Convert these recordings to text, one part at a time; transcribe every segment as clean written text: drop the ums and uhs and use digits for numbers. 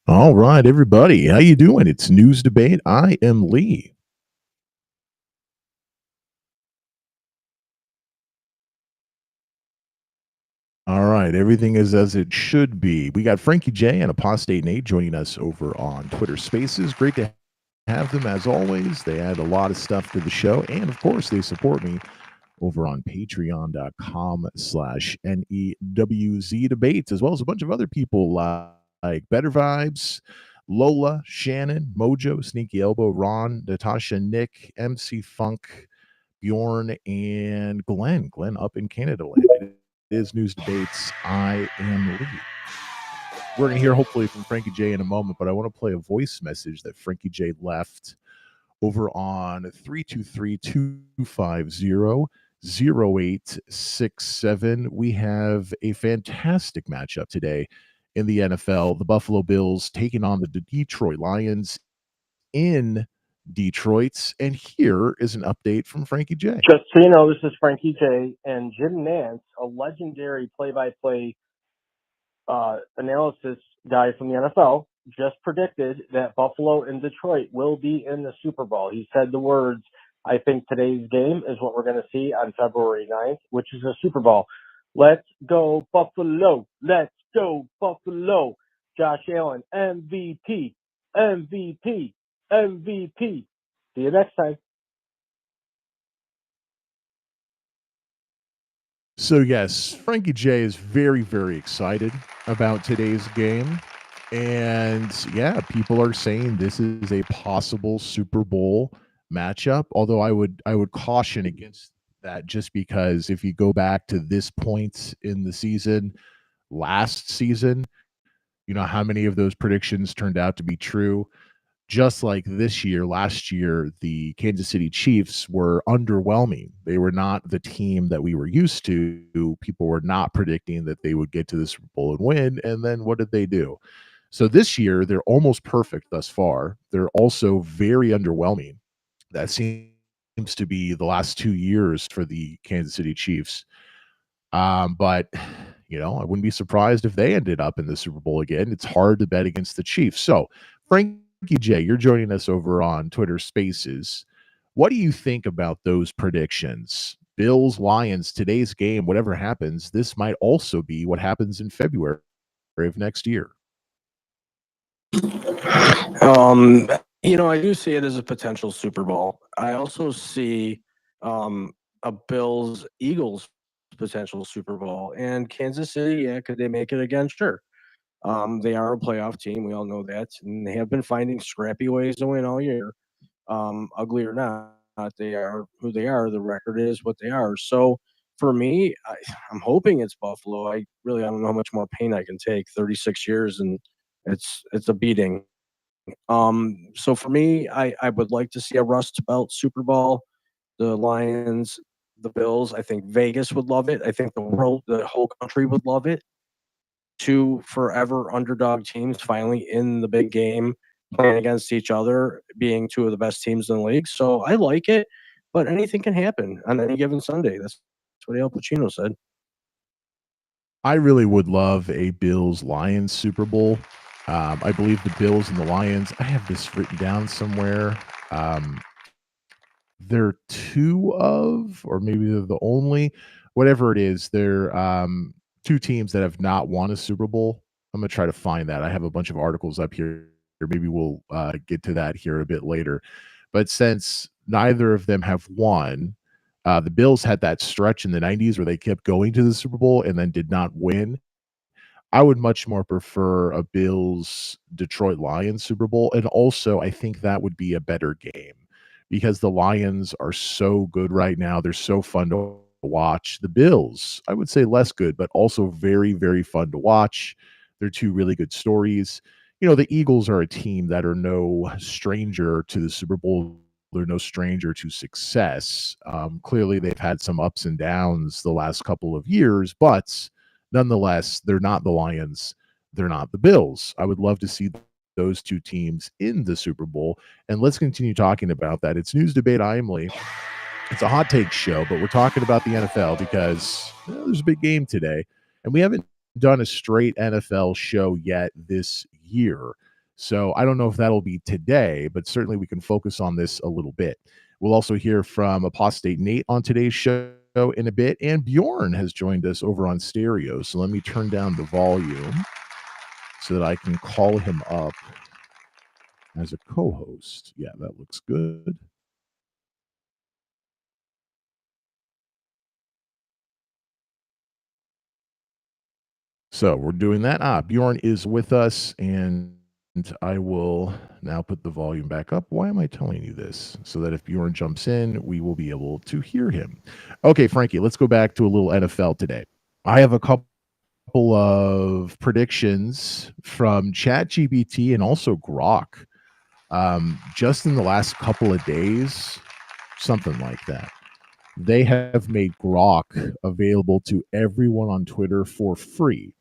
All right, everybody. How you doing? It's News Debate. I am Lee. All right, everything is as it should be. We got Frankie J and Apostate Nate joining us over on Twitter Spaces. Great to have them as always. They add a lot of stuff to the show, and of course, they support me over on patreon.com/NEWZ debates, as well as a bunch of other people like Better Vibes, Lola, Shannon, Mojo, Sneaky Elbow, Ron, Natasha, Nick, MC Funk, Bjorn, and Glenn. Glenn up in Canada land. It is News Debates. I am Lee. We're going to hear hopefully from Frankie J in a moment, but I want to play a voice message that Frankie J left over on 323-250-0867. We have a fantastic matchup today in the NFL. The Buffalo Bills taking on the Detroit Lions in Detroit. And here is an update from Frankie J. Just so you know, this is Frankie J. and Jim Nance, a legendary play-by-play analysis guy from the NFL, just predicted that Buffalo and Detroit will be in the Super Bowl. He said the words, "I think today's game is what we're going to see on February 9th, which is a Super Bowl. Let's go, Buffalo. Let's go, Buffalo. Josh Allen, MVP, MVP, MVP. See you next time." So, yes, Frankie J is very, very excited about today's game. And yeah, people are saying this is a possible Super Bowl matchup. Although I would caution against that just because if you go back to this point in the season, last season, you know how many of those predictions turned out to be true. Just like this year, last year, the Kansas City Chiefs were underwhelming. They were not the team that we were used to. People were not predicting that they would get to the Super Bowl and win. And then what did they do? So this year, they're almost perfect thus far. They're also very underwhelming. That seems to be the last 2 years for the Kansas City Chiefs. But I wouldn't be surprised if they ended up in the Super Bowl again. It's hard to bet against the Chiefs. So, Frankie J, you're joining us over on Twitter Spaces. What do you think about those predictions? Bills, Lions, today's game, whatever happens, this might also be what happens in February of next year. I do see it as a potential Super Bowl. I also see a Bills-Eagles potential Super Bowl. And Kansas City, yeah, could they make it again? Sure. They are a playoff team. We all know that. And they have been finding scrappy ways to win all year. Ugly or not, they are who they are. The record is what they are. So for me, I'm hoping it's Buffalo. I don't know how much more pain I can take. 36 years, and it's a beating. So for me, I would like to see a Rust Belt Super Bowl. The Lions, the Bills. I think Vegas would love it. I think the whole country would love it. Two forever underdog teams finally in the big game, playing against each other, being two of the best teams in the league. So I like it, but anything can happen on any given Sunday. That's what Al Pacino said. I really would love a Bills Lions Super Bowl. I believe the Bills and the Lions, I have this written down somewhere. They're two of, or maybe they're the only, whatever it is, they're two teams that have not won a Super Bowl. I'm going to try to find that. I have a bunch of articles up here. Maybe we'll get to that here a bit later. But since neither of them have won, the Bills had that stretch in the 90s where they kept going to the Super Bowl and then did not win. I would much more prefer a Bills Detroit Lions Super Bowl. And also, I think that would be a better game because the Lions are so good right now. They're so fun to watch. The Bills, I would say less good, but also very, very fun to watch. They're two really good stories. The Eagles are a team that are no stranger to the Super Bowl. They're no stranger to success. Clearly, they've had some ups and downs the last couple of years, but nonetheless, they're not the Lions. They're not the Bills. I would love to see those two teams in the Super Bowl. And let's continue talking about that. It's News Debate. I am Lee. It's a hot take show, but we're talking about the NFL because there's a big game today. And we haven't done a straight NFL show yet this year. So I don't know if that'll be today, but certainly we can focus on this a little bit. We'll also hear from Apostate Nate on today's show in a bit, and Bjorn has joined us over on stereo. So let me turn down the volume so that I can call him up as a co-host. Yeah, that looks good. So we're doing that. Bjorn is with us, and I will now put the volume back up. Why am I telling you this? So that if Bjorn jumps in, we will be able to hear him. Okay, Frankie, let's go back to a little NFL today. I have a couple of predictions from ChatGPT and also Grok. Just in the last couple of days, something like that. They have made Grok available to everyone on Twitter for free.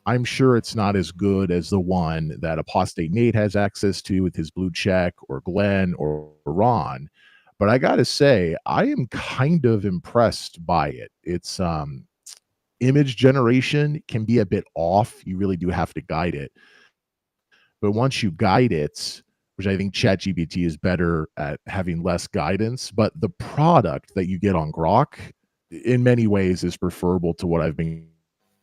I'm sure it's not as good as the one that Apostate Nate has access to with his blue check, or Glenn, or Ron. But I got to say, I am kind of impressed by it. It's image generation can be a bit off. You really do have to guide it. But once you guide it, which I think ChatGPT is better at having less guidance, but the product that you get on Grok in many ways is preferable to what I've been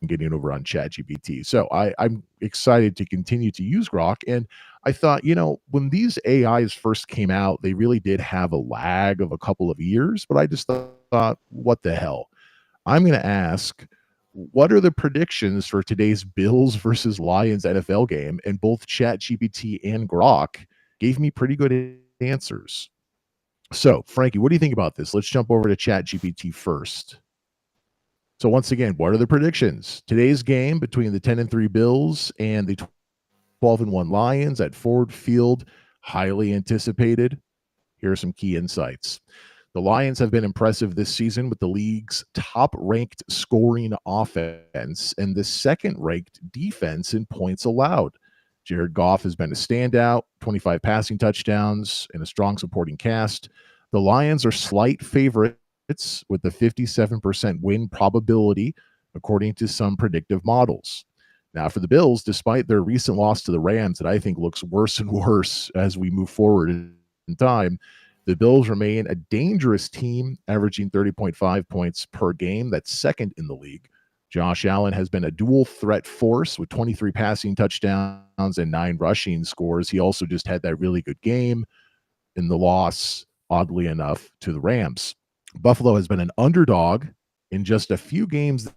getting over on ChatGPT. So I'm excited to continue to use Grok. And I thought, when these AIs first came out, they really did have a lag of a couple of years, but I just thought, what the hell? I'm going to ask, what are the predictions for today's Bills versus Lions NFL game? And both ChatGPT and Grok gave me pretty good answers. So, Frankie, what do you think about this? Let's jump over to ChatGPT first. So, once again, what are the predictions? Today's game between the 10-3 Bills and the 12-1 Lions at Ford Field, highly anticipated. Here are some key insights. The Lions have been impressive this season with the league's top-ranked scoring offense and the second-ranked defense in points allowed. Jared Goff has been a standout, 25 passing touchdowns, and a strong supporting cast. The Lions are slight favorites with the 57% win probability, according to some predictive models. Now, for the Bills, despite their recent loss to the Rams that I think looks worse and worse as we move forward in time, the Bills remain a dangerous team, averaging 30.5 points per game. That's second in the league. Josh Allen has been a dual threat force with 23 passing touchdowns and 9 rushing scores. He also just had that really good game in the loss, oddly enough, to the Rams. Buffalo has been an underdog in just a few games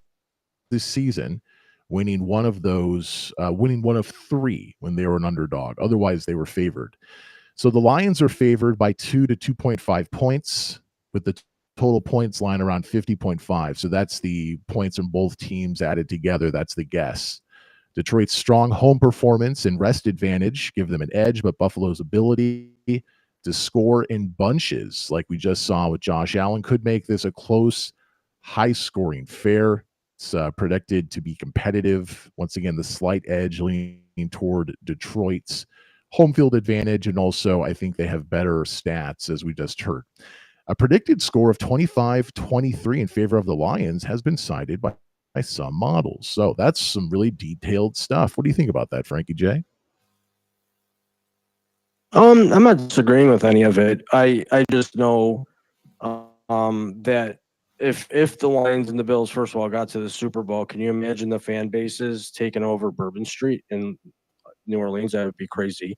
this season, winning one of 3 when they were an underdog. Otherwise, they were favored. So the Lions are favored by 2 to 2.5 points, with the total points line around 50.5. So that's the points from both teams added together. That's the guess. Detroit's strong home performance and rest advantage give them an edge, but Buffalo's ability to score in bunches, like we just saw with Josh Allen, could make this a close, high-scoring affair. It's predicted to be competitive. Once again, the slight edge leaning toward Detroit's home field advantage, and also I think they have better stats, as we just heard. A predicted score of 25-23 in favor of the Lions has been cited by some models. So that's some really detailed stuff. What do you think about that, Frankie J? I'm not disagreeing with any of it. I just know that if the Lions and the Bills, first of all, got to the Super Bowl, can you imagine the fan bases taking over Bourbon Street in New Orleans? That would be crazy.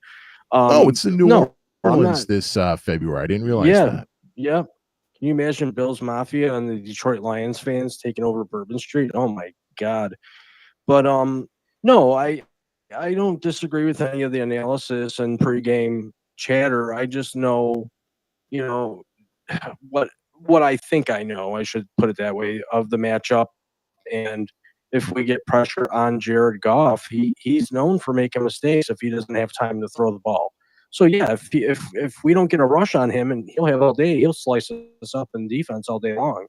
It's in New Orleans this February. I didn't realize that. Yeah. Can you imagine Bills Mafia and the Detroit Lions fans taking over Bourbon Street? Oh my God. But no, I don't disagree with any of the analysis and pregame chatter. I just know, what I think I know, I should put it that way, of the matchup. And if we get pressure on Jared Goff, he's known for making mistakes if he doesn't have time to throw the ball. So yeah, if we don't get a rush on him, and he'll have all day, he'll slice us up in defense all day long.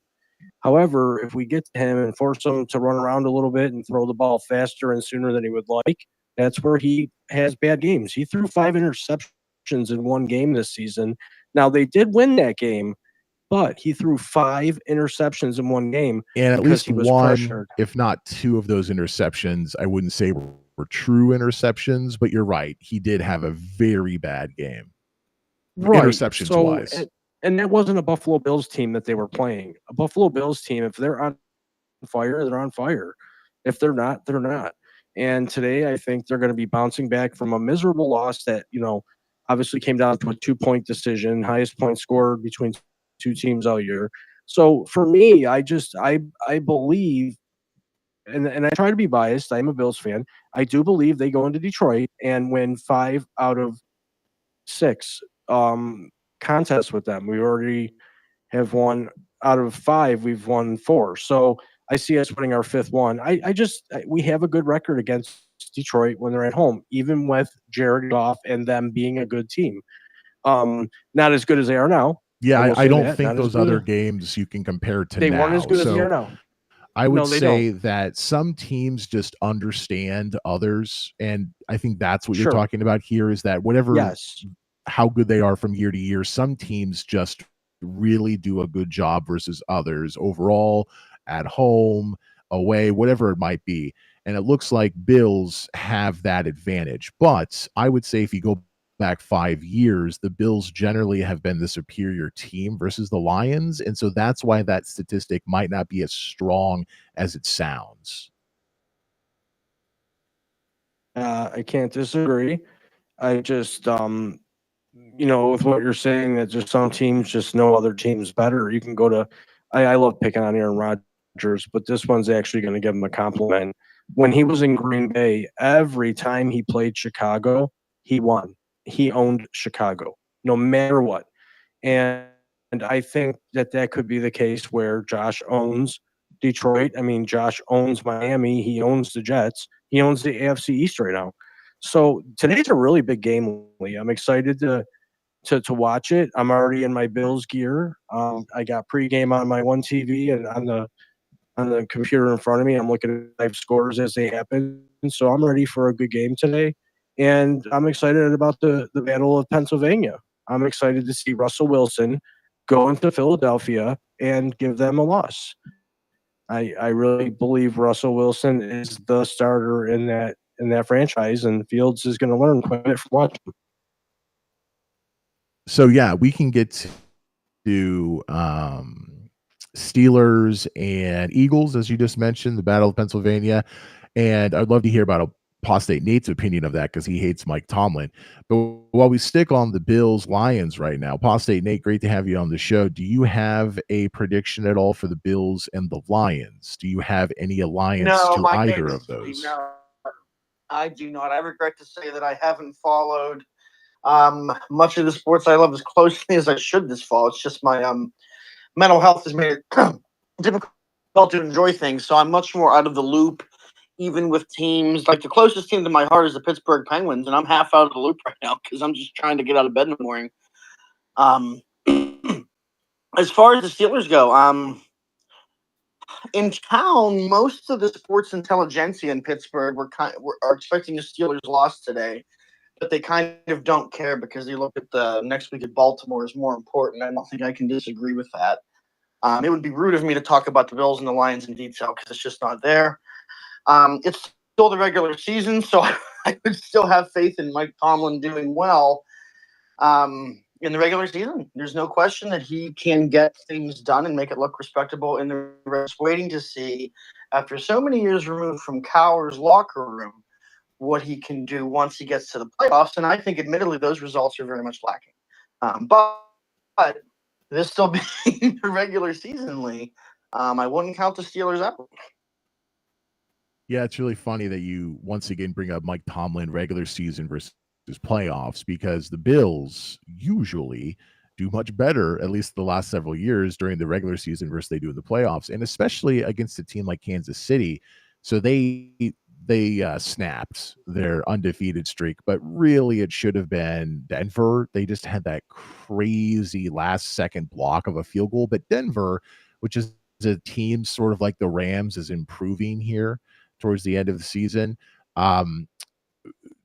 However, if we get to him and force him to run around a little bit and throw the ball faster and sooner than he would like, that's where he has bad games. He threw 5 interceptions in one game this season. Now, they did win that game, but he threw 5 interceptions in one game. And at least one, pressured. If not 2 of those interceptions, I wouldn't say were were true interceptions, but you're right. He did have a very bad game, Right. interceptions So, wise. and that wasn't a Buffalo Bills team that they were playing. A Buffalo Bills team, if they're on fire, they're on fire. If they're not, they're not. And today, I think they're going to be bouncing back from a miserable loss that, obviously came down to a 2-point decision, highest point scored between two teams all year. So for me, I believe, and I try to be biased. I'm a Bills fan. I do believe they go into Detroit and win 5 out of 6 contests with them. We already have won out of 5. We've won 4. So I see us winning our 5th one. We have a good record against Detroit when they're at home, even with Jared Goff and them being a good team. Not as good as they are now. Yeah, I don't think Not as those good. other games you can compare to They weren't as now. good as they are So now. I would No, they say don't. that some teams just understand others, and I think that's what you're Sure. talking about here is that whatever Yes. how good they are from year to year, some teams just really do a good job versus others overall, at home, away, whatever it might be. And it looks like Bills have that advantage. But I would say if you go back 5 years, the Bills generally have been the superior team versus the Lions. And so that's why that statistic might not be as strong as it sounds. I can't disagree. I just, with what you're saying, that just some teams just know other teams better. You can go to, I love picking on Aaron Rodgers, but this one's actually going to give him a compliment. When he was in Green Bay, every time he played Chicago, he won. He owned Chicago, no matter what. And I think that could be the case where Josh owns Detroit. I mean, Josh owns Miami. He owns the Jets. He owns the AFC East right now. So today's a really big game, Lee. I'm excited to watch it. I'm already in my Bills gear. I got pregame on my one TV and on the computer in front of me. I'm looking at live scores as they happen. So I'm ready for a good game today. And I'm excited about the Battle of Pennsylvania. I'm excited to see Russell Wilson go into Philadelphia and give them a loss. I really believe Russell Wilson is the starter in that franchise, and Fields is going to learn quite a bit from watching. So yeah, we can get to Steelers and Eagles, as you just mentioned, the Battle of Pennsylvania. And I'd love to hear about Apostate Nate's opinion of that because he hates Mike Tomlin. But while we stick on the Bills Lions right now, Apostate Nate, great to have you on the show. Do you have a prediction at all for the Bills and the Lions? Do you have any alliance No, to my either goodness, of those? no, I do not. I regret to say that I haven't followed much of the sports I love as closely as I should this fall. It's just my mental health has made it difficult to enjoy things, so I'm much more out of the loop. Even with teams like the closest team to my heart is the Pittsburgh Penguins, and I'm half out of the loop right now because I'm just trying to get out of bed in the morning. As far as the Steelers go, in town, most of the sports intelligentsia in Pittsburgh are expecting a Steelers loss today, but they kind of don't care because they look at the next week at Baltimore as more important. I don't think I can disagree with that. It would be rude of me to talk about the Bills and the Lions in detail because it's just not there. It's still the regular season, so I would still have faith in Mike Tomlin doing well in the regular season. There's no question that he can get things done and make it look respectable in the rest. Waiting to see, after so many years removed from Cowher's locker room, what he can do once he gets to the playoffs. And I think, admittedly, those results are very much lacking. But this still being the regular season, Lee, I wouldn't count the Steelers out. Yeah, it's really funny that you once again bring up Mike Tomlin regular season versus playoffs because the Bills usually do much better, at least the last several years during the regular season versus they do in the playoffs, and especially against a team like Kansas City. So they snapped their undefeated streak, but really it should have been Denver. They just had that crazy last second block of a field goal, but Denver, which is a team sort of like the Rams, is improving here towards the end of the season.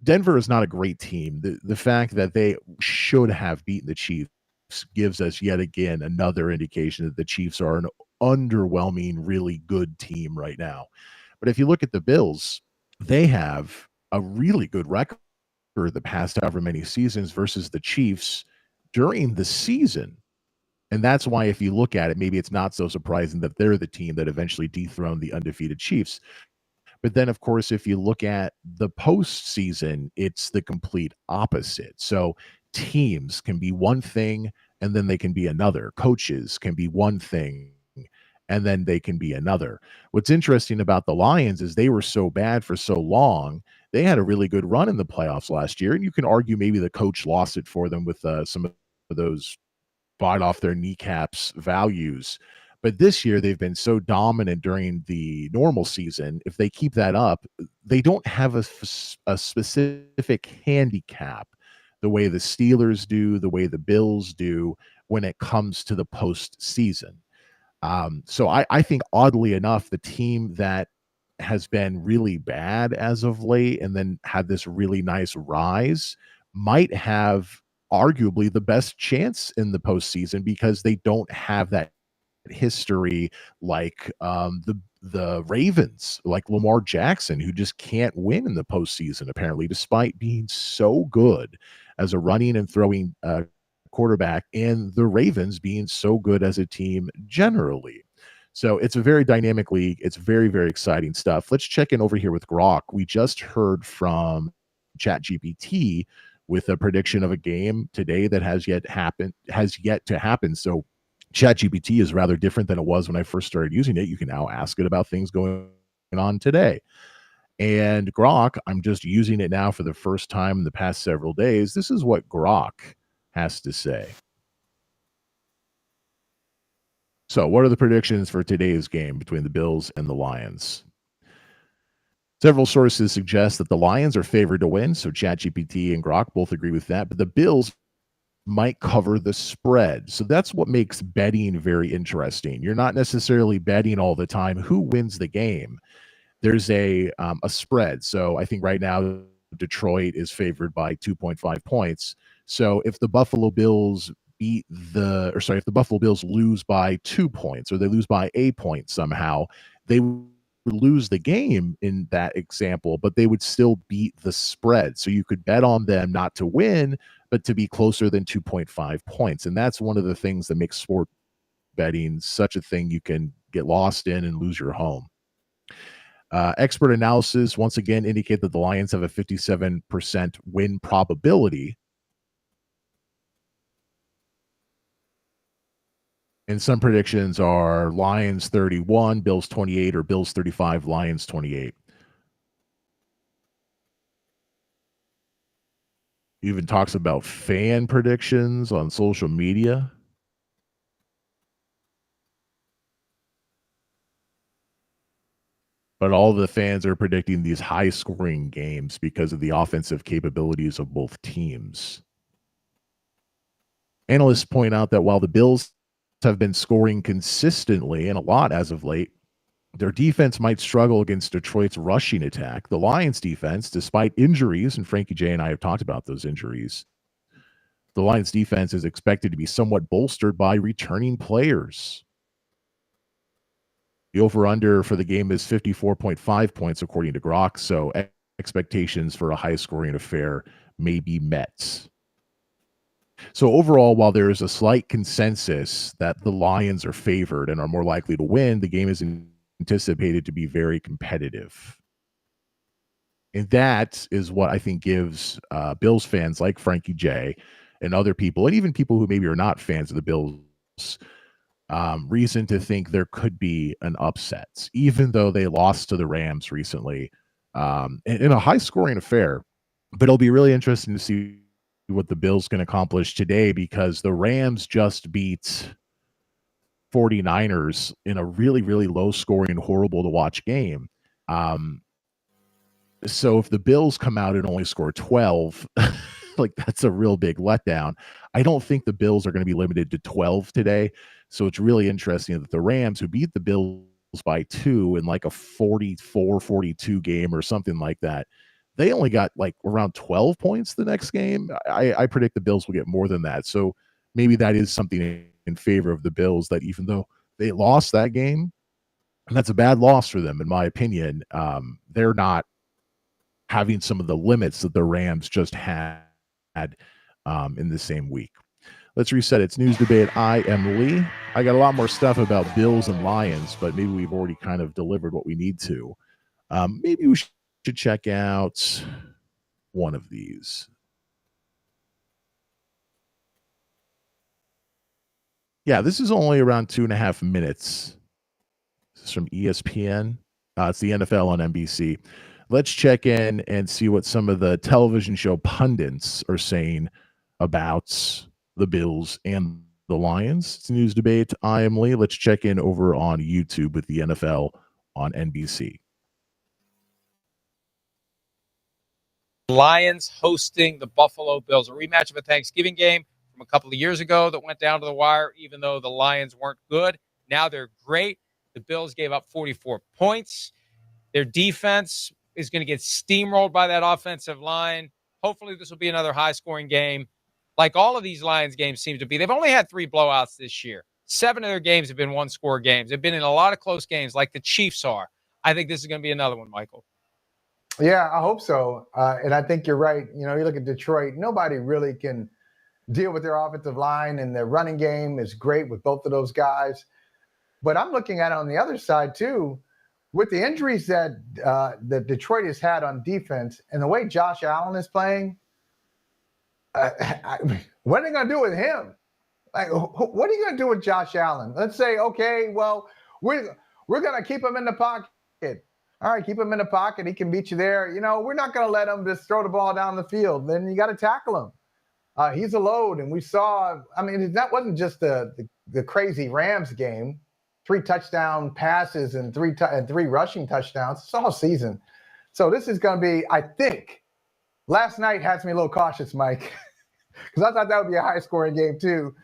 Denver is not a great team. The fact that they should have beaten the Chiefs gives us yet again another indication that the Chiefs are an underwhelming, really good team right now. But if you look at the Bills, they have a really good record the past however many seasons versus the Chiefs during the season. And that's why, if you look at it, maybe it's not so surprising that they're the team that eventually dethroned the undefeated Chiefs. But then, of course, if you look at the postseason, it's the complete opposite. So teams can be one thing and then they can be another. Coaches can be one thing and then they can be another. What's interesting about the Lions is they were so bad for so long. They had a really good run in the playoffs last year. And you can argue maybe the coach lost it for them with some of those bite off their kneecaps values. But this year, they've been so dominant during the normal season. If they keep that up, they don't have a specific handicap the way the Steelers do, the way the Bills do when it comes to the postseason. So I think, oddly enough, the team that has been really bad as of late and then had this really nice rise might have arguably the best chance in the postseason because they don't have that history like the Ravens, like Lamar Jackson, who just can't win in the postseason, apparently, despite being so good as a running and throwing quarterback, and the Ravens being so good as a team generally. So it's a very dynamic league. It's very, very exciting stuff. Let's check in over here with Grok. We just heard from ChatGPT with a prediction of a game today that has yet to happen. So ChatGPT is rather different than it was when I first started using it. You can now ask it about things going on today. And Grok, I'm just using it now for the first time in the past several days. This is what Grok has to say. So, what are the predictions for today's game between the Bills and the Lions? Several sources suggest that the Lions are favored to win, so ChatGPT and Grok both agree with that, but the Bills might cover the spread. So that's what makes betting very interesting. You're not necessarily betting all the time who wins the game. There's a spread. So I think right now Detroit is favored by 2.5 points. So if the Buffalo Bills if the Buffalo Bills lose by 2 points or they lose by a point somehow, they would lose the game in that example, but they would still beat the spread. So you could bet on them not to win, but to be closer than 2.5 points. And that's one of the things that makes sport betting such a thing you can get lost in and lose your home. Expert analysis once again indicate that the Lions have a 57% win probability. And some predictions are Lions 31, Bills 28, or Bills 35, Lions 28. Even talks about fan predictions on social media. But all the fans are predicting these high-scoring games because of the offensive capabilities of both teams. Analysts point out that while the Bills have been scoring consistently and a lot as of late, their defense might struggle against Detroit's rushing attack. The Lions defense, despite injuries, and Frankie J and I have talked about those injuries, the Lions defense is expected to be somewhat bolstered by returning players. The over-under for the game is 54.5 points, according to Grok, so expectations for a high-scoring affair may be met. So overall, while there is a slight consensus that the Lions are favored and are more likely to win, the game is anticipated to be very competitive. And that is what I think gives Bills fans like Frankie J and other people, and even people who maybe are not fans of the Bills, reason to think there could be an upset, even though they lost to the Rams recently in a high-scoring affair. But it'll be really interesting to see what the Bills can accomplish today because the Rams just beat 49ers in a really, really low-scoring, horrible-to-watch game. So if the Bills come out and only score 12, like that's a real big letdown. I don't think the Bills are going to be limited to 12 today. So it's really interesting that the Rams, who beat the Bills by 2 in like a 44-42 game or something like that, they only got like around 12 points the next game. I predict the Bills will get more than that. So maybe that is something in favor of the Bills, that even though they lost that game, and that's a bad loss for them, in my opinion, they're not having some of the limits that the Rams just had in the same week. Let's reset. It's News Debate. I am Lee. I got a lot more stuff about Bills and Lions, but maybe we've already kind of delivered what we need to. Maybe we should check out one of these. Yeah, this is only around 2.5 minutes. This is from ESPN. It's the NFL on NBC. Let's check in and see what some of the television show pundits are saying about the Bills and the Lions. It's News Debate. I am Lee. Let's check in over on YouTube with the NFL on NBC. Lions hosting the Buffalo Bills, a rematch of a Thanksgiving game from a couple of years ago that went down to the wire, even though the Lions weren't good. Now they're great. The Bills gave up 44 points. Their defense is going to get steamrolled by that offensive line. Hopefully this will be another high-scoring game. Like all of these Lions games seem to be. They've only had 3 blowouts this year. 7 of their games have been one-score games. They've been in a lot of close games like the Chiefs are. I think this is going to be another one, Michael. Yeah, I hope so. And I think you're right. You know, you look at Detroit, nobody really can deal with their offensive line, and their running game is great with both of those guys. But I'm looking at it on the other side, too, with the injuries that Detroit has had on defense and the way Josh Allen is playing. What are they going to do with him? Like, what are you going to do with Josh Allen? Let's say, okay, well, we're going to keep him in the pocket. All right, keep him in the pocket. He can beat you there. You know, we're not going to let him just throw the ball down the field. Then you got to tackle him. He's a load. And we saw, I mean, that wasn't just the crazy Rams game. 3 touchdown passes and 3 rushing touchdowns. It's all season. So this is going to be, I think, last night has me a little cautious, Mike, because I thought that would be a high-scoring game too.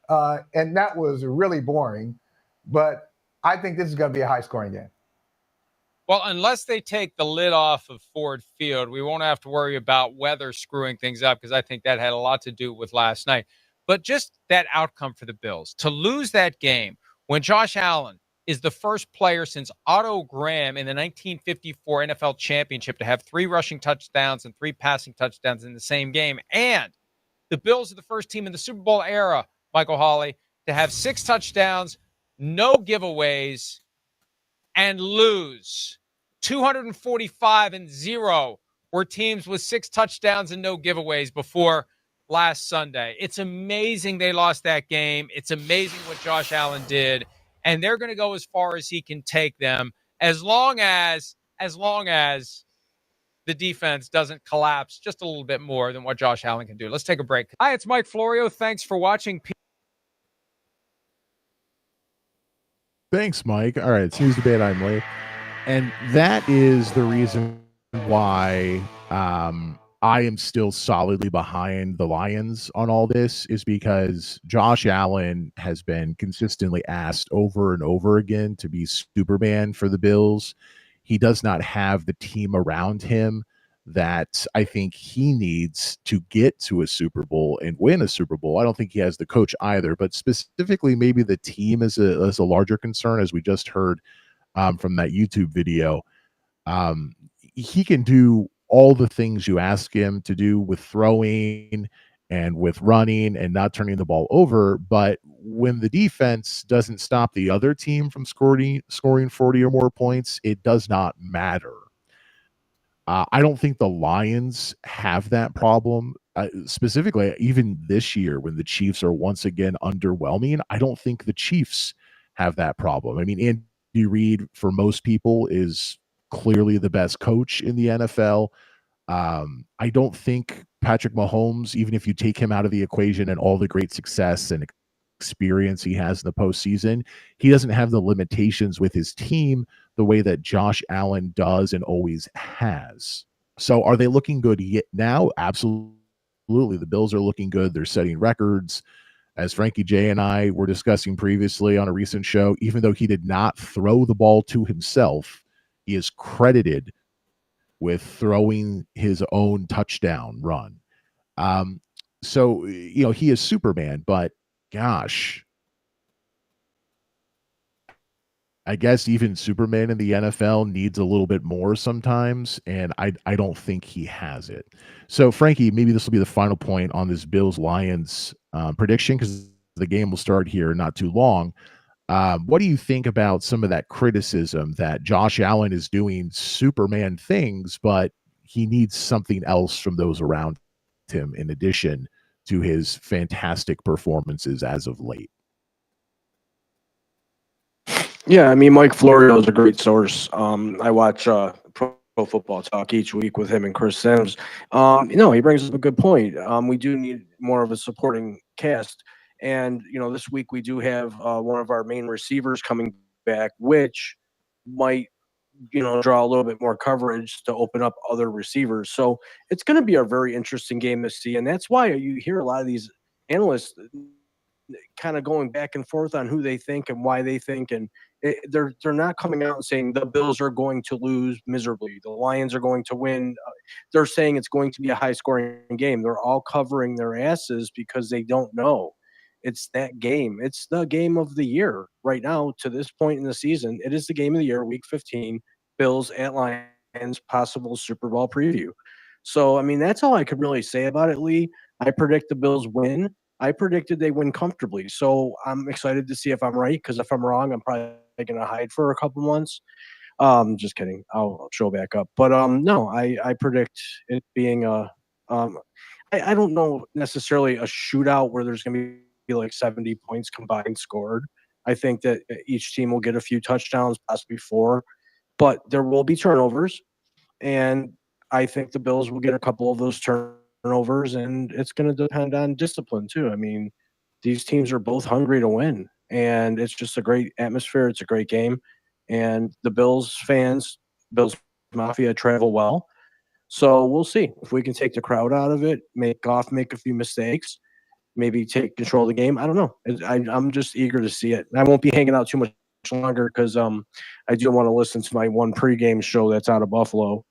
And that was really boring. But I think this is going to be a high-scoring game. Well, unless they take the lid off of Ford Field, we won't have to worry about weather screwing things up, because I think that had a lot to do with last night. But just that outcome for the Bills, to lose that game when Josh Allen is the first player since Otto Graham in the 1954 NFL Championship to have 3 rushing touchdowns and 3 passing touchdowns in the same game. And the Bills are the first team in the Super Bowl era, Michael Hawley, to have 6 touchdowns, no giveaways, and lose. 245-0 were teams with 6 touchdowns and no giveaways before last Sunday. It's amazing they lost that game. It's amazing what Josh Allen did. And they're going to go as far as he can take them as long as the defense doesn't collapse just a little bit more than what Josh Allen can do. Let's take a break. Hi, it's Mike Florio. Thanks for watching. Thanks, Mike. All right, it's News Debate. I'm Lee. And that is the reason why I am still solidly behind the Lions on all this, is because Josh Allen has been consistently asked over and over again to be Superman for the Bills. He does not have the team around him that I think he needs to get to a Super Bowl and win a Super Bowl. I don't think he has the coach either, but specifically maybe the team is a larger concern, as we just heard from that YouTube video. He can do all the things you ask him to do with throwing and with running and not turning the ball over. But when the defense doesn't stop the other team from scoring 40 or more points, it does not matter. I don't think the Lions have that problem. Specifically, even this year when the Chiefs are once again underwhelming, I don't think the Chiefs have that problem. I mean, Andy Reid, for most people, is clearly the best coach in the NFL. I don't think Patrick Mahomes, even if you take him out of the equation and all the great success and experience he has in the postseason, he doesn't have the limitations with his team the way that Josh Allen does and always has. So are they looking good yet now? Absolutely. The Bills are looking good. They're setting records. As Frankie J and I were discussing previously on a recent show, even though he did not throw the ball to himself, he is credited with throwing his own touchdown run. So, he is Superman, but gosh, I guess even Superman in the NFL needs a little bit more sometimes, and I don't think he has it. So, Frankie, maybe this will be the final point on this Bills Lions prediction because the game will start here not too long. What do you think about some of that criticism that Josh Allen is doing Superman things, but he needs something else from those around him in addition to his fantastic performances as of late? Yeah, I mean, Mike Florio is a great source. I watch Pro Football Talk each week with him and Chris Sims. He brings up a good point. We do need more of a supporting cast. And, this week we do have one of our main receivers coming back, which might, draw a little bit more coverage to open up other receivers. So it's going to be a very interesting game to see. And that's why you hear a lot of these analysts kind of going back and forth on who they think and why they think, and they're not coming out and saying the Bills are going to lose miserably, the Lions are going to win. They're saying it's going to be a high scoring game. They're all covering their asses because they don't know. It's that game. It's the game of the year right now to this point in the season. It is the game of the year, Week 15, Bills at Lions, possible Super Bowl preview. So, I mean, that's all I could really say about it, Lee. I predict the Bills win. I predicted they win comfortably. So I'm excited to see if I'm right, because if I'm wrong, I'm probably going to hide for a couple months. Just kidding. I'll show back up. But no, I predict it being I don't know necessarily a shootout where there's going to be like 70 points combined scored. I think that each team will get a few touchdowns, possibly 4, but there will be turnovers. And I think the Bills will get a couple of those turnovers, and it's going to depend on discipline too. I mean, these teams are both hungry to win, and it's just a great atmosphere. It's a great game, and the Bills fans, Bills Mafia, travel well. So we'll see if we can take the crowd out of it, make a few mistakes, maybe take control of the game. I don't know. I'm just eager to see it. I won't be hanging out too much longer because I do want to listen to my one pregame show that's out of Buffalo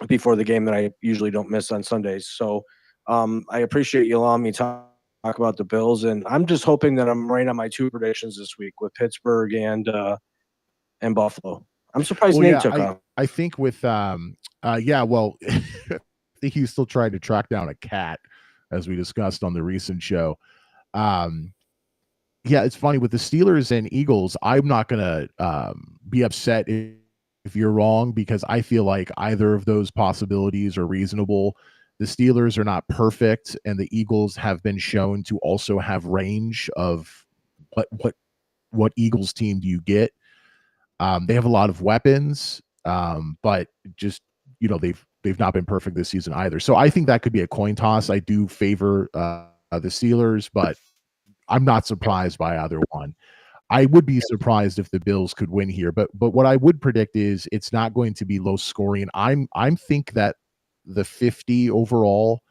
before the game that I usually don't miss on Sundays. So I appreciate you allowing me to talk about the Bills, and I'm just hoping that I'm right on my 2 predictions this week with Pittsburgh and Buffalo. I'm surprised Nate took off. I think with well, I think he's still trying to track down a cat, as we discussed on the recent show. Yeah, it's funny with the Steelers and Eagles. I'm not gonna be upset if you're wrong, because I feel like either of those possibilities are reasonable. The Steelers are not perfect, and the Eagles have been shown to also have range of what Eagles team do you get. They have a lot of weapons, but just they've not been perfect this season either. So I think that could be a coin toss. I do favor the Steelers, but I'm not surprised by either one. I would be surprised if the Bills could win here, but what I would predict is it's not going to be low scoring. I'm think that the 50 overall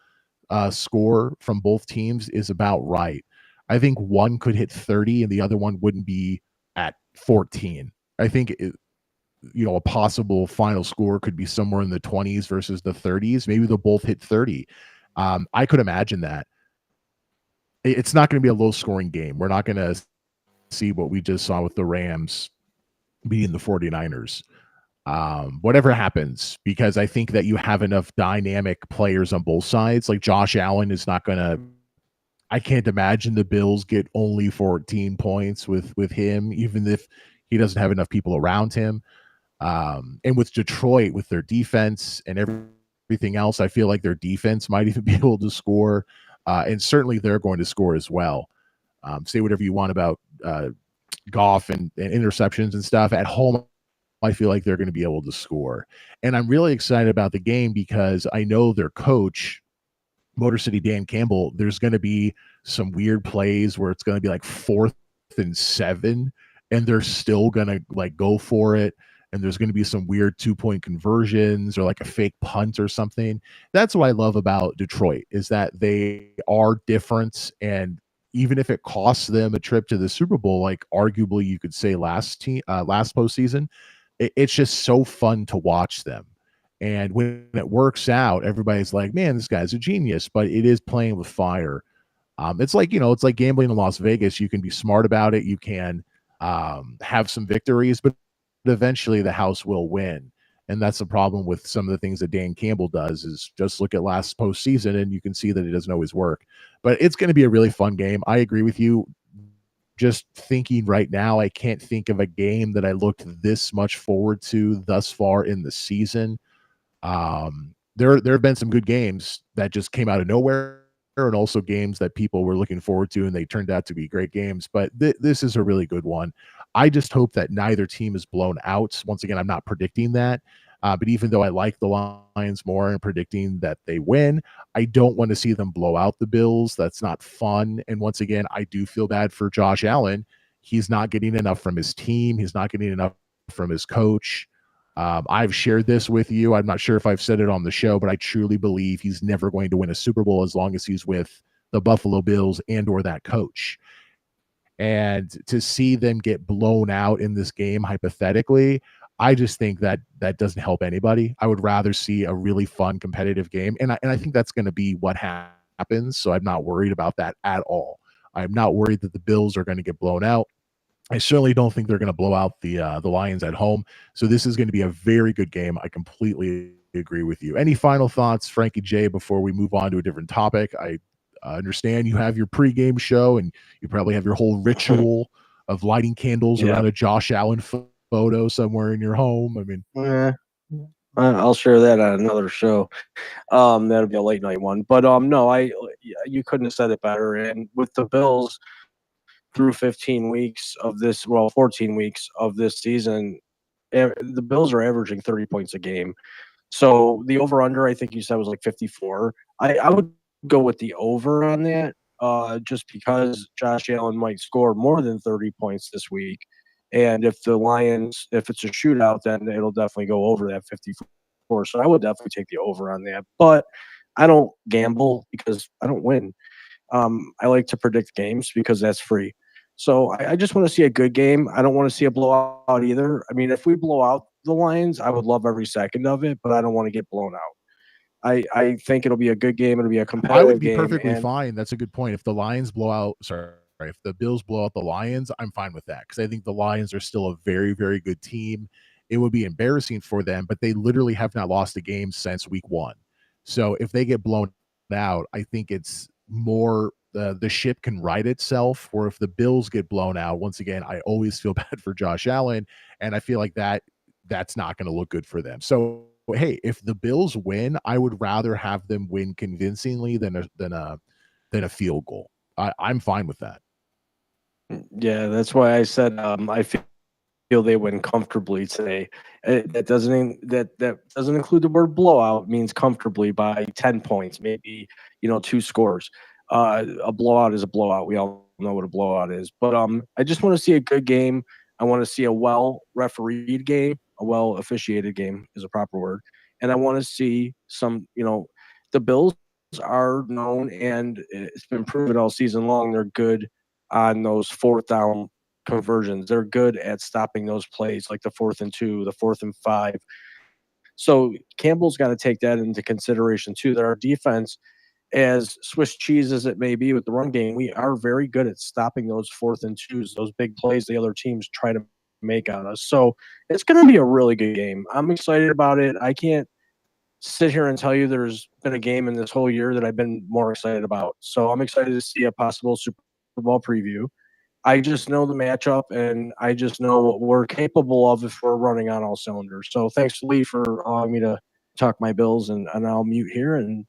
score from both teams is about right. I think one could hit 30 and the other one wouldn't be at 14. I think a possible final score could be somewhere in the 20s versus the 30s. Maybe they'll both hit 30. I could imagine that. It's not going to be a low scoring game. We're not going to see what we just saw with the Rams beating the 49ers. Whatever happens, because I think that you have enough dynamic players on both sides. Like Josh Allen is not going to, I can't imagine the Bills get only 14 points with him, even if he doesn't have enough people around him. And with Detroit, with their defense and everything else, I feel like their defense might even be able to score. And certainly they're going to score as well. Say whatever you want about Goff and interceptions and stuff. At home, I feel like they're going to be able to score. And I'm really excited about the game because I know their coach, Motor City Dan Campbell, there's going to be some weird plays where it's going to be like 4th and 7, and they're still going to like go for it. And there's going to be some weird 2-point conversions or like a fake punt or something. That's what I love about Detroit, is that they are different. And even if it costs them a trip to the Super Bowl, like arguably you could say last postseason, it's just so fun to watch them. And when it works out, everybody's like, man, this guy's a genius, but it is playing with fire. It's like, it's like gambling in Las Vegas. You can be smart about it. You can have some victories, but eventually the house will win. And that's the problem with some of the things that Dan Campbell does is just look at last postseason and you can see that it doesn't always work. But it's going to be a really fun game. I agree with you. Just thinking right now, I can't think of a game that I looked this much forward to thus far in the season. There have been some good games that just came out of nowhere, and also games that people were looking forward to and they turned out to be great games. But this is a really good one. I just hope that neither team is blown out. Once again, I'm not predicting that. But even though I like the Lions more and predicting that they win, I don't want to see them blow out the Bills. That's not fun. And once again, I do feel bad for Josh Allen. He's not getting enough from his team. He's not getting enough from his coach. I've shared this with you. I'm not sure if I've said it on the show, but I truly believe he's never going to win a Super Bowl as long as he's with the Buffalo Bills and or that coach. And to see them get blown out in this game, hypothetically, I just think that that doesn't help anybody. I would rather see a really fun, competitive game. And I think that's going to be what happens. So I'm not worried about that at all. I'm not worried that the Bills are going to get blown out. I certainly don't think they're going to blow out the Lions at home. So this is going to be a very good game. I completely agree with you. Any final thoughts, Frankie J, before we move on to a different topic? I understand you have your pregame show and you probably have your whole ritual of lighting candles around a Josh Allen photo somewhere in your home. I mean, I'll share that on another show. That'll be a late night one. But no, you couldn't have said it better. And with the Bills through 15 weeks of this, 14 weeks of this season, the Bills are averaging 30 points a game. So the over-under, I think you said, was like 54. I would go with the over on that, just because Josh Allen might score more than 30 points this week. And if the Lions, if it's a shootout, then it'll definitely go over that 54. So I would definitely take the over on that. But I don't gamble because I don't win. I like to predict games because that's free. So I just want to see a good game. I don't want to see a blowout either. I mean, if we blow out the Lions, I would love every second of it, but I don't want to get blown out. I think it'll be a good game. It'll be a competitive game. I would be perfectly fine. That's a good point. If the Lions blow out, if the Bills blow out the Lions, I'm fine with that because I think the Lions are still a very, very good team. It would be embarrassing for them, but they literally have not lost a game since week 1. So if they get blown out, I think it's more the ship can right itself. Or if the Bills get blown out, once again, I always feel bad for Josh Allen, and I feel like that's not going to look good for them. So hey, if the Bills win, I would rather have them win convincingly than a field goal. I'm fine with that. Yeah, that's why I said I feel they win comfortably today. That doesn't include the word blowout. It means comfortably by 10 points, maybe 2 scores. A blowout is a blowout. We all know what a blowout is. But I just want to see a good game. I want to see a well-refereed game. A well-officiated game is a proper word. And I want to see some, the Bills are known, and it's been proven all season long, they're good on those 4th down conversions. They're good at stopping those plays, like the 4th and 2, the 4th and 5. So Campbell's got to take that into consideration too, that our defense, as Swiss cheese as it may be with the run game, we are very good at stopping those 4th and 2s, those big plays the other teams try to make on us. So it's going to be a really good game. I'm excited about it. I can't sit here and tell you there's been a game in this whole year that I've been more excited about. So I'm excited to see a possible Super Bowl preview. I just know the matchup, and I just know what we're capable of if we're running on all cylinders. So thanks, Lee, for allowing me to talk my Bills, and I'll mute here and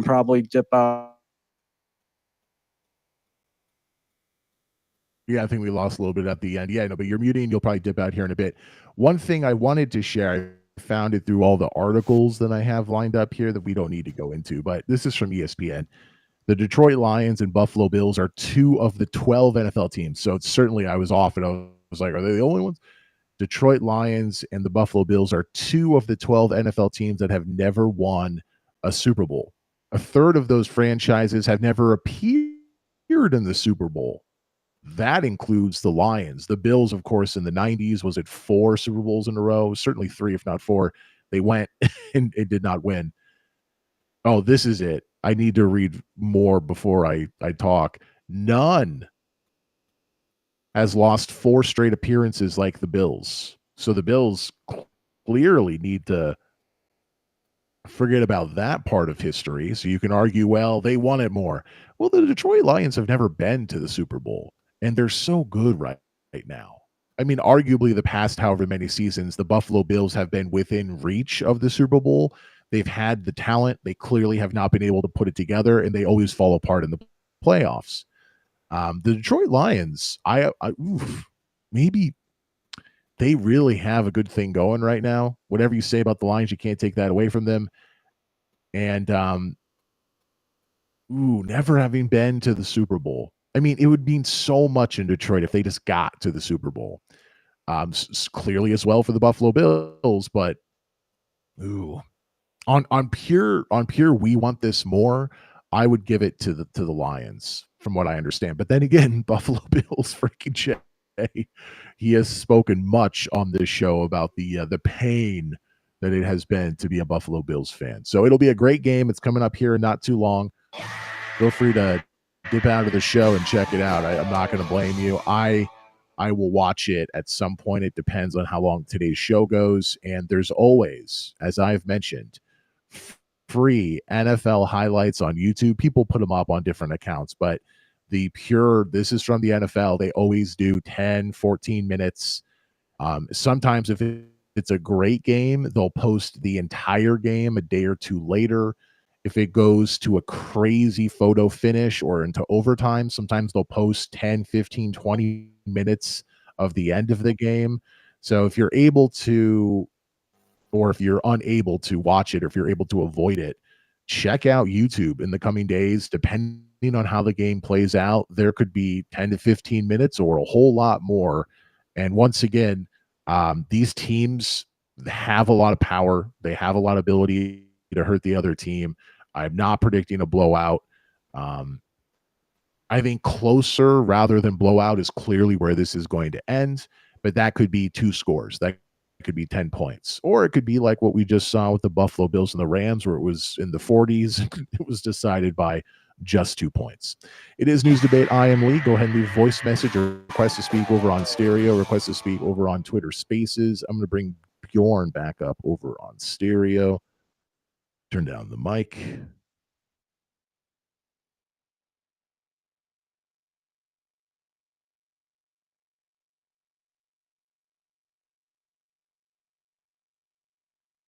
probably dip out. Yeah, I think we lost a little bit at the end. Yeah, no, but you're muting. You'll probably dip out here in a bit. One thing I wanted to share, I found it through all the articles that I have lined up here that we don't need to go into, but this is from ESPN. The Detroit Lions and Buffalo Bills are 2 of the 12 NFL teams. So it's certainly I was off, and I was like, are they the only ones? Detroit Lions and the Buffalo Bills are 2 of the 12 NFL teams that have never won a Super Bowl. A third of those franchises have never appeared in the Super Bowl. That includes the Lions. The Bills, of course, in the 90s, was it 4 Super Bowls in a row? Certainly 3, if not 4. They went and it did not win. Oh, this is it. I need to read more before I talk. None has lost 4 straight appearances like the Bills. So the Bills clearly need to forget about that part of history. So you can argue, well, they won it more. Well, the Detroit Lions have never been to the Super Bowl, and they're so good right now. I mean, arguably the past however many seasons, the Buffalo Bills have been within reach of the Super Bowl. They've had the talent. They clearly have not been able to put it together, and they always fall apart in the playoffs. The Detroit Lions, maybe they really have a good thing going right now. Whatever you say about the Lions, you can't take that away from them. And never having been to the Super Bowl. I mean, it would mean so much in Detroit if they just got to the Super Bowl. Clearly as well for the Buffalo Bills, but on pure we want this more. I would give it to the Lions, from what I understand. But then again, Buffalo Bills freaking Jay, he has spoken much on this show about the pain that it has been to be a Buffalo Bills fan. So it'll be a great game. It's coming up here in not too long. Feel free to dip out of the show and check it out. I'm not going to blame you. I will watch it at some point. It depends on how long today's show goes. And there's always, as I've mentioned, free NFL highlights on YouTube. People put them up on different accounts, but this is from the NFL. They always do 10, 14 minutes. Sometimes if it's a great game, they'll post the entire game a day or two later. If it goes to a crazy photo finish or into overtime, sometimes they'll post 10, 15, 20 minutes of the end of the game. So if you're able to, or if you're unable to watch it, or if you're able to avoid it, check out YouTube in the coming days. Depending on how the game plays out, there could be 10 to 15 minutes or a whole lot more. And once again, these teams have a lot of power. They have a lot of ability to hurt the other team. I'm not predicting a blowout. I think closer rather than blowout is clearly where this is going to end, but that could be 2 scores. That could be 10 points, or it could be like what we just saw with the Buffalo Bills and the Rams, where it was in the 40s. It was decided by just 2 points. It is News Debate. I am Lee. Go ahead and leave a voice message or request to speak over on stereo, request to speak over on Twitter Spaces. I'm going to bring Bjorn back up over on stereo. Turn down the mic.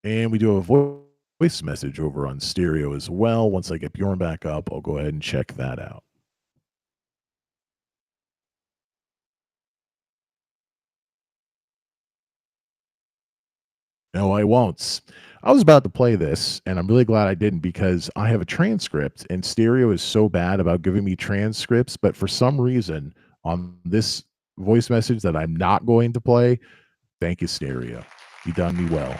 And we do have a voice message over on stereo as well. Once I get Bjorn back up, I'll go ahead and check that out. No, I won't. I was about to play this, and I'm really glad I didn't, because I have a transcript, and stereo is so bad about giving me transcripts. But for some reason, on this voice message that I'm not going to play, thank you, stereo. You done me well.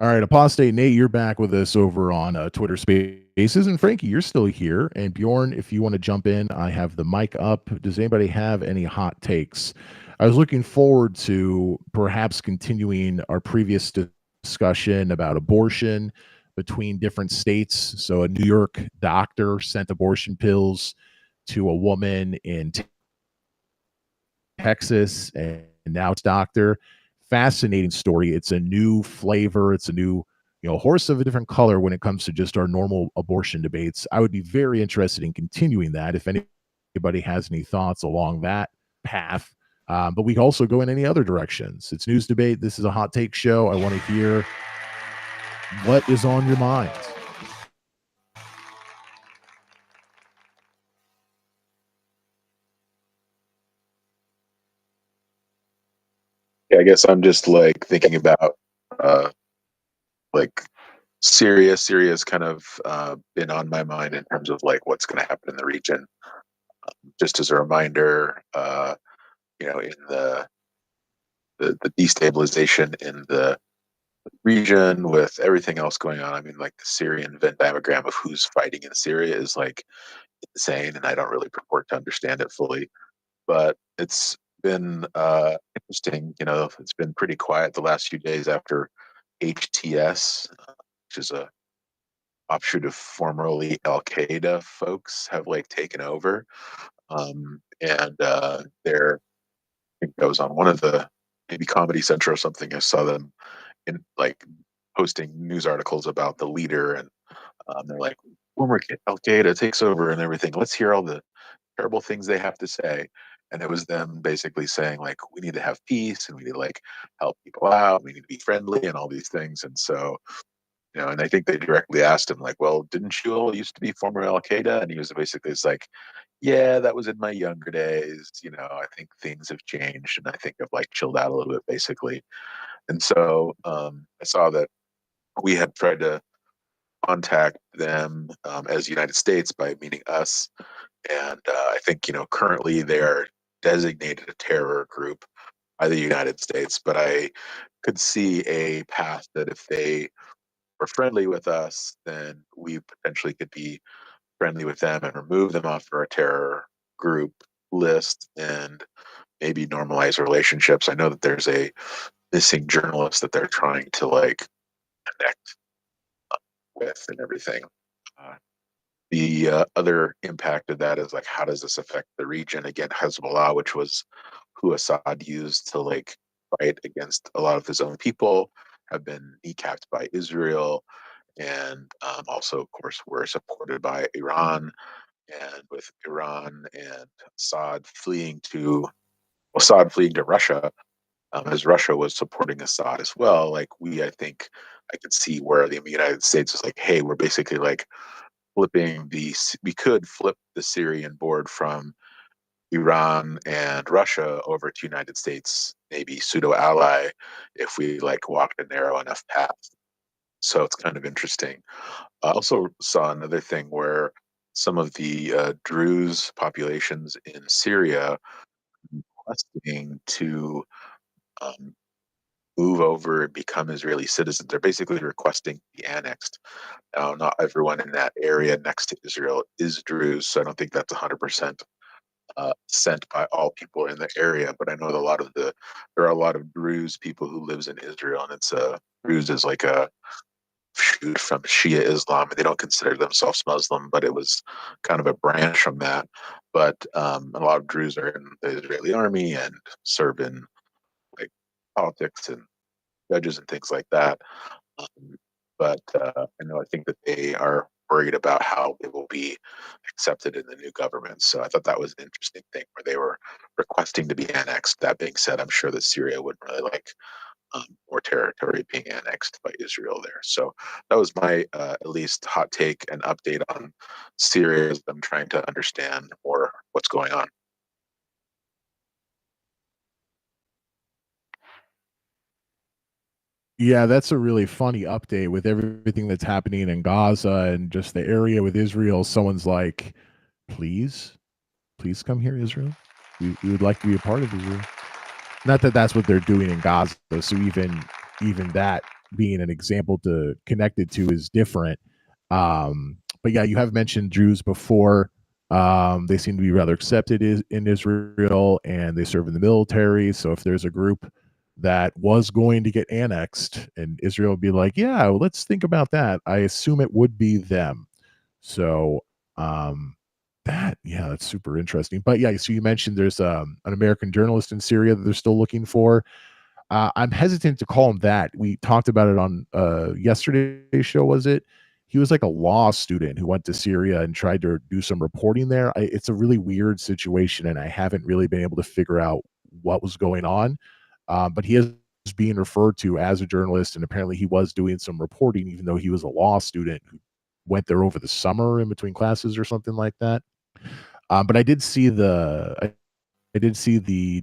All right, Apostate Nate, you're back with us over on Twitter Spaces. And Frankie, you're still here. And Bjorn, if you want to jump in, I have the mic up. Does anybody have any hot takes? I was looking forward to perhaps continuing our previous discussion about abortion between different states. So a New York doctor sent abortion pills to a woman in Texas, and now it's doctor. Fascinating story. It's a new flavor. It's a new, horse of a different color when it comes to just our normal abortion debates. I would be very interested in continuing that if anybody has any thoughts along that path. But we can also go in any other directions. It's News Debate. This is a hot take show. I want to hear what is on your mind. I guess I'm just like thinking about like Syria's kind of been on my mind in terms of like what's going to happen in the region. Just as a reminder, in the destabilization in the region with everything else going on. I mean, like the Syrian Venn diagram of who's fighting in Syria is like insane, and I don't really purport to understand it fully. But it's been interesting. You know, it's been pretty quiet the last few days after HTS, which is a offshoot of formerly Al Qaeda folks, have like taken over. And they're, I think that was on one of the, maybe Comedy Central or something. I saw them in like posting news articles about the leader, and they're like, former Al Qaeda takes over and everything. Let's hear all the terrible things they have to say. And it was them basically saying like, we need to have peace and we need to like help people out. We need to be friendly and all these things. And so, you know, and I think they directly asked him like, well, didn't you all used to be former Al Qaeda? And he was basically, it's like, yeah, that was in my younger days. You know, I think things have changed and I think I've like chilled out a little bit basically. And so I saw that we had tried to contact them as United States by meeting us. And I think, you know, currently they are designated a terror group by the United States, but I could see a path that if they were friendly with us, then we potentially could be friendly with them and remove them off our terror group list and maybe normalize relationships. I know that there's a missing journalist that they're trying to like connect with and everything. The other impact of that is like, how does this affect the region? Again, Hezbollah, which was who Assad used to like fight against a lot of his own people, have been kneecapped by Israel, and also, of course, were supported by Iran. And with Iran and Assad fleeing to Russia, as Russia was supporting Assad as well. Like I think I could see where the United States is like, hey, we're basically like we could flip the Syrian board from Iran and Russia over to United States, maybe pseudo ally, if we like walked a narrow enough path. So it's kind of interesting. I also saw another thing where some of the Druze populations in Syria requesting to um, move over and become Israeli citizens. They're basically requesting to be annexed. Now, not everyone in that area next to Israel is Druze, so I don't think that's 100% sent by all people in the area. But I know that there are a lot of Druze people who lives in Israel, and Druze is like a shoot from Shia Islam. They don't consider themselves Muslim, but it was kind of a branch from that. But a lot of Druze are in the Israeli army and serve in like politics and judges and things like that. But I think that they are worried about how it will be accepted in the new government. So I thought that was an interesting thing where they were requesting to be annexed. That being said, I'm sure that Syria wouldn't really like more territory being annexed by Israel there. So that was my at least hot take and update on Syria as I'm trying to understand more what's going on. Yeah, that's a really funny update with everything that's happening in Gaza and just the area with Israel. Someone's like, please, please come here, Israel. We would like to be a part of Israel. Not that that's what they're doing in Gaza. So even that being an example to connect it to is different. But yeah, you have mentioned Jews before. They seem to be rather accepted in Israel, and they serve in the military. So if there's a group that was going to get annexed, and Israel would be like, yeah, well, let's think about that, I assume it would be them. So that's super interesting. But yeah, so you mentioned there's an American journalist in Syria that they're still looking for. I'm hesitant to call him that. We talked about it on yesterday's show, was it? He was like a law student who went to Syria and tried to do some reporting there. It's a really weird situation, and I haven't really been able to figure out what was going on. But he is being referred to as a journalist, and apparently he was doing some reporting, even though he was a law student who went there over the summer in between classes or something like that. But I did see the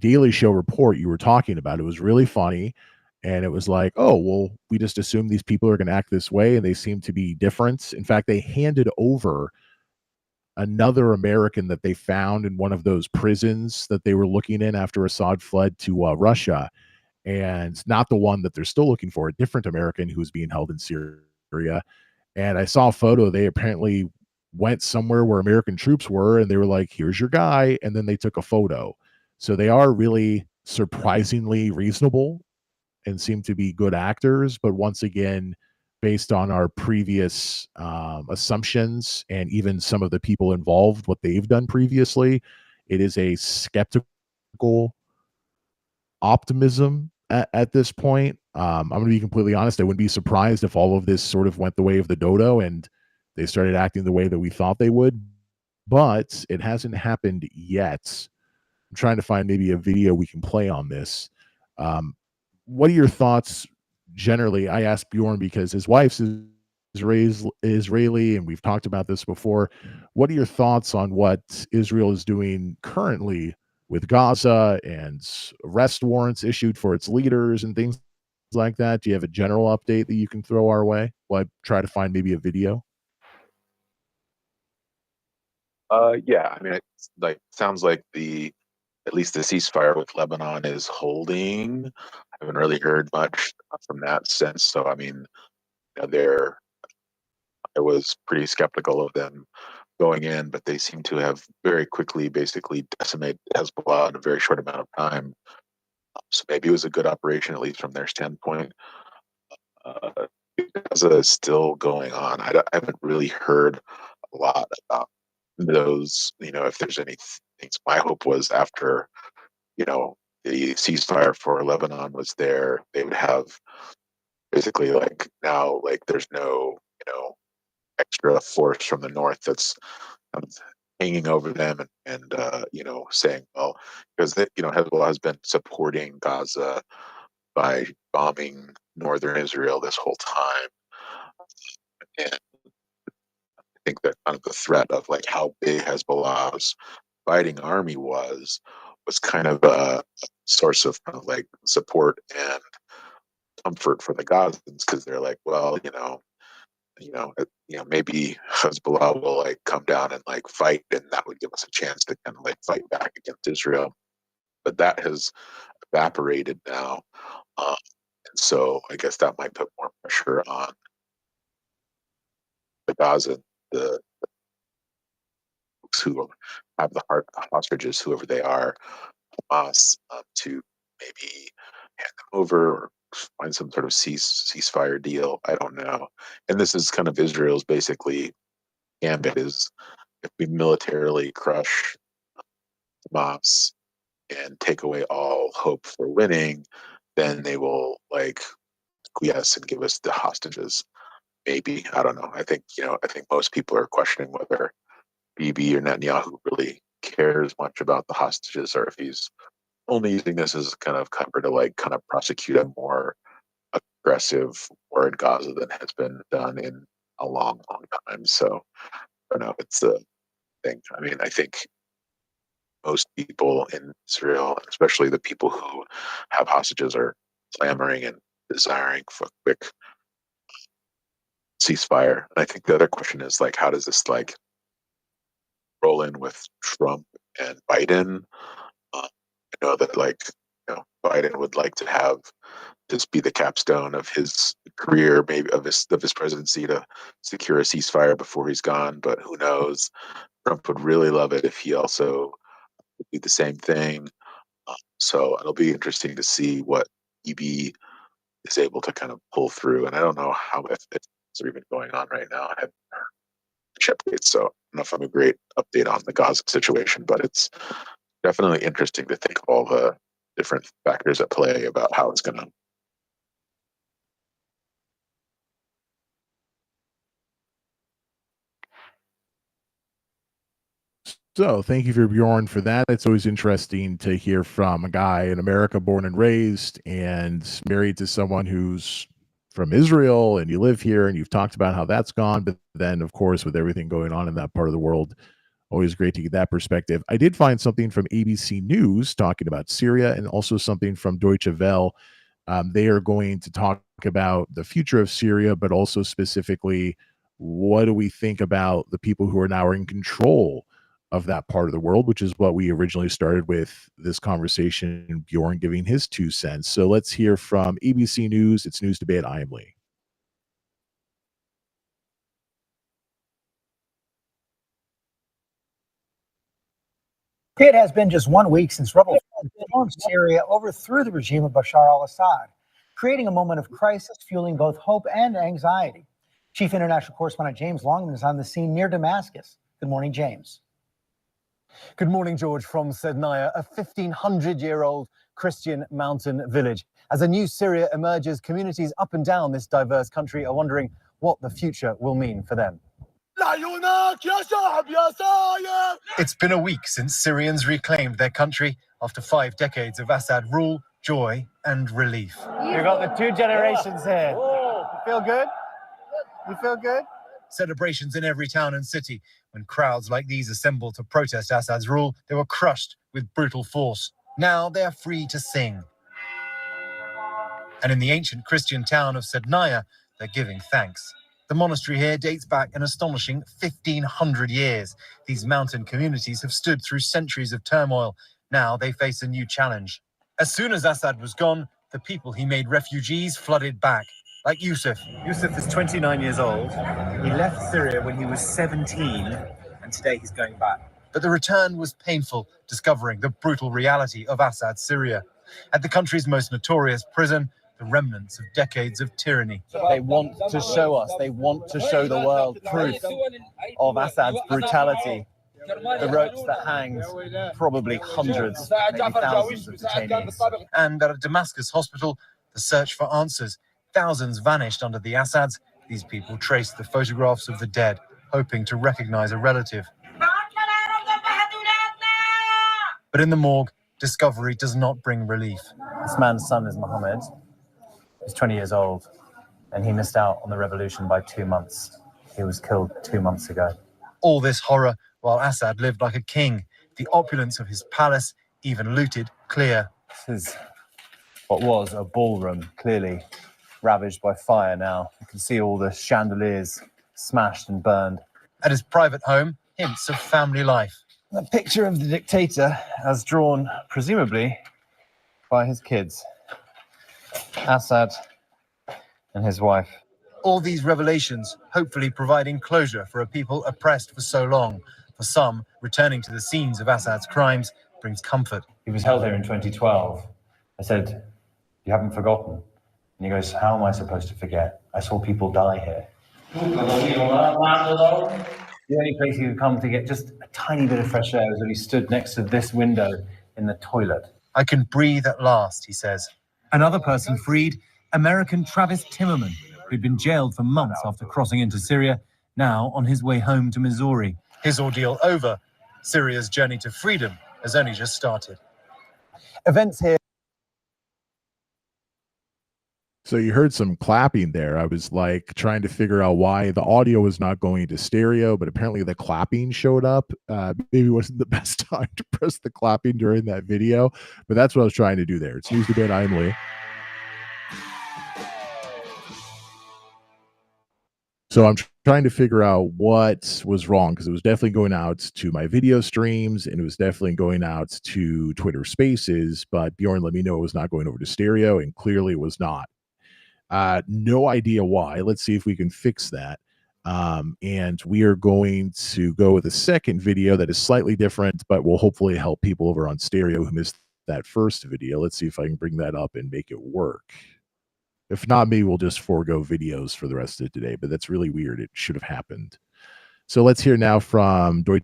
Daily Show report you were talking about. It was really funny. And it was like, oh, well, we just assume these people are going to act this way, and they seem to be different. In fact, they handed over another American that they found in one of those prisons that they were looking in after Assad fled to Russia. And not the one that they're still looking for, a different American who was being held in Syria. And I saw a photo. They apparently went somewhere where American troops were, and they were like, here's your guy. And then they took a photo. So they are really surprisingly reasonable and seem to be good actors. But once again, based on our previous assumptions and even some of the people involved, what they've done previously, it is a skeptical optimism at this point. I'm going to be completely honest. I wouldn't be surprised if all of this sort of went the way of the dodo and they started acting the way that we thought they would, but it hasn't happened yet. I'm trying to find maybe a video we can play on this. What are your thoughts generally? I asked Bjorn because his wife's Israeli, and we've talked about this before. What are your thoughts on what Israel is doing currently with Gaza and arrest warrants issued for its leaders and things like that? Do you have a general update that you can throw our way? Well, I try to find maybe a video. Yeah, I mean, it sounds like at least the ceasefire with Lebanon is holding. I haven't really heard much from that sense. So, I mean, I was pretty skeptical of them going in, but they seem to have very quickly basically decimated Hezbollah in a very short amount of time. So maybe it was a good operation, at least from their standpoint. Gaza is still going on. I haven't really heard a lot about those, if there's any things. My hope was after, the ceasefire for Lebanon was there, they would have basically now, there's no, extra force from the north that's kind of hanging over them and saying, well, because Hezbollah has been supporting Gaza by bombing northern Israel this whole time. And I think that kind of the threat of how big Hezbollah's fighting army was kind of a source of kind of support and comfort for the Gazans, because they're like, well, maybe Hezbollah will come down and fight, and that would give us a chance to kind of fight back against Israel. But that has evaporated now, and so I guess that might put more pressure on the Gaza, the folks who have the hostages, whoever they are, Hamas, to maybe hand them over or find some sort of ceasefire deal. I don't know. And this is kind of Israel's basically gambit: is if we militarily crush Hamas and take away all hope for winning, then they will acquiesce and give us the hostages. Maybe, I don't know. I think most people are questioning whether Bibi or Netanyahu really cares much about the hostages, or if he's only using this as kind of cover to kind of prosecute a more aggressive war in Gaza than has been done in a long, long time. So I don't know. It's a thing. I mean, I think most people in Israel, especially the people who have hostages, are clamoring and desiring for a quick ceasefire. And I think the other question is how does this roll in with Trump and Biden? I know that Biden would like to have this be the capstone of his career, maybe of his presidency, to secure a ceasefire before he's gone. But who knows? Trump would really love it if he also would do the same thing. So it'll be interesting to see what EB is able to kind of pull through. And I don't know if it's even going on right now. I haven't heard much updates, so I don't know if I'm a great update on the Gaza situation, but it's definitely interesting to think of all the different factors at play about how it's going to. So thank you for Bjorn for that. It's always interesting to hear from a guy in America, born and raised, and married to someone who's from Israel, and you live here, and you've talked about how that's gone. But then, of course, with everything going on in that part of the world, always great to get that perspective. I did find something from ABC News talking about Syria, and also something from Deutsche Welle. They are going to talk about the future of Syria, but also specifically, what do we think about the people who are now in control of that part of the world, which is what we originally started with this conversation, Bjorn giving his 2 cents. So let's hear from ABC News. It's News Debate. I am Lee. It has been just 1 week since rebel reformed Syria overthrew the regime of Bashar al-Assad, creating a moment of crisis fueling both hope and anxiety. Chief International Correspondent James Longman is on the scene near Damascus. Good morning, James. Good morning, George, from Sednaya, a 1,500-year-old Christian mountain village. As a new Syria emerges, communities up and down this diverse country are wondering what the future will mean for them. It's been a week since Syrians reclaimed their country after 5 decades of Assad rule, joy and relief. You've got the 2 generations here. You feel good? You feel good? Celebrations in every town and city. When crowds like these assembled to protest Assad's rule, they were crushed with brutal force. Now they are free to sing. And in the ancient Christian town of Sednaya, they're giving thanks. The monastery here dates back an astonishing 1,500 years. These mountain communities have stood through centuries of turmoil. Now they face a new challenge. As soon as Assad was gone, the people he made refugees flooded back. Like Yusuf. Yusuf is 29 years old. He left Syria when he was 17, and today he's going back. But the return was painful, discovering the brutal reality of Assad's Syria. At the country's most notorious prison, the remnants of decades of tyranny. They want to show us, they want to show the world proof of Assad's brutality. The ropes that hanged probably hundreds, maybe thousands of detainees. And at a Damascus hospital, the search for answers. Thousands vanished under the Assads. These people traced the photographs of the dead, hoping to recognize a relative. But in the morgue, discovery does not bring relief. This man's son is Mohammed. He's 20 years old, and he missed out on the revolution by 2 months. He was killed 2 months ago. All this horror while Assad lived like a king. The opulence of his palace, even looted, clear. This is what was a ballroom, clearly ravaged by fire now. You can see all the chandeliers smashed and burned. At his private home, hints of family life. A picture of the dictator as drawn, presumably, by his kids. Assad and his wife. All these revelations, hopefully providing closure for a people oppressed for so long. For some, returning to the scenes of Assad's crimes brings comfort. He was held here in 2012. I said, "You haven't forgotten?" And he goes, "How am I supposed to forget? I saw people die here." The only place he could come to get just a tiny bit of fresh air was when he stood next to this window in the toilet. I can breathe at last, he says. Another person freed, American Travis Timmerman, who'd been jailed for months after crossing into Syria, now on his way home to Missouri. His ordeal over. Syria's journey to freedom has only just started. Events here. So you heard some clapping there. I was like trying to figure out why the audio was not going to stereo, but apparently the clapping showed up. Maybe it wasn't the best time to press the clapping during that video, but that's what I was trying to do there. It's Newz Debate. I'm Lee. So I'm trying to figure out what was wrong, because it was definitely going out to my video streams and it was definitely going out to Twitter Spaces, but Bjorn let me know it was not going over to stereo, and clearly it was not. No idea why. Let's see if we can fix that. And we are going to go with a second video that is slightly different, but will hopefully help people over on stereo who missed that first video. Let's see if I can bring that up and make it work. If not, maybe we'll just forego videos for the rest of today, but that's really weird. It should have happened. So let's hear now from Deutsche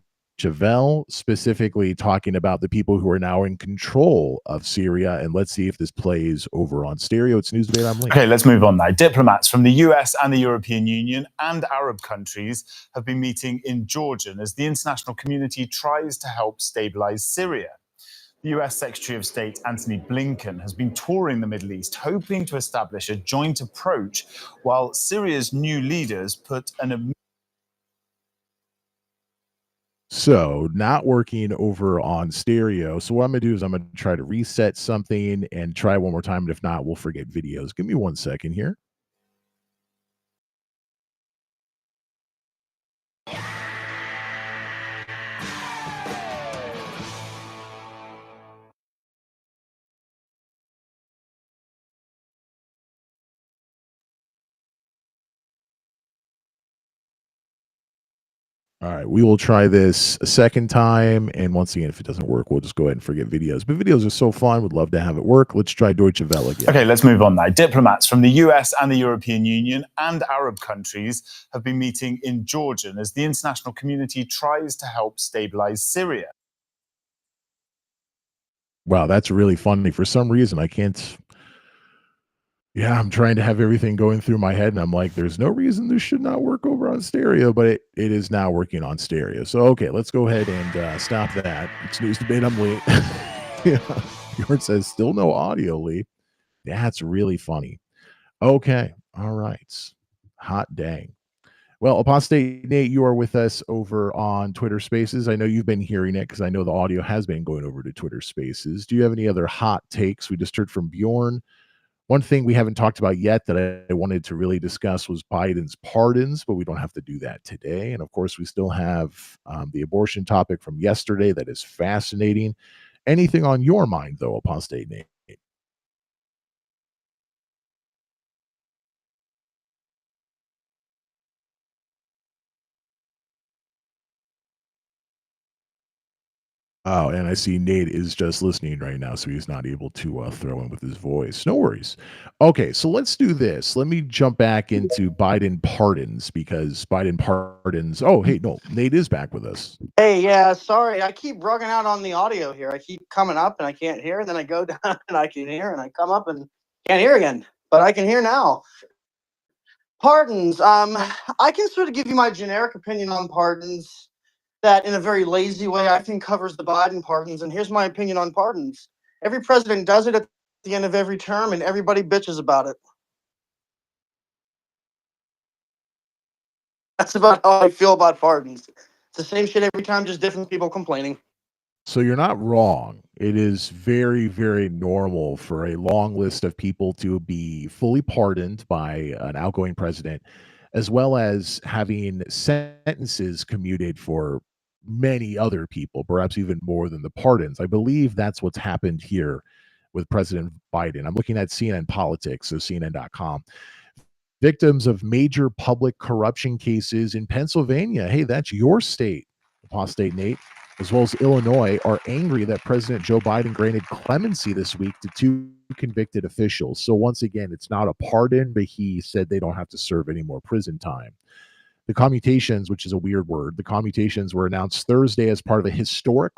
Welle, specifically talking about the people who are now in control of Syria. And let's see if this plays over on stereo. It's Newz Debate. I'm Lee. Okay, let's move on now. Diplomats from the US and the European Union and Arab countries have been meeting in Jordan as the international community tries to help stabilize Syria. The US Secretary of State Antony Blinken has been touring the Middle East, hoping to establish a joint approach, while Syria's new leaders put an... So not working over on stereo. So what I'm going to do is I'm going to try to reset something and try one more time. And if not, we'll forget videos. Give me 1 second here. All right, we will try this a second time. And once again, if it doesn't work, we'll just go ahead and forget videos. But videos are so fun. Would love to have it work. Let's try Deutsche Welle again. Okay, let's move on now. Diplomats from the US and the European Union and Arab countries have been meeting in Jordan as the international community tries to help stabilize Syria. Wow, that's really funny. For some reason, I can't. Yeah, I'm trying to have everything going through my head, and I'm like, there's no reason this should not work over on stereo, but it is now working on stereo. So, okay, let's go ahead and stop that. It's News Debate. I'm Lee. Yeah. Bjorn says, still no audio, Lee. That's really funny. Okay. All right. Hot dang. Well, Apostate Nate, you are with us over on Twitter Spaces. I know you've been hearing it because I know the audio has been going over to Twitter Spaces. Do you have any other hot takes? We just heard from Bjorn. One thing we haven't talked about yet that I wanted to really discuss was Biden's pardons, but we don't have to do that today. And of course, we still have the abortion topic from yesterday that is fascinating. Anything on your mind, though, Apostate Nate? Oh, and I see Nate is just listening right now, so he's not able to throw in with his voice. No worries. Okay, so let's do this. Let me jump back into Biden pardons because Biden pardons. Oh, hey, no, Nate is back with us. Hey, yeah, sorry. I keep bugging out on the audio here. I keep coming up and I can't hear, and then I go down and I can hear, and I come up and can't hear again. But I can hear now. Pardons. I can sort of give you my generic opinion on pardons that in a very lazy way I think covers the Biden pardons. And here's my opinion on pardons. Every president does it at the end of every term, and everybody bitches about it. That's about how I feel about pardons. It's the same shit every time, just different people complaining. So you're not wrong. It is very, very normal for a long list of people to be fully pardoned by an outgoing president, as well as having sentences commuted for many other people, perhaps even more than the pardons. I believe that's what's happened here with President Biden. I'm looking at CNN Politics, so CNN.com. Victims of major public corruption cases in Pennsylvania, hey, that's your state, Apostate Nate, as well as Illinois, are angry that President Joe Biden granted clemency this week to two convicted officials. So once again, it's not a pardon, but he said they don't have to serve any more prison time. The commutations, which is a weird word, the commutations were announced Thursday as part of a historic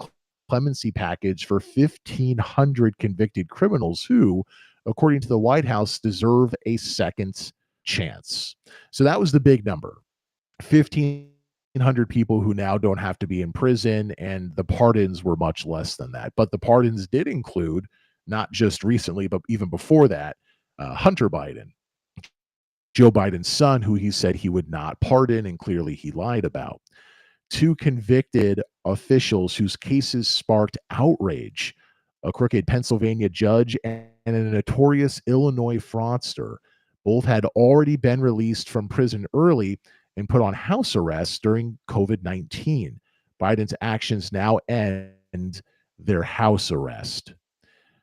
clemency package for 1,500 convicted criminals who, according to the White House, deserve a second chance. So that was the big number. 1,500 people who now don't have to be in prison, and the pardons were much less than that. But the pardons did include, not just recently, but even before that, Hunter Biden, Joe Biden's son, who he said he would not pardon, and clearly he lied about. Two convicted officials whose cases sparked outrage, a crooked Pennsylvania judge and a notorious Illinois fraudster. Both had already been released from prison early and put on house arrest during COVID-19. Biden's actions now end their house arrest.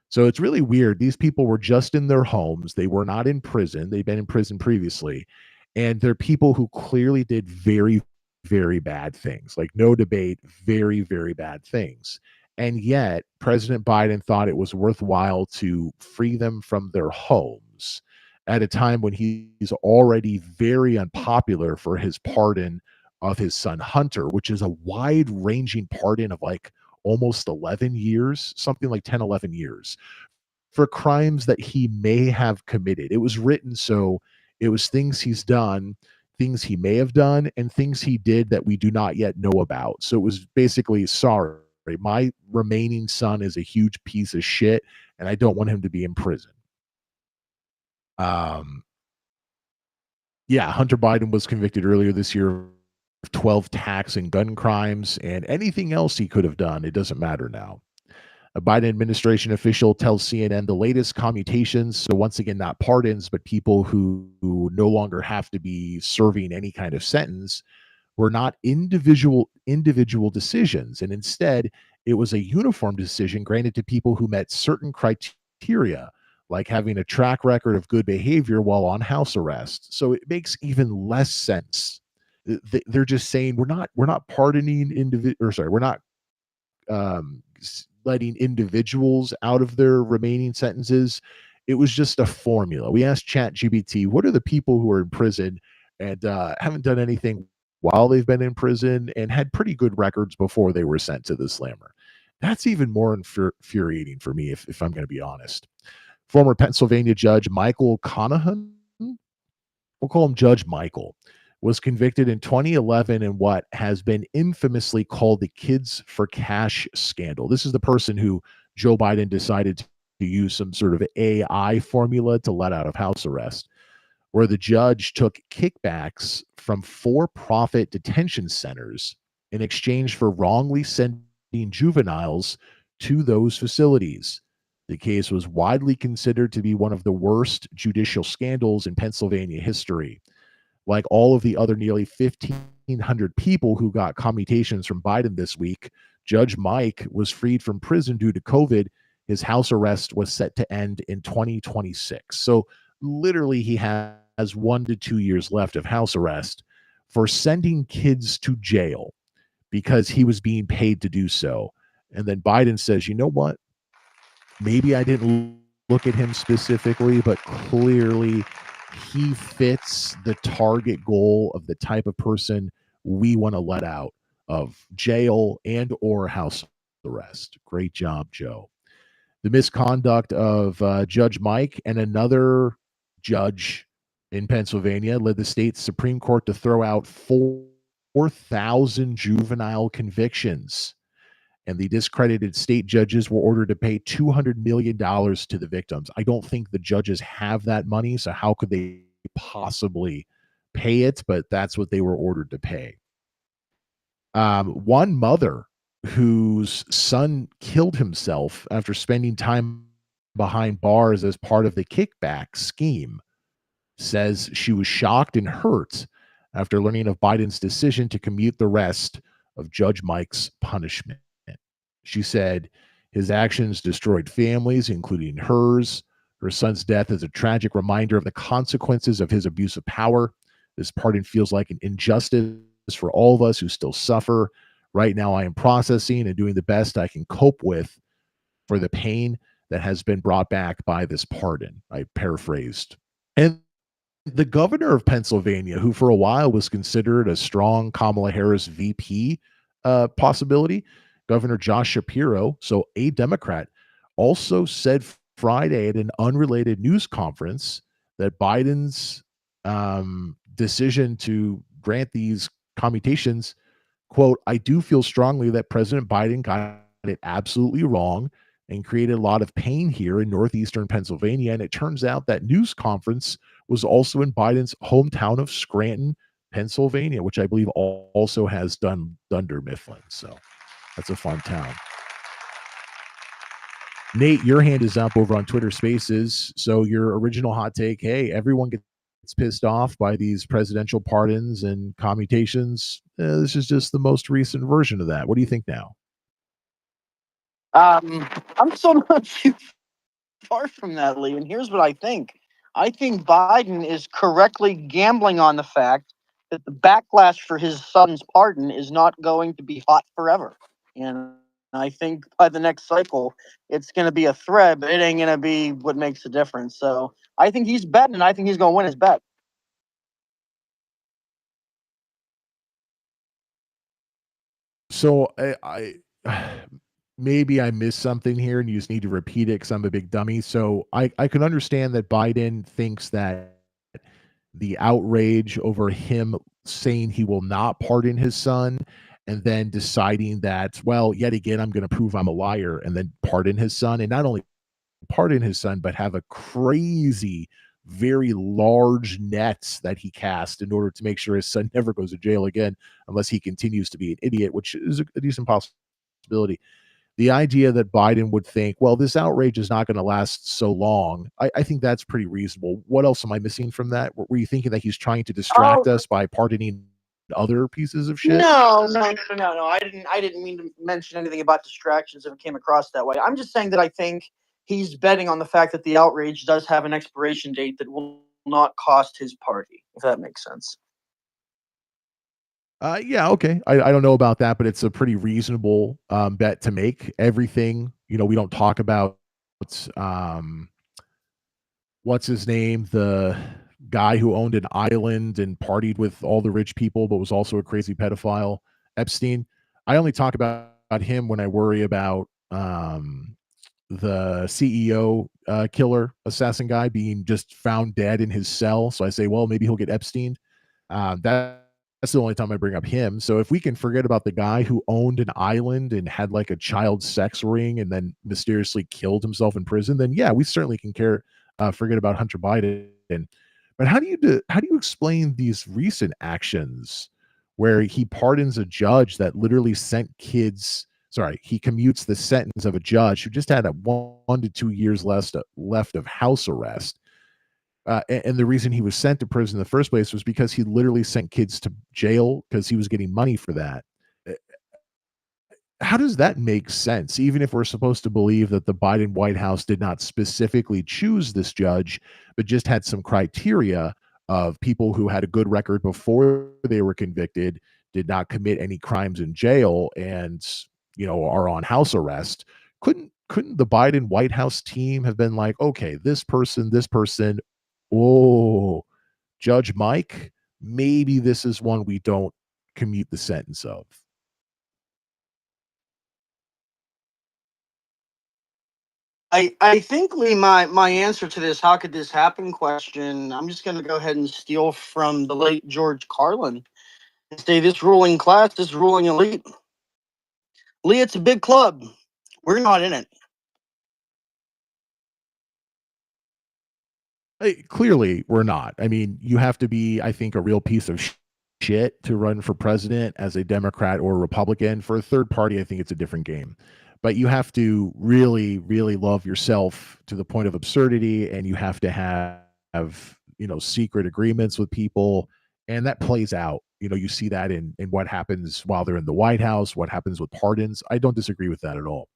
So it's really weird. These people were just in their homes. They were not in prison. They've been in prison previously. And they're people who clearly did very, very bad things. Like, no debate, very, very bad things. And yet, President Biden thought it was worthwhile to free them from their homes at a time when he's already very unpopular for his pardon of his son Hunter, which is a wide-ranging pardon of like almost 11 years, something like 10, 11 years, for crimes that he may have committed. It was written so it was things he's done, things he may have done, and things he did that we do not yet know about. So it was basically, sorry, my remaining son is a huge piece of shit, and I don't want him to be in prison. Yeah, Hunter Biden was convicted earlier this year of 12 tax and gun crimes, and anything else he could have done, it doesn't matter now. A Biden administration official tells CNN the latest commutations, so once again, not pardons, but people who no longer have to be serving any kind of sentence, were not individual decisions, and instead, it was a uniform decision granted to people who met certain criteria, like having a track record of good behavior while on house arrest. So it makes even less sense they're just saying we're not pardoning we're not letting individuals out of their remaining sentences. It was just a formula. We asked ChatGPT, what are the people who are in prison and haven't done anything while they've been in prison and had pretty good records before they were sent to the slammer? That's even more infuriating for me, if I'm going to be honest. Former Pennsylvania Judge Michael Conahan, we'll call him Judge Michael, was convicted in 2011 in what has been infamously called the Kids for Cash scandal. This is the person who Joe Biden decided to use some sort of AI formula to let out of house arrest, where the judge took kickbacks from for-profit detention centers in exchange for wrongly sending juveniles to those facilities. The case was widely considered to be one of the worst judicial scandals in Pennsylvania history. Like all of the other nearly 1,500 people who got commutations from Biden this week, Judge Mike was freed from prison due to COVID. His house arrest was set to end in 2026. So literally he has 1 to 2 years left of house arrest for sending kids to jail because he was being paid to do so. And then Biden says, you know what? Maybe I didn't look at him specifically, but clearly he fits the target goal of the type of person we want to let out of jail and or house arrest. Great job, Joe. The misconduct of Judge Mike and another judge in Pennsylvania led the state Supreme Court to throw out 4,000 juvenile convictions. And the discredited state judges were ordered to pay $200 million to the victims. I don't think the judges have that money, so how could they possibly pay it? But that's what they were ordered to pay. One mother whose son killed himself after spending time behind bars as part of the kickback scheme says she was shocked and hurt after learning of Biden's decision to commute the rest of Judge Mike's punishment. She said his actions destroyed families, including hers. Her son's death is a tragic reminder of the consequences of his abuse of power. This pardon feels like an injustice for all of us who still suffer. Right now, I am processing and doing the best I can cope with for the pain that has been brought back by this pardon. I paraphrased. And the governor of Pennsylvania, who for a while was considered a strong Kamala Harris VP possibility, Governor Josh Shapiro, so a Democrat, also said Friday at an unrelated news conference that Biden's decision to grant these commutations, quote, I do feel strongly that President Biden got it absolutely wrong and created a lot of pain here in northeastern Pennsylvania. And it turns out that news conference was also in Biden's hometown of Scranton, Pennsylvania, which I believe also has Dunder Mifflin. So that's a fun town. Nate, your hand is up over on Twitter Spaces. So your original hot take, hey, everyone gets pissed off by these presidential pardons and commutations. This is just the most recent version of that. What do you think now? I'm still not too far from that, Lee. And here's what I think. I think Biden is correctly gambling on the fact that the backlash for his son's pardon is not going to be hot forever. And I think by the next cycle, it's going to be a thread, but it ain't going to be what makes a difference. So I think he's betting, and I think he's going to win his bet. So I maybe I missed something here and you just need to repeat it because I'm a big dummy. So I can understand that Biden thinks that the outrage over him saying he will not pardon his son and then deciding that, well, yet again, I'm going to prove I'm a liar and then pardon his son, and not only pardon his son, but have a crazy, very large nets that he cast in order to make sure his son never goes to jail again unless he continues to be an idiot, which is a decent possibility. The idea that Biden would think, well, this outrage is not going to last so long, I think that's pretty reasonable. What else am I missing from that? Were you thinking that he's trying to distract us by pardoning other pieces of shit? No. I didn't mean to mention anything about distractions if it came across that way. I'm just saying that I think he's betting on the fact that the outrage does have an expiration date that will not cost his party, if that makes sense. Yeah, okay. I don't know about that, but it's a pretty reasonable bet to make. Everything, we don't talk about um what's his name? The guy who owned an island and partied with all the rich people, but was also a crazy pedophile, Epstein. I only talk about him when I worry about the CEO killer assassin guy being just found dead in his cell. So I say, well, maybe he'll get Epstein. That's the only time I bring up him. So if we can forget about the guy who owned an island and had like a child sex ring and then mysteriously killed himself in prison, then yeah, we certainly can forget about Hunter Biden. But how do you explain these recent actions where he pardons a judge that literally sent kids? Sorry, he commutes the sentence of a judge who just had a 1 to 2 years left of house arrest. And the reason he was sent to prison in the first place was because he literally sent kids to jail because he was getting money for that. How does that make sense? Even if we're supposed to believe that the Biden White House did not specifically choose this judge, but just had some criteria of people who had a good record before they were convicted, did not commit any crimes in jail, and are on house arrest. Couldn't the Biden White House team have been like, okay, this person, oh, Judge Mike, maybe this is one we don't commute the sentence of? I think, Lee, my answer to this "how could this happen" question, I'm just going to go ahead and steal from the late George Carlin and say this ruling class, this ruling elite, Lee, it's a big club. We're not in it. Clearly, we're not. I mean, you have to be, I think, a real piece of shit to run for president as a Democrat or a Republican. For a third party, I think it's a different game. But you have to really, really love yourself to the point of absurdity, and you have to have secret agreements with people, and that plays out. You see that in what happens while they're in the White House, what happens with pardons. I don't disagree with that at all.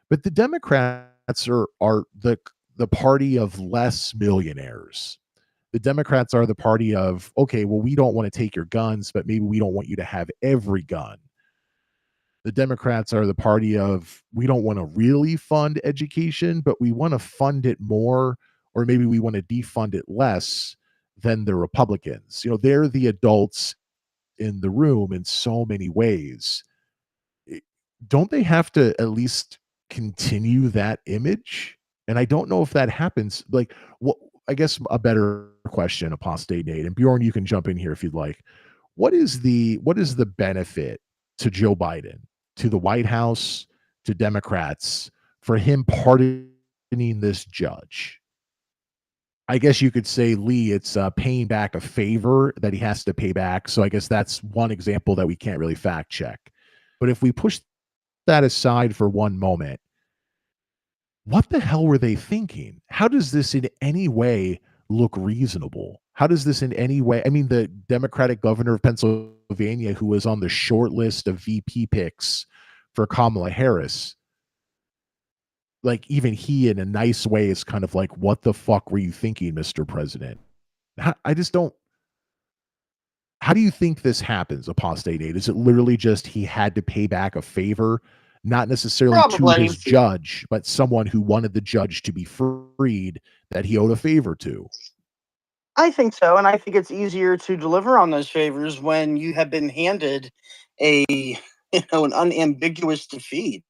But the Democrats are the party of less millionaires. The Democrats are the party of, okay, well, we don't want to take your guns, but maybe we don't want you to have every gun. The Democrats are the party of, we don't want to really fund education, but we want to fund it more, or maybe we want to defund it less than the Republicans. They're the adults in the room in so many ways. Don't they have to at least continue that image? And I don't know if that happens. Like, what? I guess a better question, Apostate Nate, and Bjorn, you can jump in here if you'd like. What is the benefit to Joe Biden, to the White House, to Democrats for him pardoning this judge? I guess you could say, Lee, it's paying back a favor that he has to pay back. So I guess that's one example that we can't really fact check. But if we push that aside for one moment, what the hell were they thinking? How does this in any way look reasonable? How does this in any way? I mean, the Democratic governor of Pennsylvania, who was on the short list of VP picks for Kamala Harris, like even he in a nice way is kind of like, what the fuck were you thinking, Mr. President? I just don't. How do you think this happens, Apostate Nate? Is it literally just he had to pay back a favor? Not necessarily Probably. to his judge, but someone who wanted the judge to be freed that he owed a favor to. I think so, and I think it's easier to deliver on those favors when you have been handed an unambiguous defeat.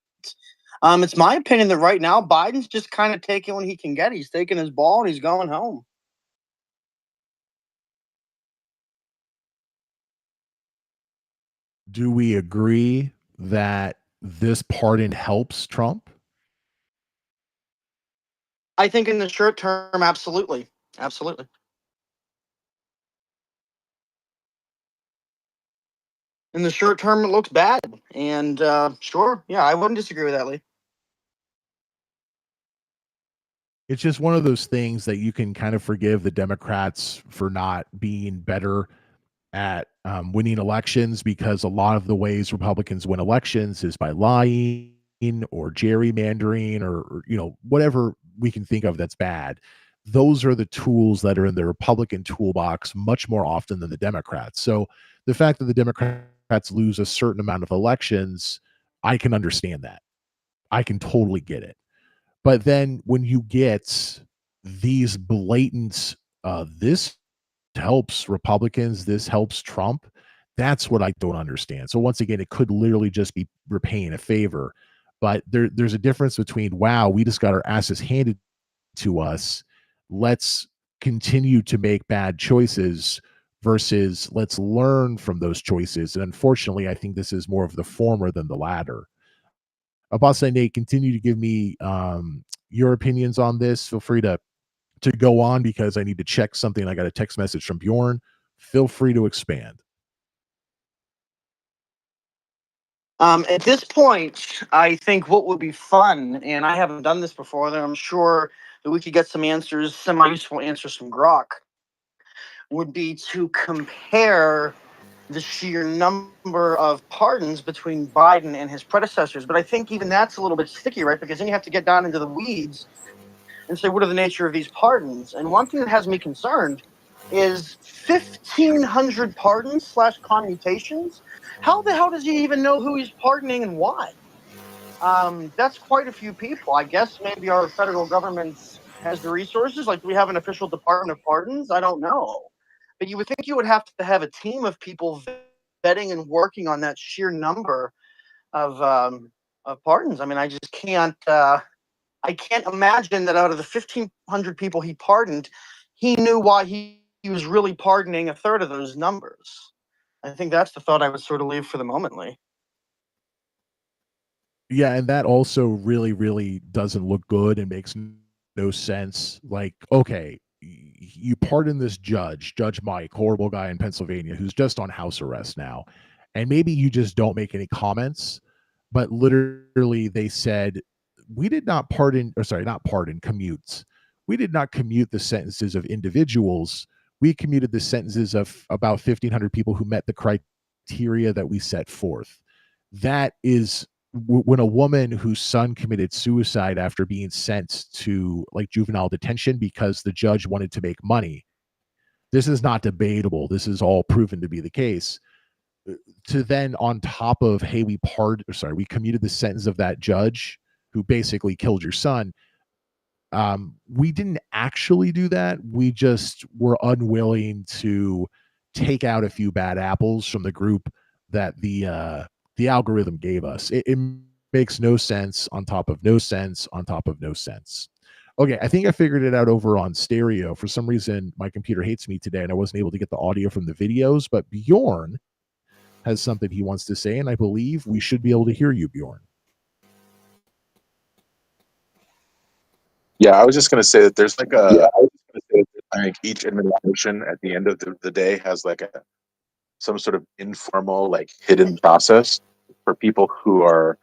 It's my opinion that right now Biden's just kind of taking what he can get. He's taking his ball and he's going home. Do we agree that this pardon helps Trump? I think in the short term, absolutely. Absolutely. In the short term, it looks bad. And sure, yeah, I wouldn't disagree with that, Lee. It's just one of those things that you can kind of forgive the Democrats for not being better at winning elections, because a lot of the ways Republicans win elections is by lying or gerrymandering or whatever we can think of that's bad. Those are the tools that are in the Republican toolbox much more often than the Democrats. So The fact that the Democrats lose a certain amount of elections, I can understand that. I can totally get it. But then when you get these blatant, this helps Republicans, this helps Trump, that's what I don't understand. So once again, it could literally just be repaying a favor. But there's a difference between, wow, we just got our asses handed to us. Let's continue to make bad choices versus let's learn from those choices. And unfortunately, I think this is more of the former than the latter. Boss Nate, continue to give me your opinions on this. Feel free to go on because I need to check something. I got a text message from Bjorn. Feel free to expand. At this point, I think what would be fun, and I haven't done this before, that I'm sure that we could get some answers, semi-useful answers from Grok, would be to compare the sheer number of pardons between Biden and his predecessors. But I think even that's a little bit sticky, right? Because then you have to get down into the weeds and say, what are the nature of these pardons? And one thing that has me concerned is 1,500 pardons / commutations. How the hell does he even know who he's pardoning and why? That's quite a few people. I guess maybe our federal government has the resources. Like, do we have an official Department of Pardons? I don't know. But you would think you would have to have a team of people vetting and working on that sheer number of pardons. I mean, I just can't. I can't imagine that out of the 1,500 people he pardoned, he knew why he was really pardoning a third of those numbers. I think that's the thought I would sort of leave for the moment, Lee. Yeah, and that also really, really doesn't look good and makes no sense. Like, okay, you pardon this Judge Mike, horrible guy in Pennsylvania, who's just on house arrest now. And maybe you just don't make any comments, but literally they said, we did not pardon, or sorry, not pardon, commutes. We did not commute the sentences of individuals. We commuted the sentences of about 1,500 people who met the criteria that we set forth. That is when a woman whose son committed suicide after being sent to like juvenile detention because the judge wanted to make money. This is not debatable. This is all proven to be the case. To then on top of, hey, we commuted the sentence of that judge who basically killed your son. We didn't actually do that. We just were unwilling to take out a few bad apples from the group that the algorithm gave us. It makes no sense on top of no sense on top of no sense. Okay, I think I figured it out over on stereo. For some reason, my computer hates me today and I wasn't able to get the audio from the videos, but Bjorn has something he wants to say, and I believe we should be able to hear you, Bjorn. Yeah, I was just going to say that there's like I think each administration at the end of the day has like some sort of informal, like hidden process for people who are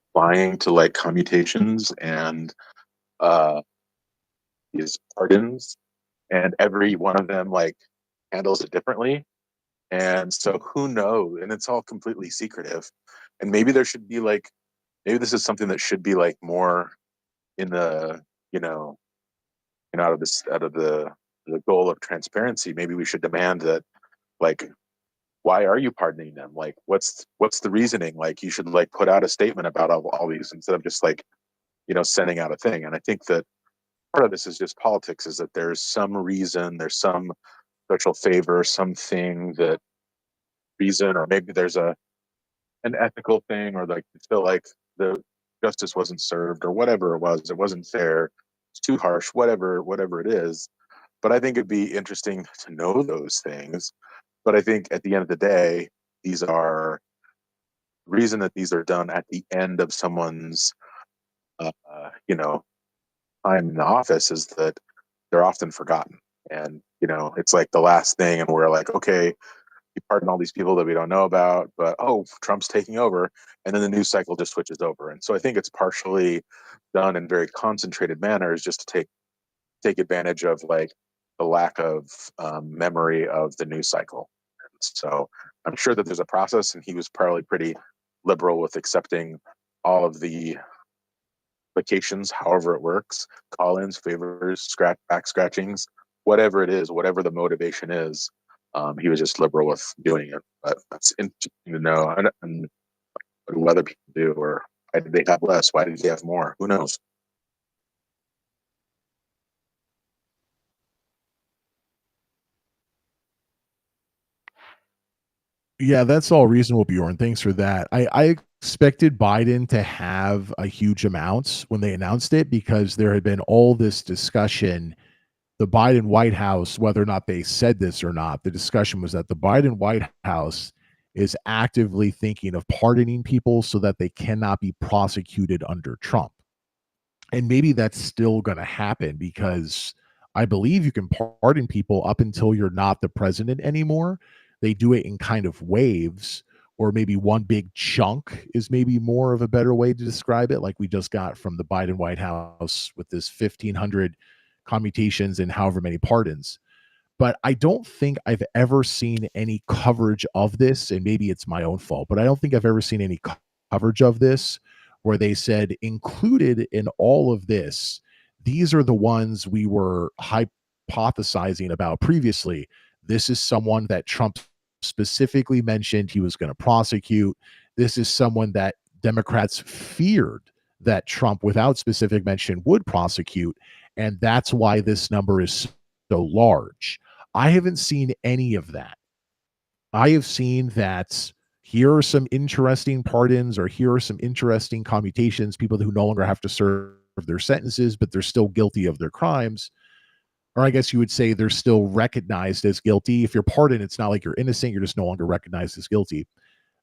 applying to like commutations and these pardons, and every one of them like handles it differently. And so who knows? And it's all completely secretive. And maybe there should be like, maybe this is something that should be like more in the, out of the goal of transparency. Maybe we should demand that, like, why are you pardoning them? Like, what's the reasoning? Like, you should like put out a statement about all these instead of just like, sending out a thing. And I think that part of this is just politics, is that there's some reason, there's some special favor, something that reason, or maybe there's an ethical thing, or like feel like the justice wasn't served, or whatever it wasn't fair, it's too harsh, whatever it is. But I think it'd be interesting to know those things. But I think at the end of the day, these are reason that these are done at the end of someone's time in the office is that they're often forgotten. And it's like the last thing, and we're like, okay, we pardon all these people that we don't know about, but Trump's taking over, and then the news cycle just switches over. And so I think it's partially done in very concentrated manners just to take advantage of like the lack of memory of the news cycle. And so I'm sure that there's a process, and he was probably pretty liberal with accepting all of the applications, however it works, call-ins, favors, back scratchings, whatever it is, whatever the motivation is. He was just liberal with doing it. But that's interesting to know. And what do other people do, or why did they have less? Why did they have more? Who knows? Yeah, that's all reasonable, Bjorn. Thanks for that. I expected Biden to have a huge amount when they announced it because there had been all this discussion. The Biden White House, whether or not they said this or not, the discussion was that the Biden White House is actively thinking of pardoning people so that they cannot be prosecuted under Trump. And maybe that's still going to happen because I believe you can pardon people up until you're not the president anymore. They do it in kind of waves, or maybe one big chunk is maybe more of a better way to describe it, like we just got from the Biden White House with this 1,500 commutations and however many pardons. But I don't think I've ever seen any coverage of this, and maybe it's my own fault, but I don't think I've ever seen any coverage of this where they said included in all of this, these are the ones we were hypothesizing about previously. This is someone that Trump specifically mentioned he was going to prosecute. This is someone that Democrats feared that Trump, without specific mention, would prosecute. And that's why this number is so large. I haven't seen any of that. I have seen that here are some interesting pardons, or here are some interesting commutations, people who no longer have to serve their sentences, but they're still guilty of their crimes. Or I guess you would say they're still recognized as guilty. If you're pardoned, it's not like you're innocent, you're just no longer recognized as guilty.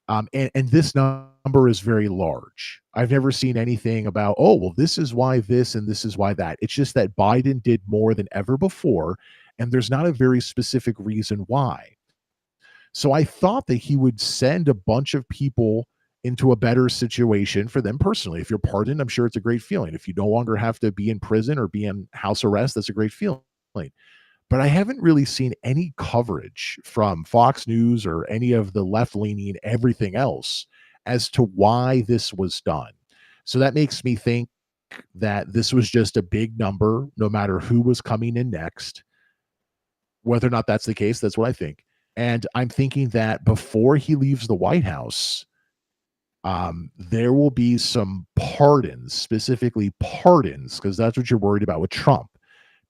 And this number is very large. I've never seen anything about, oh, well, this is why this and this is why that. It's just that Biden did more than ever before, and there's not a very specific reason why. So I thought that he would send a bunch of people into a better situation for them personally. If you're pardoned, I'm sure it's a great feeling. If you no longer have to be in prison or be in house arrest, that's a great feeling. But I haven't really seen any coverage from Fox News or any of the left-leaning everything else as to why this was done. So that makes me think that this was just a big number, no matter who was coming in next. Whether or not that's the case, that's what I think. And I'm thinking that before he leaves the White House, there will be some pardons, specifically pardons, because that's what you're worried about with Trump.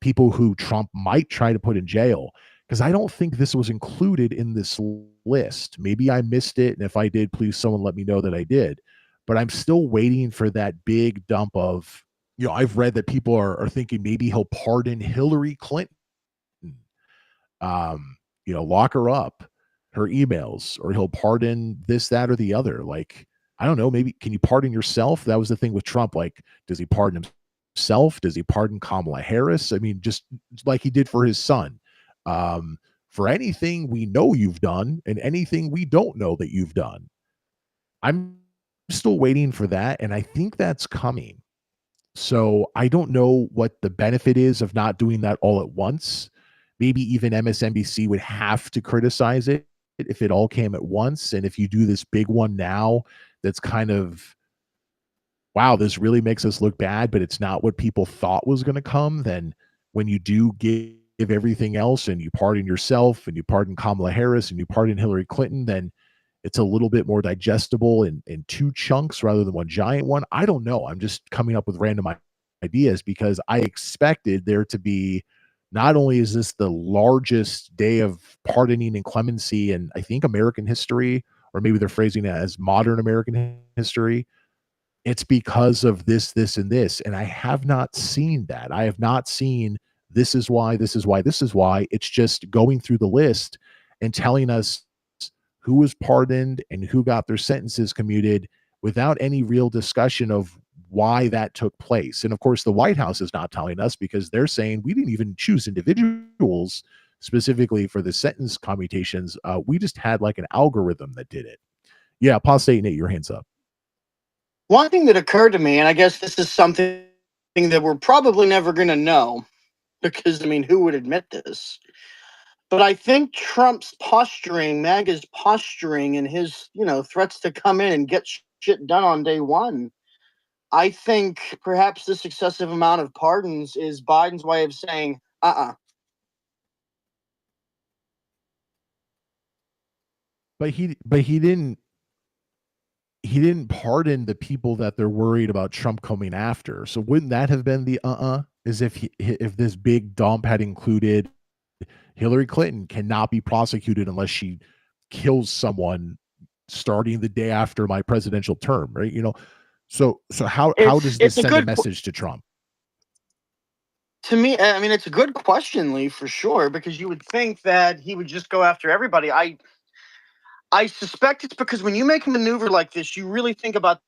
People who Trump might try to put in jail, because I don't think this was included in this list. Maybe I missed it, and if I did, please someone let me know that I did. But I'm still waiting for that big dump of, I've read that people are thinking maybe he'll pardon Hillary Clinton. Lock her up, her emails, or he'll pardon this, that, or the other. Like, I don't know, maybe can you pardon yourself? That was the thing with Trump. Like, does he pardon himself? Does he pardon Kamala Harris? I mean, just like he did for his son. For anything we know you've done and anything we don't know that you've done. I'm still waiting for that, and I think that's coming. So I don't know what the benefit is of not doing that all at once. Maybe even MSNBC would have to criticize it if it all came at once. And if you do this big one now, that's kind of, wow, this really makes us look bad, but it's not what people thought was going to come. Then when you do give everything else and you pardon yourself and you pardon Kamala Harris and you pardon Hillary Clinton, then it's a little bit more digestible in two chunks rather than one giant one. I don't know. I'm just coming up with random ideas because I expected there to be, not only is this the largest day of pardoning and clemency in, I think, American history, or maybe they're phrasing it as modern American history, it's because of this, this, and this. And I have not seen that. I have not seen this is why, this is why, this is why. It's just going through the list and telling us who was pardoned and who got their sentences commuted without any real discussion of why that took place. And of course, the White House is not telling us because they're saying we didn't even choose individuals specifically for the sentence commutations. We just had like an algorithm that did it. Yeah, Apostate Nate, your hands up. One thing that occurred to me, and I guess this is something that we're probably never going to know, because, I mean, who would admit this? But I think Trump's posturing, MAGA's posturing, and his, threats to come in and get shit done on day one, I think perhaps this excessive amount of pardons is Biden's way of saying, but he didn't pardon the people that they're worried about Trump coming after. So wouldn't that have been the as if this big dump had included Hillary Clinton cannot be prosecuted unless she kills someone starting the day after my presidential term, right? So how does this send a message to Trump? To me, I mean, it's a good question, Lee, for sure, because you would think that he would just go after everybody. I suspect it's because when you make a maneuver like this, you really think about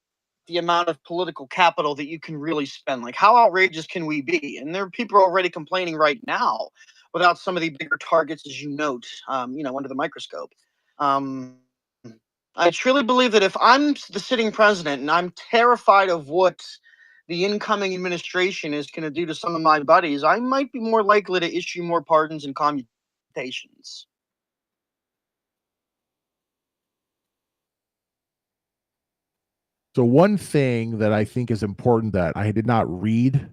the amount of political capital that you can really spend. Like, how outrageous can we be? And there are people already complaining right now without some of the bigger targets, as you note, under the microscope. I truly believe that if I'm the sitting president and I'm terrified of what the incoming administration is going to do to some of my buddies, I might be more likely to issue more pardons and commutations. So one thing that I think is important that I did not read,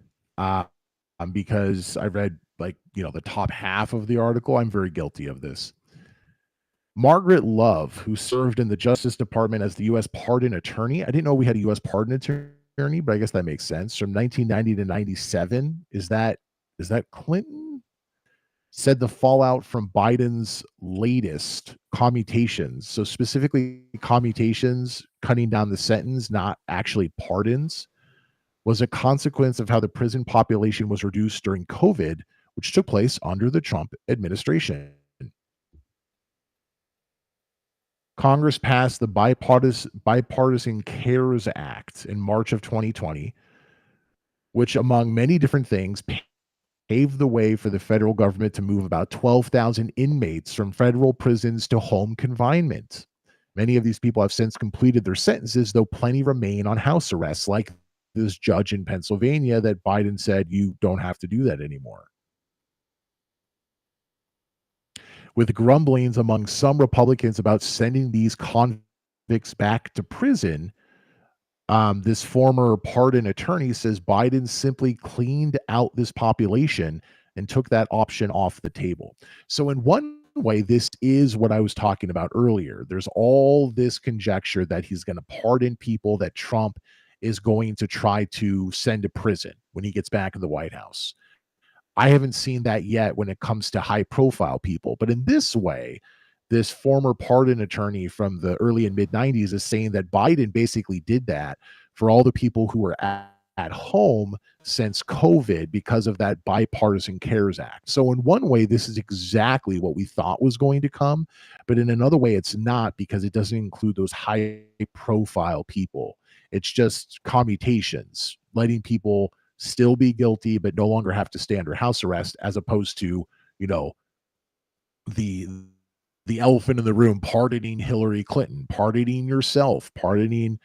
because I read the top half of the article. I'm very guilty of this. Margaret Love, who served in the Justice Department as the U.S. pardon attorney. I didn't know we had a U.S. pardon attorney, but I guess that makes sense. From 1990 to 97, is that Clinton? Said the fallout from Biden's latest commutations, so specifically commutations, cutting down the sentence, not actually pardons, was a consequence of how the prison population was reduced during COVID, which took place under the Trump administration. Congress passed the bipartisan CARES Act in March of 2020, which, among many different things, paved the way for the federal government to move about 12,000 inmates from federal prisons to home confinement. Many of these people have since completed their sentences, though plenty remain on house arrest, like this judge in Pennsylvania that Biden said, you don't have to do that anymore. With grumblings among some Republicans about sending these convicts back to prison, this former pardon attorney says Biden simply cleaned out this population and took that option off the table. So in one way, this is what I was talking about earlier. There's all this conjecture that he's going to pardon people that Trump is going to try to send to prison when he gets back in the White House. I haven't seen that yet when it comes to high profile people. But in this way, this former pardon attorney from the early and mid 90s is saying that Biden basically did that for all the people who were at home since COVID because of that bipartisan CARES Act. So in one way, this is exactly what we thought was going to come. But in another way, it's not, because it doesn't include those high profile people. It's just commutations, letting people still be guilty, but no longer have to stay under house arrest, as opposed to, the elephant in the room, pardoning Hillary Clinton, pardoning yourself, pardoning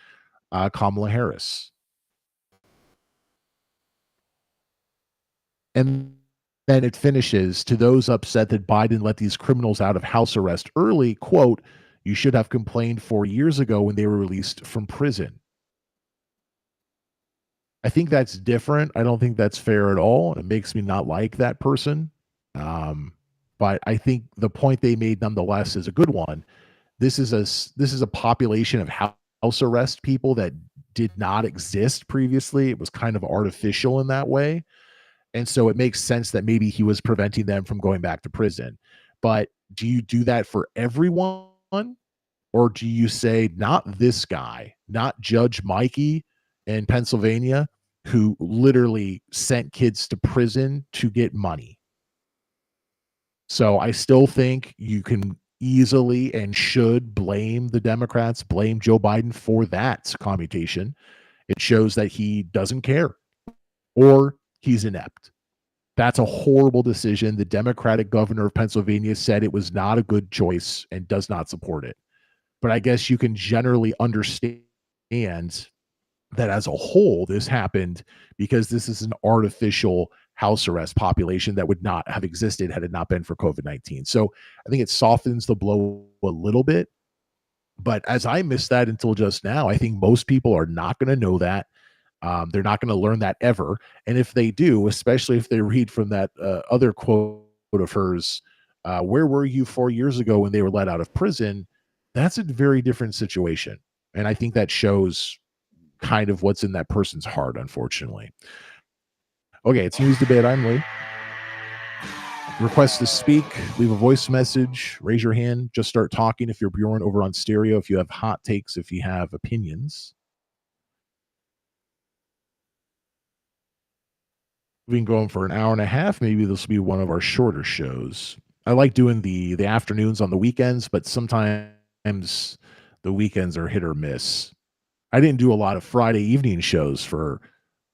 Kamala Harris. And then it finishes, to those upset that Biden let these criminals out of house arrest early, quote, you should have complained 4 years ago when they were released from prison. I think that's different. I don't think that's fair at all. It makes me not like that person. But I think the point they made nonetheless is a good one. This is a population of house arrest people that did not exist previously. It was kind of artificial in that way. And so it makes sense that maybe he was preventing them from going back to prison. But do you do that for everyone? Or do you say, not this guy, not Judge Mikey in Pennsylvania, who literally sent kids to prison to get money? So I still think you can easily and should blame the Democrats, blame Joe Biden for that commutation. It shows that he doesn't care or he's inept. That's a horrible decision. The Democratic governor of Pennsylvania said it was not a good choice and does not support it. But I guess you can generally understand that as a whole, this happened because this is an artificial house arrest population that would not have existed had it not been for COVID-19. So I think it softens the blow a little bit. But as I missed that until just now, I think most people are not going to know that. They're not going to learn that ever. And if they do, especially if they read from that other quote of hers, where were you 4 years ago when they were let out of prison? that's a very different situation. And I think that shows kind of what's in that person's heart, unfortunately. Okay, it's News Debate. I'm Lee. Request to speak, leave a voice message, raise your hand, just start talking if you're Bjorn over on stereo, if you have hot takes, if you have opinions. We've been going for an hour and a half. Maybe this will be one of our shorter shows. I like doing the afternoons on the weekends, but sometimes the weekends are hit or miss. I didn't do a lot of Friday evening shows for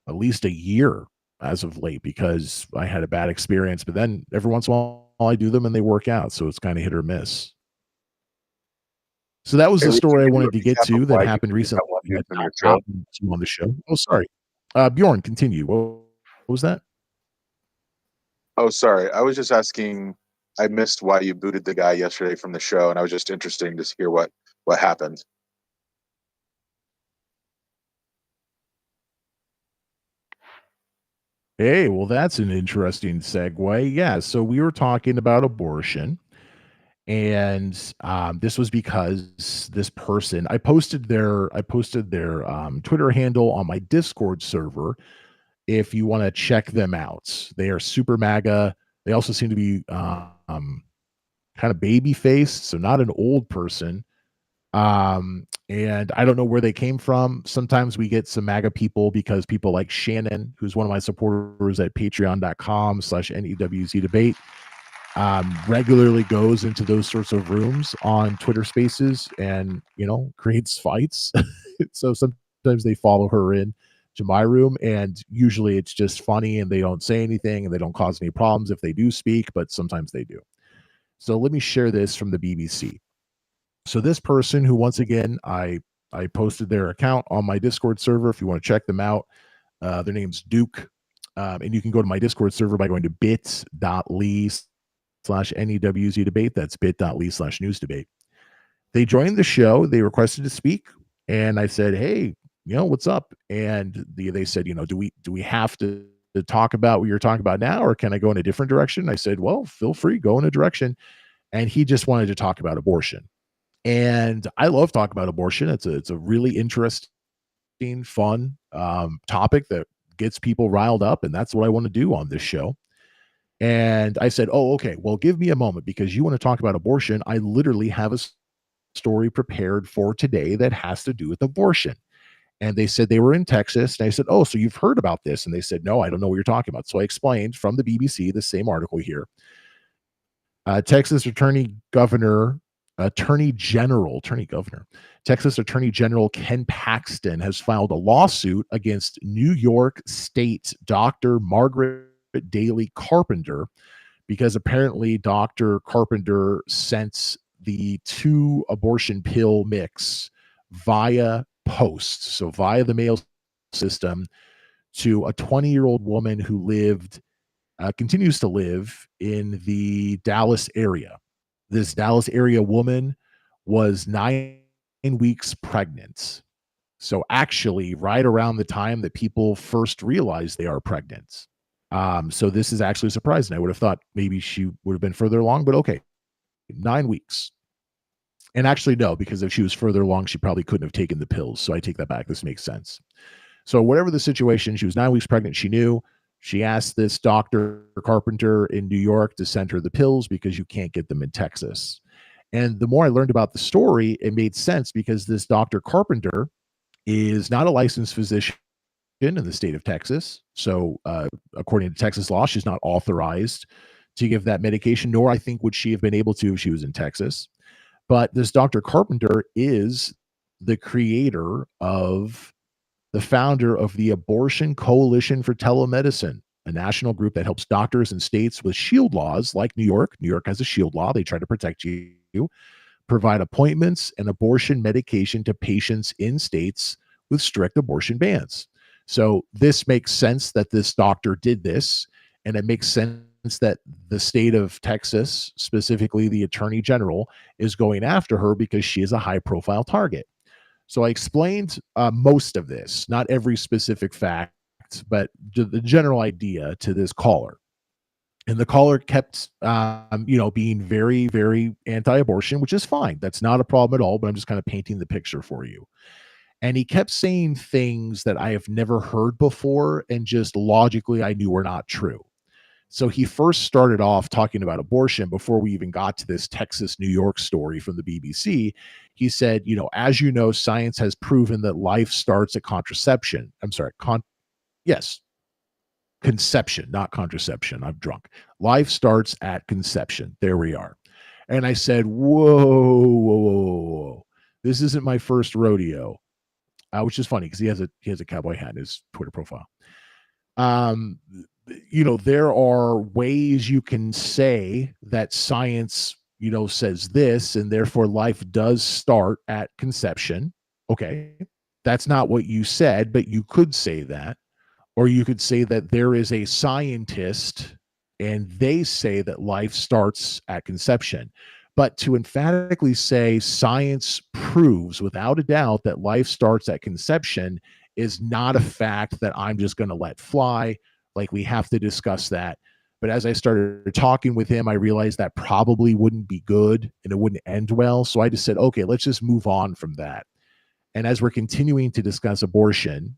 at least a year as of late because I had a bad experience, but then every once in a while I do them and they work out. So it's kind of hit or miss. So that was the story I wanted to get to that happened recently. On the show. Oh, sorry. Bjorn, continue. What was that? Oh, sorry. I was just asking. I missed why you booted the guy yesterday from the show, and I was just interested to hear what happened. Hey, well, that's an interesting segue. Yeah, so we were talking about abortion, and this was because this person I posted their Twitter handle on my Discord server. If you want to check them out, they are super MAGA. They also seem to be kind of baby faced, so not an old person. And I don't know where they came from. Sometimes we get some MAGA people because people like Shannon, who's one of my supporters at patreon.com/NEWZ debate, regularly goes into those sorts of rooms on Twitter Spaces and, creates fights. So sometimes they follow her in to my room, and usually it's just funny and they don't say anything and they don't cause any problems if they do speak, but sometimes they do. So let me share this from the BBC. So this person who, once again, I posted their account on my Discord server. If you want to check them out, their name's Duke. And you can go to my Discord server by going to bit.ly/NEWZ debate. That's bit.ly/news debate. They joined the show. They requested to speak. And I said, hey, what's up? And they said, do we have to talk about what you're talking about now, or can I go in a different direction? I said, well, feel free, go in a direction. And he just wanted to talk about abortion. And I love talking about abortion. It's a really interesting, fun topic that gets people riled up. And that's what I want to do on this show. And I said, oh, okay, well, give me a moment because you want to talk about abortion. I literally have a story prepared for today that has to do with abortion. And they said they were in Texas. And I said, oh, so you've heard about this? And they said, no, I don't know what you're talking about. So I explained from the BBC, the same article here. Texas Attorney General Ken Paxton has filed a lawsuit against New York State Dr. Margaret Daly Carpenter because apparently Dr. Carpenter sent the 2 abortion pill mix via post, so via the mail system, to a 20-year-old woman who continues to live in the Dallas area. This Dallas area woman was 9 weeks pregnant. So actually right around the time that people first realize they are pregnant. So this is actually surprising. I would have thought maybe she would have been further along, but okay, 9 weeks. And actually, no, because if she was further along, she probably couldn't have taken the pills. So I take that back. This makes sense. So whatever the situation, she was 9 weeks pregnant. She knew. She asked this Dr. Carpenter in New York to send her the pills because you can't get them in Texas. And the more I learned about the story, it made sense because this Dr. Carpenter is not a licensed physician in the state of Texas. So according to Texas law, she's not authorized to give that medication, nor I think would she have been able to if she was in Texas. But this Dr. Carpenter is the creator of the founder of the Abortion Coalition for Telemedicine, a national group that helps doctors and states with shield laws like New York. New York has a shield law. They try to protect you, provide appointments and abortion medication to patients in states with strict abortion bans. So this makes sense that this doctor did this, and it makes sense that the state of Texas, specifically the Attorney General, is going after her because she is a high-profile target. So I explained most of this, not every specific fact, but the general idea to this caller. And the caller kept, being very, very anti-abortion, which is fine. That's not a problem at all. But I'm just kind of painting the picture for you. And he kept saying things that I have never heard before, and just logically I knew were not true. So he first started off talking about abortion before we even got to this Texas, New York story from the BBC. He said, as you know, science has proven that life starts at contraception. I'm sorry, yes, conception, not contraception. I'm drunk. Life starts at conception. There we are. And I said, whoa. This isn't my first rodeo, which is funny because he has a cowboy hat in his Twitter profile. There are ways you can say that science, says this, and therefore life does start at conception. Okay. That's not what you said, but you could say that. Or you could say that there is a scientist and they say that life starts at conception. But to emphatically say science proves without a doubt that life starts at conception is not a fact that I'm just going to let fly. Like, we have to discuss that. But as I started talking with him, I realized that probably wouldn't be good and it wouldn't end well. So I just said, okay, let's just move on from that. And as we're continuing to discuss abortion,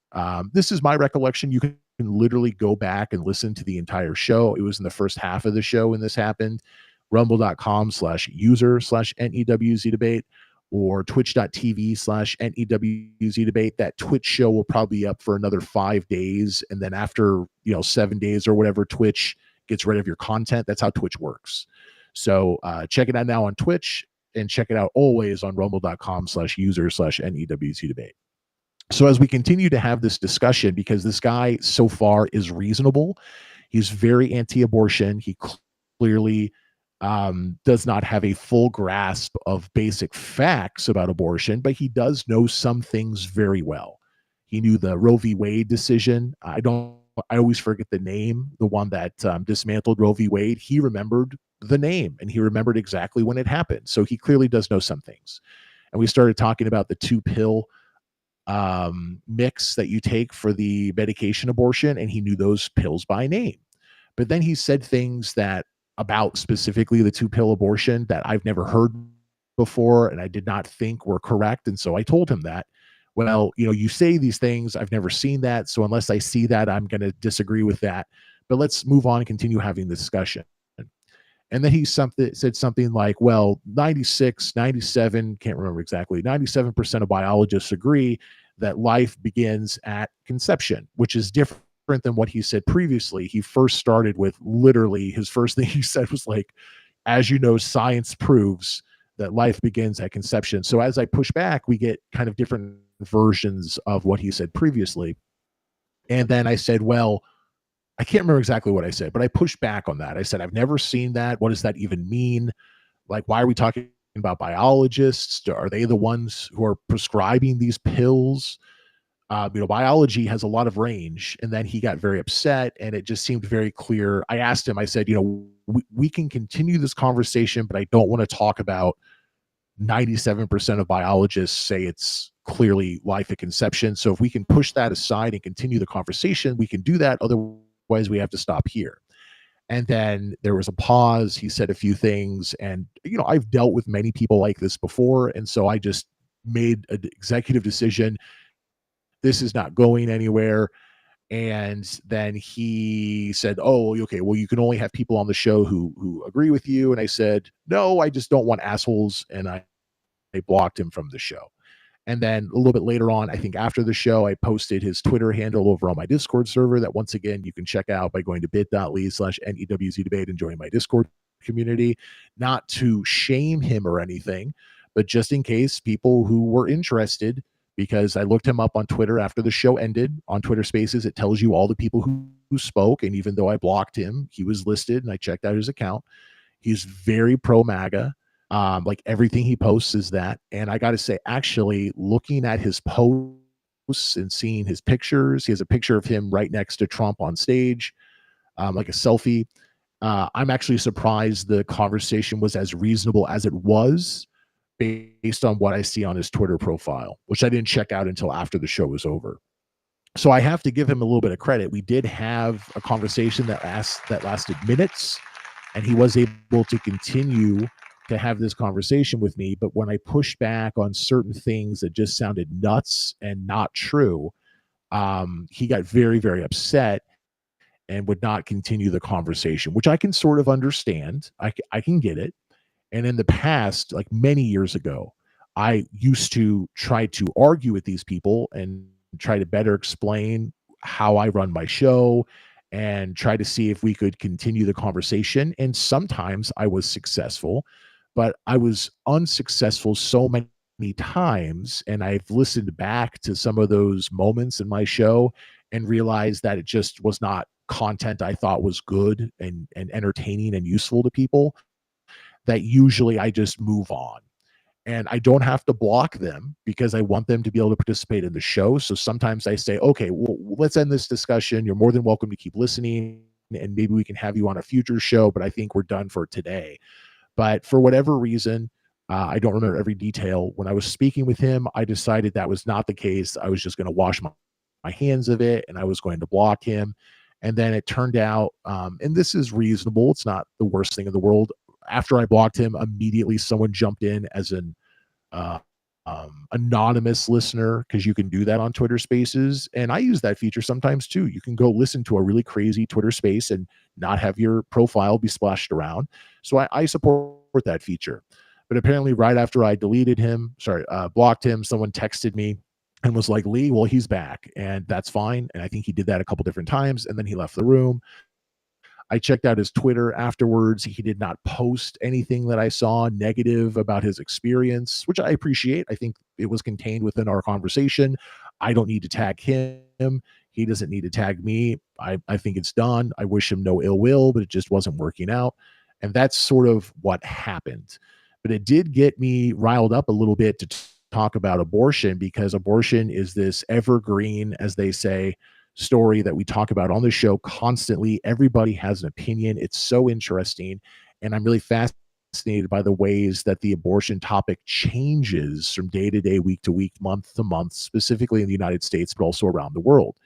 this is my recollection. You can literally go back and listen to the entire show. It was in the first half of the show when this happened. Rumble.com/user/NEWZ debate or twitch.tv/NEWZ debate. That Twitch show will probably be up for another 5 days. And then after, 7 days or whatever, Twitch gets rid of your content. That's how Twitch works. So check it out now on Twitch. And check it out always on rumble.com/user/NEWZ debate. So as we continue to have this discussion, because this guy so far is reasonable, he's very anti-abortion. He clearly does not have a full grasp of basic facts about abortion, but he does know some things very well. He knew the Roe v. Wade decision. I always forget the name, the one that dismantled Roe v. Wade. He remembered the name and he remembered exactly when it happened. So he clearly does know some things. And we started talking about the 2-pill mix that you take for the medication abortion, and he knew those pills by name. But then he said things that about specifically the 2-pill abortion that I've never heard before and I did not think were correct. And so I told him that, well, you say these things, I've never seen that. So unless I see that, I'm going to disagree with that. But let's move on and continue having the discussion. And then he said something like, well, 96, 97, can't remember exactly, 97% of biologists agree that life begins at conception, which is different than what he said previously. He first started with literally his first thing he said was like, as you know, science proves that life begins at conception. So as I push back, we get kind of different versions of what he said previously. And then I said, well, I can't remember exactly what I said, but I pushed back on that. I said, I've never seen that. What does that even mean? Like, why are we talking about biologists? Are they the ones who are prescribing these pills? Biology has a lot of range. And then he got very upset and it just seemed very clear. I asked him, I said, we can continue this conversation, but I don't want to talk about 97% of biologists say it's clearly life at conception. So if we can push that aside and continue the conversation, we can do that. Otherwise, we have to stop here. And then there was a pause. He said a few things. And, I've dealt with many people like this before. And so I just made an executive decision. This is not going anywhere. And then he said, oh, okay, well, you can only have people on the show who agree with you. And I said, no, I just don't want assholes. And I blocked him from the show. And then a little bit later on, I think after the show, I posted his Twitter handle over on my Discord server that once again, you can check out by going to bit.ly/NEWZ debate and join my Discord community, not to shame him or anything, but just in case people who were interested, because I looked him up on Twitter after the show ended on Twitter Spaces. It tells you all the people who spoke. And even though I blocked him, he was listed and I checked out his account. He's very pro MAGA. Like everything he posts is that. And I got to say, actually, looking at his posts and seeing his pictures, he has a picture of him right next to Trump on stage, like a selfie. I'm actually surprised the conversation was as reasonable as it was based on what I see on his Twitter profile, which I didn't check out until after the show was over. So I have to give him a little bit of credit. We did have a conversation that lasted minutes, and he was able to continue to have this conversation with me. But when I pushed back on certain things that just sounded nuts and not true, he got very, very upset and would not continue the conversation, which I can sort of understand. I can get it. And in the past, like many years ago, I used to try to argue with these people and try to better explain how I run my show and try to see if we could continue the conversation. And sometimes I was successful, but I was unsuccessful so many times. And I've listened back to some of those moments in my show and realized that it just was not content I thought was good and entertaining and useful to people, that usually I just move on. And I don't have to block them because I want them to be able to participate in the show. So sometimes I say, okay, well, let's end this discussion. You're more than welcome to keep listening, and maybe we can have you on a future show, but I think we're done for today. But for whatever reason, I don't remember every detail. When I was speaking with him, I decided that was not the case. I was just going to wash my hands of it, and I was going to block him. And then it turned out, and this is reasonable, it's not the worst thing in the world. After I blocked him, immediately someone jumped in as an anonymous listener, because you can do that on Twitter Spaces, and I use that feature sometimes too. You can go listen to a really crazy Twitter Space and not have your profile be splashed around. So I support that feature. But apparently, right after I blocked him, someone texted me and was like, "Lee, well, he's back," and that's fine. And I think he did that a couple different times, and then he left the room. I checked out his Twitter afterwards. He did not post anything that I saw negative about his experience, which I appreciate. I think it was contained within our conversation. I don't need to tag him. He doesn't need to tag me. I think it's done. I wish him no ill will, but it just wasn't working out. And that's sort of what happened. But it did get me riled up a little bit to talk about abortion, because abortion is this evergreen, as they say, story that we talk about on the show constantly. Everybody has an opinion. It's so interesting. And I'm really fascinated by the ways that the abortion topic changes from day to day, week to week, month to month, specifically in the United States, but also around the world.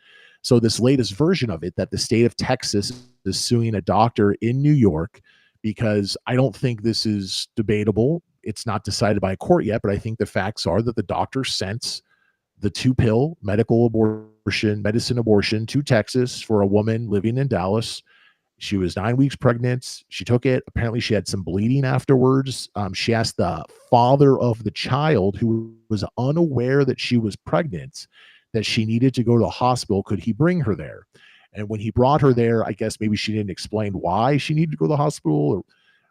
So this latest version of it, that the state of Texas is suing a doctor in New York, because I don't think this is debatable. It's not decided by a court yet, but I think the facts are that the doctor sent the 2-pill medicine abortion to Texas for a woman living in Dallas. She was 9 weeks pregnant. She took it. Apparently she had some bleeding afterwards. She asked the father of the child, who was unaware that she was pregnant, that she needed to go to the hospital. Could he bring her there? And when he brought her there, I guess maybe she didn't explain why she needed to go to the hospital. Or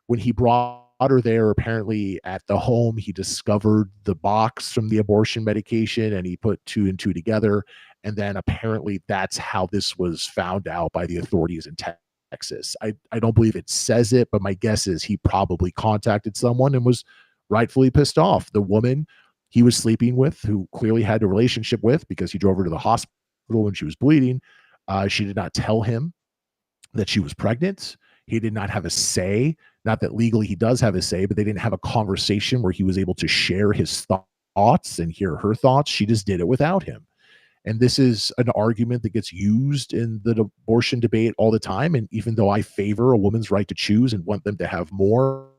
when he brought her there, apparently at the home, he discovered the box from the abortion medication, and he put 2 and 2 together. And then apparently that's how this was found out by the authorities in Texas. I don't believe it says it, but my guess is he probably contacted someone and was rightfully pissed off. The woman he was sleeping with, who clearly had a relationship with, because he drove her to the hospital when she was bleeding, she did not tell him that she was pregnant. He did not have a say. Not that legally he does have a say, but they didn't have a conversation where he was able to share his thoughts and hear her thoughts. She just did it without him. And this is an argument that gets used in the abortion debate all the time. And even though I favor a woman's right to choose and want them to have more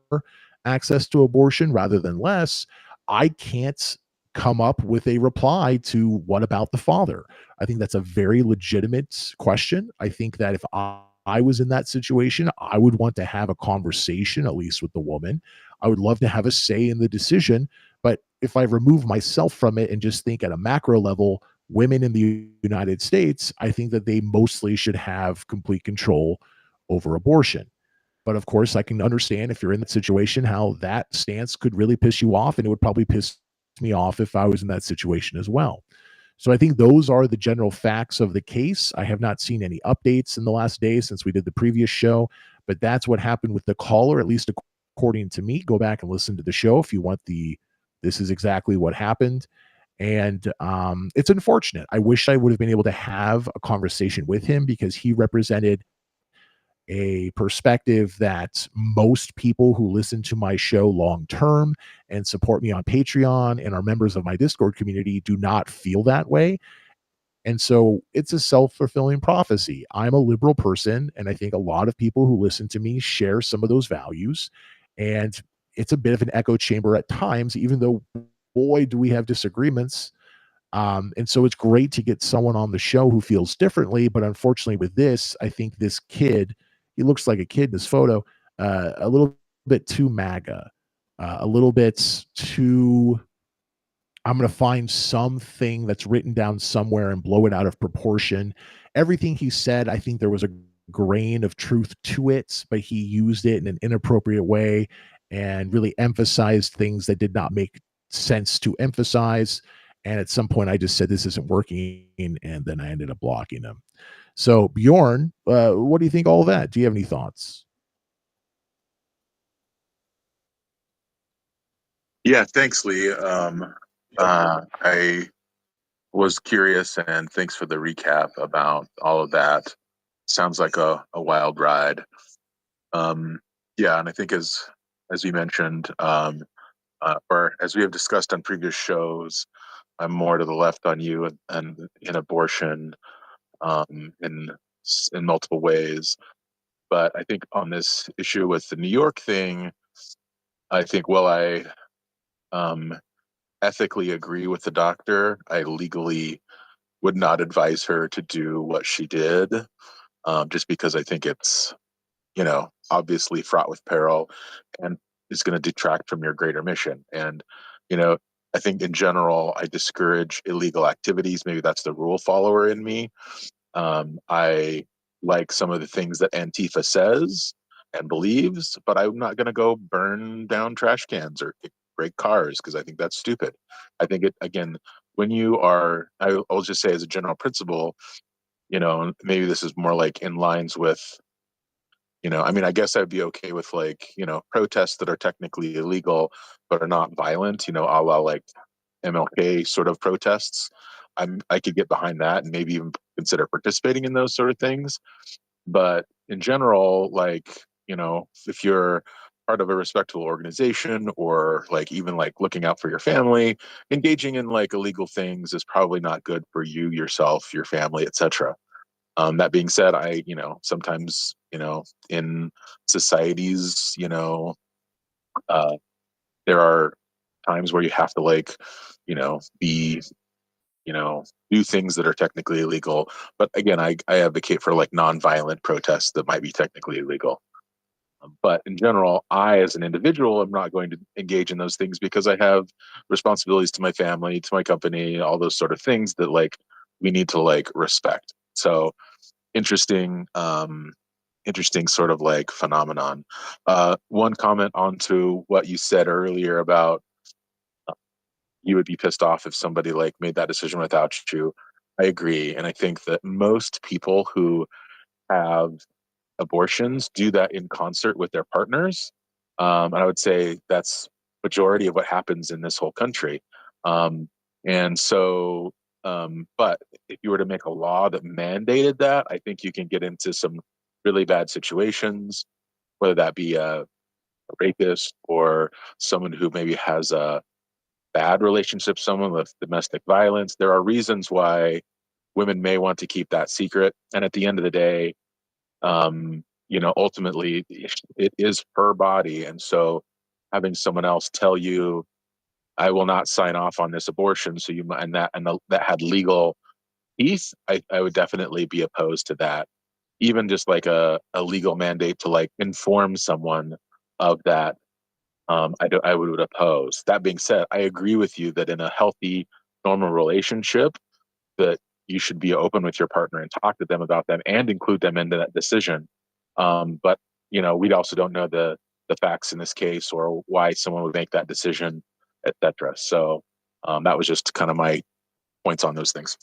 access to abortion rather than less, I can't come up with a reply to what about the father. I think that's a very legitimate question. I think that if I was in that situation, I would want to have a conversation, at least with the woman. I would love to have a say in the decision. But if I remove myself from it and just think at a macro level, women in the United States, I think that they mostly should have complete control over abortion. But of course, I can understand, if you're in that situation, how that stance could really piss you off. And it would probably piss me off if I was in that situation as well. So I think those are the general facts of the case. I have not seen any updates in the last day since we did the previous show, but that's what happened with the caller, at least according to me. Go back and listen to the show if you want this is exactly what happened. And it's unfortunate. I wish I would have been able to have a conversation with him, because he represented a perspective that most people who listen to my show long term and support me on Patreon and are members of my Discord community do not feel that way. And so it's a self-fulfilling prophecy. I'm a liberal person, and I think a lot of people who listen to me share some of those values. And it's a bit of an echo chamber at times, even though, boy, do we have disagreements. And so it's great to get someone on the show who feels differently. But unfortunately, with this, I think this kid, he looks like a kid in this photo, a little bit too MAGA, a little bit too. I'm going to find something that's written down somewhere and blow it out of proportion. Everything he said, I think there was a grain of truth to it, but he used it in an inappropriate way and really emphasized things that did not make sense to emphasize. And at some point, I just said, this isn't working. And then I ended up blocking him. So, Bjorn, what do you think of all that? Do you have any thoughts? Yeah, thanks, Lee. I was curious, and thanks for the recap about all of that. Sounds like a wild ride. Yeah, and I think as you mentioned, or as we have discussed on previous shows, I'm more to the left on you and in abortion, in multiple ways. But I think on this issue with the New York thing, I think while I ethically agree with the doctor, I legally would not advise her to do what she did, just because I think it's, obviously fraught with peril and is going to detract from your greater mission. And, I think in general, I discourage illegal activities. Maybe that's the rule follower in me. I like some of the things that Antifa says and believes, but I'm not going to go burn down trash cans or break cars because I think that's stupid. I think it, again, when you are, I'll just say as a general principle, maybe this is more like in lines with, I guess I'd be okay with like, protests that are technically illegal but are not violent, a la like MLK sort of protests. I could get behind that and maybe even consider participating in those sort of things. But in general, like, if you're part of a respectable organization or like even like looking out for your family, engaging in like illegal things is probably not good for you, yourself, your family, etc. That being said, I, sometimes, in societies, there are times where you have to like, be, do things that are technically illegal. But again, I advocate for like nonviolent protests that might be technically illegal. But in general, I, as an individual, am not going to engage in those things because I have responsibilities to my family, to my company, all those sort of things that like we need to like respect. So interesting sort of like phenomenon. One comment onto what you said earlier about you would be pissed off if somebody like made that decision without you. I agree. And I think that most people who have abortions do that in concert with their partners. And I would say that's majority of what happens in this whole country. And so, but if you were to make a law that mandated that, I think you can get into some really bad situations, whether that be a rapist or someone who maybe has a bad relationship, someone with domestic violence. There are reasons why women may want to keep that secret. And at the end of the day, ultimately it is her body. And so having someone else tell you, I will not sign off on this abortion. So that had legal teeth, I would definitely be opposed to that. Even just like a legal mandate to like inform someone of that, I would oppose. That being said, I agree with you that in a healthy, normal relationship, that you should be open with your partner and talk to them about them and include them into that decision. But we also don't know the facts in this case or why someone would make that decision, etc. So that was just kind of my points on those things.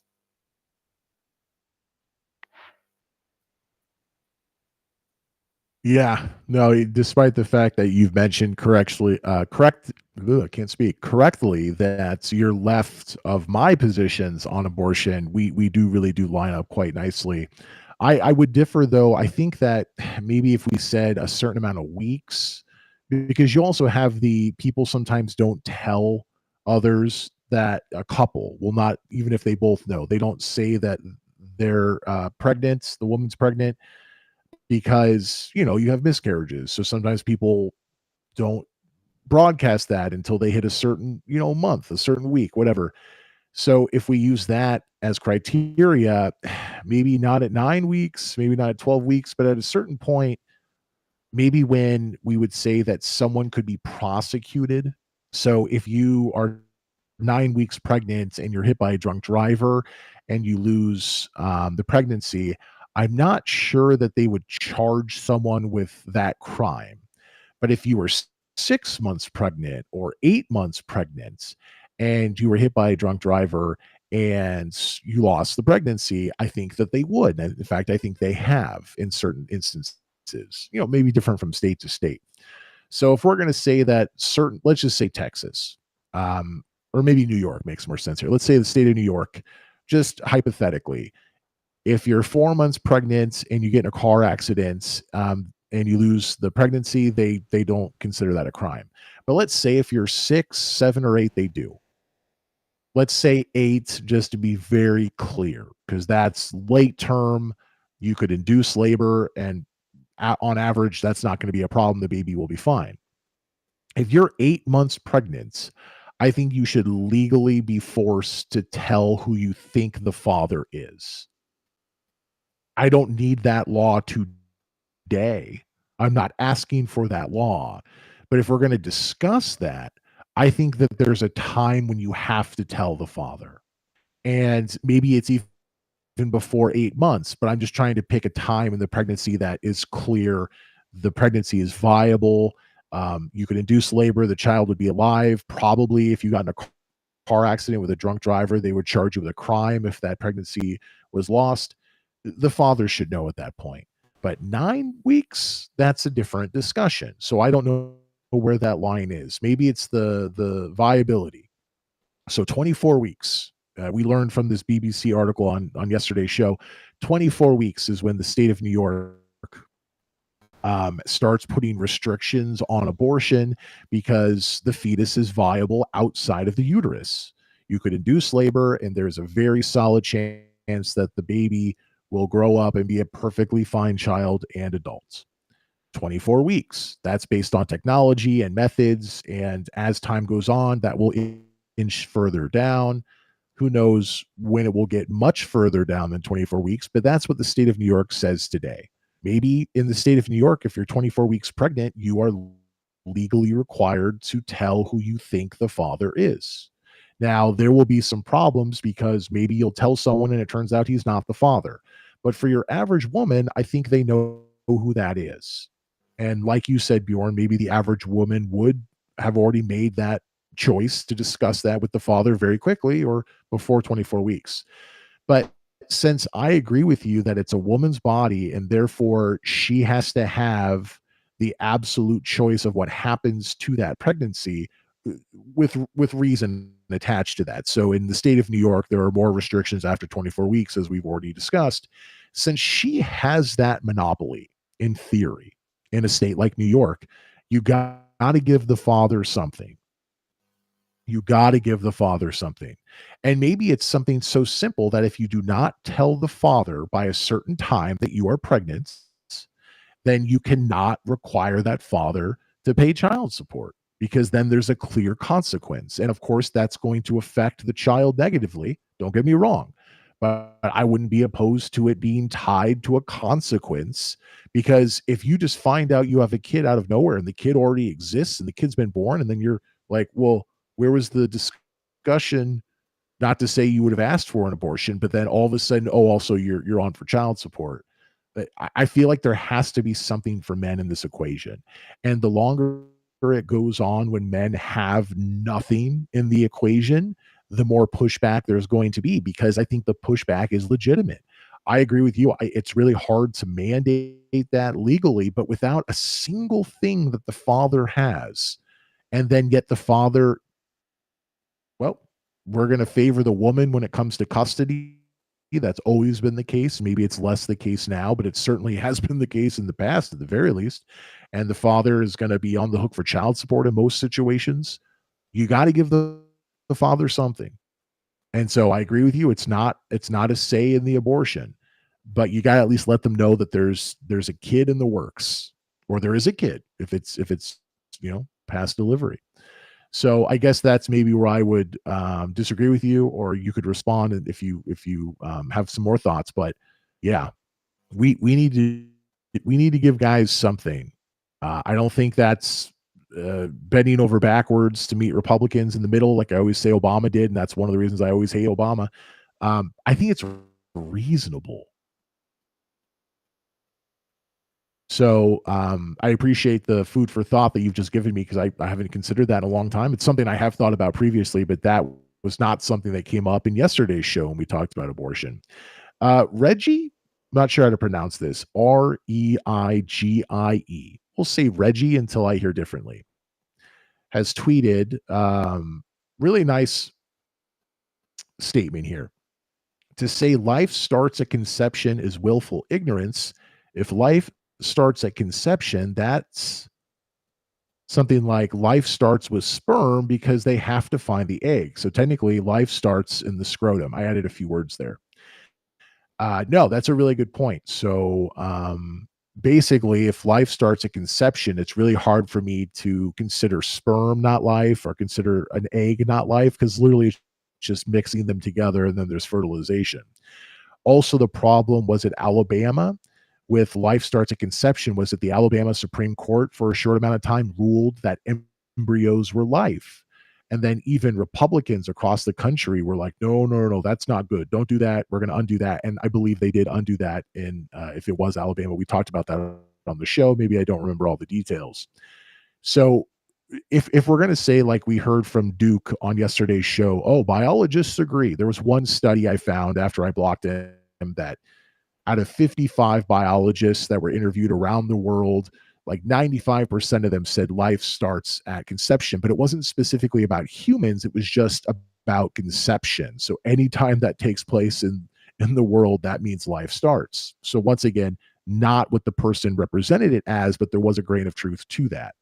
Yeah, no, despite the fact that you've mentioned correctly that you're left of my positions on abortion, we do really do line up quite nicely. I would differ though. I think that maybe if we said a certain amount of weeks, because you also have the people sometimes don't tell others that a couple will not, even if they both know, they don't say that they're pregnant, the woman's pregnant, because, you know, you have miscarriages. So sometimes people don't broadcast that until they hit a certain, you know, month, a certain week, whatever. So if we use that as criteria, maybe not at 9 weeks, maybe not at 12 weeks, but at a certain point, maybe when we would say that someone could be prosecuted. So if you are 9 weeks pregnant and you're hit by a drunk driver and you lose the pregnancy, I'm not sure that they would charge someone with that crime. But if you were 6 months pregnant or 8 months pregnant and you were hit by a drunk driver and you lost the pregnancy, I think that they would. And in fact, I think they have in certain instances, you know, maybe different from state to state. So if we're going to say that certain, let's just say Texas, or maybe New York makes more sense here. Let's say the state of New York, just hypothetically, if you're 4 months pregnant and you get in a car accident, and you lose the pregnancy, they don't consider that a crime. But let's say if you're 6, 7, or 8, they do. Let's say 8, just to be very clear, because that's late term. You could induce labor, and on average, that's not going to be a problem. The baby will be fine. If you're 8 months pregnant, I think you should legally be forced to tell who you think the father is. I don't need that law today. I'm not asking for that law. But if we're going to discuss that, I think that there's a time when you have to tell the father. And maybe it's even before 8 months, but I'm just trying to pick a time in the pregnancy that is clear. The pregnancy is viable. You could induce labor. The child would be alive. Probably if you got in a car accident with a drunk driver, they would charge you with a crime if that pregnancy was lost. The father should know at that point. But 9 weeks, that's a different discussion. So I don't know where that line is. Maybe it's the viability. So 24 weeks. We learned from this BBC article on yesterday's show, 24 weeks is when the state of New York starts putting restrictions on abortion because the fetus is viable outside of the uterus. You could induce labor, and there's a very solid chance that the baby will grow up and be a perfectly fine child and adult. 24 weeks. That's based on technology and methods. And as time goes on, that will inch further down. Who knows when it will get much further down than 24 weeks, but that's what the state of New York says today. Maybe in the state of New York, if you're 24 weeks pregnant, you are legally required to tell who you think the father is. Now, there will be some problems because maybe you'll tell someone and it turns out he's not the father. But for your average woman, I think they know who that is. And like you said, Bjorn, maybe the average woman would have already made that choice to discuss that with the father very quickly or before 24 weeks. But since I agree with you that it's a woman's body and therefore she has to have the absolute choice of what happens to that pregnancy with reason attached to that. So in the state of New York, there are more restrictions after 24 weeks, as we've already discussed. Since she has that monopoly, in theory, in a state like New York, you got to give the father something. You got to give the father something. And maybe it's something so simple that if you do not tell the father by a certain time that you are pregnant, then you cannot require that father to pay child support, because then there's a clear consequence. And of course, that's going to affect the child negatively. Don't get me wrong. But I wouldn't be opposed to it being tied to a consequence, because if you just find out you have a kid out of nowhere and the kid already exists and the kid's been born, and then you're like, well, where was the discussion? Not to say you would have asked for an abortion, but then all of a sudden, oh, also you're on for child support. But I feel like there has to be something for men in this equation. And the longer it goes on when men have nothing in the equation, the more pushback there's going to be, because I think the pushback is legitimate. I agree with you. It's really hard to mandate that legally, but without a single thing that the father has, and then get the father, well, we're going to favor the woman when it comes to custody. That's always been the case. Maybe it's less the case now, but it certainly has been the case in the past, at the very least. And the father is going to be on the hook for child support in most situations. You got to give the the father something. And so I agree with you. It's not a say in the abortion, but you got to at least let them know that there's a kid in the works, or there is a kid if it's past delivery. So I guess that's maybe where I would disagree with you, or you could respond if you have some more thoughts. But yeah, we need to give guys something. I don't think that's bending over backwards to meet Republicans in the middle, like I always say Obama did, and that's one of the reasons I always hate Obama. I think it's reasonable. So I appreciate the food for thought that you've just given me, because I haven't considered that in a long time. It's something I have thought about previously, but that was not something that came up in yesterday's show when we talked about abortion. Reggie, I'm not sure how to pronounce this, Reigie. We'll say Reggie until I hear differently, has tweeted really nice statement here. To say life starts at conception is willful ignorance. If life starts at conception, that's something like life starts with sperm because they have to find the egg. So technically life starts in the scrotum. I added a few words there. No, that's a really good point. So basically, if life starts at conception, it's really hard for me to consider sperm not life or consider an egg not life, because literally it's just mixing them together and then there's fertilization. Also, the problem was at Alabama with life starts at conception was that the Alabama Supreme Court for a short amount of time ruled that embryos were life. And then even Republicans across the country were like, no, that's not good. Don't do that. We're going to undo that. And I believe they did undo that in, if it was Alabama, we talked about that on the show. Maybe I don't remember all the details. So if we're going to say, like we heard from Duke on yesterday's show, oh, biologists agree. There was one study I found after I blocked him that out of 55 biologists that were interviewed around the world, like 95% of them said life starts at conception, but it wasn't specifically about humans. It was just about conception. So anytime that takes place in the world, that means life starts. So once again, not what the person represented it as, but there was a grain of truth to that.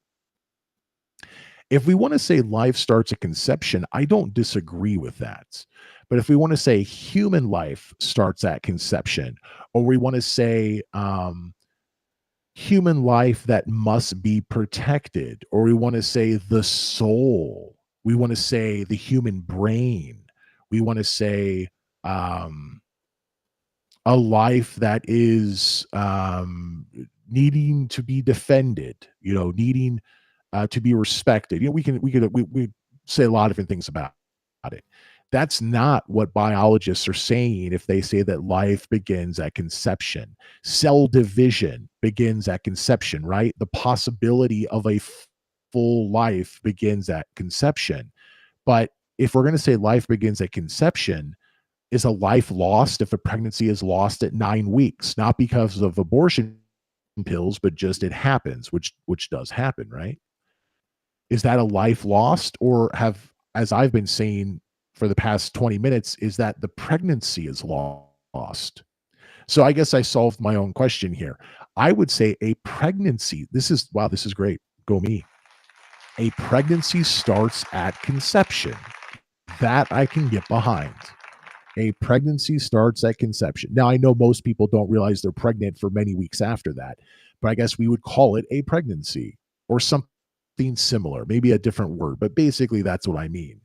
If we want to say life starts at conception, I don't disagree with that. But if we want to say human life starts at conception, or we want to say human life that must be protected, or we want to say the soul, we want to say the human brain, we want to say a life that is needing to be defended, needing to be respected. We say a lot of different things about it. That's not what biologists are saying if they say that life begins at conception. Cell division begins at conception, right? The possibility of a full life begins at conception. But if we're going to say life begins at conception, is a life lost if a pregnancy is lost at 9 weeks? Not because of abortion pills, but just it happens, which does happen, right? Is that a life lost, or have, as I've been saying for the past 20 minutes, is that the pregnancy is lost? So I guess I solved my own question here. I would say a pregnancy, this is great. Go me. A pregnancy starts at conception. That I can get behind. A pregnancy starts at conception. Now, I know most people don't realize they're pregnant for many weeks after that, but I guess we would call it a pregnancy or something similar, maybe a different word, but basically that's what I mean.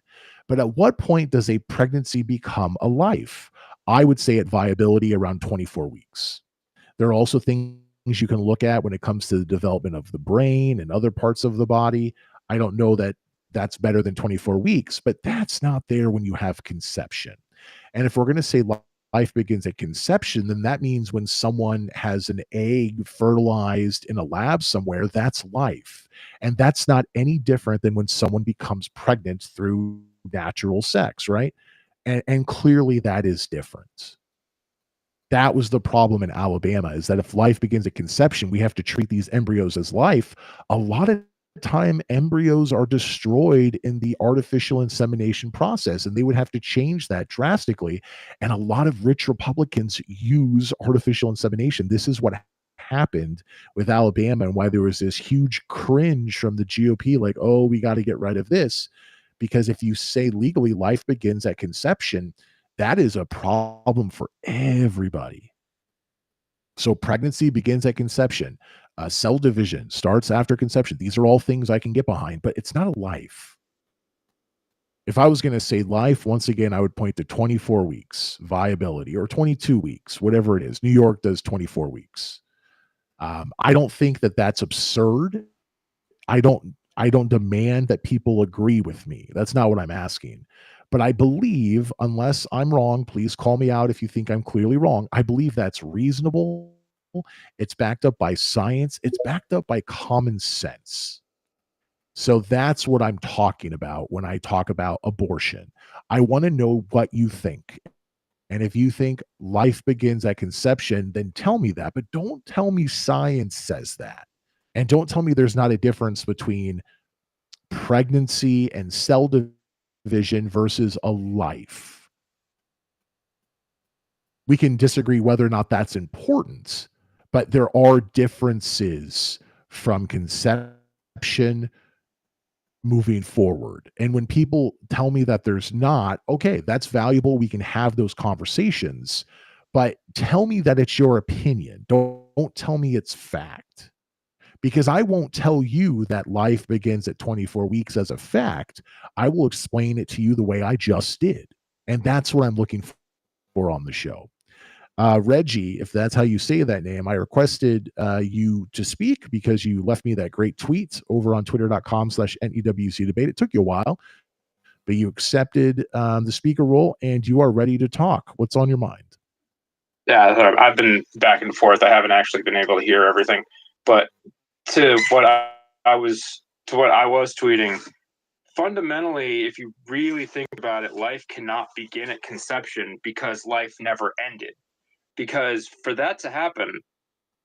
But at what point does a pregnancy become a life? I would say at viability around 24 weeks. There are also things you can look at when it comes to the development of the brain and other parts of the body. I don't know that that's better than 24 weeks, but that's not there when you have conception. And if we're going to say life begins at conception, then that means when someone has an egg fertilized in a lab somewhere, that's life. And that's not any different than when someone becomes pregnant through natural sex, right? And clearly that is different. That was the problem in Alabama, is that if life begins at conception, we have to treat these embryos as life. A lot of time embryos are destroyed in the artificial insemination process, and they would have to change that drastically. And a lot of rich Republicans use artificial insemination. This is what happened with Alabama, and why there was this huge cringe from the GOP, like, oh, we got to get rid of this, because if you say legally life begins at conception, that is a problem for everybody. So pregnancy begins at conception. Cell division starts after conception. These are all things I can get behind, but it's not a life. If I was going to say life, once again, I would point to 24 weeks viability, or 22 weeks, whatever it is. New York does 24 weeks. I don't think that that's absurd. I don't demand that people agree with me. That's not what I'm asking. But I believe, unless I'm wrong, please call me out if you think I'm clearly wrong. I believe that's reasonable. It's backed up by science. It's backed up by common sense. So that's what I'm talking about when I talk about abortion. I want to know what you think. And if you think life begins at conception, then tell me that. But don't tell me science says that. And don't tell me there's not a difference between pregnancy and cell division versus a life. We can disagree whether or not that's important, but there are differences from conception moving forward. And when people tell me that there's not, okay, that's valuable. We can have those conversations, but tell me that it's your opinion. Don't tell me it's fact, because I won't tell you that life begins at 24 weeks as a fact. I will explain it to you the way I just did. And that's what I'm looking for on the show. Reggie, if that's how you say that name, I requested you to speak because you left me that great tweet over on twitter.com/NEWC debate. It took you a while, but you accepted the speaker role and you are ready to talk. What's on your mind? Yeah, I've been back and forth. I haven't actually been able to hear everything, but to what I was tweeting, fundamentally, if you really think about it, life cannot begin at conception because life never ended. Because for that to happen,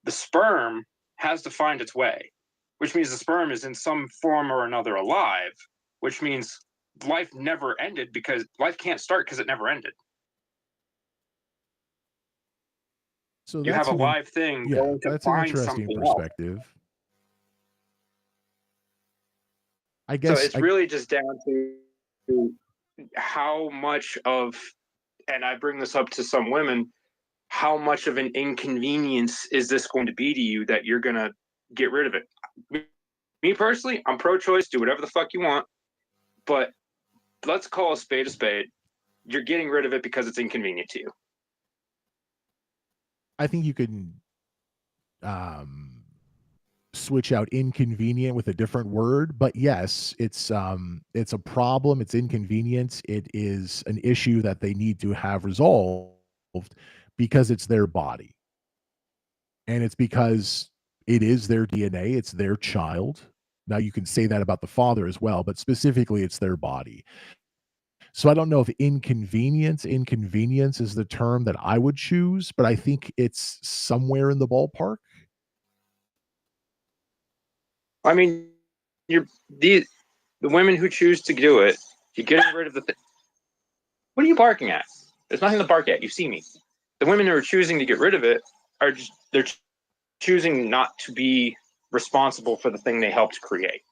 the sperm has to find its way, which means the sperm is in some form or another alive, which means life never ended because life can't start because it never ended. So you have a live thing going to that's an find interesting something perspective. else. I guess so. It's really just down to how much of, and I bring this up to some women, how much of an inconvenience is this going to be to you that you're going to get rid of it? Me personally, I'm pro-choice. Do whatever the fuck you want. But let's call a spade a spade. You're getting rid of it because it's inconvenient to you. I think you can switch out inconvenient with a different word, but yes, it's a problem. It's inconvenience. It is an issue that they need to have resolved because it's their body. And it's because it is their DNA. It's their child. Now you can say that about the father as well, but specifically it's their body. So I don't know if inconvenience is the term that I would choose, but I think it's somewhere in the ballpark. I mean, the women who choose to do it, you're getting rid of the thing. What are you barking at? There's nothing to bark at. You see me. The women who are choosing to get rid of it they're choosing not to be responsible for the thing they helped create.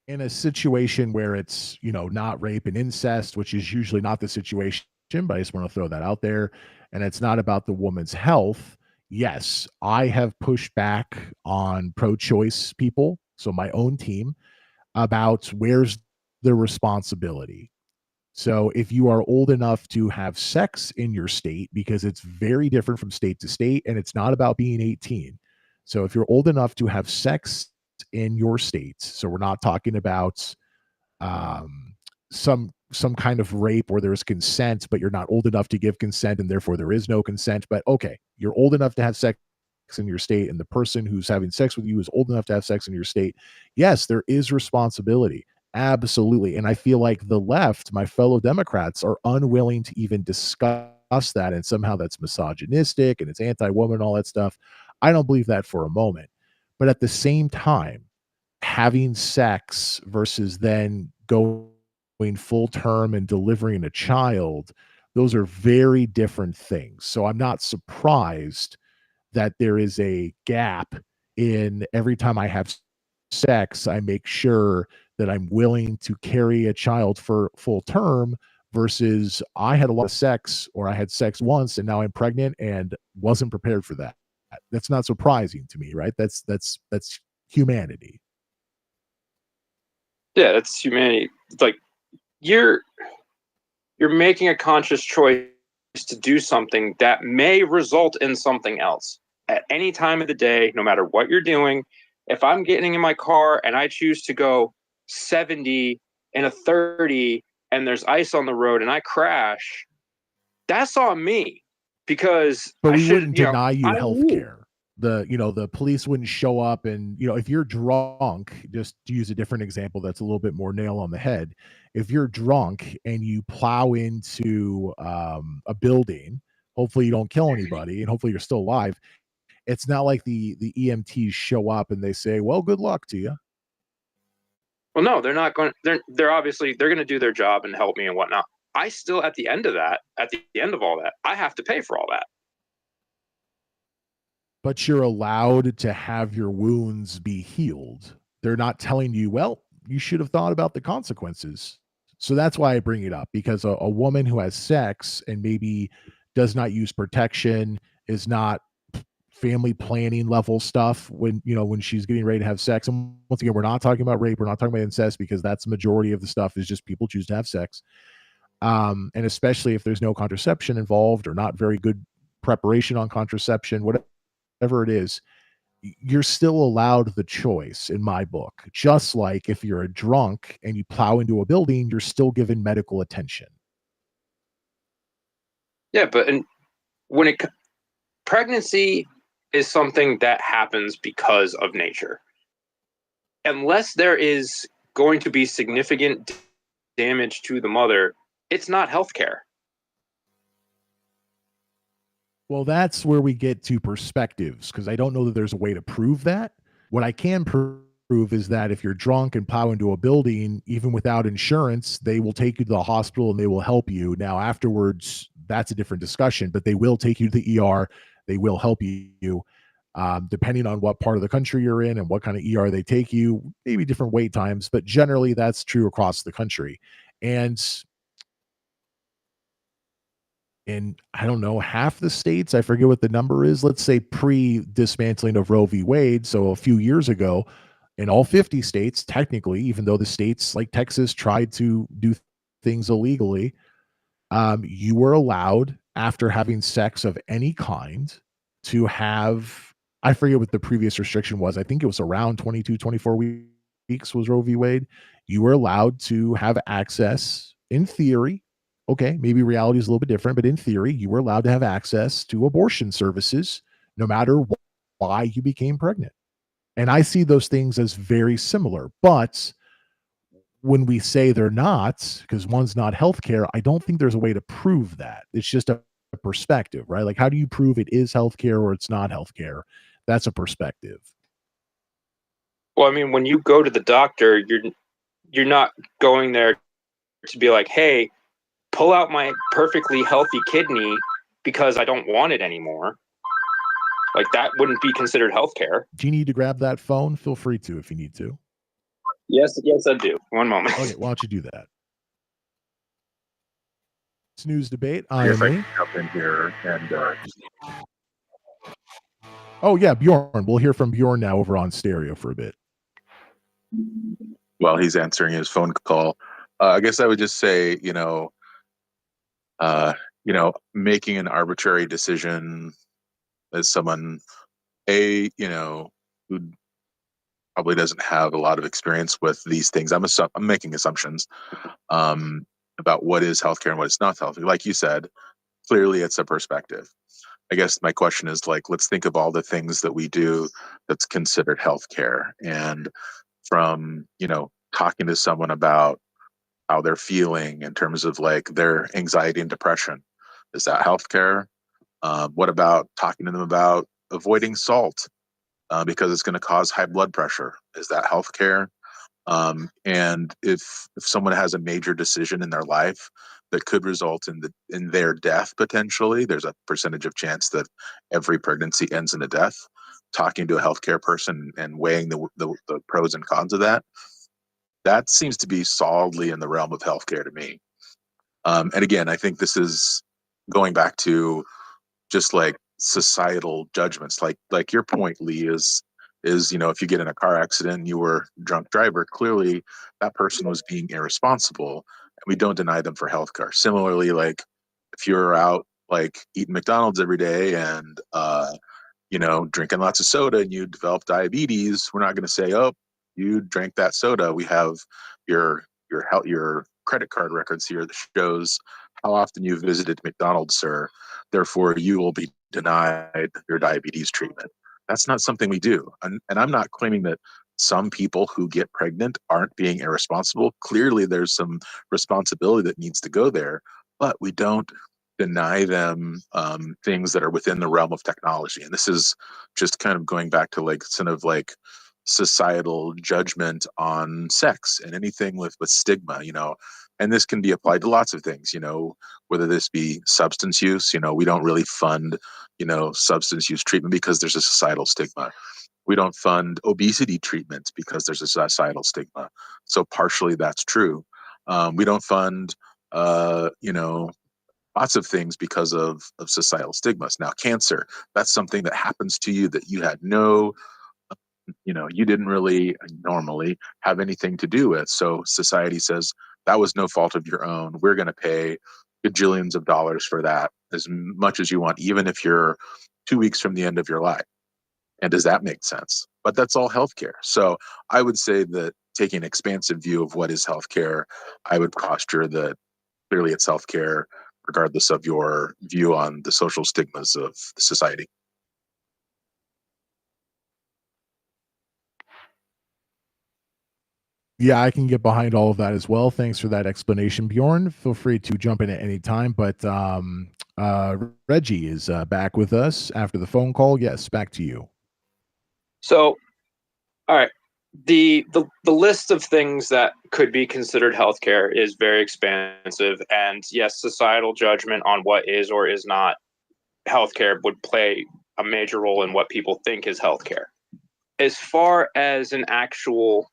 In a situation where it's, not rape and incest, which is usually not the situation, but I just want to throw that out there, and it's not about the woman's health. Yes, I have pushed back on pro-choice people, so my own team, about where's the responsibility. So if you are old enough to have sex in your state, because it's very different from state to state, and it's not about being 18. So if you're old enough to have sex in your state, so we're not talking about some kind of rape where there's consent, but you're not old enough to give consent, and therefore there is no consent. But okay, you're old enough to have sex in your state, and the person who's having sex with you is old enough to have sex in your state. Yes, there is responsibility. Absolutely. And I feel like the left, my fellow Democrats, are unwilling to even discuss that, and somehow that's misogynistic and it's anti-woman and all that stuff. I don't believe that for a moment. But at the same time, having sex versus then going full term and delivering a child, those are very different things. So I'm not surprised that there is a gap in every time I have sex, I make sure that I'm willing to carry a child for full term versus I had a lot of sex or I had sex once and now I'm pregnant and wasn't prepared for that. That's not surprising to me, right? That's humanity. Yeah, that's humanity. It's like you're making a conscious choice to do something that may result in something else at any time of the day, no matter what you're doing. If I'm getting in my car and I choose to go 70 in a 30 and there's ice on the road and I crash, that's on me because But I we should, wouldn't deny you I health knew. care. The police wouldn't show up and, if you're drunk, just to use a different example that's a little bit more nail on the head. If you're drunk and you plow into a building, hopefully you don't kill anybody and hopefully you're still alive. It's not like the EMTs show up and they say, well, good luck to you. Well, no, they're not going. They're obviously they're going to do their job and help me and whatnot. I still, at the end of all that, I have to pay for all that. But you're allowed to have your wounds be healed. They're not telling you, well, you should have thought about the consequences. So that's why I bring it up, because a woman who has sex and maybe does not use protection, is not family planning level stuff when she's getting ready to have sex. And once again, we're not talking about rape, we're not talking about incest, because that's the majority of the stuff is just people choose to have sex. And especially if there's no contraception involved or not very good preparation on contraception, whatever it is, you're still allowed the choice in my book. Just like if you're a drunk and you plow into a building, you're still given medical attention. Yeah, but when pregnancy is something that happens because of nature. Unless there is going to be significant damage to the mother, it's not healthcare. Well, that's where we get to perspectives, because I don't know that there's a way to prove that. What I can prove is that if you're drunk and plow into a building, even without insurance, they will take you to the hospital and they will help you. Now, afterwards, that's a different discussion, but they will take you to the ER. They will help you, depending on what part of the country you're in and what kind of ER they take you, maybe different wait times, but generally that's true across the country. And in, I don't know, half the states, I forget what the number is, let's say pre-dismantling of Roe v. Wade, so a few years ago, in all 50 states, technically, even though the states like Texas tried to do things illegally, you were allowed, after having sex of any kind, to have, I forget what the previous restriction was. I think it was around 22, 24 weeks was Roe v. Wade. You were allowed to have access, in theory. Okay, maybe reality is a little bit different, but in theory, you were allowed to have access to abortion services no matter why you became pregnant. And I see those things as very similar. But when we say they're not, because one's not healthcare, I don't think there's a way to prove that. It's just a perspective, right? Like, how do you prove it is healthcare or it's not healthcare? That's a perspective. Well, I mean, when you go to the doctor, you're not going there to be like, hey, pull out my perfectly healthy kidney because I don't want it anymore. Like, that wouldn't be considered healthcare. Do you need to grab that phone? Feel free to if you need to. Yes, I do. One moment. Okay, why don't you do that? It's Newz Debate. I guess I can jump in here and Oh yeah, Bjorn. We'll hear from Bjorn now over on stereo for a bit. while he's answering his phone call, I guess I would just say, making an arbitrary decision as someone, who probably doesn't have a lot of experience with these things. I'm making assumptions about what is healthcare and what is not healthcare. Like you said, clearly it's a perspective. I guess my question is, like, let's think of all the things that we do that's considered healthcare, and from talking to someone about how they're feeling in terms of like their anxiety and depression, is that healthcare? What about talking to them about avoiding salt because it's going to cause high blood pressure? Is that healthcare? And if someone has a major decision in their life that could result in their death potentially, there's a percentage of chance that every pregnancy ends in a death. talking to a healthcare person and weighing the pros and cons of that. That seems to be solidly in the realm of healthcare to me. And again, I think this is going back to just like societal judgments. Like your point, Lee, is if you get in a car accident and you were a drunk driver, clearly that person was being irresponsible, and we don't deny them for healthcare. Similarly, like if you're out like eating McDonald's every day and drinking lots of soda and you develop diabetes, we're not going to say, oh, you drank that soda. We have your credit card records here that shows how often you visited McDonald's, sir. Therefore, you will be denied your diabetes treatment. That's not something we do. And I'm not claiming that some people who get pregnant aren't being irresponsible. Clearly, there's some responsibility that needs to go there, but we don't deny them things that are within the realm of technology. And this is just kind of going back to like sort of like societal judgment on sex and anything with stigma, and this can be applied to lots of things, whether this be substance use. We don't really fund, substance use treatment because there's a societal stigma. We don't fund obesity treatments because there's a societal stigma. So partially that's true. We don't fund, lots of things because of societal stigmas. Now, cancer, that's something that happens to you that you had you didn't really normally have anything to do with. So society says that was no fault of your own. We're going to pay gajillions of dollars for that, as much as you want, even if you're 2 weeks from the end of your life. And does that make sense? But that's all healthcare. So I would say that taking an expansive view of what is healthcare, I would posture that clearly it's healthcare, regardless of your view on the social stigmas of the society. Yeah, I can get behind all of that as well. Thanks for that explanation, Bjorn. Feel free to jump in at any time. But Reggie is back with us after the phone call. Yes, back to you. So, all right, the list of things that could be considered healthcare is very expansive, and yes, societal judgment on what is or is not healthcare would play a major role in what people think is healthcare. As far as an actual,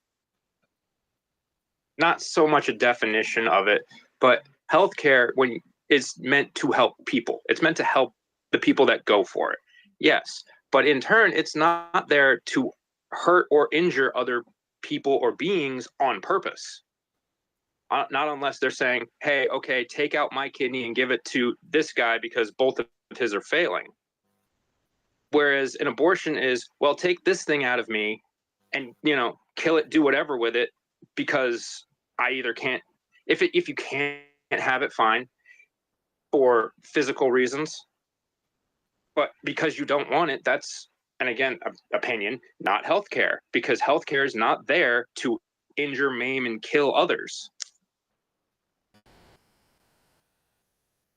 not so much a definition of it, but healthcare is meant to help people. It's meant to help the people that go for it. Yes, but in turn, it's not there to hurt or injure other people or beings on purpose. Not unless they're saying, hey, okay, take out my kidney and give it to this guy because both of his are failing. Whereas an abortion is, well, take this thing out of me and, kill it, do whatever with it, because I either can't, if you can't have it, fine, for physical reasons, but because you don't want it, that's, and again, opinion, not healthcare, because healthcare is not there to injure, maim, and kill others.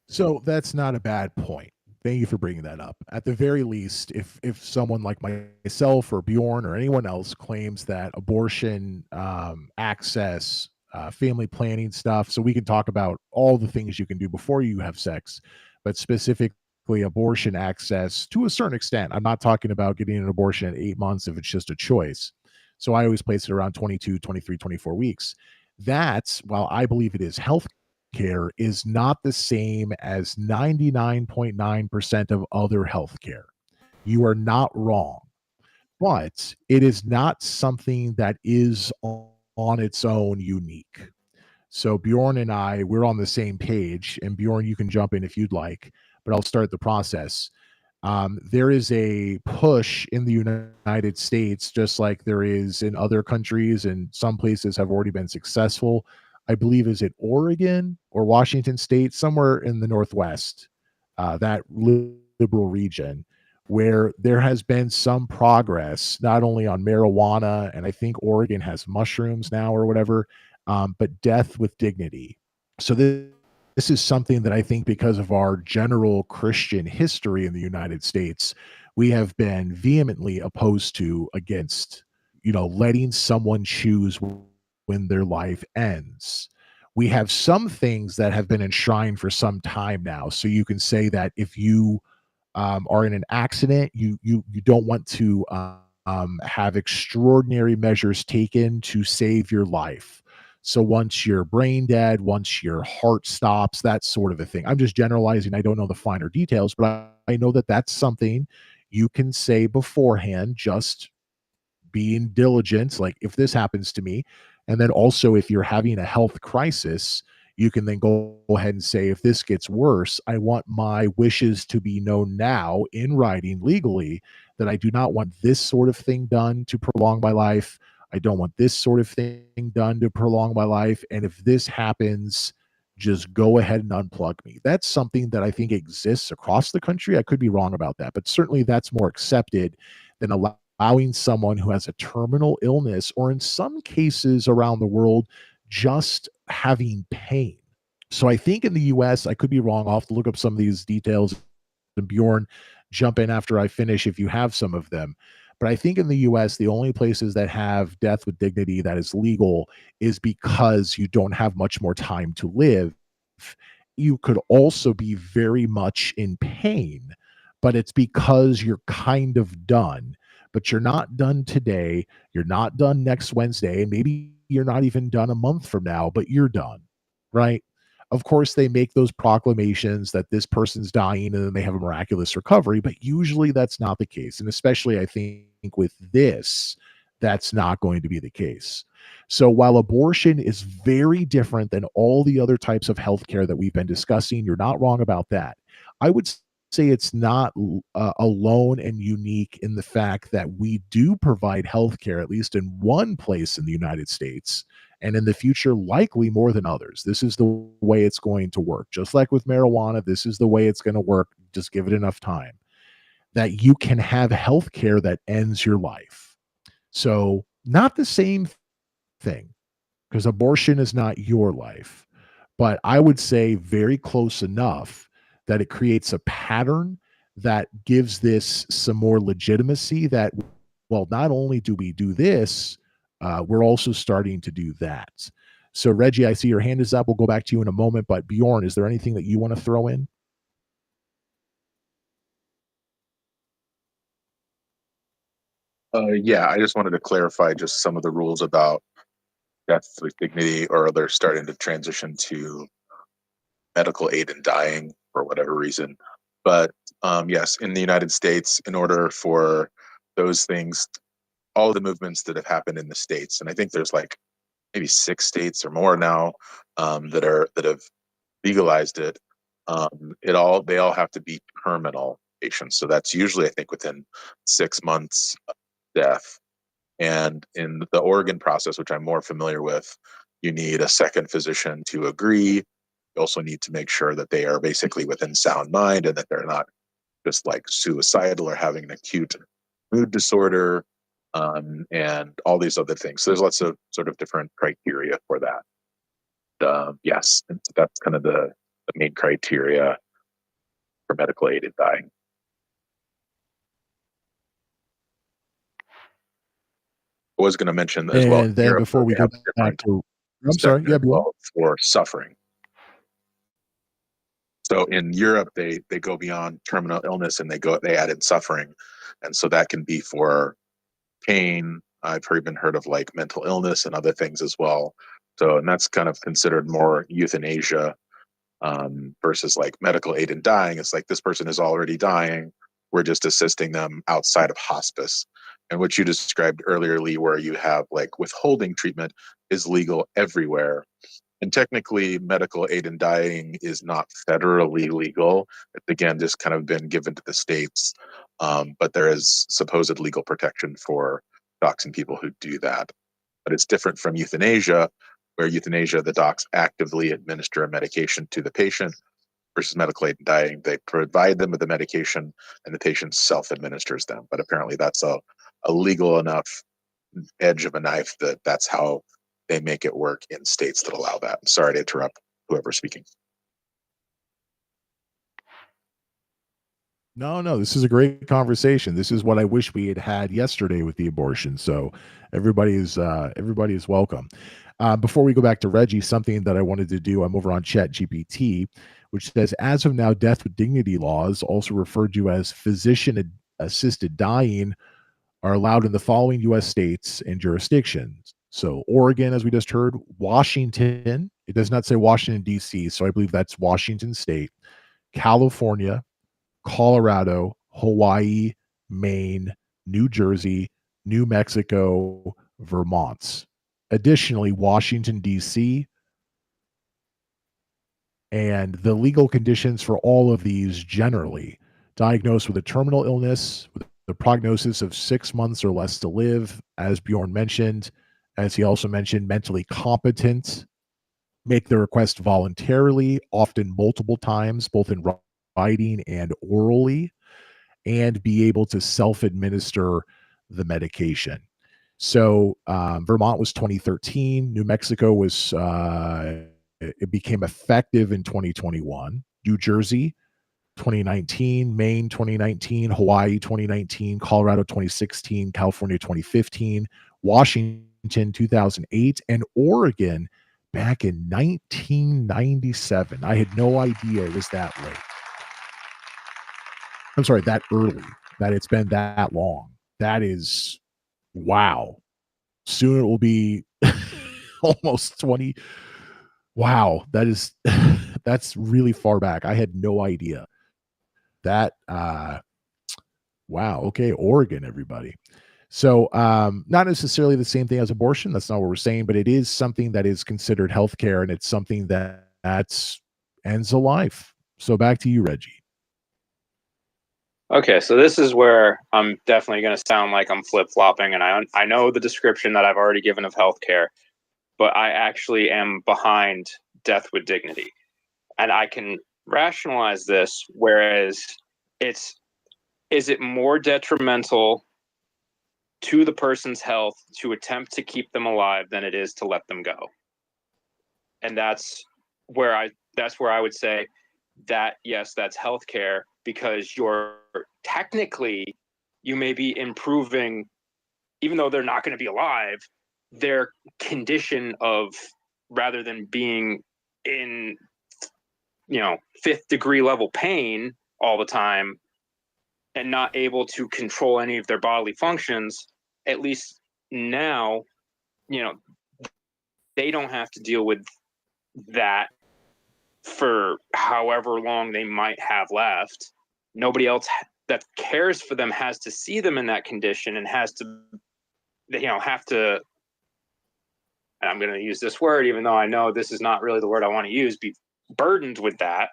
So that's not a bad point. Thank you for bringing that up. At the very least, if someone like myself or Bjorn or anyone else claims that abortion access, family planning stuff, so we can talk about all the things you can do before you have sex, but specifically abortion access to a certain extent. I'm not talking about getting an abortion at 8 months if it's just a choice. So I always place it around 22, 23, 24 weeks. That's, while I believe it is health care, is not the same as 99.9% of other healthcare. You are not wrong, but it is not something that is on its own unique. So Bjorn and I, we're on the same page, and Bjorn, you can jump in if you'd like, but I'll start the process. There is a push in the United States, just like there is in other countries, and some places have already been successful. I believe, is it Oregon or Washington State, somewhere in the Northwest, that liberal region, where there has been some progress, not only on marijuana, and I think Oregon has mushrooms now or whatever, but death with dignity. So this is something that I think, because of our general Christian history in the United States, we have been vehemently opposed to, against, letting someone choose when their life ends. We have some things that have been enshrined for some time now. So you can say that if you are in an accident, you don't want to have extraordinary measures taken to save your life. So once you're brain dead, once your heart stops, that sort of a thing. I'm just generalizing. I don't know the finer details, but I know that that's something you can say beforehand, just being diligent, like if this happens to me. And then also, if you're having a health crisis, you can then go ahead and say, if this gets worse, I want my wishes to be known now in writing legally, that I do not want this sort of thing done to prolong my life. I don't want this sort of thing done to prolong my life. And if this happens, just go ahead and unplug me. That's something that I think exists across the country. I could be wrong about that, but certainly that's more accepted than allowing someone who has a terminal illness, or in some cases around the world, just having pain. So I think in the US, I could be wrong. I'll have to look up some of these details. And Bjorn, jump in after I finish if you have some of them. But I think in the US, the only places that have death with dignity that is legal is because you don't have much more time to live. You could also be very much in pain, but it's because you're kind of done. But you're not done today. You're not done next Wednesday. And maybe you're not even done a month from now, but you're done, right? Of course, they make those proclamations that this person's dying and then they have a miraculous recovery, but usually that's not the case. And especially, I think, with this, that's not going to be the case. So while abortion is very different than all the other types of healthcare that we've been discussing, you're not wrong about that. I would say it's not alone and unique in the fact that we do provide healthcare, at least in one place in the United States, and in the future, likely more than others. This is the way it's going to work. Just like with marijuana, this is the way it's going to work. Just give it enough time. That you can have healthcare that ends your life. So, not the same thing, because abortion is not your life. But I would say very close enough that it creates a pattern that gives this some more legitimacy that, well, not only do we do this, we're also starting to do that. So, Reggie, I see your hand is up. We'll go back to you in a moment. But Bjorn, is there anything that you want to throw in? Yeah, I just wanted to clarify just some of the rules about death with dignity, or they're starting to transition to medical aid in dying for whatever reason. But yes, in the United States, in order for those things, all the movements that have happened in the states, and I think there's like maybe 6 states or more now that have legalized it. They all have to be terminal patients. So that's usually, I think, within 6 months of death. And in the Oregon process, which I'm more familiar with, you need a second physician to agree. You also need to make sure that they are basically within sound mind and that they're not just like suicidal or having an acute mood disorder, and all these other things. So there's lots of sort of different criteria for that. Yes, that's kind of the main criteria for medical aid in dying. I was going to mention as well. And then before we go back to, I'm sorry, yeah, for suffering. So in Europe, they go beyond terminal illness and they add in suffering, and so that can be for pain. I've even heard of like mental illness and other things as well. So, and that's kind of considered more euthanasia versus like medical aid in dying. It's like this person is already dying. We're just assisting them outside of hospice. And what you described earlier, Lee, where you have like withholding treatment, is legal everywhere. And technically, medical aid in dying is not federally legal. It's again just kind of been given to the states, but there is supposed legal protection for docs and people who do that. But it's different from euthanasia, where euthanasia, the docs actively administer a medication to the patient, versus medical aid in dying, they provide them with the medication and the patient self-administers them. But apparently that's a legal enough edge of a knife that that's how they make it work in states that allow that. Sorry to interrupt whoever's speaking. No, this is a great conversation. This is what I wish we had yesterday with the abortion. So everybody is welcome. Before we go back to Reggie, something that I wanted to do, I'm over on Chat GPT, which says, as of now, death with dignity laws, also referred to as physician-assisted dying, are allowed in the following U.S. states and jurisdictions. So Oregon, as we just heard, Washington, it does not say Washington, D.C., so I believe that's Washington State, California, Colorado, Hawaii, Maine, New Jersey, New Mexico, Vermont. Additionally, Washington, D.C., and the legal conditions for all of these generally: diagnosed with a terminal illness, with the prognosis of 6 months or less to live, as Bjorn mentioned, as he also mentioned, mentally competent, make the request voluntarily, often multiple times, both in writing and orally, and be able to self-administer the medication. So Vermont was 2013. New Mexico was, it became effective in 2021. New Jersey, 2019. Maine, 2019. Hawaii, 2019. Colorado, 2016. California, 2015. Washington, 2008. And Oregon back in 1997. I had no idea it was that late. I'm sorry, that early, that it's been that long. That is, wow. Soon it will be almost 20. Wow, that is, that's really far back. I had no idea. That, wow, okay, Oregon, everybody. So not necessarily the same thing as abortion. That's not what we're saying, but it is something that is considered healthcare, and it's something that ends a life. So back to you, Reggie. Okay, so this is where I'm definitely going to sound like I'm flip-flopping, and I know the description that I've already given of healthcare, but I actually am behind death with dignity. And I can rationalize this, whereas is it more detrimental to the person's health to attempt to keep them alive than it is to let them go? And that's where I would say that, yes, that's healthcare, because you may be improving, even though they're not going to be alive, their condition of, rather than being in, 5th degree level pain all the time and not able to control any of their bodily functions, at least now, they don't have to deal with that for however long they might have left. Nobody else that cares for them has to see them in that condition and have to, and I'm going to use this word, even though I know this is not really the word I want to use, be burdened with that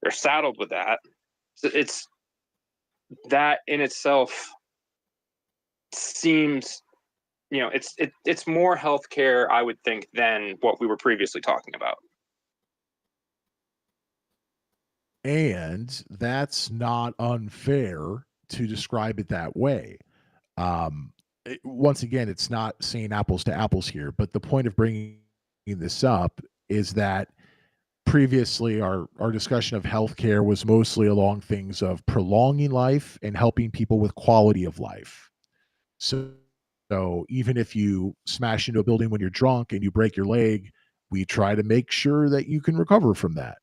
or saddled with that. So it's that in itself seems, it's more healthcare, I would think, than what we were previously talking about. And that's not unfair to describe it that way. Once again, it's not saying apples to apples here, but the point of bringing this up is that previously our discussion of healthcare was mostly along things of prolonging life and helping people with quality of life. So even if you smash into a building when you're drunk and you break your leg, we try to make sure that you can recover from that.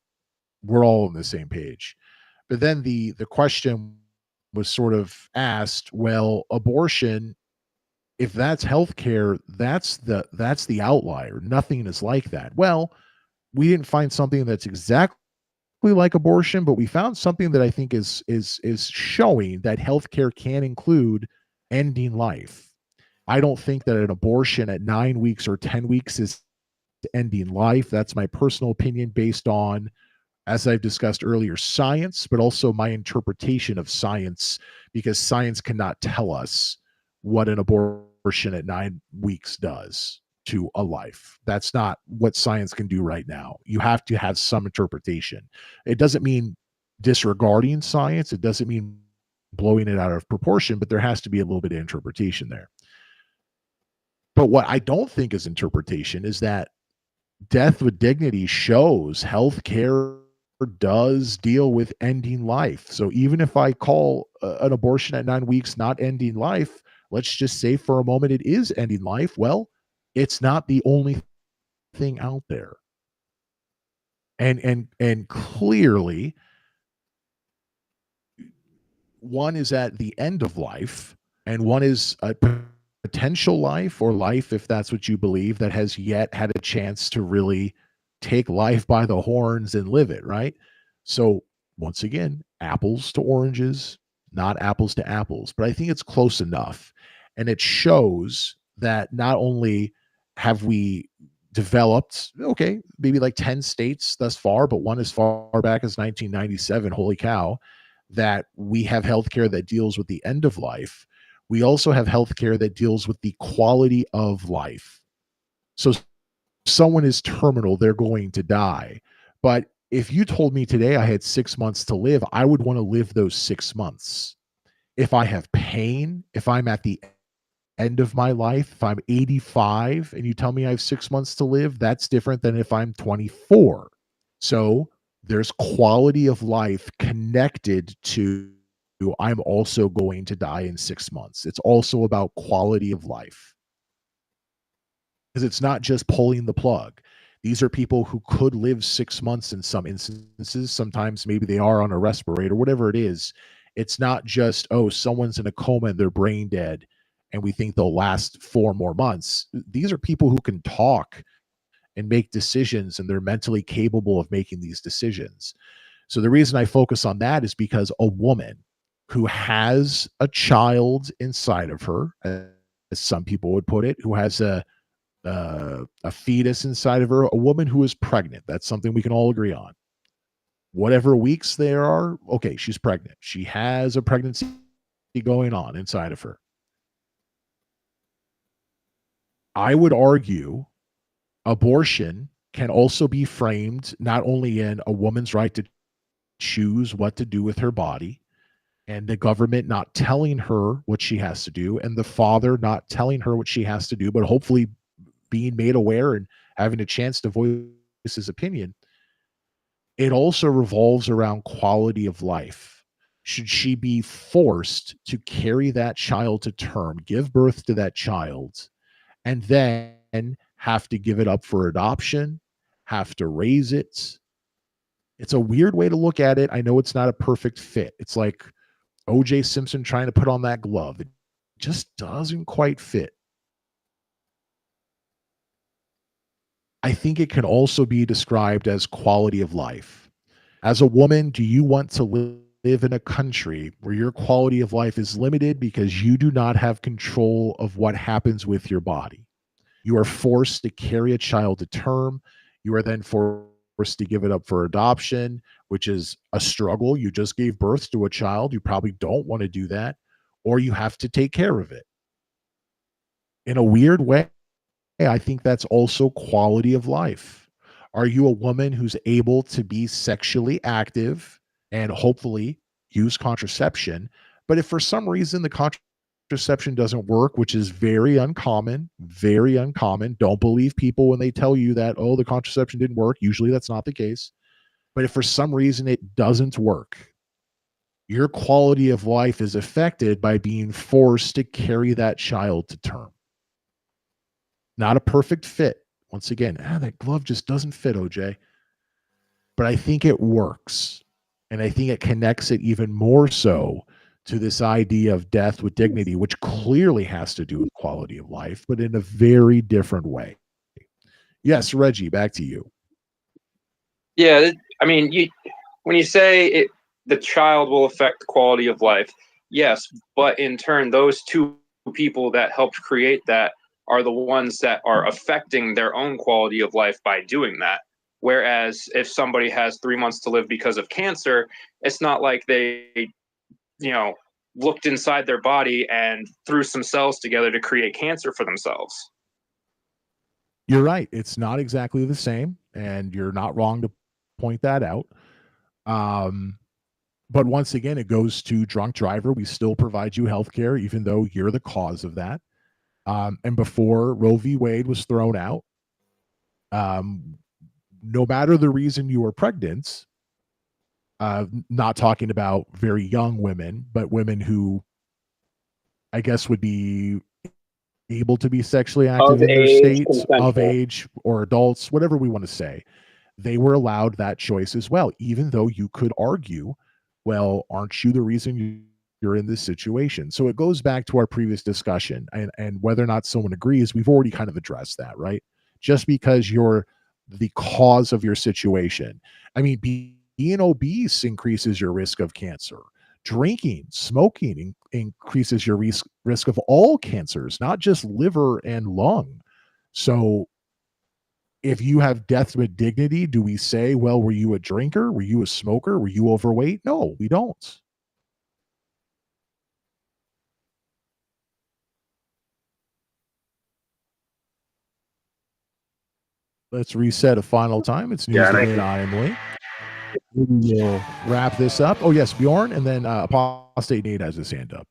We're all on the same page. But then the question was sort of asked, well, abortion, if that's healthcare, that's the outlier. Nothing is like that. Well, we didn't find something that's exactly like abortion, but we found something that I think is showing that healthcare can include ending life. I don't think that an abortion at 9 weeks or 10 weeks is ending life. That's my personal opinion based on, as I've discussed earlier, science, but also my interpretation of science, because science cannot tell us what an abortion at 9 weeks does to a life. That's not what science can do right now. You have to have some interpretation. It doesn't mean disregarding science. It doesn't mean blowing it out of proportion, but there has to be a little bit of interpretation there. But what I don't think is interpretation is that death with dignity shows healthcare does deal with ending life. So even if I call an abortion at 9 weeks not ending life, let's just say for a moment it is ending life. Well, it's not the only thing out there. And clearly one is at the end of life and one is a potential life, or life, if that's what you believe, that has yet had a chance to really take life by the horns and live it, right? So once again, apples to oranges, not apples to apples, but I think it's close enough. And it shows that not only have we developed, okay, maybe like 10 states thus far, but one as far back as 1997, holy cow, that we have healthcare that deals with the end of life. We also have healthcare that deals with the quality of life. So someone is terminal, they're going to die. But if you told me today I had 6 months to live, I would want to live those 6 months. If I have pain, if I'm at the end of my life, if I'm 85 and you tell me I have 6 months to live, that's different than if I'm 24. So there's quality of life connected to I'm also going to die in 6 months. It's also about quality of life. Because it's not just pulling the plug. These are people who could live 6 months in some instances. Sometimes maybe they are on a respirator, whatever it is. It's not just, oh, someone's in a coma and they're brain dead and we think they'll last 4 more months. These are people who can talk and make decisions, and they're mentally capable of making these decisions. So the reason I focus on that is because a woman who has a child inside of her, as some people would put it, who has a fetus inside of her, a woman who is pregnant, that's something we can all agree on. Whatever weeks there are, okay, she's pregnant. She has a pregnancy going on inside of her. I would argue abortion can also be framed not only in a woman's right to choose what to do with her body, and the government not telling her what she has to do, and the father not telling her what she has to do, but hopefully being made aware and having a chance to voice his opinion. It also revolves around quality of life. Should she be forced to carry that child to term, give birth to that child, and then have to give it up for adoption, have to raise it? It's a weird way to look at it. I know it's not a perfect fit. It's like O.J. Simpson trying to put on that glove. It just doesn't quite fit. I think it can also be described as quality of life. As a woman, do you want to live in a country where your quality of life is limited because you do not have control of what happens with your body? You are forced to carry a child to term. You are then forced to give it up for adoption, which is a struggle. You just gave birth to a child. You probably don't want to do that, or you have to take care of it. In a weird way, I think that's also quality of life. Are you a woman who's able to be sexually active and hopefully use contraception? But if for some reason the contraception doesn't work, which is very uncommon, don't believe people when they tell you that, oh, the contraception didn't work. Usually that's not the case. But if for some reason it doesn't work, your quality of life is affected by being forced to carry that child to term. Not a perfect fit. Once again, that glove just doesn't fit, OJ. But I think it works. And I think it connects it even more so to this idea of death with dignity, which clearly has to do with quality of life, but in a very different way. Yes, Reggie, back to you. Yeah, I mean, when you say the child will affect the quality of life, yes, but in turn, those two people that helped create that are the ones that are affecting their own quality of life by doing that. Whereas if somebody has 3 months to live because of cancer, it's not like they, looked inside their body and threw some cells together to create cancer for themselves. You're right. It's not exactly the same, and you're not wrong to point that out. But once again, it goes to drunk driver. We still provide you health care, even though you're the cause of that. And before Roe v. Wade was thrown out, no matter the reason you were pregnant, not talking about very young women, but women who I guess would be able to be sexually active in their states, of age, or adults, whatever we want to say, they were allowed that choice as well, even though you could argue, well, aren't you the reason you're in this situation? So it goes back to our previous discussion, and whether or not someone agrees, we've already kind of addressed that, right? Just because you're the cause of your situation. I mean, being obese increases your risk of cancer. Drinking, smoking increases your risk of all cancers, not just liver and lung. So if you have death with dignity, do we say, well, were you a drinker? Were you a smoker? Were you overweight? No, we don't. Let's reset a final time. It's News Today. I'm Lee. We'll wrap this up. Oh, yes, Bjorn, and then Apostate Nate has his hand up.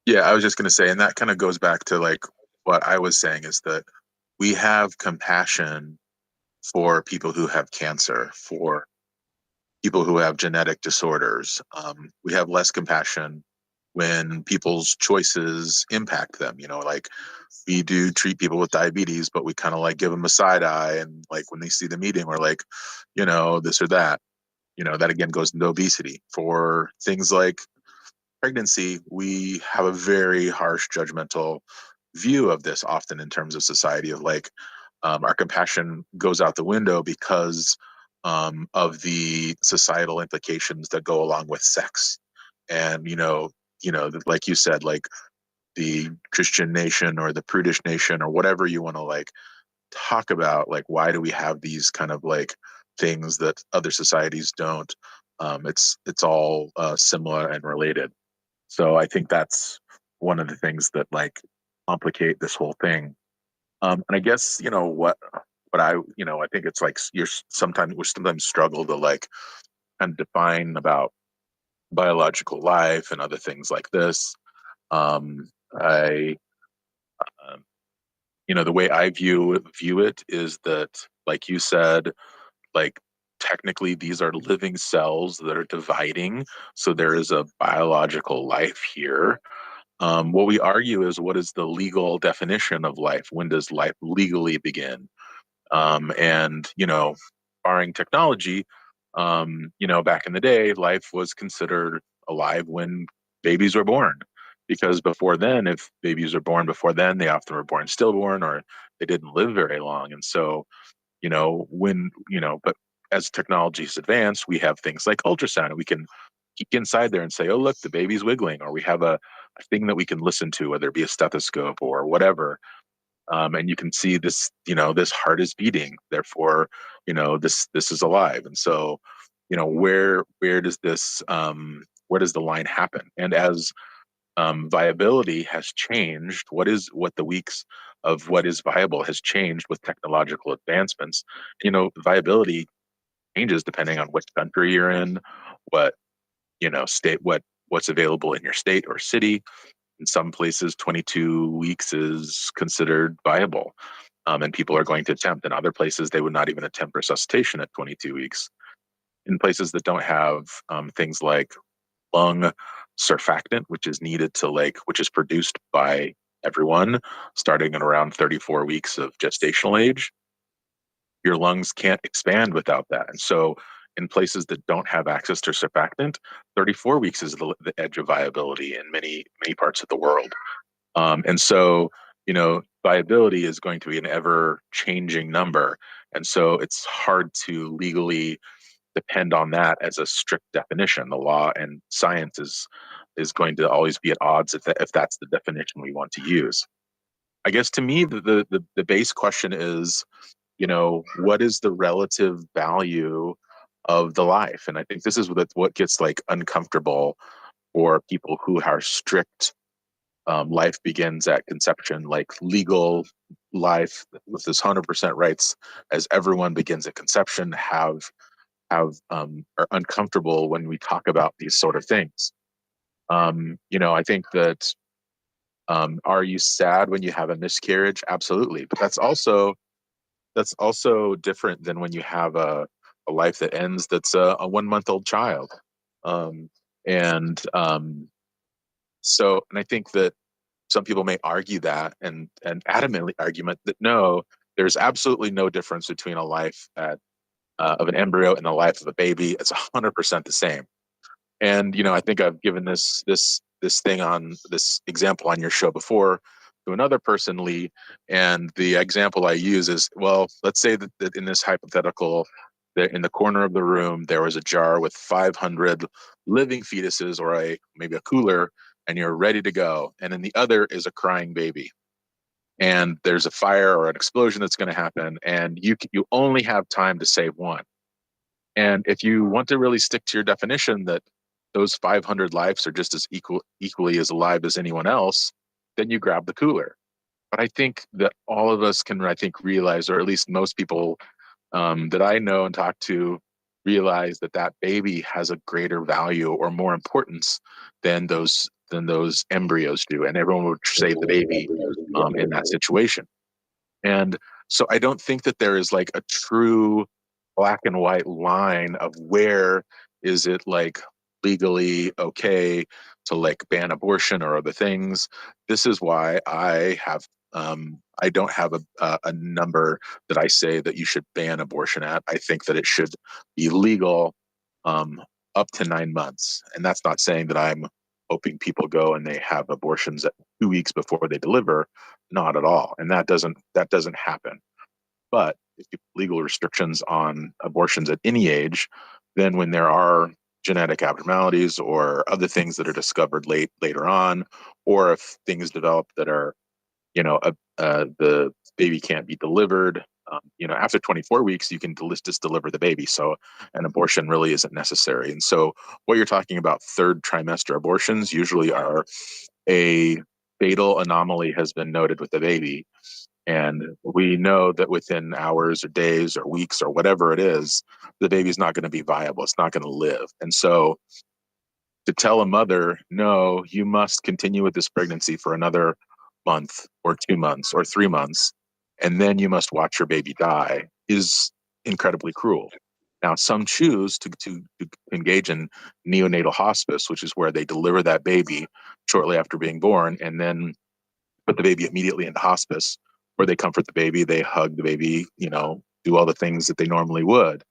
Yeah, I was just going to say, and that kind of goes back to like what I was saying, is that we have compassion for people who have cancer, for people who have genetic disorders. We have less compassion when people's choices impact them. You know, like we do treat people with diabetes, but we kind of like give them a side eye. And like when they see the meeting, we're like, you know, this or that. You know, that again goes into obesity. For things like pregnancy, we have a very harsh, judgmental view of this often in terms of society, of like our compassion goes out the window because of the societal implications that go along with sex. And like you said, like the Christian nation or the prudish nation or whatever you want to like talk about, like why do we have these kind of like things that other societies don't? It's all similar and related. So I think that's one of the things that like complicate this whole thing. And I guess what I think it's like we sometimes struggle to like kind of define about biological life and other things like this. I The way I view it is that, like you said, like technically these are living cells that are dividing, so there is a biological life here. What we argue is, what is the legal definition of life? When does life legally begin? And barring technology, back in the day, life was considered alive when babies were born. Because before then, if babies were born before then, they often were born stillborn, or they didn't live very long. And so, but as technologies advance, we have things like ultrasound, and we can peek inside there and say, oh, look, the baby's wiggling, or we have a thing that we can listen to, whether it be a stethoscope or whatever. And you can see this, this heart is beating, therefore, this is alive. And so, where does this, where does the line happen? And as viability has changed, what the weeks of what is viable has changed with technological advancements. Viability changes depending on which country you're in, what state, what's available in your state or city. In some places, 22 weeks is considered viable, and people are going to attempt. In other places, they would not even attempt resuscitation at 22 weeks. In places that don't have things like lung surfactant, which is needed which is produced by everyone starting at around 34 weeks of gestational age, your lungs can't expand without that. And so in places that don't have access to surfactant, 34 weeks is the edge of viability in many, many parts of the world. And so, viability is going to be an ever changing number. And so it's hard to legally depend on that as a strict definition. The law and science is going to always be at odds if that's the definition we want to use. I guess to me, the base question is, what is the relative value of the life? And I think this is what gets like uncomfortable for people who are strict. Life begins at conception, like legal life with this 100% rights, as everyone begins at conception, are uncomfortable when we talk about these sort of things. I think that, are you sad when you have a miscarriage? Absolutely. But that's also different than when you have a life that ends, that's a 1-month-old child. And I think that some people may argue that and adamantly argument that no, there's absolutely no difference between a life of an embryo and the life of a baby. It's 100% the same. And I think I've given this thing on this example on your show before to another person, Lee. And the example I use is, well, let's say that in this hypothetical, that in the corner of the room there was a jar with 500 living fetuses, or maybe a cooler, and you're ready to go. And in the other is a crying baby. And there's a fire or an explosion that's going to happen, and you only have time to save one. And if you want to really stick to your definition that those 500 lives are just as equally as alive as anyone else, then you grab the cooler. But I think that all of us can, realize, or at least most people that I know and talk to, realize that baby has a greater value or more importance than those embryos do. And everyone would save the baby in that situation. And so I don't think that there is like a true black and white line of where is it like legally okay to like ban abortion or other things. This is why I don't have a number that I say that you should ban abortion at. I think that it should be legal up to 9 months. And that's not saying that I'm hoping people go and they have abortions at 2 weeks before they deliver. Not at all. And that doesn't happen. But if you put legal restrictions on abortions at any age, then when there are genetic abnormalities or other things that are discovered later on, or if things develop that are, the baby can't be delivered, after 24 weeks, you can just deliver the baby. So an abortion really isn't necessary. And so what you're talking about, third trimester abortions, usually are a fatal anomaly has been noted with the baby. And we know that within hours or days or weeks or whatever it is, the baby's not going to be viable. It's not going to live. And so to tell a mother, no, you must continue with this pregnancy for another month or 2 months or 3 months, and then you must watch your baby die, is incredibly cruel. Now, some choose to engage in neonatal hospice, which is where they deliver that baby shortly after being born and then put the baby immediately into hospice, where they comfort the baby, they hug the baby, do all the things that they normally would.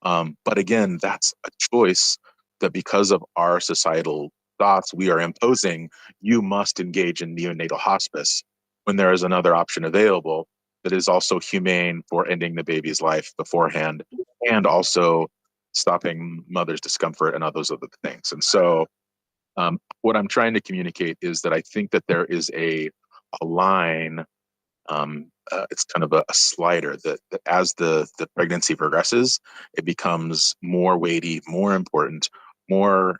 But again, that's a choice that because of our societal thoughts, we are imposing, you must engage in neonatal hospice when there is another option available that is also humane for ending the baby's life beforehand and also stopping mother's discomfort and all those other things. And so what I'm trying to communicate is that I think that there is a line, it's kind of a slider that as the pregnancy progresses, it becomes more weighty, more important, more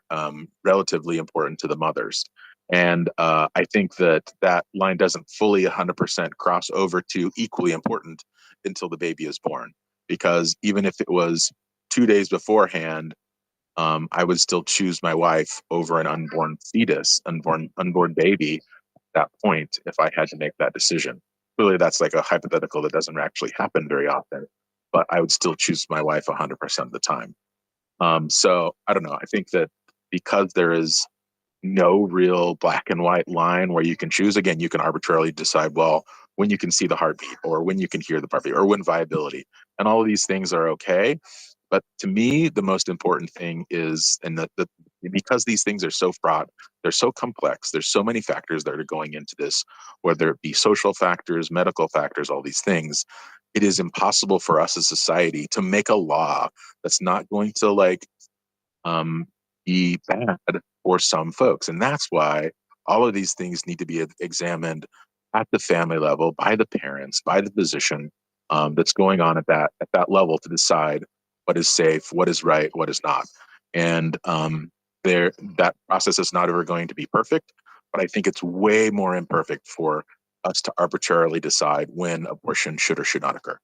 relatively important to the mothers. And I think that line doesn't fully 100% cross over to equally important until the baby is born. Because even if it was 2 days beforehand, I would still choose my wife over an unborn fetus, unborn baby at that point if I had to make that decision. Really, that's like a hypothetical that doesn't actually happen very often, but I would still choose my wife 100% of the time. So I don't know. I think that because there is no real black and white line where you can choose, again, you can arbitrarily decide, well, when you can see the heartbeat or when you can hear the heartbeat or when viability, and all of these things are okay. But to me, the most important thing is, and because these things are so fraught, they're so complex, there's so many factors that are going into this, whether it be social factors, medical factors, all these things, it is impossible for us as society to make a law that's not going to be bad for some folks. And that's why all of these things need to be examined at the family level, by the parents, by the physician that's going on at that level to decide what is safe, what is right, what is not. And that process is not ever going to be perfect, but I think it's way more imperfect for us to arbitrarily decide when abortion should or should not occur.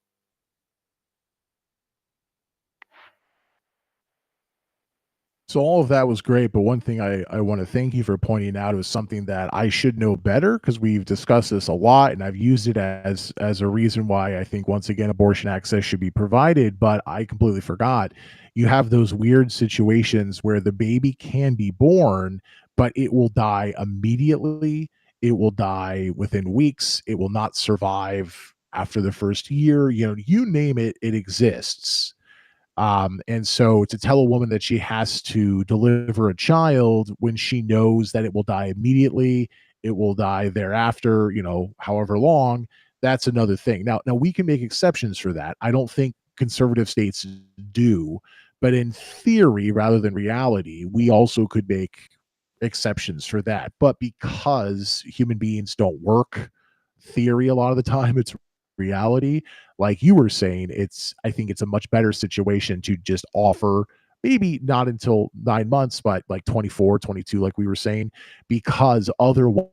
So all of that was great, but one thing I want to thank you for pointing out is something that I should know better, because we've discussed this a lot and I've used it as a reason why I think, once again, abortion access should be provided, but I completely forgot. You have those weird situations where the baby can be born, but it will die immediately it will die within weeks, it will not survive after the first year, you name it, it exists. And so to tell a woman that she has to deliver a child when she knows that it will die immediately, it will die thereafter, however long, that's another thing. Now we can make exceptions for that. I don't think conservative states do, but in theory, rather than reality, we also could make exceptions for that. But because human beings don't work theory a lot of the time, it's reality. Like you were saying, I think it's a much better situation to just offer, maybe not until 9 months, but like 24, 22, like we were saying, because otherwise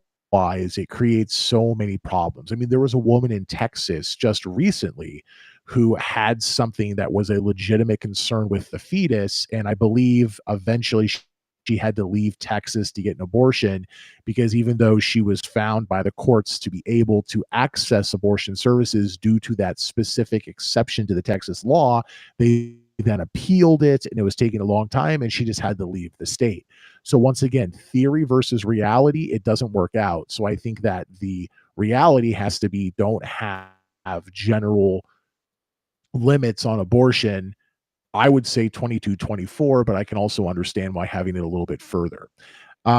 it creates so many problems. I mean, there was a woman in Texas just recently who had something that was a legitimate concern with the fetus, and I believe eventually she had to leave Texas to get an abortion, because even though she was found by the courts to be able to access abortion services due to that specific exception to the Texas law, they then appealed it, and it was taking a long time, and she just had to leave the state. So once again, theory versus reality, it doesn't work out. So I think that the reality has to be, don't have general limits on abortion. I would say 22, 24, but I can also understand why having it a little bit further.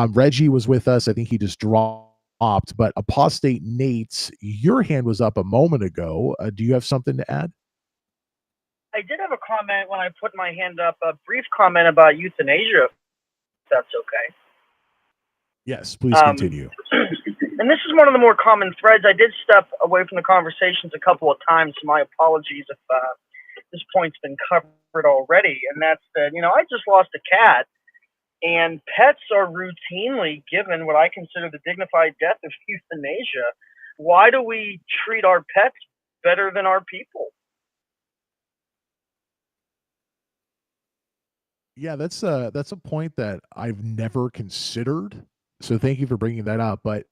Reggie was with us. I think he just dropped, but Apostate Nate, your hand was up a moment ago. Do you have something to add? I did have a comment when I put my hand up, a brief comment about euthanasia, if that's okay. Yes, please continue. And this is one of the more common threads. I did step away from the conversations a couple of times, so my apologies if this point's been covered already. And that's that, I just lost a cat, and pets are routinely given what I consider the dignified death of euthanasia. Why do we treat our pets better than our people? Yeah, that's a point that I've never considered. So thank you for bringing that up. But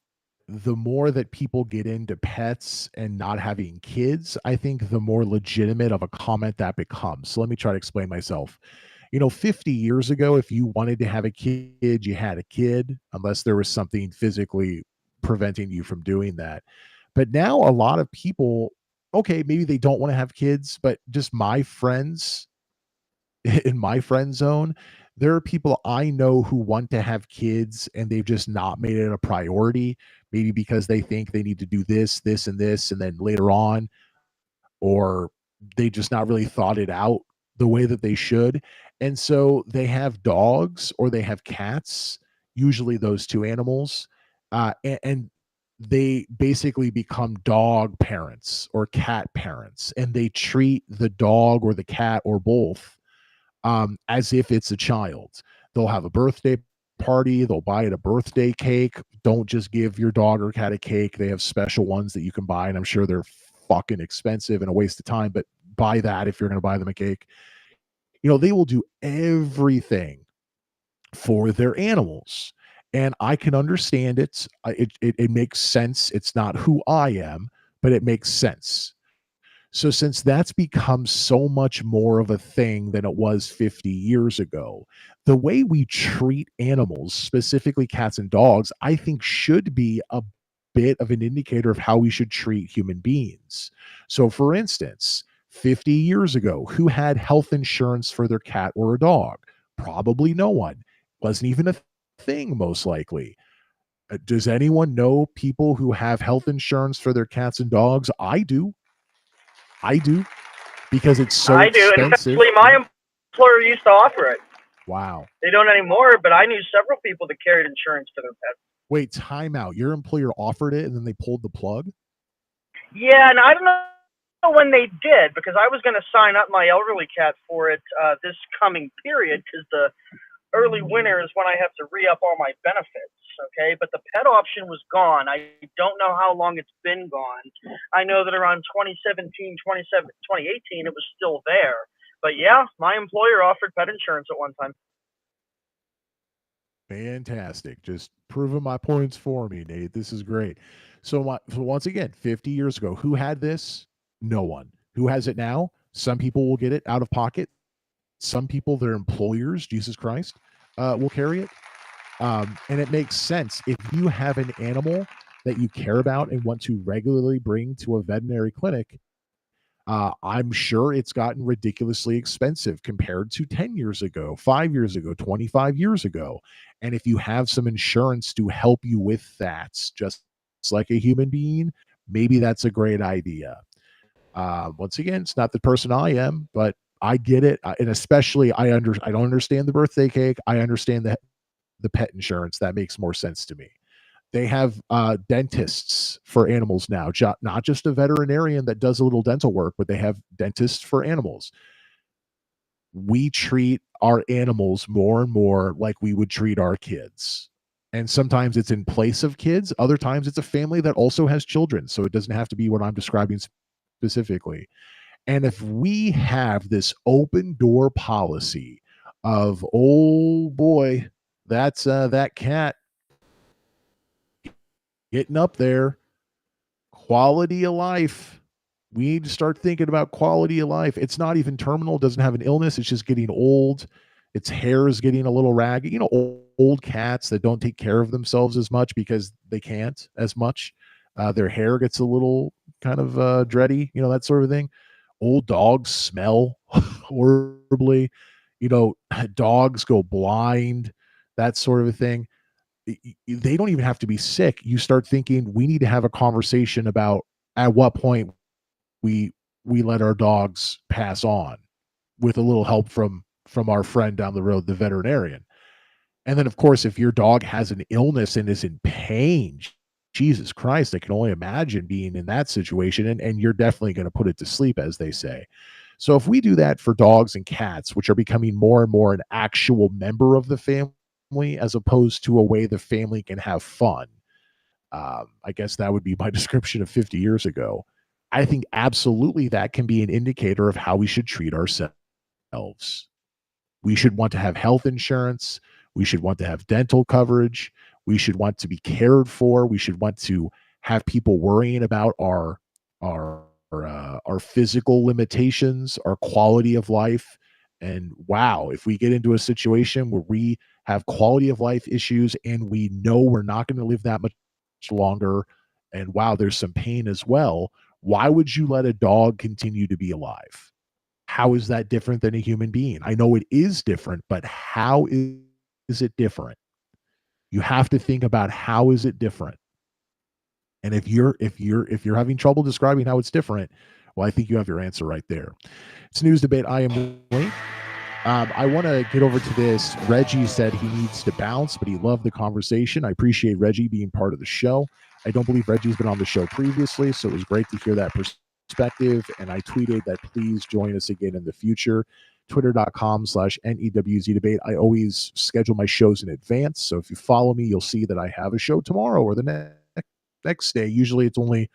the more that people get into pets and not having kids, I think the more legitimate of a comment that becomes. So let me try to explain myself. 50 years ago, if you wanted to have a kid, you had a kid, unless there was something physically preventing you from doing that. But now a lot of people, okay, maybe they don't want to have kids, but just my friends in my friend zone, there are people I know who want to have kids and they've just not made it a priority, maybe because they think they need to do this, this, and this, and then later on, or they just not really thought it out the way that they should. And so they have dogs or they have cats, usually those two animals, and they basically become dog parents or cat parents, and they treat the dog or the cat or both as if it's a child. They'll have a birthday party. They'll buy it a birthday cake. Don't just give your dog or cat a cake. They have special ones that you can buy, and I'm sure they're fucking expensive and a waste of time, but buy that if you're going to buy them a cake. They will do everything for their animals. And I can understand it. It makes sense. It's not who I am, but it makes sense. So since that's become so much more of a thing than it was 50 years ago, the way we treat animals, specifically cats and dogs, I think should be a bit of an indicator of how we should treat human beings. So for instance, 50 years ago, who had health insurance for their cat or a dog? Probably no one. Wasn't even a thing, most likely. Does anyone know people who have health insurance for their cats and dogs? I do, because it's so I do, and expensive. actually my employer used to offer it. Wow. They don't anymore, but I knew several people that carried insurance for their pets. Wait, time out. Your employer offered it and then they pulled the plug? Yeah, and I don't know when they did, because I was going to sign up my elderly cat for it this coming period, because the early winter is when I have to re-up all my benefits. Okay, but the pet option was gone. I don't know how long it's been gone. I know that around 2017, 2018, it was still there. But yeah, my employer offered pet insurance at one time. Fantastic. Just proving my points for me, Nate. This is great. So once again, 50 years ago, who had this? No one. Who has it now? Some people will get it out of pocket. Some people, their employers, Jesus Christ, will carry it. And it makes sense. If you have an animal, that you care about and want to regularly bring to a veterinary clinic, I'm sure it's gotten ridiculously expensive compared to 10 years ago, 5 years ago, 25 years ago. And if you have some insurance to help you with that, just like a human being, maybe that's a great idea. Once again, it's not the person I am, but I get it. And especially I don't understand the birthday cake. I understand the pet insurance. That makes more sense to me. They have dentists for animals now, not just a veterinarian that does a little dental work, but they have dentists for animals. We treat our animals more and more like we would treat our kids. And sometimes it's in place of kids. Other times it's a family that also has children. So it doesn't have to be what I'm describing specifically. And if we have this open door policy of, oh boy, that's that cat getting up there, quality of life. We need to start thinking about quality of life. It's not even terminal, doesn't have an illness. It's just getting old. Its hair is getting a little ragged. You know, old cats that don't take care of themselves as much because they can't as much. Their hair gets a little kind of dready, you know, that sort of thing. Old dogs smell horribly. You know, dogs go blind, that sort of a thing. They don't even have to be sick. You start thinking we need to have a conversation about at what point we let our dogs pass on with a little help from our friend down the road, the veterinarian. And then of course, if your dog has an illness and is in pain, Jesus Christ, I can only imagine being in that situation, and you're definitely going to put it to sleep, as they say. So if we do that for dogs and cats, which are becoming more and more an actual member of the family, as opposed to a way the family can have fun. I guess that would be my description of 50 years ago. I think absolutely that can be an indicator of how we should treat ourselves. We should want to have health insurance. We should want to have dental coverage. We should want to be cared for. We should want to have people worrying about our physical limitations, our quality of life. And wow, if we get into a situation where we have quality of life issues and we know we're not going to live that much longer, and wow, there's some pain as well, why would you let a dog continue to be alive? How is that different than a human being? I know it is different, but how is it different? You have to think about how is it different. And if you're having trouble describing how it's different, well, I think you have your answer right there. It's News Debate. I am Link. I want to get over to this. Reggie said he needs to bounce, but he loved the conversation. I appreciate Reggie being part of the show. I don't believe Reggie's been on the show previously, so it was great to hear that perspective. And I tweeted that please join us again in the future. Twitter.com/NEWZ debate. I always schedule my shows in advance. So if you follow me, you'll see that I have a show tomorrow or the next day. Usually it's only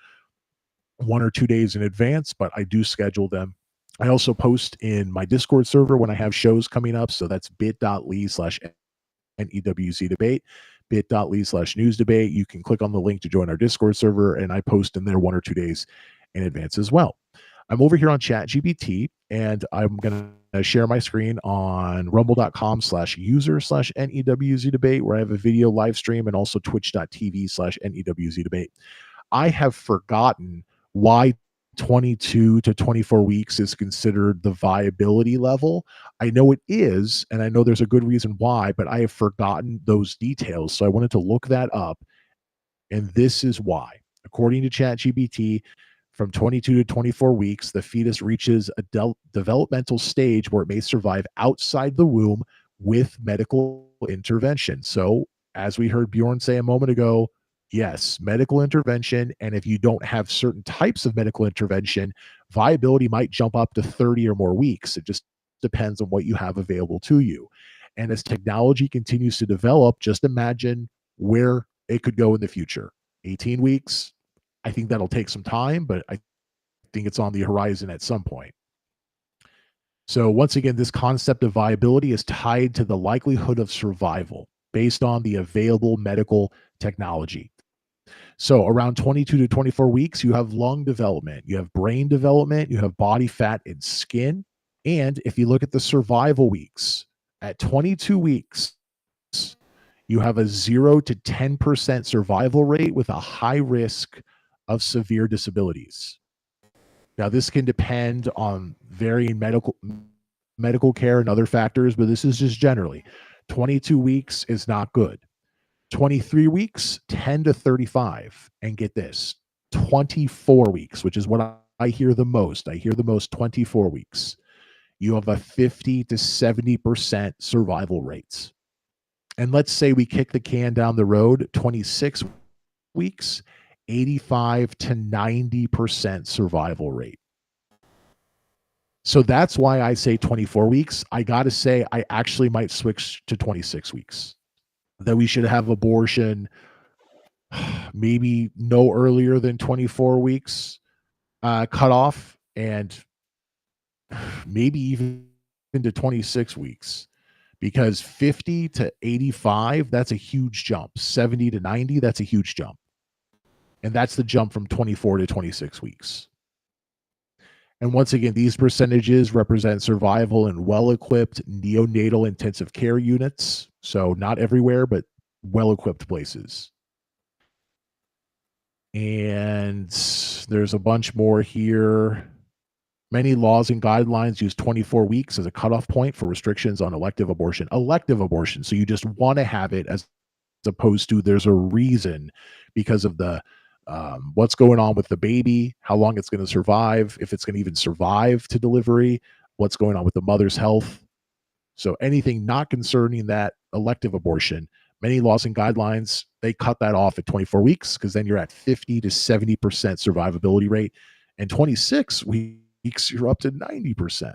1 or 2 days in advance, but I do schedule them. I also post in my Discord server when I have shows coming up. So that's bit.ly/NEWZ debate, bit.ly/news debate. You can click on the link to join our Discord server, and I post in there 1 or 2 days in advance as well. I'm over here on ChatGPT, and I'm going to share my screen on rumble.com/user/NEWZ debate, where I have a video live stream, and also twitch.tv/NEWZ debate. I have forgotten why 22 to 24 weeks is considered the viability level. I know it is, and I know there's a good reason why, but I have forgotten those details. So I wanted to look that up, and this is why. According to ChatGPT, from 22 to 24 weeks, the fetus reaches a developmental stage where it may survive outside the womb with medical intervention. So, as we heard Bjorn say a moment ago, yes, medical intervention. And if you don't have certain types of medical intervention, viability might jump up to 30 or more weeks. It just depends on what you have available to you. And as technology continues to develop, just imagine where it could go in the future. 18 weeks. I think that'll take some time, but I think it's on the horizon at some point. So once again, this concept of viability is tied to the likelihood of survival based on the available medical technology. So around 22 to 24 weeks, you have lung development, you have brain development, you have body fat and skin. And if you look at the survival weeks, at 22 weeks, You have a 0 to 10% survival rate with a high risk of severe disabilities. Now, this can depend on varying medical care and other factors, but this is just generally. 22 weeks is not good. 23 weeks, 10 to 35. And get this, 24 weeks, which is what I hear the most. I hear the most 24 weeks. You have a 50 to 70% survival rates. And let's say we kick the can down the road, 26 weeks, 85 to 90% survival rate. So that's why I say 24 weeks. I got to say, I actually might switch to 26 weeks. That we should have abortion maybe no earlier than 24 weeks cutoff, and maybe even into 26 weeks. Because 50 to 85, that's a huge jump. 70 to 90, that's a huge jump. And that's the jump from 24 to 26 weeks. And once again, these percentages represent survival in well-equipped neonatal intensive care units. So not everywhere, but well-equipped places. And there's a bunch more here. Many laws and guidelines use 24 weeks as a cutoff point for restrictions on elective abortion. Elective abortion. So you just want to have it as opposed to there's a reason because of the what's going on with the baby, how long it's going to survive, if it's going to even survive to delivery, what's going on with the mother's health. So anything not concerning that elective abortion, many laws and guidelines, they cut that off at 24 weeks because then you're at 50 to 70% survivability rate. And 26 weeks, you're up to 90%.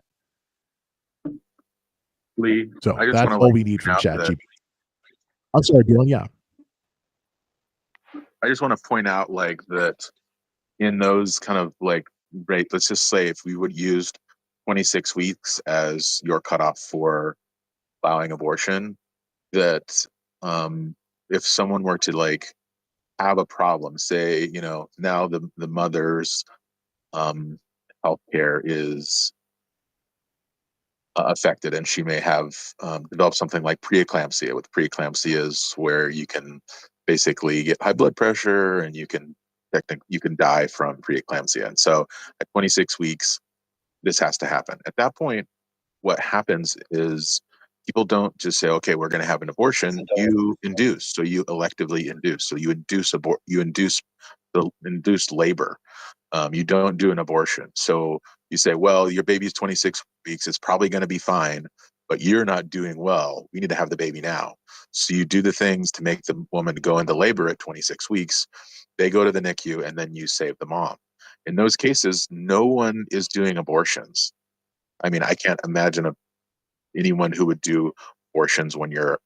Lee, So I just that's wanna, all like, we need from point out ChatGPT. that- I'm sorry, Dylan. Yeah. I just want to point out like that in those kind of like rate, let's just say if we would use 26 weeks as your cutoff for allowing abortion, that if someone were to like have a problem, say, you know, now the mother's healthcare is affected and she may have developed something like preeclampsia. With preeclampsia is where you can basically get high blood pressure and you can die from preeclampsia. And so at 26 weeks, this has to happen. At that point, what happens is people don't just say, okay, we're going to have an abortion. You induce. So you electively induce. So you induce labor. You don't do an abortion. So you say, well, your baby's 26 weeks. It's probably going to be fine, but you're not doing well. We need to have the baby now. So you do the things to make the woman go into labor at 26 weeks. They go to the NICU and then you save the mom. In those cases, no one is doing abortions. I mean, I can't imagine anyone who would do abortions when you're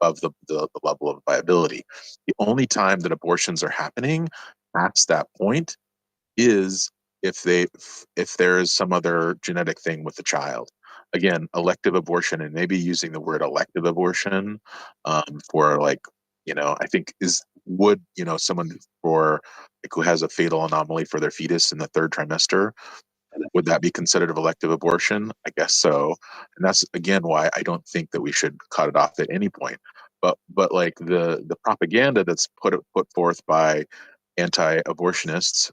above the level of viability. The only time that abortions are happening past that point is if there is some other genetic thing with the child. Again, elective abortion, and maybe using the word elective abortion for like, you know, I think someone for like who has a fatal anomaly for their fetus in the third trimester, would that be considered an elective abortion? I guess so. And that's again why I don't think that we should cut it off at any point. But like the propaganda that's put forth by anti-abortionists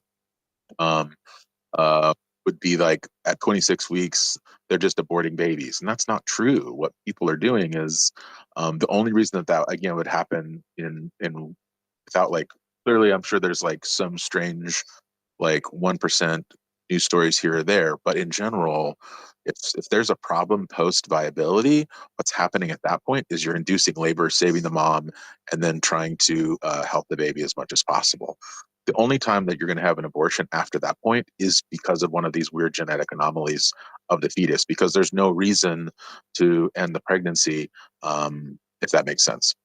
would be like at 26 weeks they're just aborting babies, and that's not true. What people are doing is the only reason that again would happen in without like clearly, I'm sure there's like some strange like 1% news stories here or there, but in general, if there's a problem post viability, what's happening at that point is you're inducing labor, saving the mom, and then trying to help the baby as much as possible. The only time that you're going to have an abortion after that point is because of one of these weird genetic anomalies of the fetus, because there's no reason to end the pregnancy, if that makes sense.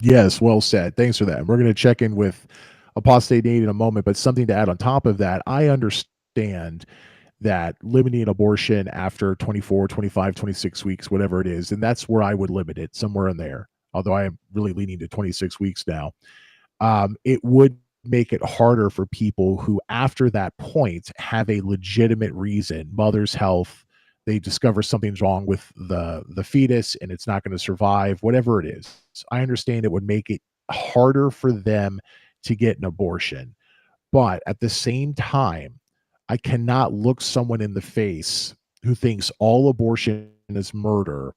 Yes, well said. Thanks for that. We're going to check in with Apostate Nate in a moment, but something to add on top of that, I understand that limiting abortion after 24, 25, 26 weeks, whatever it is, and that's where I would limit it, somewhere in there, although I am really leaning to 26 weeks now. It would make it harder for people who, after that point, have a legitimate reason, mother's health, they discover something's wrong with the fetus and it's not going to survive, whatever it is. I understand it would make it harder for them to get an abortion. But at the same time, I cannot look someone in the face who thinks all abortion is murder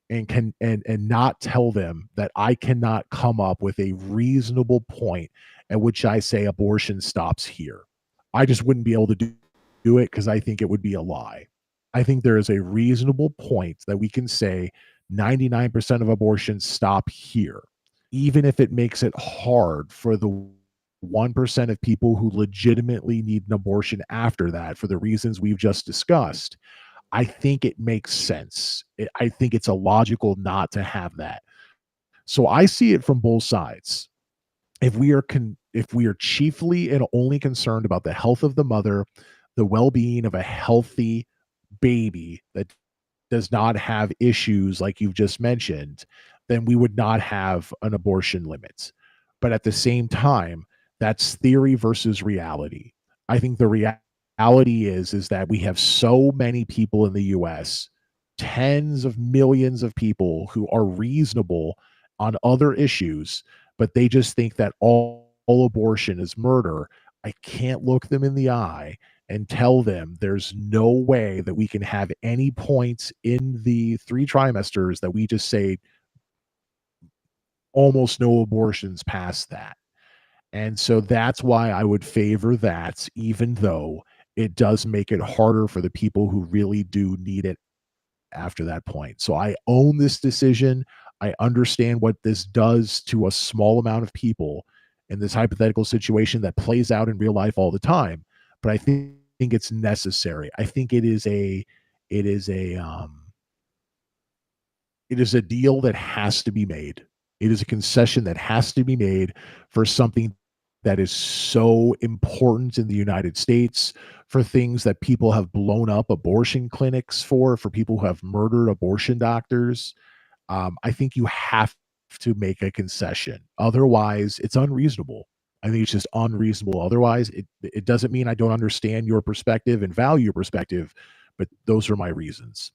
and not tell them that I cannot come up with a reasonable point at which I say abortion stops here. I just wouldn't be able to do it because I think it would be a lie. I think there is a reasonable point that we can say 99% of abortions stop here, even if it makes it hard for the 1% of people who legitimately need an abortion after that for the reasons we've just discussed. I think it makes sense. I think it's illogical not to have that. So I see it from both sides. If we are chiefly and only concerned about the health of the mother, the well-being of a healthy baby that does not have issues like you've just mentioned, then we would not have an abortion limit. But at the same time, that's theory versus reality. I think the reality is that we have so many people in the US, tens of millions of people who are reasonable on other issues, but they just think that all abortion is murder. I can't look them in the eye and tell them there's no way that we can have any points in the 3 trimesters that we just say almost no abortions past that. And so that's why I would favor that, even though it does make it harder for the people who really do need it after that point. So I own this decision. I understand what this does to a small amount of people in this hypothetical situation that plays out in real life all the time. But I think it's necessary. I think it is a deal that has to be made. It is a concession that has to be made for something that is so important in the United States, for things that people have blown up abortion clinics for people who have murdered abortion doctors. I think you have to make a concession. Otherwise, it's unreasonable. I think it's just unreasonable. Otherwise, it doesn't mean I don't understand your perspective and value your perspective, but those are my reasons.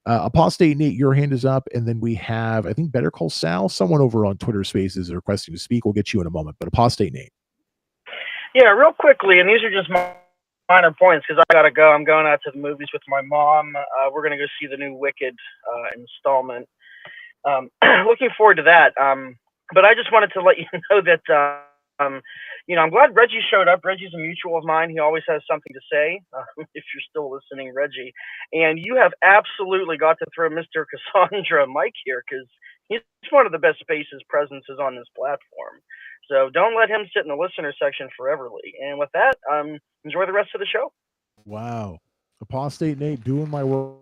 Apostate Nate, your hand is up, and then we have, I think, Better Call Sal. Someone over on Twitter Spaces is requesting to speak. We'll get you in a moment, but Apostate Nate. Yeah, real quickly, and these are just minor points because I gotta go. I'm going out to the movies with my mom. We're gonna go see the new Wicked installment. Looking forward to that. But I just wanted to let you know that I'm glad Reggie showed up. Reggie's a mutual of mine. He always has something to say. If you're still listening, Reggie, and you have absolutely got to throw Mr. Cassandra Mike here because he's one of the best spaces presences on this platform. So don't let him sit in the listener section foreverly. And with that, enjoy the rest of the show. Wow. Apostate Nate doing my work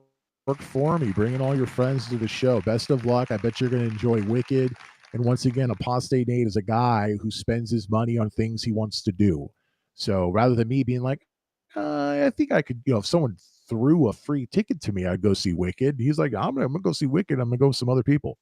for me, bringing all your friends to the show. Best of luck. I bet you're going to enjoy Wicked. And once again, Apostate Nate is a guy who spends his money on things he wants to do. So rather than me being like, I think I could, if someone threw a free ticket to me, I'd go see Wicked. He's like, I'm going to go see Wicked. I'm going to go with some other people.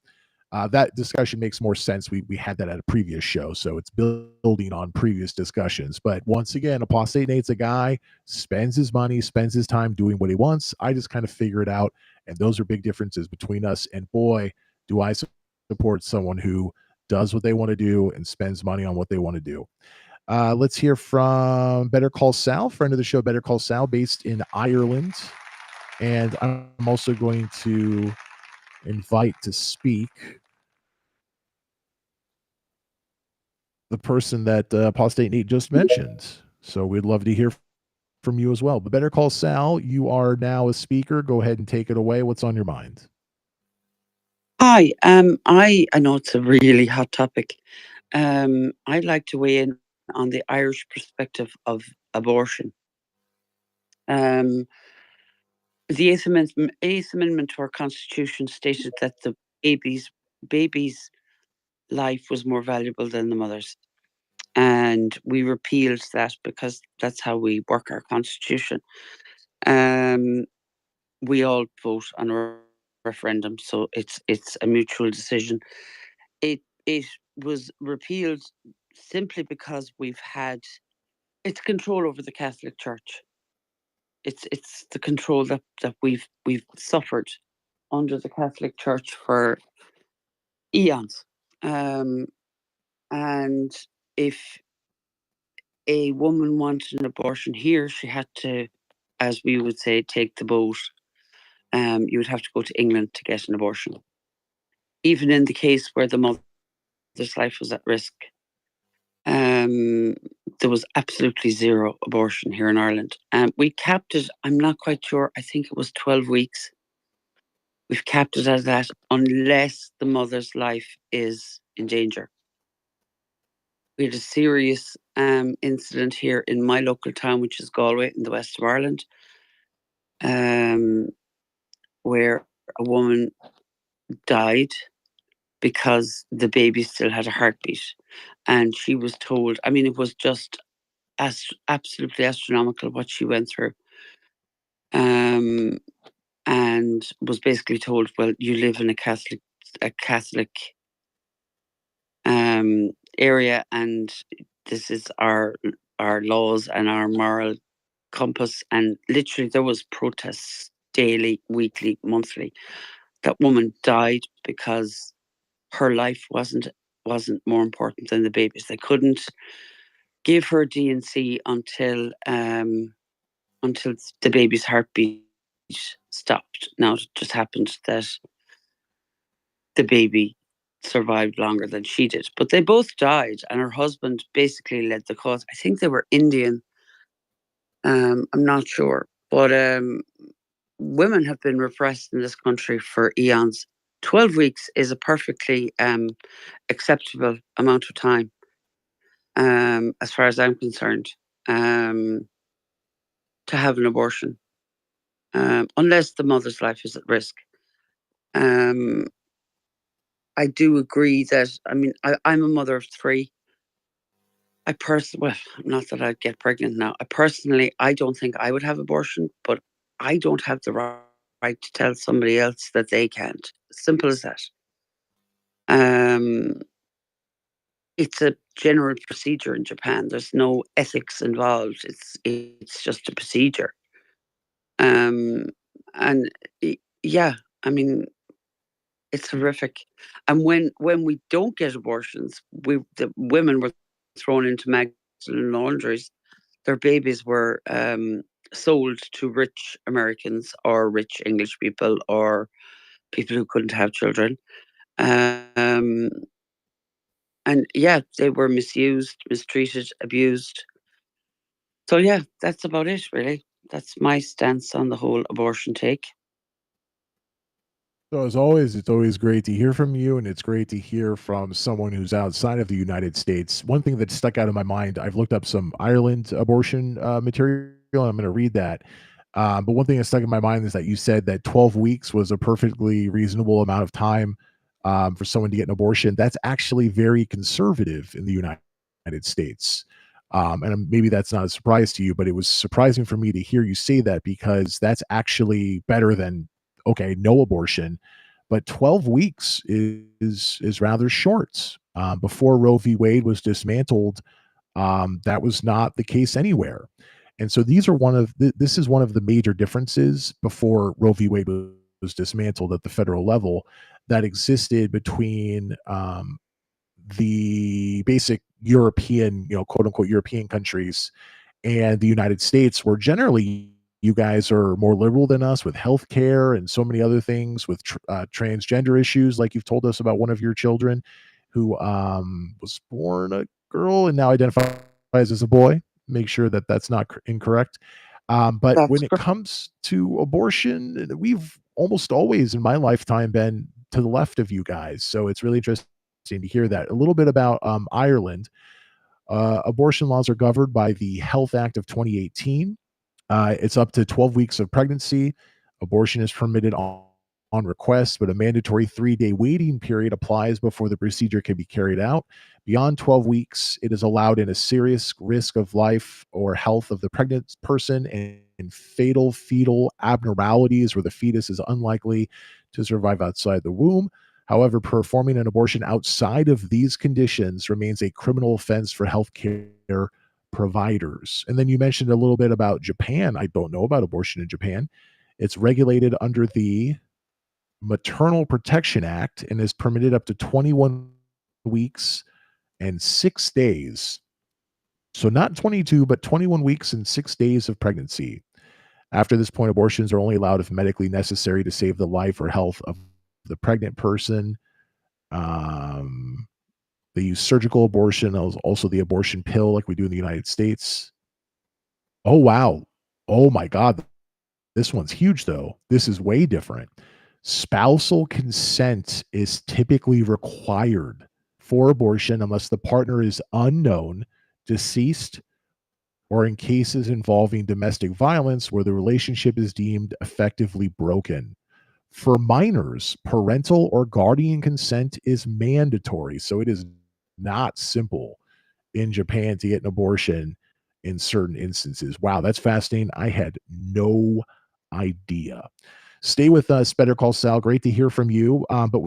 That discussion makes more sense. We had that at a previous show, so it's building on previous discussions. But once again, Apostate Nate's a guy, spends his money, spends his time doing what he wants. I just kind of figure it out, and those are big differences between us. And boy, do I support someone who does what they want to do and spends money on what they want to do. Let's hear from Better Call Sal, friend of the show, Better Call Sal, based in Ireland. And I'm also going to invite to speak the person that Apostate Nate just mentioned. So we'd love to hear from you as well. But Better Call Sal, you are now a speaker. Go ahead and take it away. What's on your mind? Hi. I know it's a really hot topic. I'd like to weigh in on the Irish perspective of abortion. The Eighth Amendment to our Constitution stated that the baby's life was more valuable than the mother's. And we repealed that because that's how we work our Constitution. We all vote on a referendum, so it's a mutual decision. It was repealed simply because it's control over the Catholic Church. It's the control that we've suffered under the Catholic Church for eons. And if a woman wanted an abortion here, she had to, as we would say, take the boat. You would have to go to England to get an abortion. Even in the case where the mother's life was at risk, there was absolutely zero abortion here in Ireland. We capped it, I'm not quite sure, I think it was 12 weeks. We've capped it as that unless the mother's life is in danger. We had a serious incident here in my local town, which is Galway, in the west of Ireland, where a woman died because the baby still had a heartbeat. And she was told, I mean, it was just absolutely astronomical what she went through. And was basically told, well, you live in a Catholic area, and this is our laws and our moral compass. And literally there was protests daily, weekly, monthly. That woman died because her life wasn't more important than the baby's. They couldn't give her D&C until the baby's heartbeat stopped. Now, it just happened that the baby survived longer than she did. But they both died, and her husband basically led the cause. I think they were Indian. I'm not sure. But women have been repressed in this country for eons. 12 weeks is a perfectly acceptable amount of time, as far as I'm concerned, to have an abortion, unless the mother's life is at risk. I do agree that, I mean, I'm a mother of 3. Well, not that I'd get pregnant now. I don't think I would have abortion, but I don't have the right to tell somebody else that they can't. Simple as that. It's a general procedure in Japan. There's no ethics involved. It's just a procedure. And yeah, I mean, it's horrific. And when we don't get abortions, the women were thrown into Magdalene laundries. Their babies were sold to rich Americans or rich English people or people who couldn't have children. And yeah, they were misused, mistreated, abused. So yeah, that's about it, really. That's my stance on the whole abortion take. So as always, it's always great to hear from you, and it's great to hear from someone who's outside of the United States. One thing that stuck out in my mind, I've looked up some Ireland abortion material, and I'm going to read that. But one thing that stuck in my mind is that you said that 12 weeks was a perfectly reasonable amount of time for someone to get an abortion. That's actually very conservative in the United States. And maybe that's not a surprise to you, but it was surprising for me to hear you say that, because that's actually better than, okay, no abortion. But 12 weeks is rather short. Before Roe v. Wade was dismantled, that was not the case anywhere. And so this is one of the major differences before Roe v. Wade was dismantled at the federal level that existed between the basic European, quote unquote European countries and the United States, where generally you guys are more liberal than us with healthcare and so many other things, with transgender issues, like you've told us about one of your children who was born a girl and now identifies as a boy. Make sure that that's not incorrect. But when it comes to abortion, we've almost always in my lifetime been to the left of you guys. So it's really interesting to hear that. A little bit about Ireland. Abortion laws are governed by the Health Act of 2018. It's up to 12 weeks of pregnancy. Abortion is permitted on request, but a mandatory 3-day waiting period applies before the procedure can be carried out. Beyond 12 weeks, it is allowed in a serious risk of life or health of the pregnant person and in fatal fetal abnormalities where the fetus is unlikely to survive outside the womb. However, performing an abortion outside of these conditions remains a criminal offense for healthcare providers. And then you mentioned a little bit about Japan. I don't know about abortion in Japan. It's regulated under the Maternal Protection Act and is permitted up to 21 weeks and 6 days. So not 22, but 21 weeks and 6 days of pregnancy. After this point, abortions are only allowed if medically necessary to save the life or health of the pregnant person. They use surgical abortion, also the abortion pill, like we do in the United States. Oh, wow. Oh, my God. This one's huge, though. This is way different. Spousal consent is typically required for abortion unless the partner is unknown, deceased, or in cases involving domestic violence where the relationship is deemed effectively broken. For minors, parental or guardian consent is mandatory, so it is not simple in Japan to get an abortion in certain instances. Wow, that's fascinating. I had no idea. Stay with us, Better Call Sal. Great to hear from you. But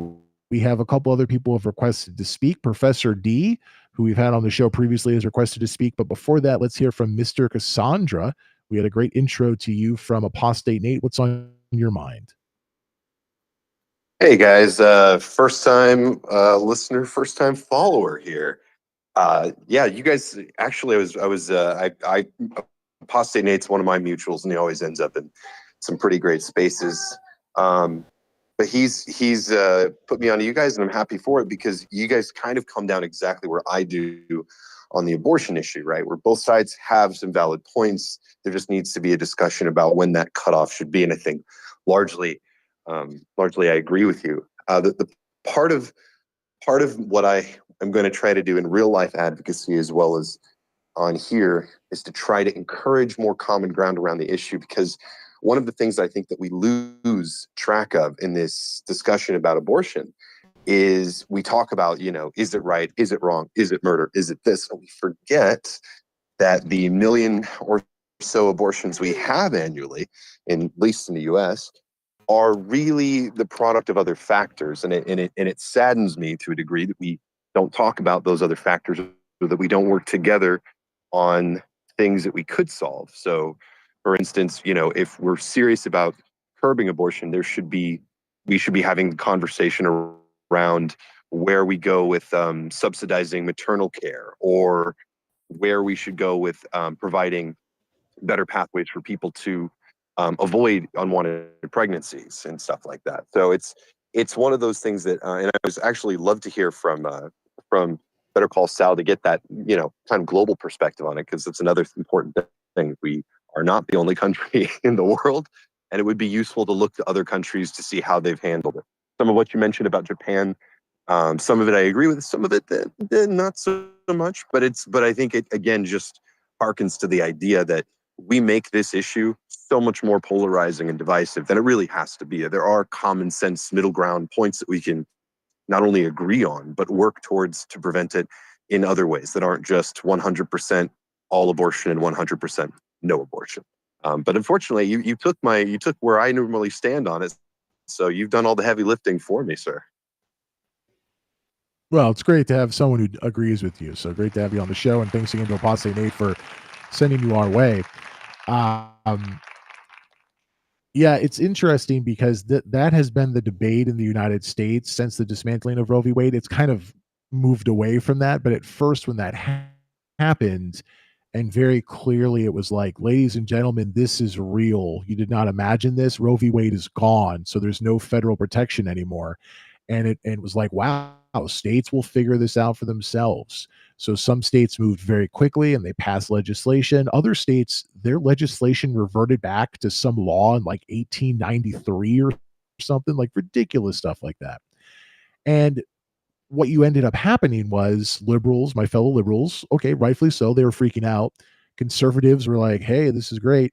we have a couple other people who have requested to speak. Professor D, who we've had on the show previously, has requested to speak. But before that, let's hear from Mr. Cassandra. We had a great intro to you from Apostate Nate. What's on your mind? Hey guys, first time listener, first time follower here. Yeah, you guys actually I Apostate Nate's one of my mutuals and he always ends up in some pretty great spaces. But he's put me onto you guys and I'm happy for it because you guys kind of come down exactly where I do on the abortion issue, right? Where both sides have some valid points. There just needs to be a discussion about when that cutoff should be. And I think largely I agree with you. The part of what I am going to try to do in real life advocacy as well as on here is to try to encourage more common ground around the issue, because one of the things I think that we lose track of in this discussion about abortion is we talk about, is it right? Is it wrong? Is it murder? Is it this? And we forget that the million or so abortions we have annually, at least in the US, are really the product of other factors. And it saddens me to a degree that we don't talk about those other factors, or that we don't work together on things that we could solve. So, for instance, if we're serious about curbing abortion, we should be having the conversation around where we go with subsidizing maternal care, or where we should go with providing better pathways for people to avoid unwanted pregnancies and stuff like that. So it's one of those things that, and I was actually love to hear from Better Call Sal to get that kind of global perspective on it, because it's another important thing. We are not the only country in the world, and it would be useful to look to other countries to see how they've handled it. Some of what you mentioned about Japan, some of it I agree with, some of it not so much. But I think it again just harkens to the idea that we make this issue so much more polarizing and divisive than it really has to be. There are common sense middle ground points that we can not only agree on, but work towards to prevent it in other ways that aren't just 100% all abortion and 100% no abortion. But unfortunately, you took where I normally stand on it. So you've done all the heavy lifting for me, sir. Well, it's great to have someone who agrees with you. So great to have you on the show. And thanks again to Apostate Nate for sending you our way. Yeah, it's interesting because that has been the debate in the United States since the dismantling of Roe v. Wade. It's kind of moved away from that. But at first, when that happened, and very clearly it was like, ladies and gentlemen, this is real. You did not imagine this. Roe v. Wade is gone. So there's no federal protection anymore. And it was like, wow, states will figure this out for themselves. So some states moved very quickly and they passed legislation. Other states, their legislation reverted back to some law in like 1893 or something, like ridiculous stuff like that. And what you ended up happening was liberals, my fellow liberals, okay, rightfully so, they were freaking out. Conservatives were like, hey, this is great.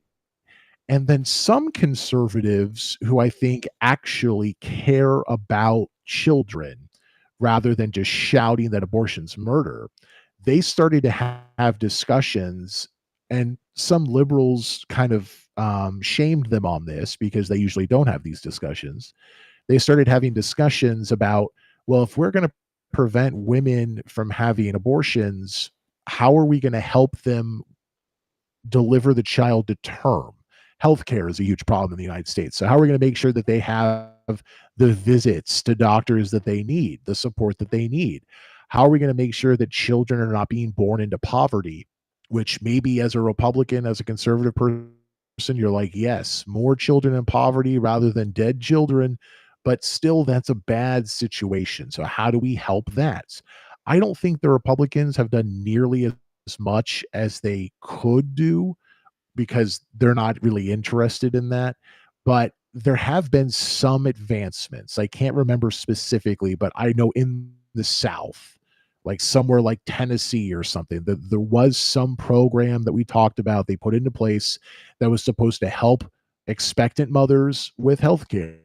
And then some conservatives who I think actually care about children rather than just shouting that abortion's murder, they started to have discussions, and some liberals kind of shamed them on this because they usually don't have these discussions. they started having discussions about, well, if we're going to prevent women from having abortions, how are we going to help them deliver the child to term? Healthcare is a huge problem in the United States. So how are we going to make sure that they have the visits to doctors that they need, the support that they need? How are we going to make sure that children are not being born into poverty? Which maybe as a Republican, as a conservative person, you're like, yes, more children in poverty rather than dead children, but still that's a bad situation. So how do we help that? I don't think the Republicans have done nearly as much as they could do because they're not really interested in that. But there have been some advancements. I can't remember specifically, but I know in the South, like somewhere like Tennessee or something, that there was some program that we talked about, they put into place that was supposed to help expectant mothers with health care,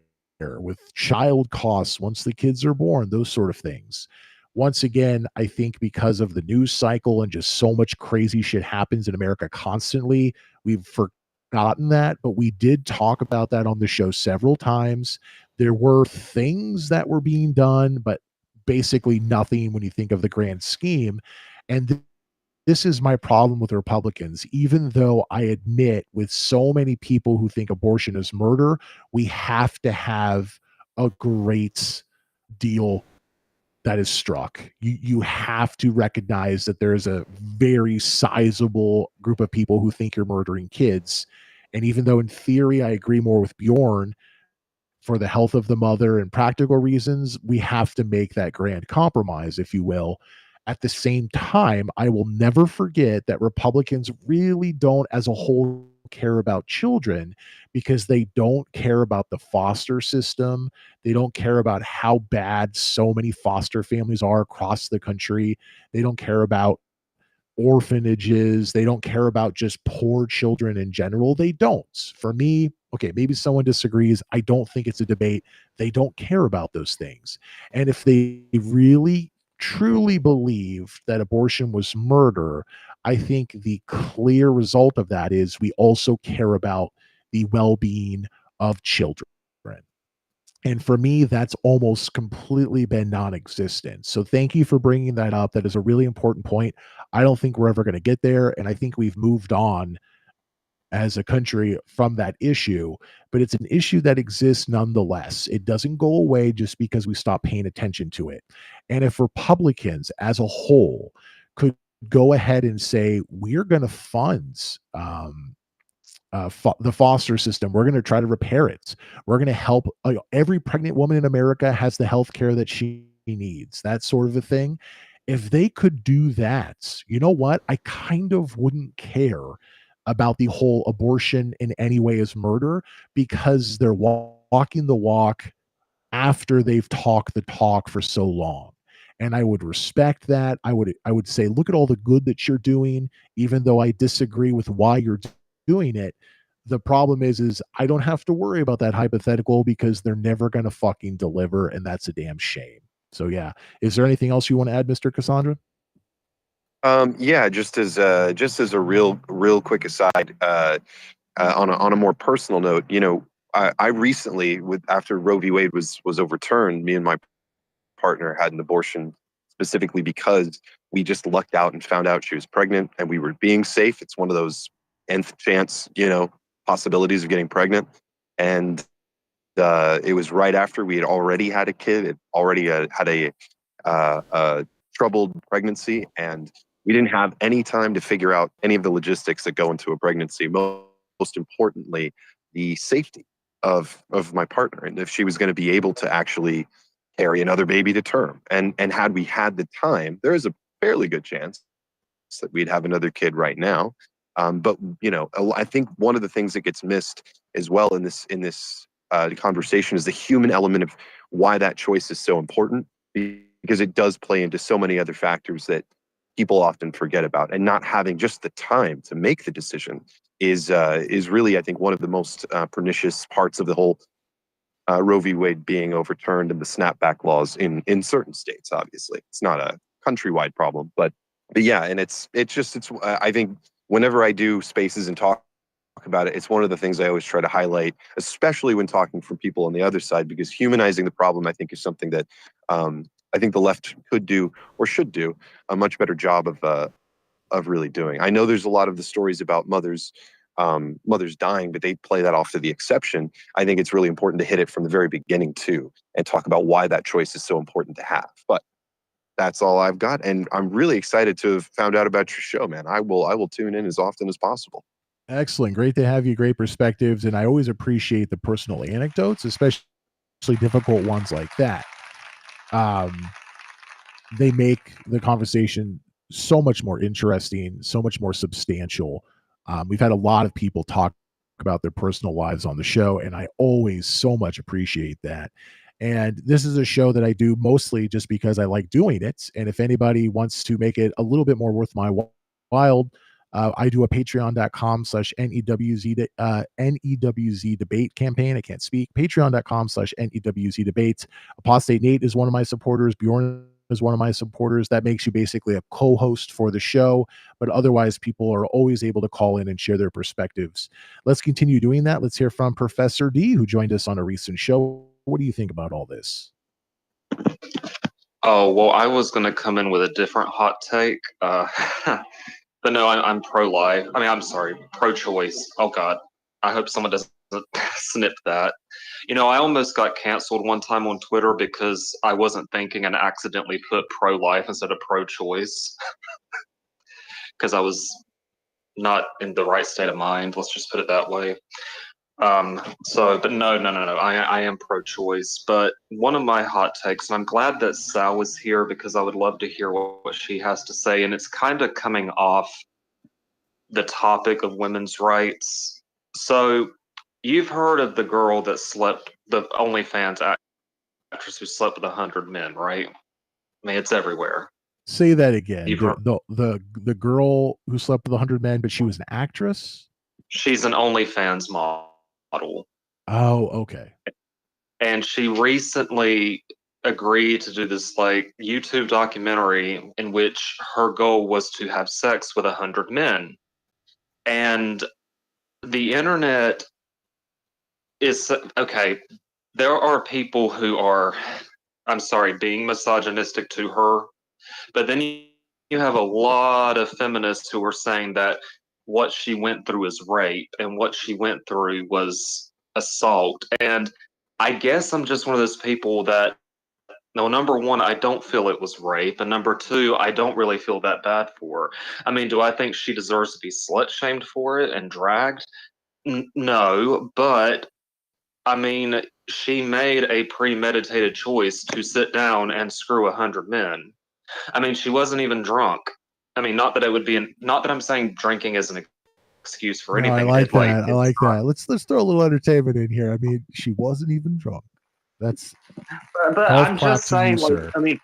with child costs once the kids are born, those sort of things. Once again, I think because of the news cycle and just so much crazy shit happens in America constantly, we've forgotten that, but we did talk about that on the show several times. There were things that were being done, but basically nothing when you think of the grand scheme. And this is my problem with Republicans. Even though I admit with so many people who think abortion is murder, we have to have a great deal that is struck. You have to recognize that there is a very sizable group of people who think you're murdering kids. And even though in theory I agree more with Bjorn for the health of the mother and practical reasons, we have to make that grand compromise, if you will. At the same time, I will never forget that Republicans really don't, as a whole, care about children because they don't care about the foster system. They don't care about how bad so many foster families are across the country. They don't care about orphanages. They don't care about just poor children in general. They don't. For me, okay, maybe someone disagrees. I don't think it's a debate. They don't care about those things. And if they really truly believed that abortion was murder, I think the clear result of that is we also care about the well-being of children. And for me, that's almost completely been non-existent. So thank you for bringing that up. That is a really important point. I don't think we're ever going to get there. And I think we've moved on as a country from that issue, but it's an issue that exists nonetheless. It doesn't go away just because we stop paying attention to it. And if Republicans as a whole could go ahead and say, we're going to fund the foster system, we're going to try to repair it, we're going to help every pregnant woman in America has the health care that she needs, that sort of a thing. If they could do that, you know what, I kind of wouldn't care about the whole abortion in any way as murder, because they're walking the walk after they've talked the talk for so long. And I would respect that. I would say, look at all the good that you're doing, even though I disagree with why you're doing it. The problem is I don't have to worry about that hypothetical because they're never going to fucking deliver, and that's a damn shame. So yeah, is there anything else you want to add, Mr. Cassandra? Yeah, just as a real quick aside, on a more personal note, you know, I recently, after Roe v. Wade was overturned, me and my partner had an abortion specifically because we just lucked out and found out she was pregnant and we were being safe. It's one of those nth chance, you know, possibilities of getting pregnant. And it was right after we had already had a kid. It already had a troubled pregnancy, and we didn't have any time to figure out any of the logistics that go into a pregnancy. Most importantly, the safety of my partner, and if she was going to be able to actually carry another baby to term. And had we had the time, there is a fairly good chance that we'd have another kid right now. But you know, I think one of the things that gets missed as well in this conversation is the human element of why that choice is so important, because it does play into so many other factors that people often forget about. And not having just the time to make the decision is really, I think, one of the most pernicious parts of the whole Roe v. Wade being overturned and the snapback laws in certain states. Obviously, it's not a countrywide problem, but yeah, and it's I think whenever I do spaces and talk about it. It's one of the things I always try to highlight, especially when talking from people on the other side, because humanizing the problem, I think, is something that I think the left could do or should do a much better job of really doing. I know there's a lot of the stories about mothers dying, but they play that off to the exception. I think it's really important to hit it from the very beginning too, and talk about why that choice is so important to have. But that's all I've got, and I'm really excited to have found out about your show, man. I will tune in as often as possible. Excellent. Great to have you. Great perspectives. And I always appreciate the personal anecdotes, especially difficult ones like that. They make the conversation so much more interesting, so much more substantial. We've had a lot of people talk about their personal lives on the show, and I always so much appreciate that. And this is a show that I do mostly just because I like doing it. And if anybody wants to make it a little bit more worth my while, I do a patreon.com/NEWZ debate campaign. I can't speak. Patreon.com/NEWZ debate. Apostate Nate is one of my supporters. Bjorn is one of my supporters. That makes you basically a co-host for the show, but otherwise people are always able to call in and share their perspectives. Let's continue doing that. Let's hear from Professor D, who joined us on a recent show. What do you think about all this? Oh, well, I was going to come in with a different hot take. But no, I'm pro-life. I mean, I'm sorry, pro-choice. Oh, God. I hope someone doesn't snip that. You know, I almost got canceled one time on Twitter because I wasn't thinking and accidentally put pro-life instead of pro-choice. Because I was not in the right state of mind. Let's just put it that way. But no. I am pro-choice. But one of my hot takes, and I'm glad that Sal was here because I would love to hear what she has to say. And it's kind of coming off the topic of women's rights. So you've heard of the girl that slept, the OnlyFans actress who slept with 100 men, right? I mean, it's everywhere. Say that again. You've heard- The girl who slept with 100 men, but she was an actress? She's an OnlyFans model. Oh, okay. And she recently agreed to do this like YouTube documentary in which her goal was to have sex with 100 men. And the internet is okay. There are people who are, I'm sorry, being misogynistic to her, but then you have a lot of feminists who are saying that what she went through is rape and what she went through was assault. And I guess I'm just one of those people that, no, number one, I don't feel it was rape. And number two, I don't really feel that bad for her. I mean, do I think she deserves to be slut shamed for it and dragged? No, but I mean, she made a premeditated choice to sit down and screw 100 men. I mean, she wasn't even drunk. I mean, not that it would be, not that I'm saying drinking is an excuse for anything. I like that. I like that. Let's throw a little entertainment in here. I mean, she wasn't even drunk. That's but golf I'm clap just to you, saying, like, sir. I mean,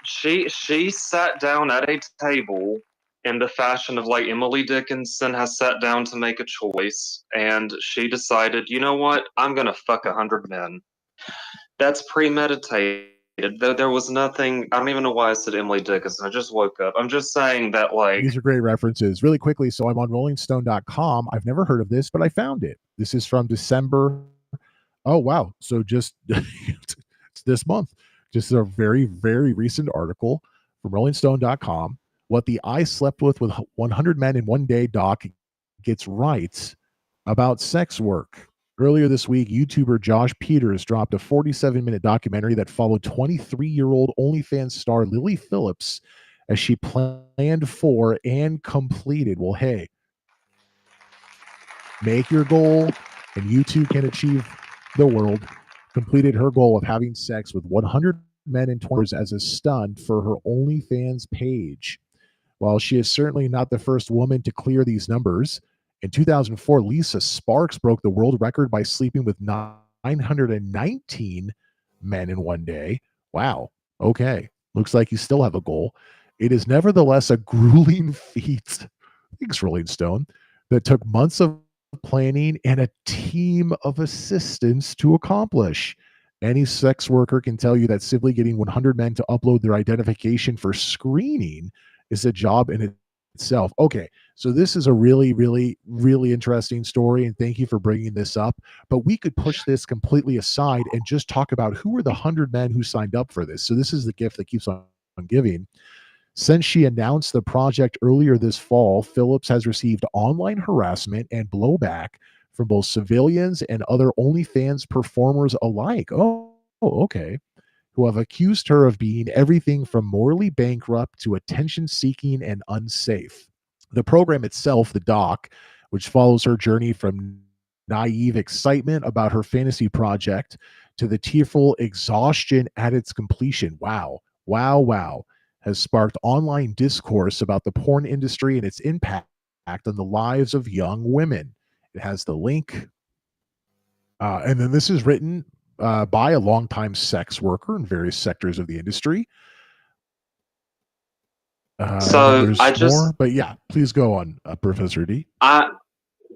she sat down at a table in the fashion of like Emily Dickinson has sat down to make a choice, and she decided, you know what, I'm gonna fuck 100 men. That's premeditated. There was nothing. I don't even know why I said Emily Dickinson. I just woke up. I'm just saying that, like, These are great references. Really quickly, so I'm on rollingstone.com. I've never heard of this, but I found it. This is from December. Oh, wow. So just it's this month. Just a very, very recent article from rollingstone.com. What the I slept with 100 men in one day doc gets right about sex work. Earlier this week, YouTuber Josh Peters dropped a 47-minute documentary that followed 23-year-old OnlyFans star Lily Phillips as she planned for and completed. Well, hey, make your goal, and you too can achieve the world. Completed her goal of having sex with 100 men in 20s as a stunt for her OnlyFans page. While she is certainly not the first woman to clear these numbers, in 2004, Lisa Sparks broke the world record by sleeping with 919 men in one day. Wow. Okay. Looks like you still have a goal. It is nevertheless a grueling feat, thanks Rolling Stone, that took months of planning and a team of assistants to accomplish. Any sex worker can tell you that simply getting 100 men to upload their identification for screening is a job in itself. Okay, So this is a really, really, really interesting story, and thank you for bringing this up. But we could push this completely aside and just talk about who were the 100 men who signed up for this. So this is the gift that keeps on giving. Since she announced the project earlier this fall, Phillips has received online harassment and blowback from both civilians and other OnlyFans performers alike. Oh, okay. Who have accused her of being everything from morally bankrupt to attention seeking and unsafe. The program itself, the doc, which follows her journey from naive excitement about her fantasy project to the tearful exhaustion at its completion. Wow, wow, wow. Has sparked online discourse about the porn industry and its impact on the lives of young women. It has the link. And then this is written by a longtime sex worker in various sectors of the industry. And then there's more, but yeah, please go on, Professor D. I'm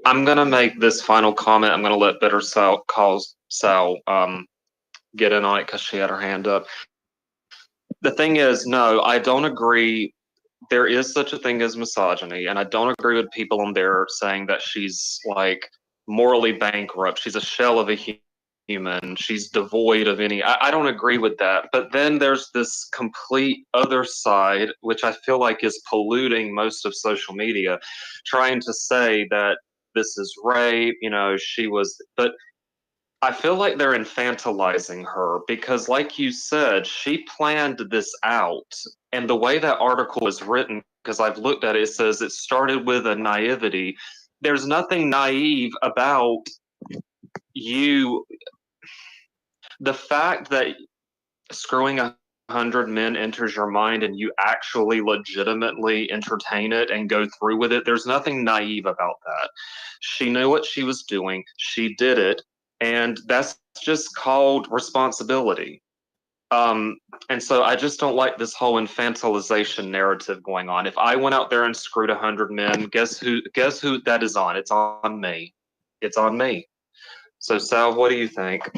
gonna make this final comment. I'm gonna let Bitter Sal get in on it because she had her hand up. The thing is, no, I don't agree. There is such a thing as misogyny, and I don't agree with people on there saying that she's like morally bankrupt. She's a shell of a human. She's devoid of any. I don't agree with that. But then there's this complete other side, which I feel like is polluting most of social media, trying to say that this is rape. She was, but I feel like they're infantilizing her because, like you said, she planned this out. And the way that article is written, because I've looked at it, it says it started with a naivety. There's nothing naive about you. The fact that screwing 100 men enters your mind and you actually legitimately entertain it and go through with it, there's nothing naive about that. She knew what she was doing. She did it. And that's just called responsibility. And so I just don't like this whole infantilization narrative going on. If I went out there and screwed 100 men, guess who that is on? It's on me. It's on me. So Sal, what do you think?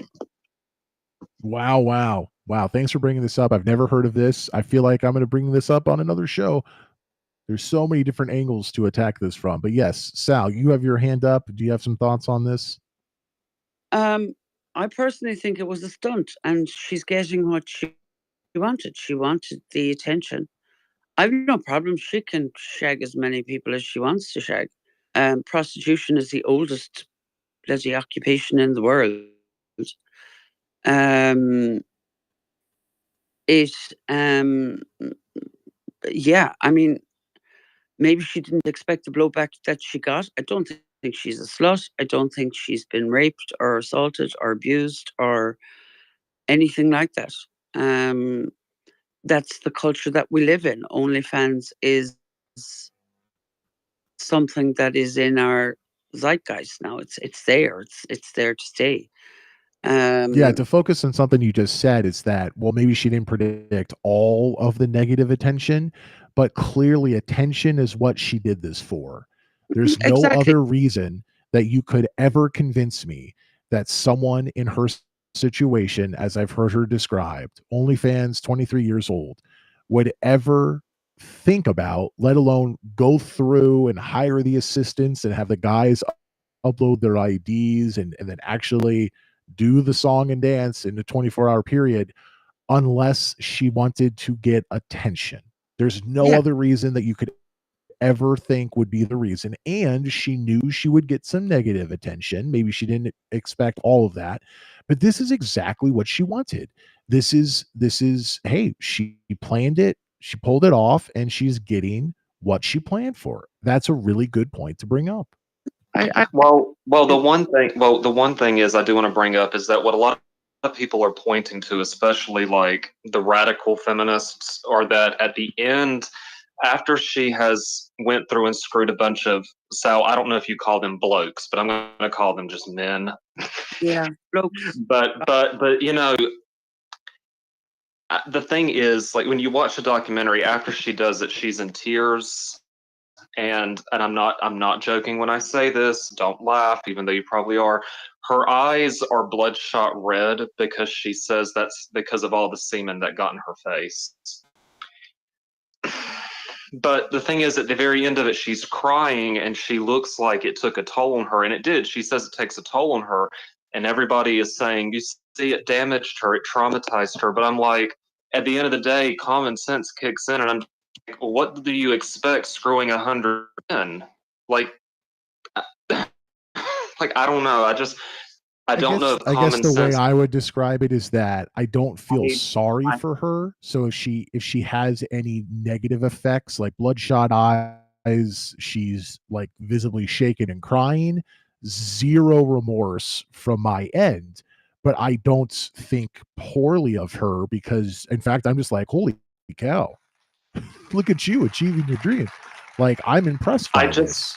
Wow, wow, wow. Thanks for bringing this up. I've never heard of this. I feel like I'm going to bring this up on another show. There's so many different angles to attack this from. But yes, Sal, you have your hand up. Do you have some thoughts on this? I personally think it was a stunt, and she's getting what she wanted. She wanted the attention. I've no problem. She can shag as many people as she wants to shag. Prostitution is the oldest bloody occupation in the world. Yeah, I mean, maybe she didn't expect the blowback that she got. I don't think she's a slut. I don't think she's been raped or assaulted or abused or anything like that. That's the culture that we live in. OnlyFans is something that is in our zeitgeist now. It's there. It's there to stay. Yeah, to focus on something you just said is that, well, maybe she didn't predict all of the negative attention, but clearly attention is what she did this for. There's no Exactly. other reason that you could ever convince me that someone in her situation, as I've heard her described, OnlyFans, 23 years old, would ever think about, let alone go through and hire the assistants and have the guys upload their IDs and then actually do the song and dance in a 24-hour period unless she wanted to get attention. There's no other reason that you could ever think would be the reason. And she knew she would get some negative attention. Maybe she didn't expect all of that, but this is exactly what she wanted. This is, hey, she planned it, she pulled it off, and she's getting what she planned for. That's a really good point to bring up. Well, the one thing is I do want to bring up is that what a lot of people are pointing to, especially like the radical feminists, are that at the end, after she has went through and screwed a bunch of Sal, I don't know if you call them blokes, but I'm going to call them just men. Yeah, blokes. But the thing is, like when you watch the documentary, after she does it, she's in tears. And I'm not joking when I say this. Don't laugh, even though you probably are. Her eyes are bloodshot red because she says that's because of all the semen that got in her face. But the thing is, at the very end of it, she's crying and she looks like it took a toll on her. And it did. She says it takes a toll on her. And everybody is saying, you see, it damaged her, it traumatized her. But I'm like, at the end of the day, common sense kicks in. And I'm like, what do you expect screwing 100 men? Like, like I don't know. I don't know if I guess common the way sense. I would describe it is that I don't feel I- sorry for her. So if she has any negative effects like bloodshot eyes, she's like visibly shaken and crying, zero remorse from my end. But I don't think poorly of her because in fact I'm just like, holy cow, look at you achieving your dream. Like I'm impressed by this.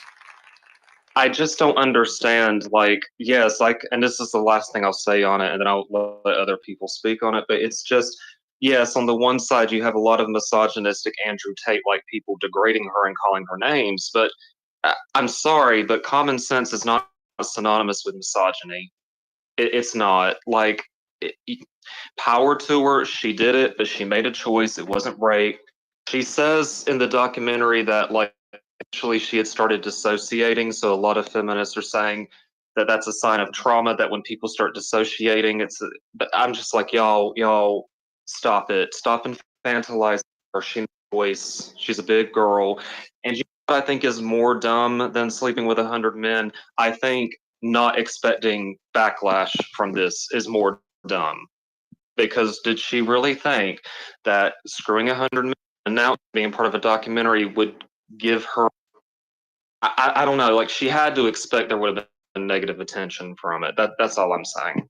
I just don't understand. Like, yes, like, and this is the last thing I'll say on it, and then I'll let other people speak on it. But it's just, yes, on the one side, you have a lot of misogynistic Andrew Tate like people degrading her and calling her names. But I'm sorry, but common sense is not synonymous with misogyny. It's not. Like, power to her. She did it, but she made a choice. It wasn't rape. She says in the documentary that, like, actually she had started dissociating. So a lot of feminists are saying that that's a sign of trauma, that when people start dissociating, but I'm just like, y'all, stop it. Stop infantilizing her. She made a choice. She's a big girl. And you know what I think is more dumb than sleeping with 100 men? I think not expecting backlash from this is more dumb. Because did she really think that screwing 100 men and now being part of a documentary would give her? I don't know. Like, she had to expect there would have been negative attention from it. That's all I'm saying.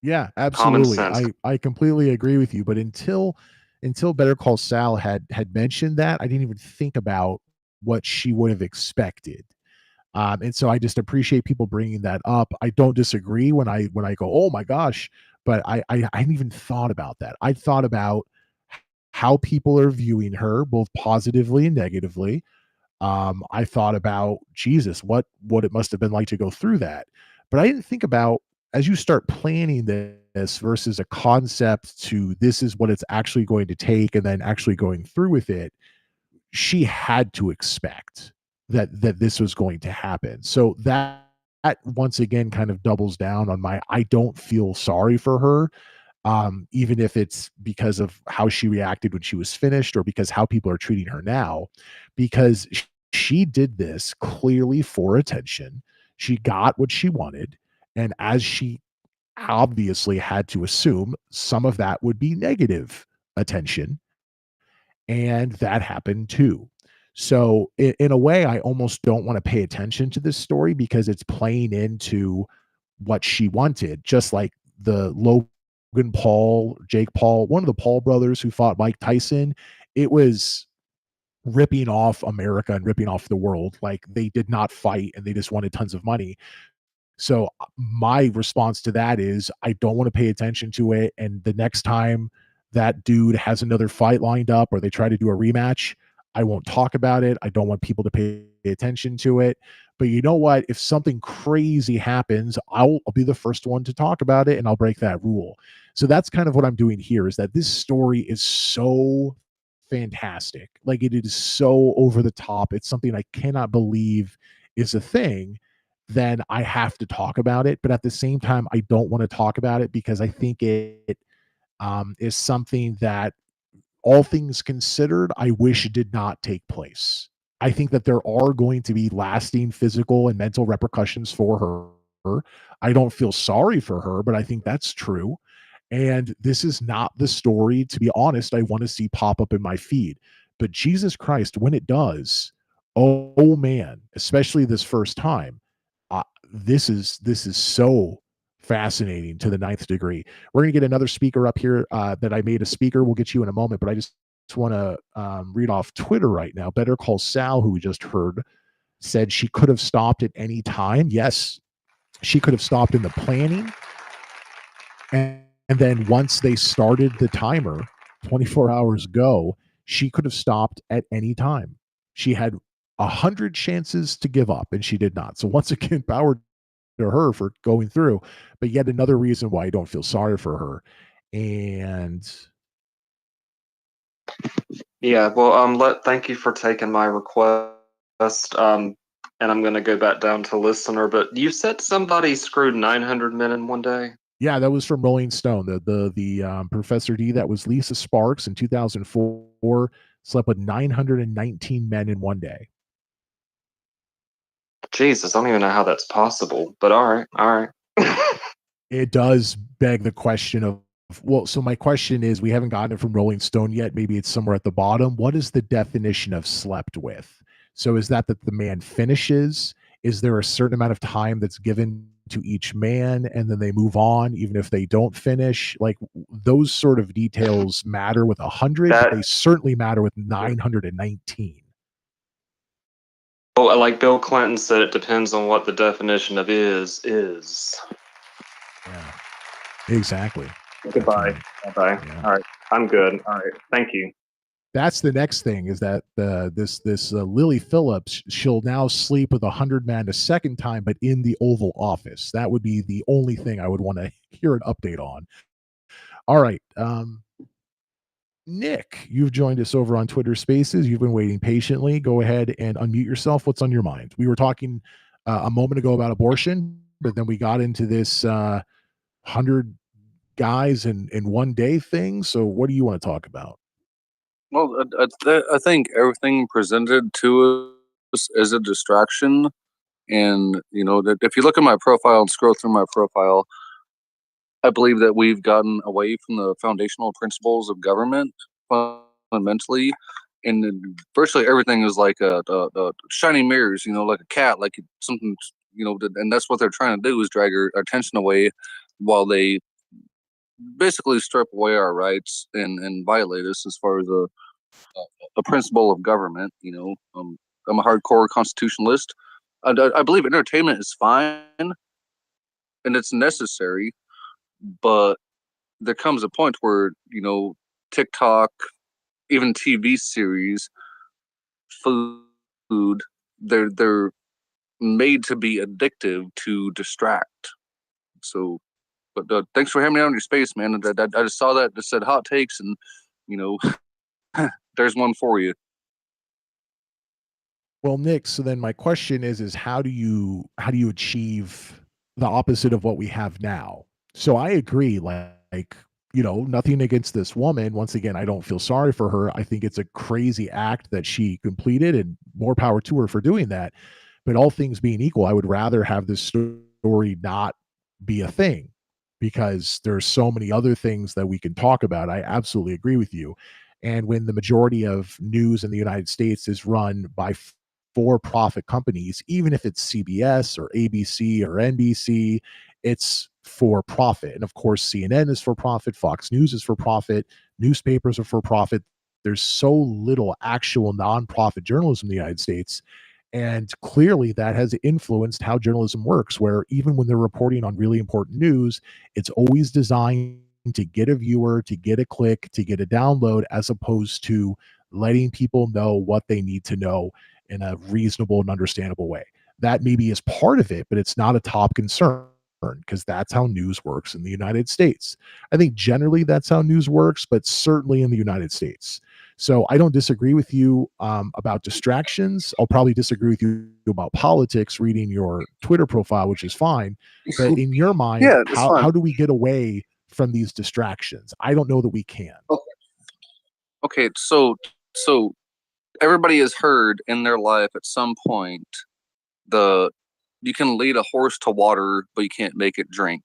Yeah, Common absolutely. sense. I completely agree with you. But until Better Call Saul had mentioned that, I didn't even think about what she would have expected. And so I just appreciate people bringing that up. I don't disagree when I go, oh my gosh, but I hadn't even thought about that. I thought about how people are viewing her, both positively and negatively. I thought about Jesus, what it must have been like to go through that. But I didn't think about as you start planning this versus a concept to this is what it's actually going to take and then actually going through with it, she had to expect that this was going to happen. So that once again kind of doubles down on my I don't feel sorry for her, even if it's because of how she reacted when she was finished or because how people are treating her now, because she did this clearly for attention. She got what she wanted. And as she obviously had to assume, some of that would be negative attention. And that happened too. So, in a way, I almost don't want to pay attention to this story because it's playing into what she wanted, just like the Logan Paul, Jake Paul, one of the Paul brothers who fought Mike Tyson. It was ripping off America and ripping off the world. Like they did not fight and they just wanted tons of money. So my response to that is I don't want to pay attention to it. And the next time that dude has another fight lined up or they try to do a rematch, I won't talk about it. I don't want people to pay attention to it. But you know what? If something crazy happens, I'll be the first one to talk about it and I'll break that rule. So that's kind of what I'm doing here is that this story is so fantastic. Like it is so over the top. It's something I cannot believe is a thing. Then I have to talk about it. But at the same time, I don't want to talk about it because I think it is something that all things considered, I wish did not take place. I think that there are going to be lasting physical and mental repercussions for her. I don't feel sorry for her, but I think that's true. And this is not the story, to be honest, I want to see pop up in my feed. But Jesus Christ, when it does, oh man, especially this first time, this is so fascinating to the ninth degree. We're going to get another speaker up here that I made a speaker. We'll get you in a moment, but I just want to read off Twitter right now. Better Call Sal, who we just heard, said she could have stopped at any time. Yes, she could have stopped in the planning. And then once they started the timer, 24 hours ago, she could have stopped at any time. She had 100 chances to give up, and she did not. So once again, power to her for going through. But yet another reason why I don't feel sorry for her. And Yeah, well, thank you for taking my request. And I'm gonna go back down to listener, but you said somebody screwed 900 men in one day? Yeah, that was from Rolling Stone. The Professor D, that was Lisa Sparks in 2004, slept with 919 men in one day. Jesus, I don't even know how that's possible, but all right. It does beg the question of, well, so my question is, we haven't gotten it from Rolling Stone yet. Maybe it's somewhere at the bottom. What is the definition of slept with? So is that the man finishes? Is there a certain amount of time that's given to each man and then they move on, even if they don't finish? Like, those sort of details matter with 100, but they certainly matter with 919. Well, like Bill Clinton said, it depends on what the definition of is. Yeah, exactly. Goodbye. Bye-bye. Yeah. All right. I'm good. All right. Thank you. That's the next thing, is that this Lily Phillips, she'll now sleep with 100 men a second time, but in the Oval Office. That would be the only thing I would want to hear an update on. All right. Nick, you've joined us over on Twitter Spaces. You've been waiting patiently. Go ahead and unmute yourself. What's on your mind? We were talking a moment ago about abortion, but then we got into this 100 guys in one day thing. So what do you want to talk about? Well, I think everything presented to us is a distraction. And, you know, that if you look at my profile and scroll through my profile, I believe that we've gotten away from the foundational principles of government fundamentally. And virtually everything is like a shining mirrors, you know, like a cat, like something, you know, and that's what they're trying to do, is drag our attention away while they basically strip away our rights and violate us as far as a principle of government. You know, I'm a hardcore constitutionalist. I believe entertainment is fine and it's necessary, but there comes a point where, you know, TikTok, even TV series, food, they're made to be addictive to distract. So, but thanks for having me on your space, man. I just saw that said hot takes, and you know, there's one for you. Well, Nick, so then my question is how do you achieve the opposite of what we have now? So I agree, like, you know, nothing against this woman. Once again, I don't feel sorry for her. I think it's a crazy act that she completed, and more power to her for doing that. But all things being equal, I would rather have this story not be a thing, because there's so many other things that we can talk about. I absolutely agree with you. And when the majority of news in the United States is run by for-profit companies, even if it's CBS or ABC or NBC, it's for profit. And of course, CNN is for profit, Fox News is for profit, newspapers are for profit. There's so little actual nonprofit journalism in the United States. And clearly that has influenced how journalism works, where even when they're reporting on really important news, it's always designed to get a viewer, to get a click, to get a download, as opposed to letting people know what they need to know in a reasonable and understandable way. That maybe is part of it, but it's not a top concern, because that's how news works in the United States. I think generally that's how news works, but certainly in the United States. So I don't disagree with you about distractions. I'll probably disagree with you about politics, reading your Twitter profile, which is fine. But in your mind, Yeah, that's fine. how do we get away from these distractions? I don't know that we can. Okay, so everybody has heard in their life at some point you can lead a horse to water, but you can't make it drink,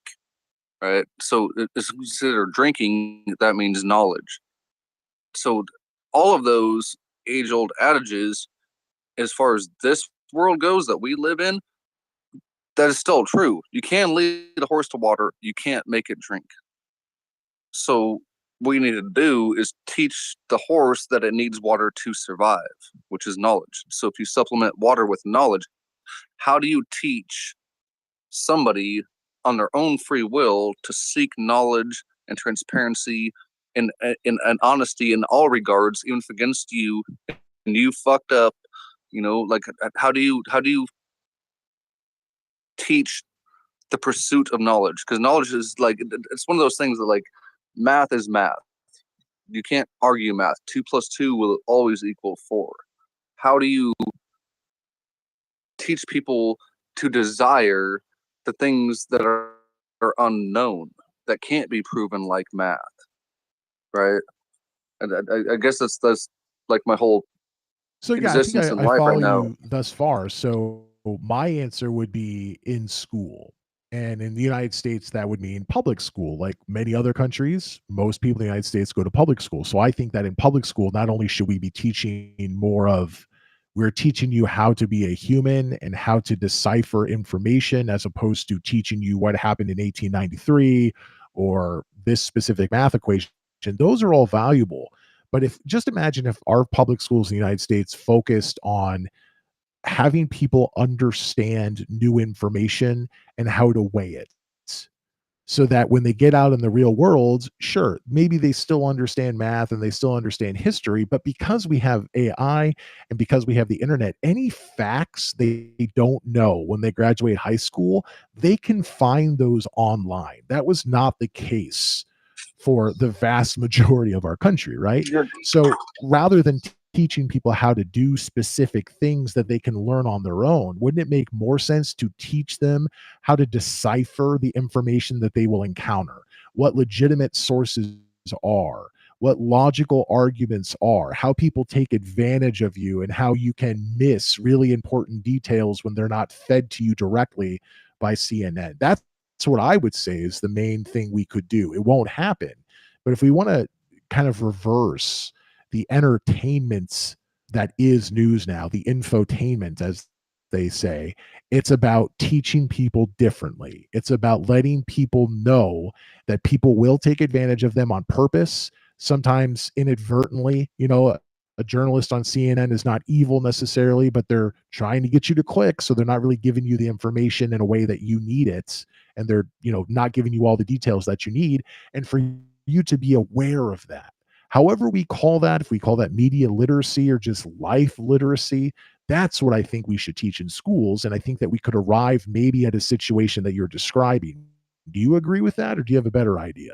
right? So it's considered drinking. That means knowledge. So all of those age-old adages, as far as this world goes that we live in, that is still true. You can lead a horse to water, you can't make it drink. So what you need to do is teach the horse that it needs water to survive, which is knowledge. So if you supplement water with knowledge, how do you teach somebody on their own free will to seek knowledge and transparency and honesty in all regards, even if against you and you fucked up? You know, like how do you teach the pursuit of knowledge? Because knowledge is like, it's one of those things that, like, math is math. You can't argue math. 2 plus 2 will always equal 4. How do you teach people to desire the things that are unknown, that can't be proven like math, right? And I guess that's like my whole So yeah, I think existence in I life right follow now. you thus far. So my answer would be in school. And in the United States, that would mean public school. Like many other countries, most people in the United States go to public school. So I think that in public school, not only should we be teaching more of, we're teaching you how to be a human and how to decipher information as opposed to teaching you what happened in 1893 or this specific math equation. Those are all valuable. But if just imagine if our public schools in the United States focused on having people understand new information and how to weigh it, so that when they get out in the real world, sure, maybe they still understand math and they still understand history, but because we have AI and because we have the internet, any facts they don't know when they graduate high school, they can find those online. That was not the case for the vast majority of our country, right? So rather than teaching people how to do specific things that they can learn on their own, wouldn't it make more sense to teach them how to decipher the information that they will encounter, what legitimate sources are, what logical arguments are, how people take advantage of you, and how you can miss really important details when they're not fed to you directly by CNN? That's what I would say is the main thing we could do. It won't happen. But if we want to kind of reverse the entertainment that is news now, the infotainment, as they say, it's about teaching people differently. It's about letting people know that people will take advantage of them on purpose, sometimes inadvertently. You know, a journalist on CNN is not evil necessarily, but they're trying to get you to click. So they're not really giving you the information in a way that you need it. And they're, not giving you all the details that you need. And for you to be aware of that, however we call that, if we call that media literacy or just life literacy, that's what I think we should teach in schools. And I think that we could arrive maybe at a situation that you're describing. Do you agree with that, or do you have a better idea?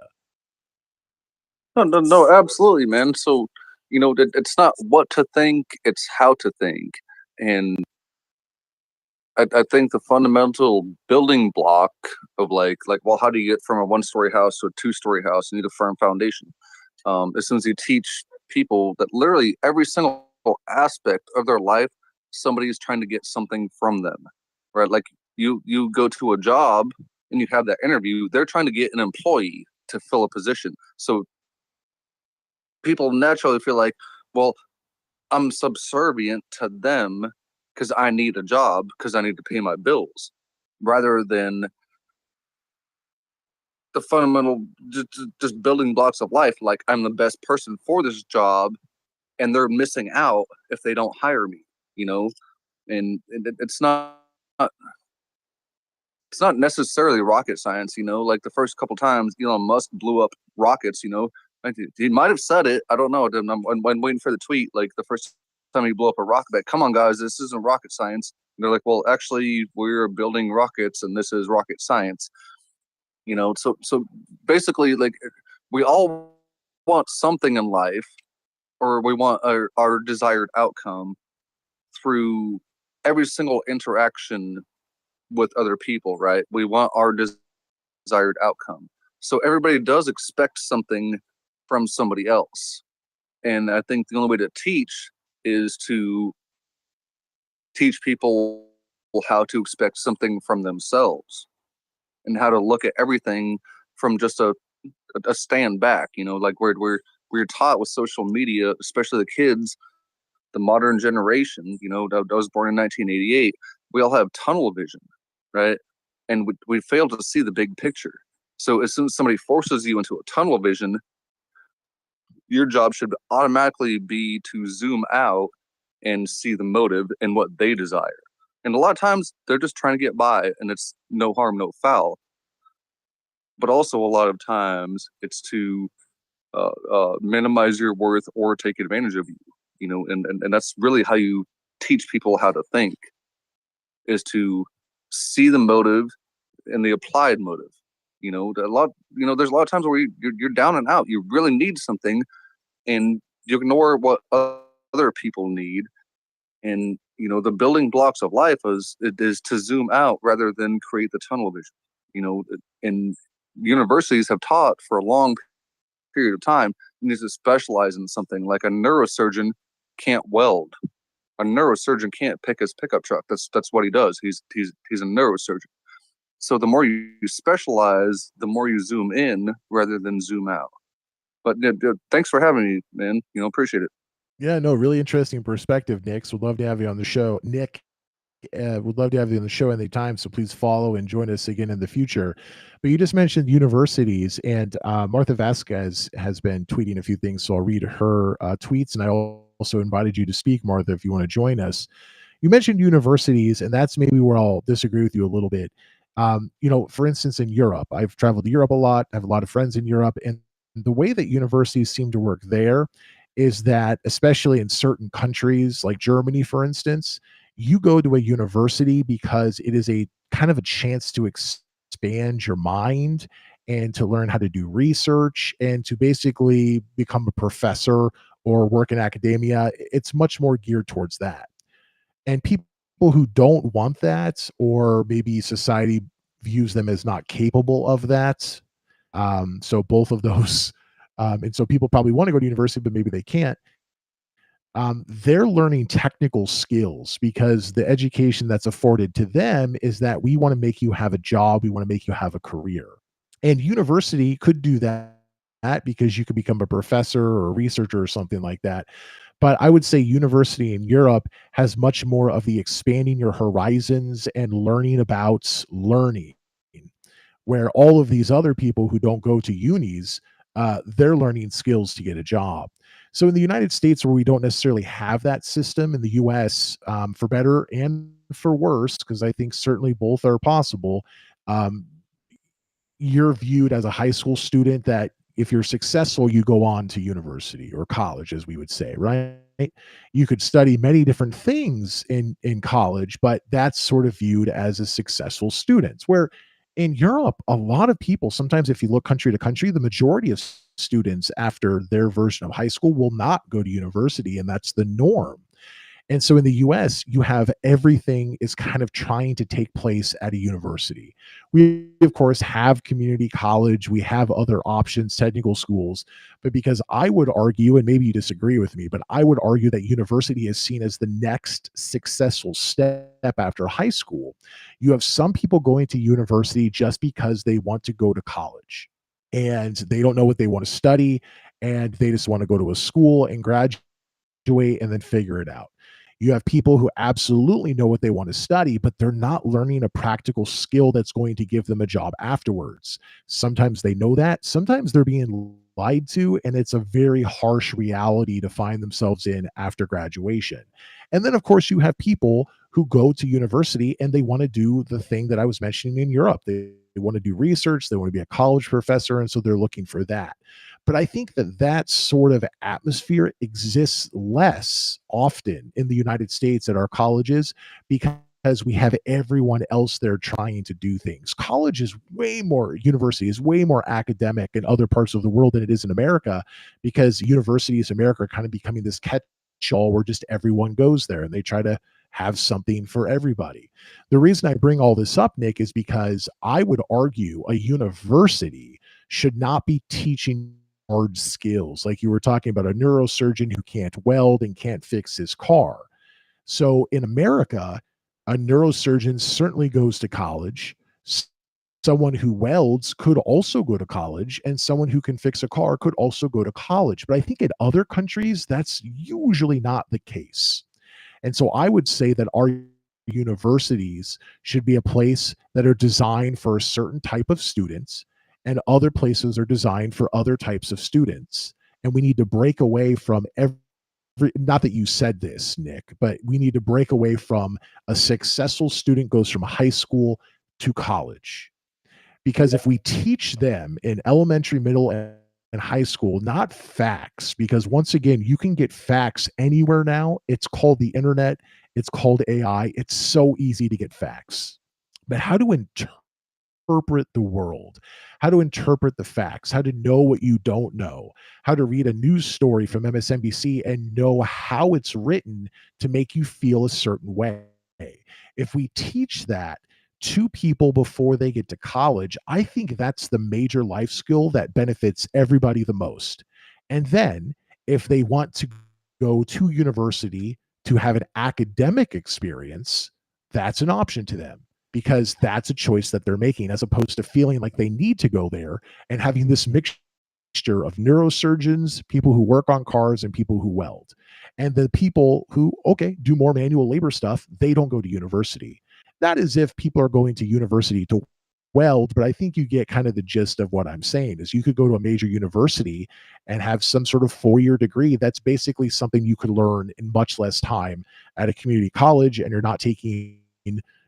No, absolutely, man. So, it's not what to think, it's how to think. And I think the fundamental building block of well, how do you get from a 1-story house to a 2-story house? You need a firm foundation. As soon as you teach people that literally every single aspect of their life, somebody is trying to get something from them, right? Like you go to a job and you have that interview, they're trying to get an employee to fill a position. So people naturally feel like, well, I'm subservient to them because I need a job, because I need to pay my bills, rather than the fundamental just building blocks of life. Like, I'm the best person for this job, and they're missing out if they don't hire me. And it's not necessarily rocket science. Like the first couple times Elon Musk blew up rockets, like he might have said it, I don't know. I'm waiting for the tweet. Like the first time he blew up a rocket, like, come on guys, this isn't rocket science. And they're like, well, actually we're building rockets and this is rocket science. So basically, like, we all want something in life, or we want our desired outcome through every single interaction with other people, right? We want our desired outcome. So everybody does expect something from somebody else. And I think the only way to teach is to teach people how to expect something from themselves, and how to look at everything from just a stand back. Like we're taught with social media, especially the kids, the modern generation. I was born in 1988. We all have tunnel vision, right? And we fail to see the big picture. So as soon as somebody forces you into a tunnel vision, your job should automatically be to zoom out and see the motive and what they desire. And a lot of times they're just trying to get by, and it's no harm, no foul. But also a lot of times it's to minimize your worth or take advantage of you. And that's really how you teach people how to think, is to see the motive and the applied motive. There's a lot of times where you're down and out. You really need something, and you ignore what other people need. And the building blocks of life is to zoom out rather than create the tunnel vision. And universities have taught for a long period of time you need to specialize in something. Like a neurosurgeon can't weld. A neurosurgeon can't pick his pickup truck. That's what he does. He's a neurosurgeon. So the more you specialize, the more you zoom in rather than zoom out. But thanks for having me, man. Appreciate it. Yeah, no, really interesting perspective, Nick. So would love to have you on the show. Nick, would love to have you on the show anytime. So please follow and join us again in the future. But you just mentioned universities, and Martha Vasquez has been tweeting a few things. So I'll read her tweets, and I also invited you to speak, Martha, if you want to join us. You mentioned universities, and that's maybe where I'll disagree with you a little bit. For instance, in Europe, I've traveled to Europe a lot. I have a lot of friends in Europe, and the way that universities seem to work there is that, especially in certain countries like Germany, for instance, you go to a university because it is a kind of a chance to expand your mind and to learn how to do research and to basically become a professor or work in academia. It's much more geared towards that. And people who don't want that, or maybe society views them as not capable of that. So both of those, and so people probably want to go to university, but maybe they can't. They're learning technical skills because the education that's afforded to them is that we want to make you have a job, we want to make you have a career. And university could do that because you could become a professor or a researcher or something like that. But I would say university in Europe has much more of the expanding your horizons and learning about learning, where all of these other people who don't go to unis, they're learning skills to get a job. So in the United States, where we don't necessarily have that system, in the US, for better and for worse, because I think certainly both are possible, you're viewed as a high school student that if you're successful, you go on to university or college, as we would say, right? You could study many different things in college, but that's sort of viewed as a successful student. Where in Europe, a lot of people, sometimes if you look country to country, the majority of students after their version of high school will not go to university, and that's the norm. And so in the US, you have everything is kind of trying to take place at a university. We, of course, have community college, we have other options, technical schools, but because I would argue, and maybe you disagree with me, but I would argue that university is seen as the next successful step after high school. You have some people going to university just because they want to go to college and they don't know what they want to study, and they just want to go to a school and graduate and then figure it out. You have people who absolutely know what they want to study, but they're not learning a practical skill that's going to give them a job afterwards. Sometimes they know that, sometimes they're being lied to, and it's a very harsh reality to find themselves in after graduation. And then, of course, you have people who go to university and they want to do the thing that I was mentioning in Europe. They want to do research, they want to be a college professor, and so they're looking for that. But I think that that sort of atmosphere exists less often in the United States at our colleges because we have everyone else there trying to do things. College is way more, university is way more academic in other parts of the world than it is in America, because universities in America are kind of becoming this catch-all where just everyone goes there and they try to have something for everybody. The reason I bring all this up, Nick, is because I would argue a university should not be teaching hard skills. Like you were talking about a neurosurgeon who can't weld and can't fix his car. So in America, a neurosurgeon certainly goes to college. Someone who welds could also go to college, and someone who can fix a car could also go to college. But I think in other countries, that's usually not the case. And so I would say that our universities should be a place that are designed for a certain type of students, and other places are designed for other types of students. And we need to break away from not that you said this, Nick, but we need to break away from a successful student goes from high school to college. Because if we teach them in elementary, middle, and high school, not facts, because once again, you can get facts anywhere now. It's called the internet. It's called AI. It's so easy to get facts. But how to interpret interpret the world, how to interpret the facts, how to know what you don't know, how to read a news story from MSNBC and know how it's written to make you feel a certain way. If we teach that to people before they get to college, I think that's the major life skill that benefits everybody the most. And then if they want to go to university to have an academic experience, that's an option to them because that's a choice that they're making as opposed to feeling like they need to go there and having this mixture of neurosurgeons, people who work on cars, and people who weld. And the people who, okay, do more manual labor stuff, they don't go to university. Not as if people are going to university to weld, but I think you get kind of the gist of what I'm saying is you could go to a major university and have some sort of 4-year degree. That's basically something you could learn in much less time at a community college, and you're not taking,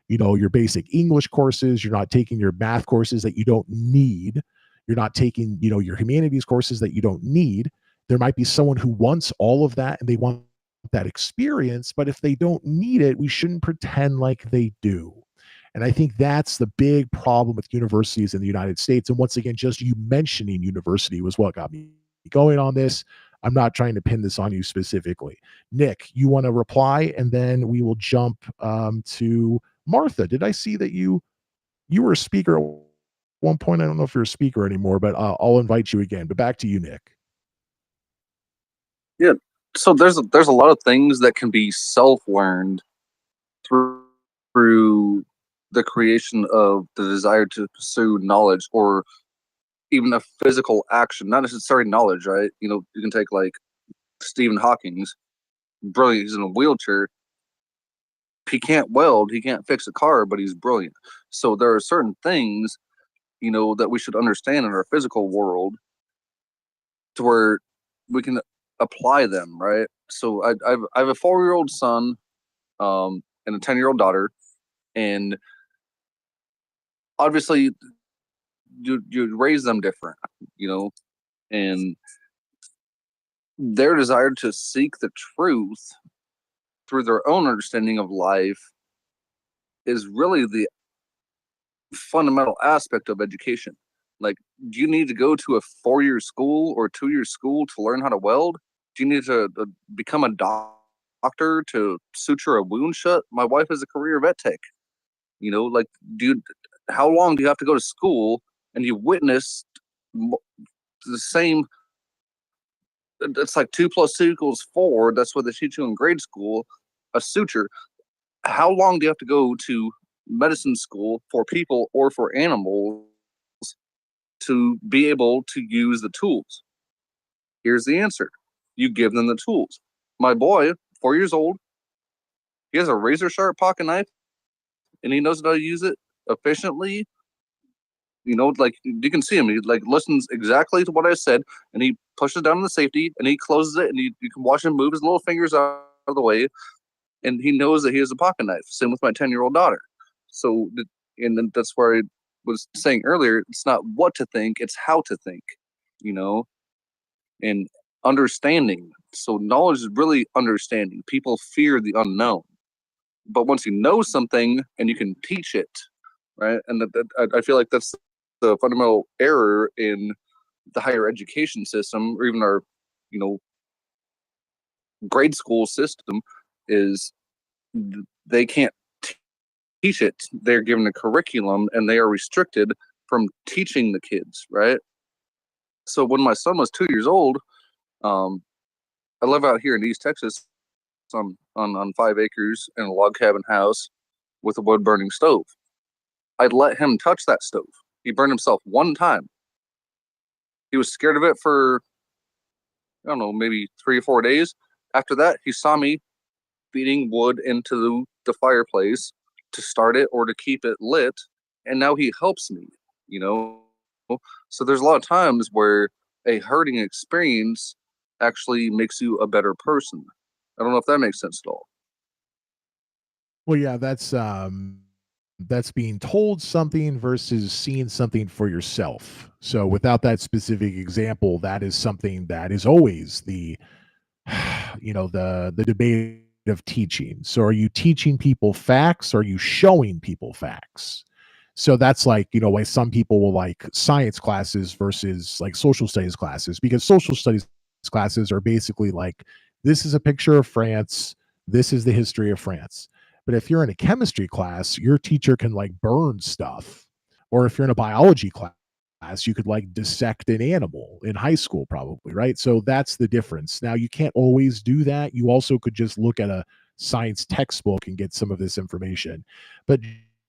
your basic English courses, you're not taking your math courses that you don't need, you're not taking, your humanities courses that you don't need. There might be someone who wants all of that and they want that experience, but if they don't need it, we shouldn't pretend like they do. And I think that's the big problem with universities in the United States. And once again, just you mentioning university was what got me going on this. I'm not trying to pin this on you specifically. Nick, you want to reply, and then we will jump to Martha. Did I see that you were a speaker at one point? I don't know if you're a speaker anymore, but I'll invite you again. But back to you, Nick. Yeah. So there's a lot of things that can be self-learned through the creation of the desire to pursue knowledge or even a physical action, not necessarily knowledge, right? You can take like Stephen Hawking's brilliant. He's in a wheelchair. He can't weld, he can't fix a car, but he's brilliant. So there are certain things, that we should understand in our physical world to where we can apply them, right? So I have a 4-year-old son and a 10-year-old daughter, and obviously you raise them different, and their desire to seek the truth through their own understanding of life is really the fundamental aspect of education. Like, do you need to go to a 4-year school or 2-year school to learn how to weld? Do you need to become a doctor to suture a wound shut? My wife is a career vet tech. How long do you have to go to school and you witnessed the same? It's like 2 + 2 = 4. That's what they teach you in grade school. A suture. How long do you have to go to medicine school for people or for animals to be able to use the tools? Here's the answer. You give them the tools. My boy, 4 years old, he has a razor sharp pocket knife and he knows how to use it efficiently. Like you can see him, he like listens exactly to what I said, and he pushes down the safety and he closes it, and you can watch him move his little fingers out of the way, and he knows that he has a pocket knife. Same with my 10-year-old daughter. So, and then that's where I was saying earlier, it's not what to think, it's how to think, and understanding. So knowledge is really understanding. People fear the unknown, but once you know something and you can teach it, right? And I feel like that's the fundamental error in the higher education system, or even our, grade school system, is they can't teach it. They're given a curriculum and they are restricted from teaching the kids, right? So when my son was 2 years old, I live out here in East Texas on 5 acres in a log cabin house with a wood burning stove. I'd let him touch that stove. He burned himself one time. He was scared of it for, I don't know, maybe 3 or 4 days. After that, he saw me feeding wood into the fireplace to start it or to keep it lit. And now he helps me, So there's a lot of times where a hurting experience actually makes you a better person. I don't know if that makes sense at all. Well, yeah, that's being told something versus seeing something for yourself. So without that specific example, that is something that is always the the debate of teaching. So are you teaching people facts? Or are you showing people facts? So that's like, why some people will like science classes versus like social studies classes, because social studies classes are basically like, this is a picture of France, this is the history of France. But if you're in a chemistry class, your teacher can like burn stuff. Or if you're in a biology class, you could like dissect an animal in high school, probably, right? So that's the difference. Now, you can't always do that. You also could just look at a science textbook and get some of this information. But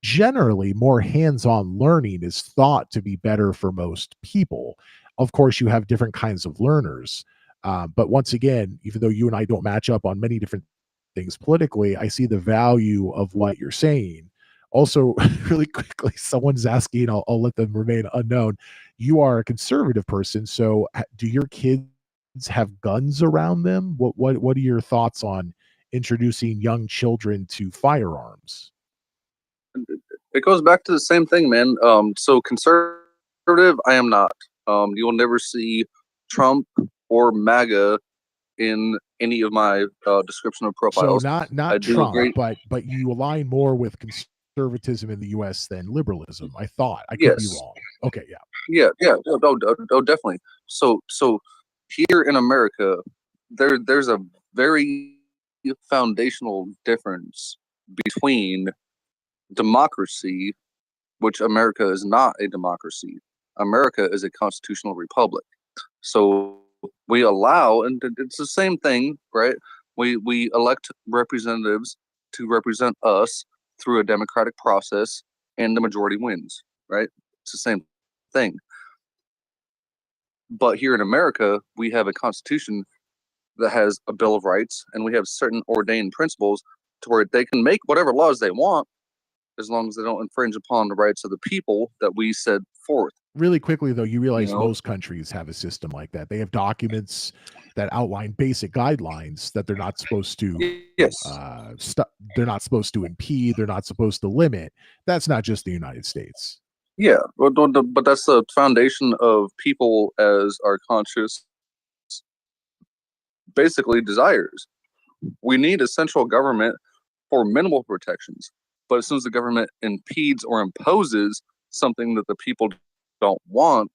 generally, more hands-on learning is thought to be better for most people. Of course, you have different kinds of learners. But once again, even though you and I don't match up on many different things politically, I see the value of what you're saying. Also, really quickly, someone's asking, I'll let them remain unknown. You are a conservative person, so do your kids have guns around them? What are your thoughts on introducing young children to firearms? It goes back to the same thing, man. So conservative, I am not. You will never see Trump or MAGA in any of my description of So profiles. not I do Trump, agree. but you align more with conservatism in the U.S. than liberalism. I thought. I could be Yes. wrong. Okay, yeah. Yeah. No, definitely. So here in America, there's a very foundational difference between democracy, which America is not a democracy. America is a constitutional republic. So we allow, and it's the same thing, right? We elect representatives to represent us through a democratic process, and the majority wins, right? It's the same thing. But here in America, we have a constitution that has a Bill of Rights, and we have certain ordained principles to where they can make whatever laws they want as long as they don't infringe upon the rights of the people that we set forth. Really quickly, though, you realize know? most countries have a system like that. They have documents that outline basic guidelines that they're not supposed to Yes. they're not supposed to impede, they're not supposed to limit. That's not just the United States. Yeah, but that's the foundation of people as our conscious, basically, desires. We need a central government for minimal protections, but as soon as the government impedes or imposes something that the people don't want,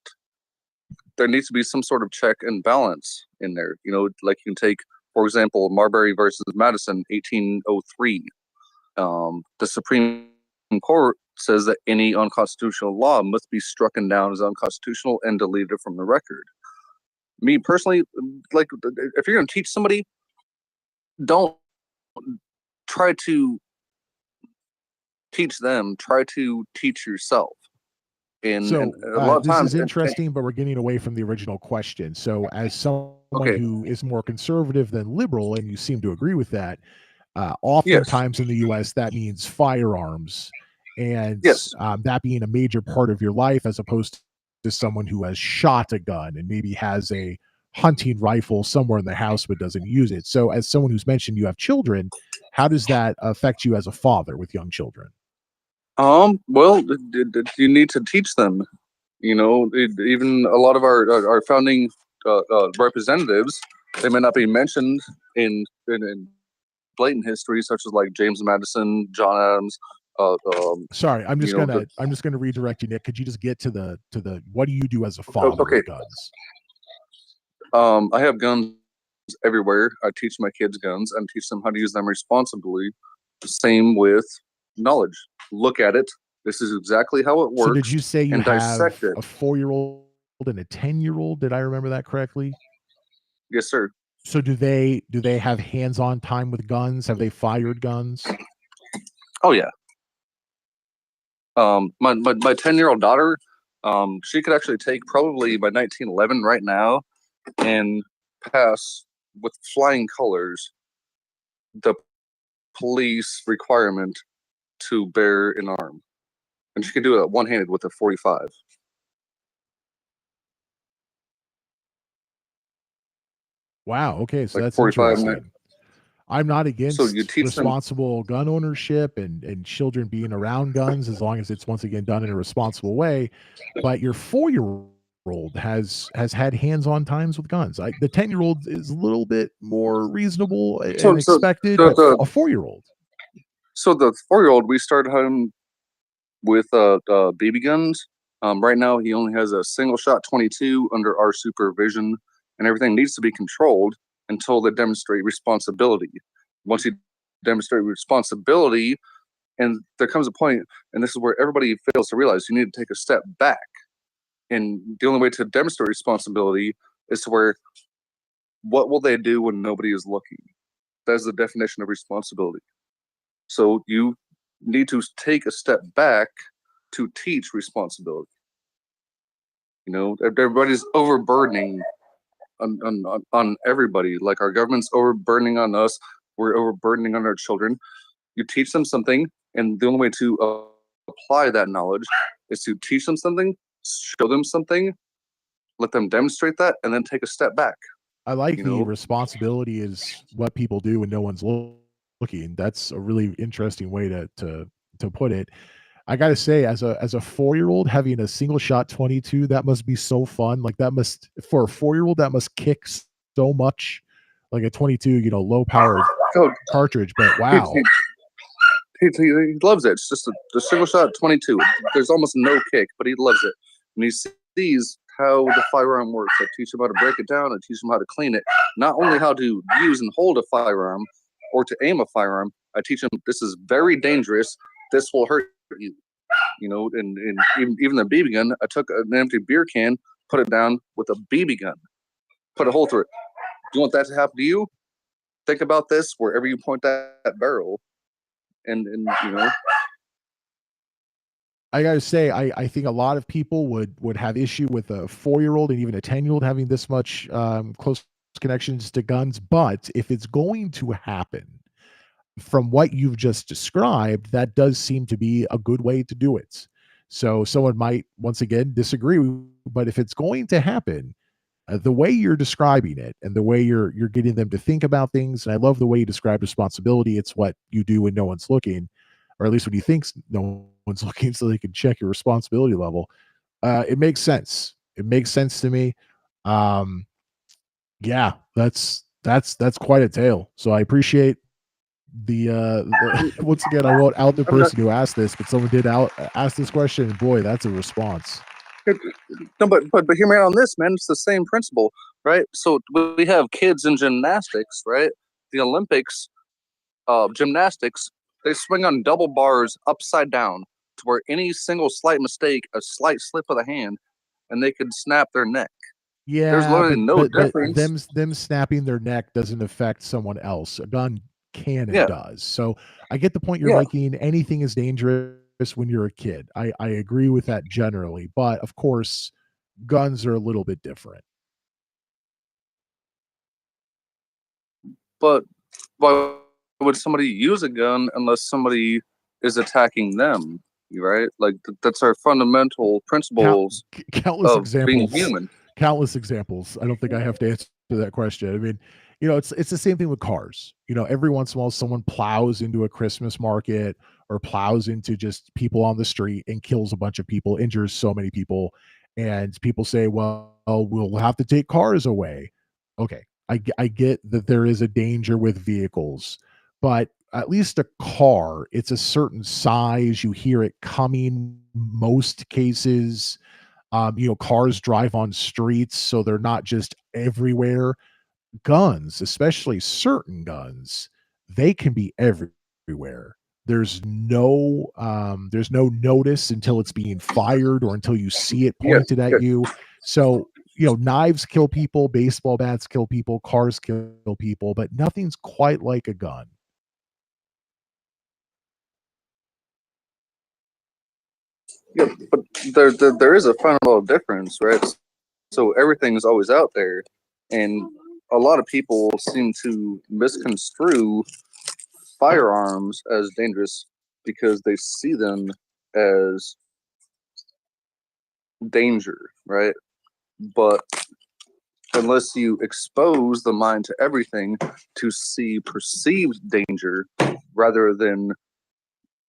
there needs to be some sort of check and balance in there. Like you can take, for example, Marbury versus Madison, 1803. The Supreme Court says that any unconstitutional law must be strucken down as unconstitutional and deleted from the record. Me personally, like, if you're going to teach somebody, don't try to teach them, try to teach yourself. And So a lot of this times, is interesting, but we're getting away from the original question. So as someone Okay. who is more conservative than liberal, and you seem to agree with that, oftentimes in the U.S. that means firearms, and Yes. That being a major part of your life, as opposed to someone who has shot a gun and maybe has a hunting rifle somewhere in the house but doesn't use it. So as someone who's mentioned you have children, how does that affect you as a father with young children? Well, you need to teach them. Even a lot of our founding representatives, they may not be mentioned in blatant history, such as like James Madison, John Adams. Sorry, I'm just you know, gonna redirect you, Nick. Could you just get to the what do you do as a father okay. with guns? I have guns everywhere. I teach my kids guns and teach them how to use them responsibly. Same with knowledge. Look at it. This is exactly how it works. So did you say you and have dissect it. a 4-year-old and a 10-year-old? Did I remember that correctly? Yes, sir. So do they have hands-on time with guns? Have they fired guns? Oh yeah. My 10-year-old daughter, she could actually take probably my 1911 right now and pass with flying colors the police requirement to bear an arm, and she can do it one-handed with a 45. Wow. Okay, so Like that's 45 interesting. I'm not against you teach them- responsible gun ownership and children being around guns, as long as it's once again done in a responsible way. But your 4-year-old has had hands-on times with guns. The 10-year-old is a little bit more reasonable and So expected, the- but a 4-year-old. So the 4-year-old, we started him with BB guns. Right now, he only has a single shot 22 under our supervision, and everything needs to be controlled until they demonstrate responsibility. Once you demonstrate responsibility, and there comes a point, and this is where everybody fails to realize, you need to take a step back. And the only way to demonstrate responsibility is to where, what will they do when nobody is looking? That's the definition of responsibility. So you need to take a step back to teach responsibility. You know, everybody's overburdening on everybody. Like our government's overburdening on us. We're overburdening on our children. You teach them something, and the only way to apply that knowledge is to teach them something, show them something, let them demonstrate that, and then take a step back. I like the responsibility is what people do when no one's looking. That's a really interesting way to put it. I gotta say, as a 4-year-old having a single shot 22, that must be so fun. Like that must, for a 4-year-old, that must kick so much. Like a 22, low powered cartridge. But wow, he loves it. It's just a single shot 22. There's almost no kick, but he loves it. And he sees how the firearm works. I teach him how to break it down. I teach him how to clean it. Not only how to use and hold a firearm or to aim a firearm, I teach him this is very dangerous. This will hurt you. And even the BB gun, I took an empty beer can, put it down with a BB gun, put a hole through it. Do you want that to happen to you? Think about this wherever you point that barrel. And I gotta say, I think a lot of people would have issue with a 4-year-old and even a 10-year-old having this much close connections to guns. But if it's going to happen, from what you've just described, that does seem to be a good way to do it. So someone might once again disagree, but if it's going to happen, the way you're describing it and the way you're getting them to think about things, and I love the way you describe responsibility. It's what you do when no one's looking, or at least when you think no one's looking, so they can check your responsibility level. It makes sense. It makes sense to me. Yeah, that's quite a tale. So I appreciate the once again, I won't out the person who asked this, but someone did ask this question, and boy, that's a response. No, but hear me out on this, man. It's the same principle, right? So we have kids in gymnastics, right? The Olympics, gymnastics, they swing on double bars upside down to where any single slight mistake, a slight slip of the hand, and they could snap their neck. Yeah, there's literally no difference. But them snapping their neck doesn't affect someone else. A gun can and does. So I get the point you're making. Anything is dangerous when you're a kid. I agree with that generally, but of course, guns are a little bit different. But why would somebody use a gun unless somebody is attacking them? Right? Like that's our fundamental principles countless of examples, being human. Countless examples. I don't think I have to answer that question. I mean, it's the same thing with cars. Every once in a while, someone plows into a Christmas market or plows into just people on the street and kills a bunch of people, injures so many people, and people say, "Well, we'll have to take cars away." Okay, I get that there is a danger with vehicles, but at least a car, it's a certain size. You hear it coming most cases. Cars drive on streets, so they're not just everywhere. Guns, especially certain guns, they can be everywhere. There's no notice until it's being fired or until you see it pointed at you. So knives kill people, baseball bats kill people, cars kill people, but nothing's quite like a gun. Yeah, but there is a fundamental difference, right? So everything is always out there, and a lot of people seem to misconstrue firearms as dangerous because they see them as danger, right? But unless you expose the mind to everything to see perceived danger rather than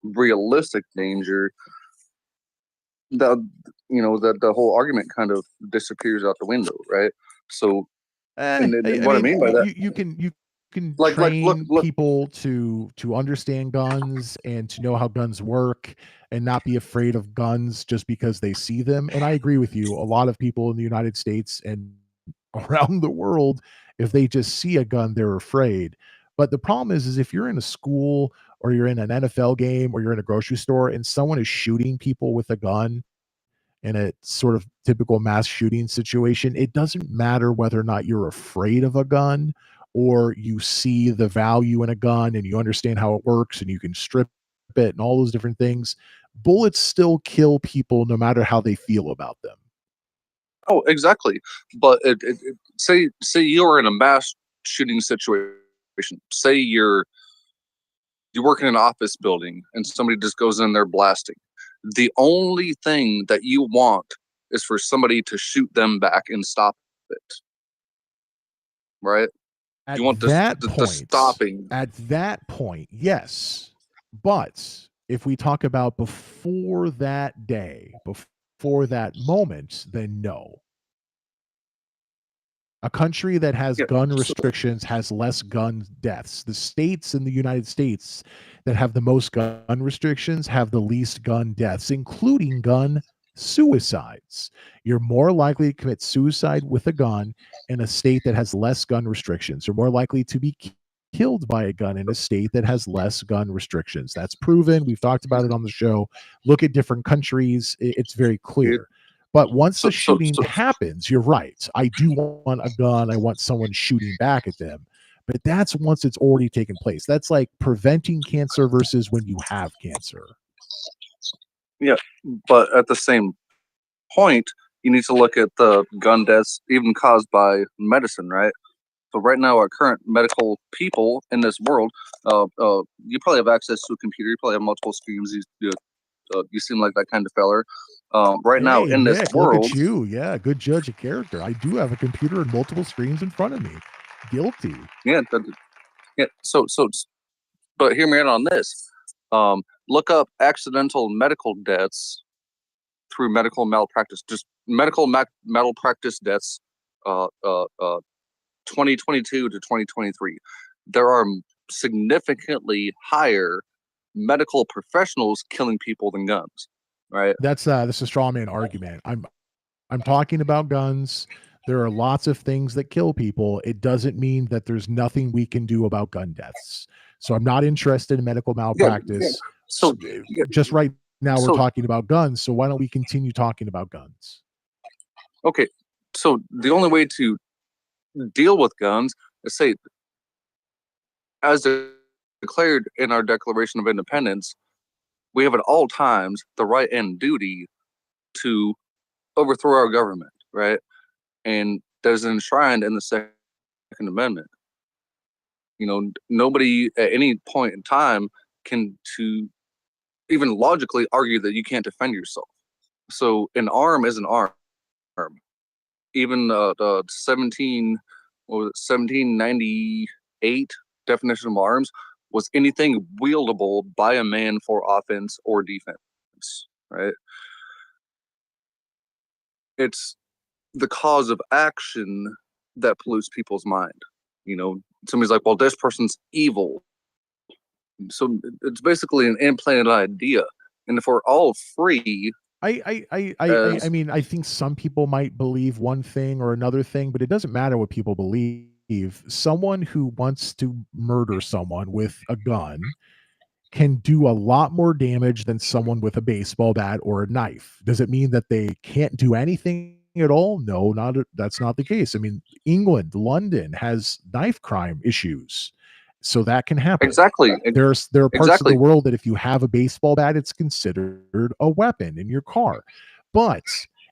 realistic danger, the whole argument kind of disappears out the window, right? So, I mean by that, you can can Like train look. people to understand guns and to know how guns work and not be afraid of guns just because they see them. And I agree with you. A lot of people in the United States and around the world, if they just see a gun, they're afraid. But the problem is if you're in a school or you're in an NFL game or you're in a grocery store and someone is shooting people with a gun in a sort of typical mass shooting situation, it doesn't matter whether or not you're afraid of a gun or you see the value in a gun and you understand how it works and you can strip it and all those different things. Bullets still kill people no matter how they feel about them. Oh, exactly. But say you're in a mass shooting situation. Say you work in an office building and somebody just goes in there blasting. The only thing that you want is for somebody to shoot them back and stop it. Right? At You want the stopping. At that point, yes. But if we talk about before that day, before that moment, then no. A country that has gun restrictions has less gun deaths. The states in the United States that have the most gun restrictions have the least gun deaths, including gun suicides. You're more likely to commit suicide with a gun in a state that has less gun restrictions. You're more likely to be killed by a gun in a state that has less gun restrictions. That's proven. We've talked about it on the show. Look at different countries. It's very clear. But once the shooting happens, you're right. I do want a gun. I want someone shooting back at them. But that's once it's already taken place. That's like preventing cancer versus when you have cancer. Yeah, but at the same point, you need to look at the gun deaths even caused by medicine, right? So right now, our current medical people in this world, you probably have access to a computer. You probably have multiple screens. You seem like that kind of feller. Right now in this Nick, world, look at you. Yeah, good judge of character. I do have a computer and multiple screens in front of me. Guilty. yeah. So, but hear me out on this. Look up accidental medical deaths through medical malpractice. Just medical malpractice deaths. 2022 to 2023. There are significantly higher medical professionals killing people than guns. Right. That's a straw man argument. I'm talking about guns. There are lots of things that kill people. It doesn't mean that there's nothing we can do about gun deaths. So I'm not interested in medical malpractice. So just right now we're talking about guns. So why don't we continue talking about guns? Okay. So the only way to deal with guns is say, as declared in our Declaration of Independence, we have at all times the right and duty to overthrow our government, right? And there's enshrined in the Second Amendment. You know, nobody at any point in time can to even logically argue that you can't defend yourself. So an arm is an arm. Even the 1798 definition of arms was anything wieldable by a man for offense or defense, right? It's the cause of action that pollutes people's mind. You know, somebody's like, well, this person's evil. So it's basically an implanted idea. And if we're all free, I mean, I think some people might believe one thing or another thing, but it doesn't matter what people believe. Someone who wants to murder someone with a gun can do a lot more damage than someone with a baseball bat or a knife. Does it mean that they can't do anything at all? No, that's not the case. I mean, England, London has knife crime issues. So that can happen. Exactly. There are parts of the world that if you have a baseball bat, it's considered a weapon in your car. But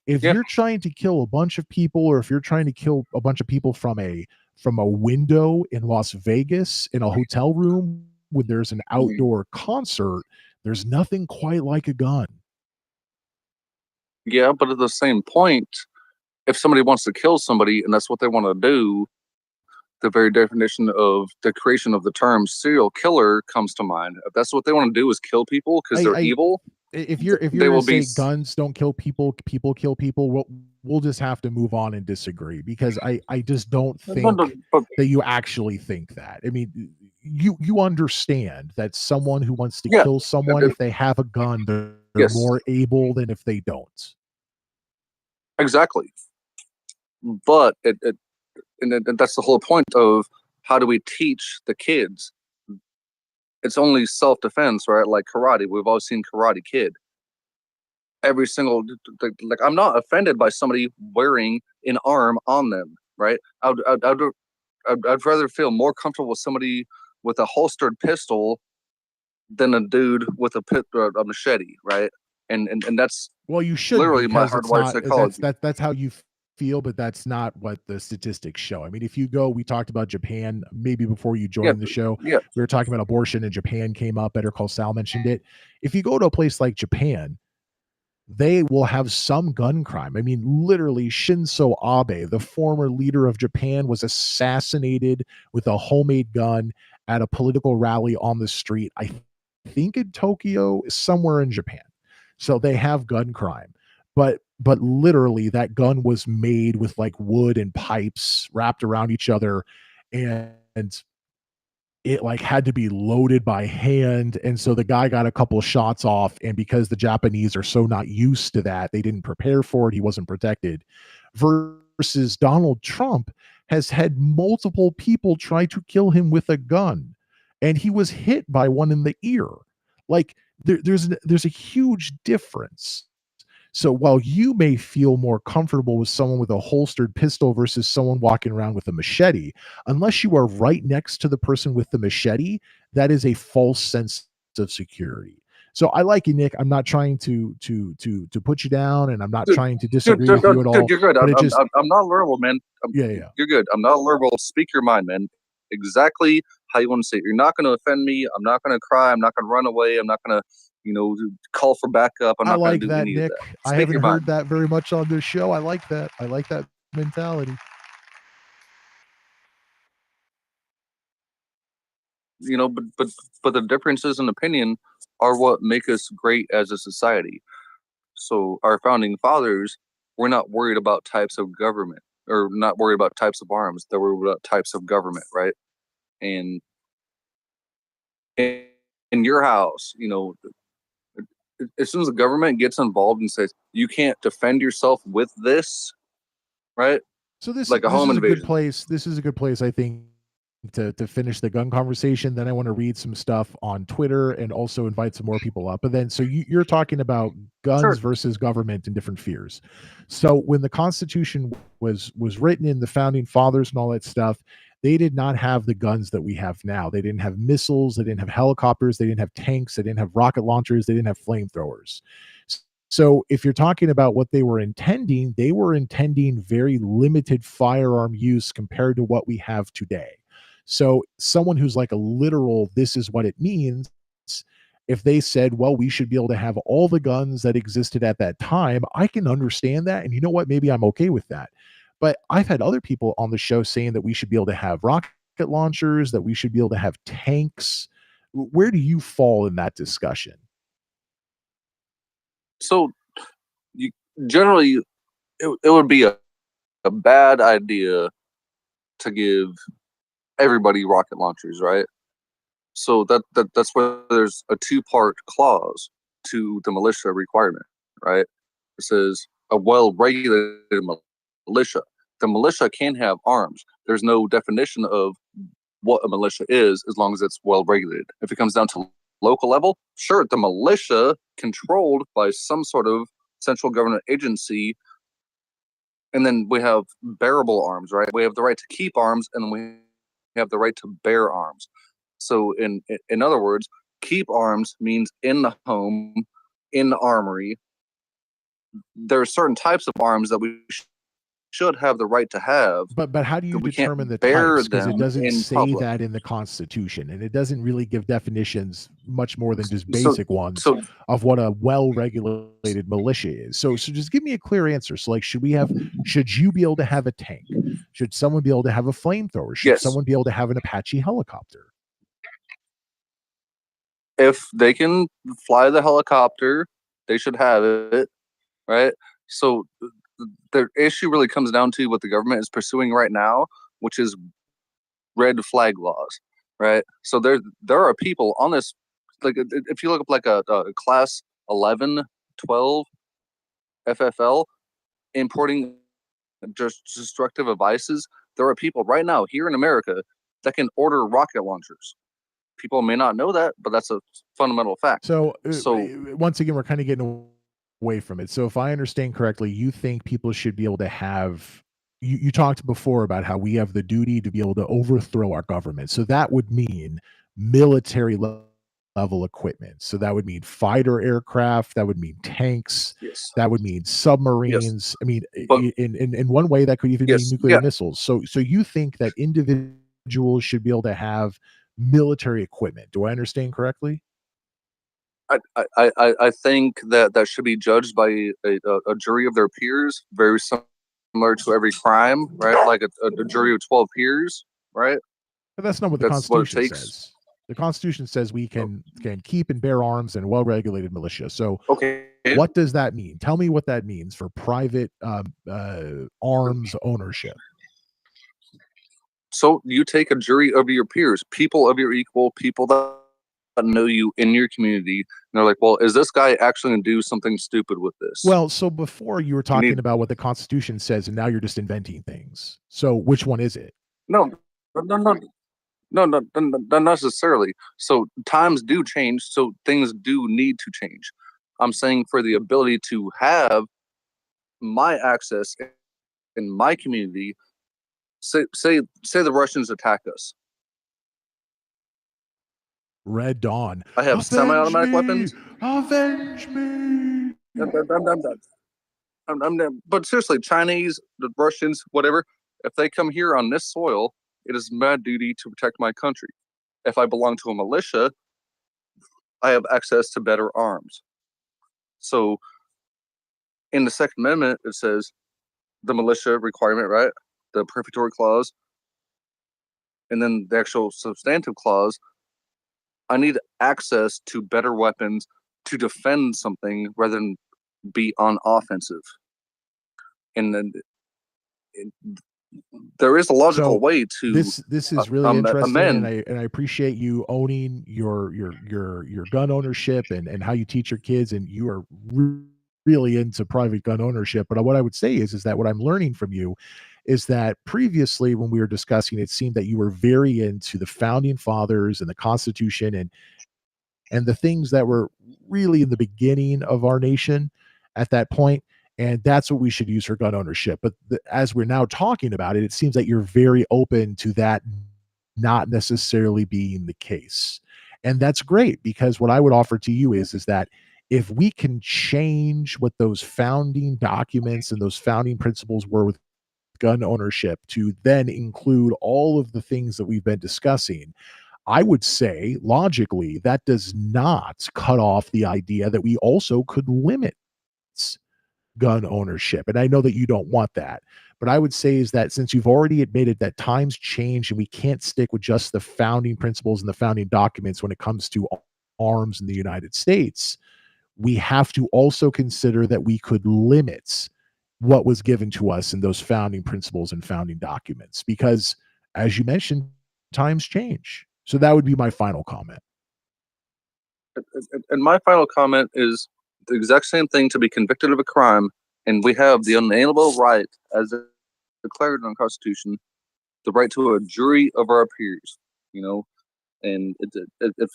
if you're trying to kill a bunch of people, or if you're trying to kill a bunch of people from a window in Las Vegas in a hotel room when there's an outdoor concert, there's nothing quite like a gun. Yeah, but at the same point, if somebody wants to kill somebody and that's what they want to do, the very definition of the creation of the term serial killer comes to mind. If that's what they want to do is kill people because they're evil, if you're they gonna will be say guns don't kill people, people kill people, we'll just have to move on and disagree, because I just don't think that you actually think that. I mean, you understand that someone who wants to yeah, kill someone, if they have a gun, they're yes, more able than if they don't. exactly. But and that's the whole point of how do we teach the kids? It's only self-defense, right? Like karate. We've all seen Karate Kid. Every single, like, I'm not offended by somebody wearing an arm on them, right? I'd rather feel more comfortable with somebody with a holstered pistol than a dude with a machete, right? And that's Well, you should, literally my because it's hardwired not psychology. that's how you feel, but that's not what the statistics show. I mean, if you go, we talked about Japan maybe before you Yeah, joined the show. yeah. We were talking about abortion, and Japan came up. Better Call Saul mentioned it. If you go to a place like Japan, they will have some gun crime. I mean, literally, Shinzo Abe, the former leader of Japan, was assassinated with a homemade gun at a political rally on the street. I think in Tokyo, somewhere in Japan. So they have gun crime. But literally, that gun was made with like wood and pipes wrapped around each other, and it like had to be loaded by hand, and so the guy got a couple shots off, and because the Japanese are so not used to that, they didn't prepare for it, he wasn't protected. Versus Donald Trump has had multiple people try to kill him with a gun, and he was hit by one in the ear. Like there's a huge difference. So while you may feel more comfortable with someone with a holstered pistol versus someone walking around with a machete, unless you are right next to the person with the machete, that is a false sense of security. So I like you, Nick. I'm not trying to put you down, and I'm not trying to disagree with you at all. You're good. But it just I'm not verbal, man. yeah. You're good. I'm not verbal. Speak your mind, man. Exactly how you want to say it. You're not going to offend me. I'm not going to cry. I'm not going to run away. I'm not going to, call for backup. I'm I not going like to do that, any Nick. of that. I Speak haven't your heard mind. that very much on this show. I like that. I like that mentality. But the differences in opinion are what make us great as a society. So our founding fathers were not worried about types of government, or not worried about types of arms. They were worried about types of government, right? And in your house, as soon as the government gets involved and says you can't defend yourself with this, right? So this Like a this home is a good invasion. place. This is a good place, I think, to finish the gun conversation. Then I want to read some stuff on Twitter and also invite some more people up. But then, so you're talking about guns versus government and different fears. So when the Constitution was written in, the founding fathers and all that stuff, they did not have the guns that we have now. They didn't have missiles. They didn't have helicopters. They didn't have tanks. They didn't have rocket launchers. They didn't have flamethrowers. So if you're talking about what they were intending very limited firearm use compared to what we have today. So someone who's like a literal, this is what it means, if they said, well, we should be able to have all the guns that existed at that time, I can understand that. And you know what? Maybe I'm okay with that. But I've had other people on the show saying that we should be able to have rocket launchers, that we should be able to have tanks. Where do you fall in that discussion? So generally, it would be a bad idea to give everybody rocket launchers, right? So that's where there's a two-part clause to the militia requirement, right? It says a well-regulated militia. The militia can have arms. There's no definition of what a militia is as long as it's well-regulated. If it comes down to local level, sure, the militia controlled by some sort of central government agency. And then we have bearable arms, right? We have the right to keep arms, and we have the right to bear arms. So in other words, keep arms means in the home, in the armory. There are certain types of arms that we should have the right to have. But how do you determine the bear types? Because it them doesn't in say public. that in the Constitution, and it doesn't really give definitions much more than just So- basic ones so- of what a well-regulated militia is. So just give me a clear answer. So like, should you be able to have a tank? Should someone be able to have a flamethrower? Should Yes. someone be able to have an Apache helicopter? If they can fly the helicopter They should have it, right? So the issue really comes down to what the government is pursuing right now, which is red flag laws, right? So there are people on this, like if you look up like a class 11, 12 FFL importing just destructive devices, there are people right now here in America that can order rocket launchers. People may not know that, but that's a fundamental fact. So, So once again, we're kind of getting away from it. So, if I understand correctly, you think people should be able to have. You talked before about how we have the duty to be able to overthrow our government. So that would mean military level equipment. So that would mean fighter aircraft. That would mean tanks. yes, That would mean yes, submarines. I mean, but in one way, that could even mean yes, nuclear yeah. missiles. So you think that individuals should be able to have military equipment? Do I understand correctly? I think that should be judged by a jury of their peers, very similar to every crime, right? Like a jury of 12 peers, right? But that's not what the That's what it Constitution takes. says. The Constitution says we can keep and bear arms and well-regulated militia. So Okay. what does that mean? Tell me what that means for private arms ownership. So you take a jury of your peers, people of your equal, people that know you in your community, and they're like, well, is this guy actually going to do something stupid with this? Well, so before you were You talking need about what the Constitution says, and now you're just inventing things. So which one is it? no, not necessarily. So times do change, so things do need to change. I'm saying for the ability to have my access in my community, say the Russians attack us. Red Dawn. I have Avenge semi-automatic me! weapons. Avenge me! But seriously, Chinese, the Russians, whatever, if they come here on this soil, it is my duty to protect my country. If I belong to a militia, I have access to better arms. So in the Second Amendment, it says the militia requirement, right? The prefatory clause. And then the actual substantive clause, I need access to better weapons to defend something rather than be on offensive. And then there is a logical So way to this is really interesting, and amend. I appreciate you owning your gun ownership and how you teach your kids, and you are really into private gun ownership. But what I would say is that what I'm learning from you is that previously when we were discussing, it seemed that you were very into the founding fathers and the Constitution and the things that were really in the beginning of our nation at that point. And that's what we should use for gun ownership. But as we're now talking about it, it seems that you're very open to that not necessarily being the case. And that's great, because what I would offer to you is that if we can change what those founding documents and those founding principles were with gun ownership to then include all of the things that we've been discussing, I would say logically that does not cut off the idea that we also could limit gun ownership. And I know that you don't want that, but I would say is that since you've already admitted that times change and we can't stick with just the founding principles and the founding documents when it comes to arms in the United States, we have to also consider that we could limit what was given to us in those founding principles and founding documents, because as you mentioned, times change. So that would be my final comment. And my final comment is the exact same thing: to be convicted of a crime, and we have the unalienable right, as declared in the Constitution, the right to a jury of our peers. You know, and if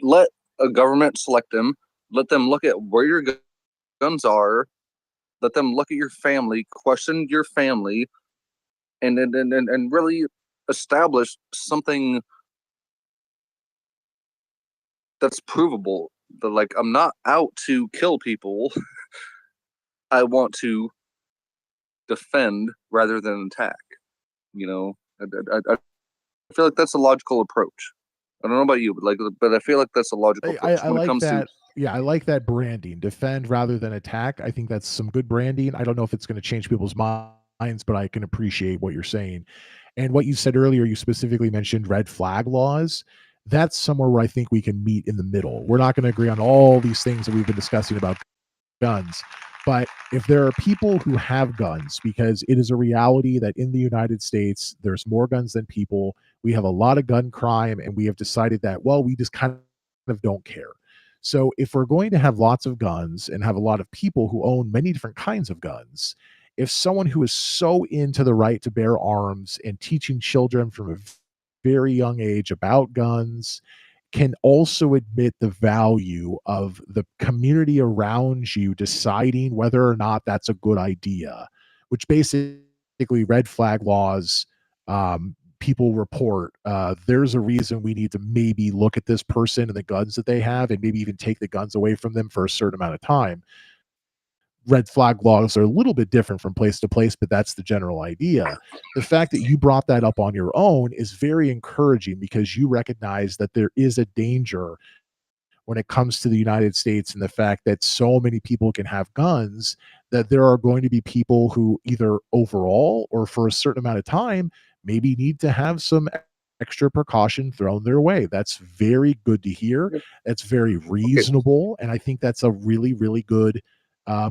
let a government select them, let them look at where your guns are, let them look at your family, question your family, and really establish something that's provable. That, like, I'm not out to kill people. I want to defend rather than attack. You know, I feel like that's a logical approach. I don't know about you, but I feel like that's a logical approach I when it like comes that. to. Yeah, I like that branding. Defend rather than attack. I think that's some good branding. I don't know if it's going to change people's minds, but I can appreciate what you're saying. And what you said earlier, you specifically mentioned red flag laws. that's somewhere where I think we can meet in the middle. We're not going to agree on all these things that we've been discussing about guns, but if there are people who have guns, because it is a reality that in the United States there's more guns than people, we have a lot of gun crime, and we have decided that, well, we just kind of don't care. So if we're going to have lots of guns and have a lot of people who own many different kinds of guns, if someone who is so into the right to bear arms and teaching children from a very young age about guns can also admit the value of the community around you deciding whether or not that's a good idea, which basically red flag laws, people report, there's a reason we need to maybe look at this person and the guns that they have and maybe even take the guns away from them for a certain amount of time. Red flag laws are a little bit different from place to place, but that's the general idea. The fact that you brought that up on your own is very encouraging because you recognize that there is a danger when it comes to the United States and the fact that so many people can have guns, that there are going to be people who either overall or for a certain amount of time maybe need to have some extra precaution thrown their way. That's very good to hear. That's very reasonable. And I think that's a really, really good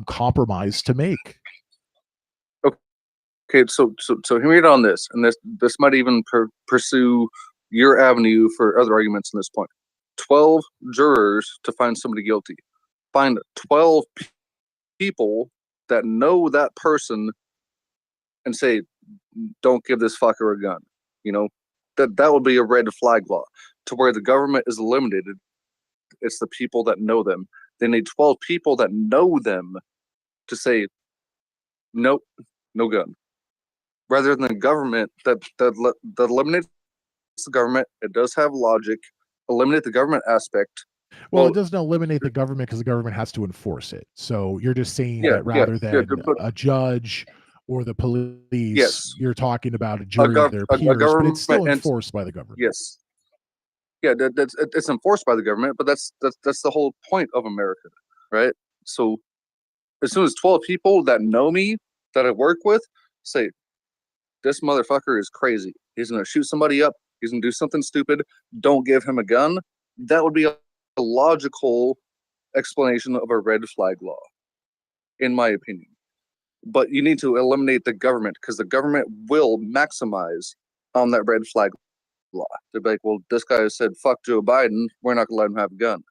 compromise to make. Okay, so hear me out on this, and this might even pursue your avenue for other arguments in this point. 12 jurors to find somebody guilty. Find 12 people that know that person and say, don't give this fucker a gun. You know, that would be a red flag law. To where the government is eliminated, it's the people that know them. They need 12 people that know them to say, nope, no gun. Rather than the government that eliminates the government, it does have logic. Eliminate the government aspect. Well, it doesn't eliminate the government because the government has to enforce it. So you're just saying that rather than a judge or the police, you're talking about a jury of their peers, but it's still enforced by the government. Yes. Yeah, it's enforced by the government, but that's the whole point of America, right? So as soon as 12 people that know me, that I work with, say, this motherfucker is crazy. He's going to shoot somebody up. He's going to do something stupid. Don't give him a gun. That would be a logical explanation of a red flag law, in my opinion. But you need to eliminate the government because the government will maximize on that red flag law. They're like, well, this guy said, fuck Joe Biden. We're not going to let him have a gun.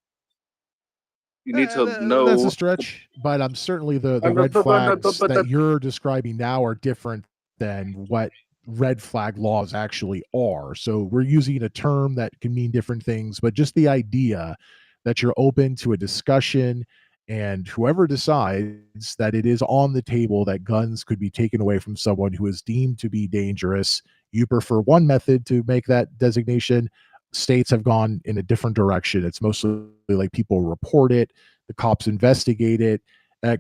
You need to know. That's a stretch, but I'm certainly the red flags that you're describing now are different than what red flag laws actually are. So we're using a term that can mean different things, but just the idea that you're open to a discussion and whoever decides that it is on the table that guns could be taken away from someone who is deemed to be dangerous, you prefer one method to make that designation. States have gone in a different direction. It's mostly like people report it, the cops investigate it.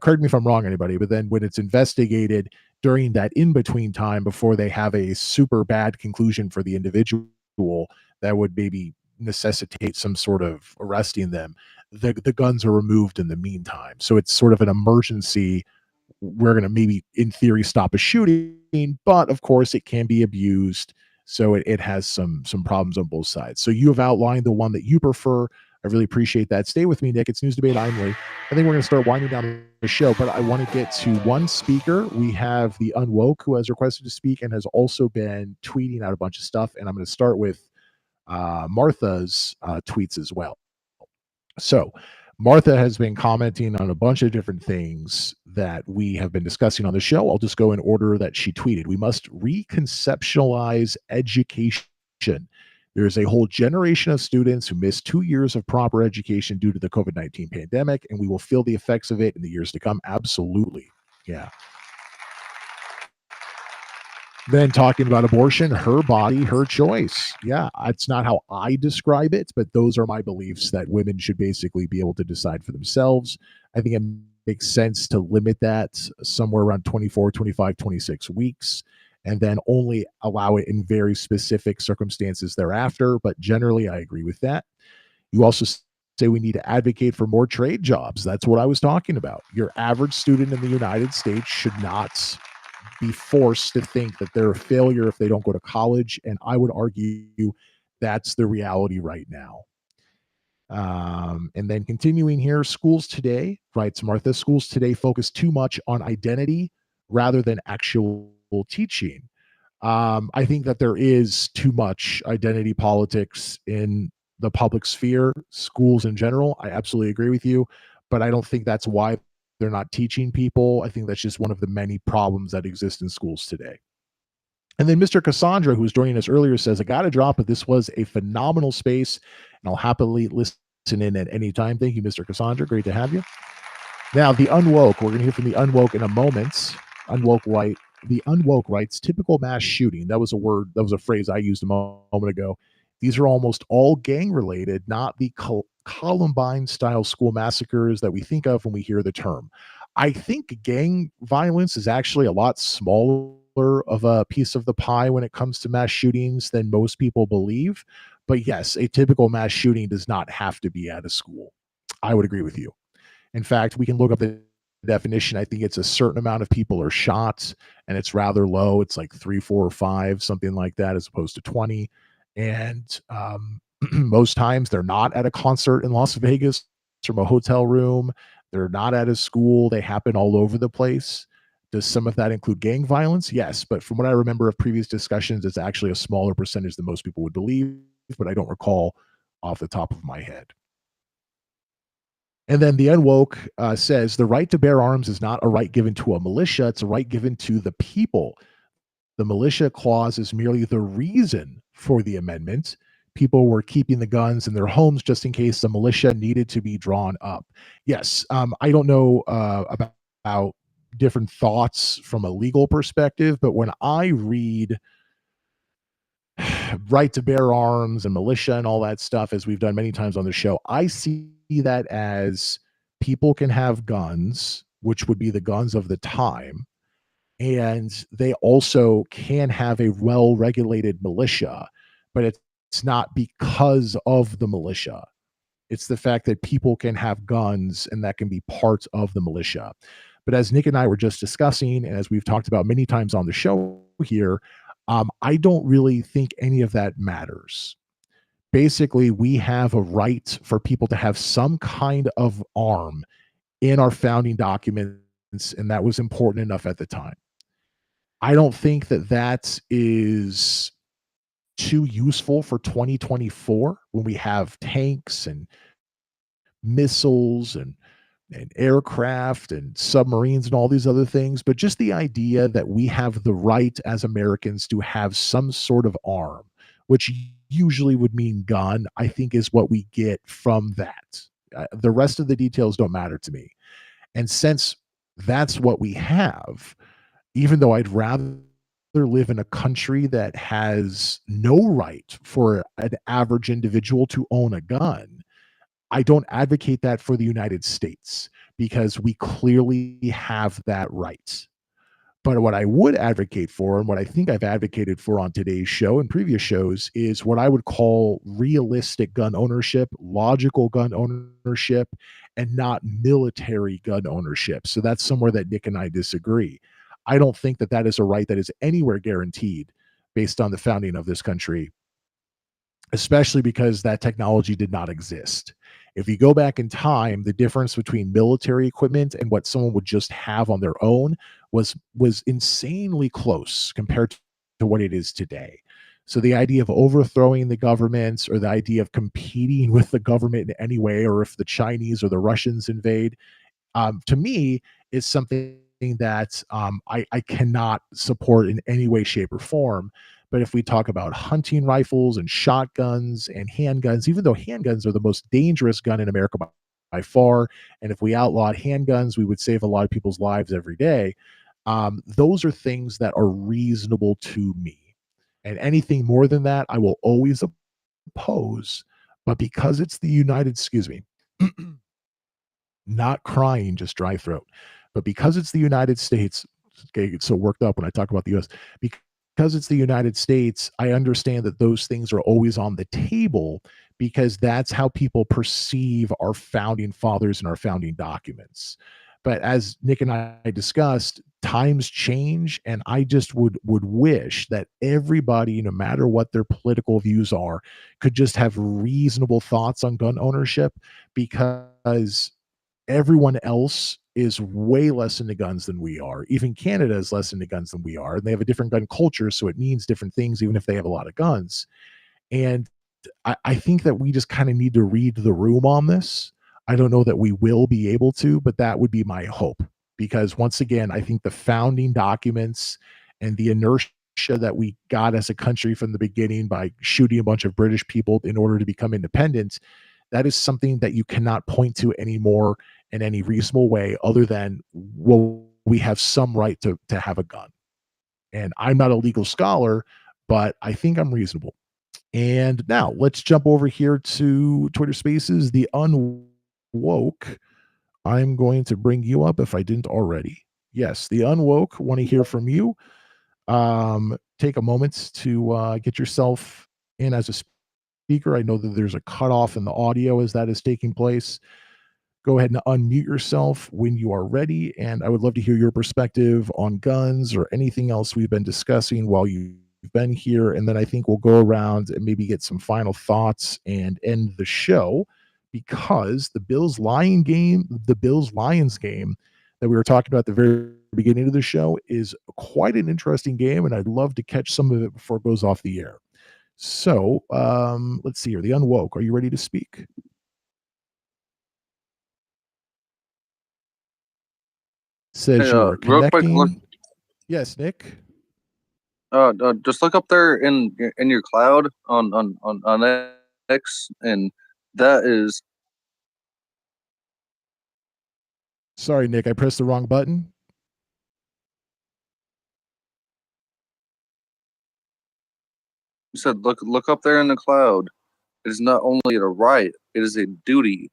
Correct me if I'm wrong, anybody, but then when it's investigated during that in-between time before they have a super bad conclusion for the individual that would maybe necessitate some sort of arresting them, the guns are removed in the meantime. So it's sort of an emergency. We're going to maybe, in theory, stop a shooting, but of course it can be abused. So it has some problems on both sides. So you have outlined the one that you prefer. I really appreciate that. Stay with me, Nick. It's News Debate Only. I think we're going to start winding down the show, but I want to get to one speaker. We have the Unwoke who has requested to speak and has also been tweeting out a bunch of stuff. And I'm going to start with Martha's tweets as well. So Martha has been commenting on a bunch of different things that we have been discussing on the show. I'll just go in order that she tweeted. We must reconceptualize education. There's a whole generation of students who missed 2 years of proper education due to the COVID-19 pandemic, and we will feel the effects of it in the years to come. Absolutely. Yeah. Then talking about abortion, her body, her choice. Yeah, it's not how I describe it, but those are my beliefs that women should basically be able to decide for themselves. I think it makes sense to limit that somewhere around 24, 25, 26 weeks, and then only allow it in very specific circumstances thereafter. But generally, I agree with that. You also say we need to advocate for more trade jobs. That's what I was talking about. Your average student in the United States should not be forced to think that they're a failure if they don't go to college. And I would argue that's the reality right now. And then continuing here, schools today, writes Martha, schools today focus too much on identity rather than actual teaching. I think that there is too much identity politics in the public sphere, schools in general. I absolutely agree with you, but I don't think that's why they're not teaching people. I think that's just one of the many problems that exist in schools today. And then Mr. Cassandra, who was joining us earlier, says, I got to drop it. This was a phenomenal space, and I'll happily listen in at any time. Thank you, Mr. Cassandra. Great to have you. Now, the Unwoke. We're going to hear from the Unwoke in a moment. The Unwoke writes, typical mass shooting. That was a phrase I used a moment ago. These are almost all gang-related, not the Columbine-style school massacres that we think of when we hear the term. I think gang violence is actually a lot smaller of a piece of the pie when it comes to mass shootings than most people believe. But yes, a typical mass shooting does not have to be at a school. I would agree with you. In fact, we can look up the definition. I think it's a certain amount of people are shot, and it's rather low. It's like 3, 4, or 5, something like that, as opposed to 20. And most times they're not at a concert in Las Vegas from a hotel room. They're not at a school. They happen all over the place. Does some of that include gang violence? Yes, but from what I remember of previous discussions, it's actually a smaller percentage than most people would believe, but I don't recall off the top of my head. And then the Unwoke says, the right to bear arms is not a right given to a militia, it's a right given to the people. The militia clause is merely the reason for the amendment. People were keeping the guns in their homes just in case the militia needed to be drawn up. Yes, I don't know about different thoughts from a legal perspective, but when I read right to bear arms and militia and all that stuff, as we've done many times on the show, I see that as people can have guns, which would be the guns of the time, and they also can have a well-regulated militia, but it's not because of the militia. It's the fact that people can have guns, and that can be part of the militia. But as Nick and I were just discussing, and as we've talked about many times on the show here, I don't really think any of that matters. Basically, we have a right for people to have some kind of arm in our founding documents, and that was important enough at the time. I don't think that that is too useful for 2024 when we have tanks and missiles and aircraft and submarines and all these other things, but just the idea that we have the right as Americans to have some sort of arm, which usually would mean gun, I think is what we get from that. The rest of the details don't matter to me. And since that's what we have, even though I'd rather live in a country that has no right for an average individual to own a gun, I don't advocate that for the United States because we clearly have that right. But what I would advocate for, and what I think I've advocated for on today's show and previous shows, is what I would call realistic gun ownership, logical gun ownership, and not military gun ownership. So that's somewhere that Nick and I disagree. I don't think that that is a right that is anywhere guaranteed based on the founding of this country, especially because that technology did not exist. If you go back in time, the difference between military equipment and what someone would just have on their own was insanely close compared to what it is today. So the idea of overthrowing the government, or the idea of competing with the government in any way, or if the Chinese or the Russians invade, to me is something that I cannot support in any way, shape, or form. But if we talk about hunting rifles and shotguns and handguns, even though handguns are the most dangerous gun in America by far, and if we outlawed handguns, we would save a lot of people's lives every day. Those are things that are reasonable to me. And anything more than that, I will always oppose. But because it's the not crying, just dry throat. But because it's the United States, okay, I get so worked up when I talk about the U.S., because it's the United States, I understand that those things are always on the table because that's how people perceive our founding fathers and our founding documents. But as Nick and I discussed, times change, and I just would wish that everybody, no matter what their political views are, could just have reasonable thoughts on gun ownership, because everyone else is way less into guns than we are. Even Canada is less into guns than we are, and they have a different gun culture, so it means different things even if they have a lot of guns. And I think that we just kind of need to read the room on this. I don't know that we will be able to, but that would be my hope. Because once again, I think the founding documents and the inertia that we got as a country from the beginning by shooting a bunch of British people in order to become independent, that is something that you cannot point to anymore in any reasonable way other than, well, we have some right to have a gun. And I'm not a legal scholar, but I think I'm reasonable. And now let's jump over here to Twitter Spaces, the Unwoke. I'm going to bring you up if I didn't already. Yes, the Unwoke, want to hear from you. Take a moment to get yourself in as a speaker. I know that there's a cutoff in the audio as that is taking place. Go ahead and unmute yourself when you are ready, and I would love to hear your perspective on guns or anything else we've been discussing while you've been here. And then I think we'll go around and maybe get some final thoughts and end the show, because the Bills-Lions game that we were talking about at the very beginning of the show is quite an interesting game, and I'd love to catch some of it before it goes off the air. So let's see here. The Unwoke, are you ready to speak? Says Hey, you are real quick, connecting. Yes, Nick. just look up there in your cloud on X, and that is Sorry, Nick, I pressed the wrong button. you said look up there in the cloud. It is not only a right, it is a duty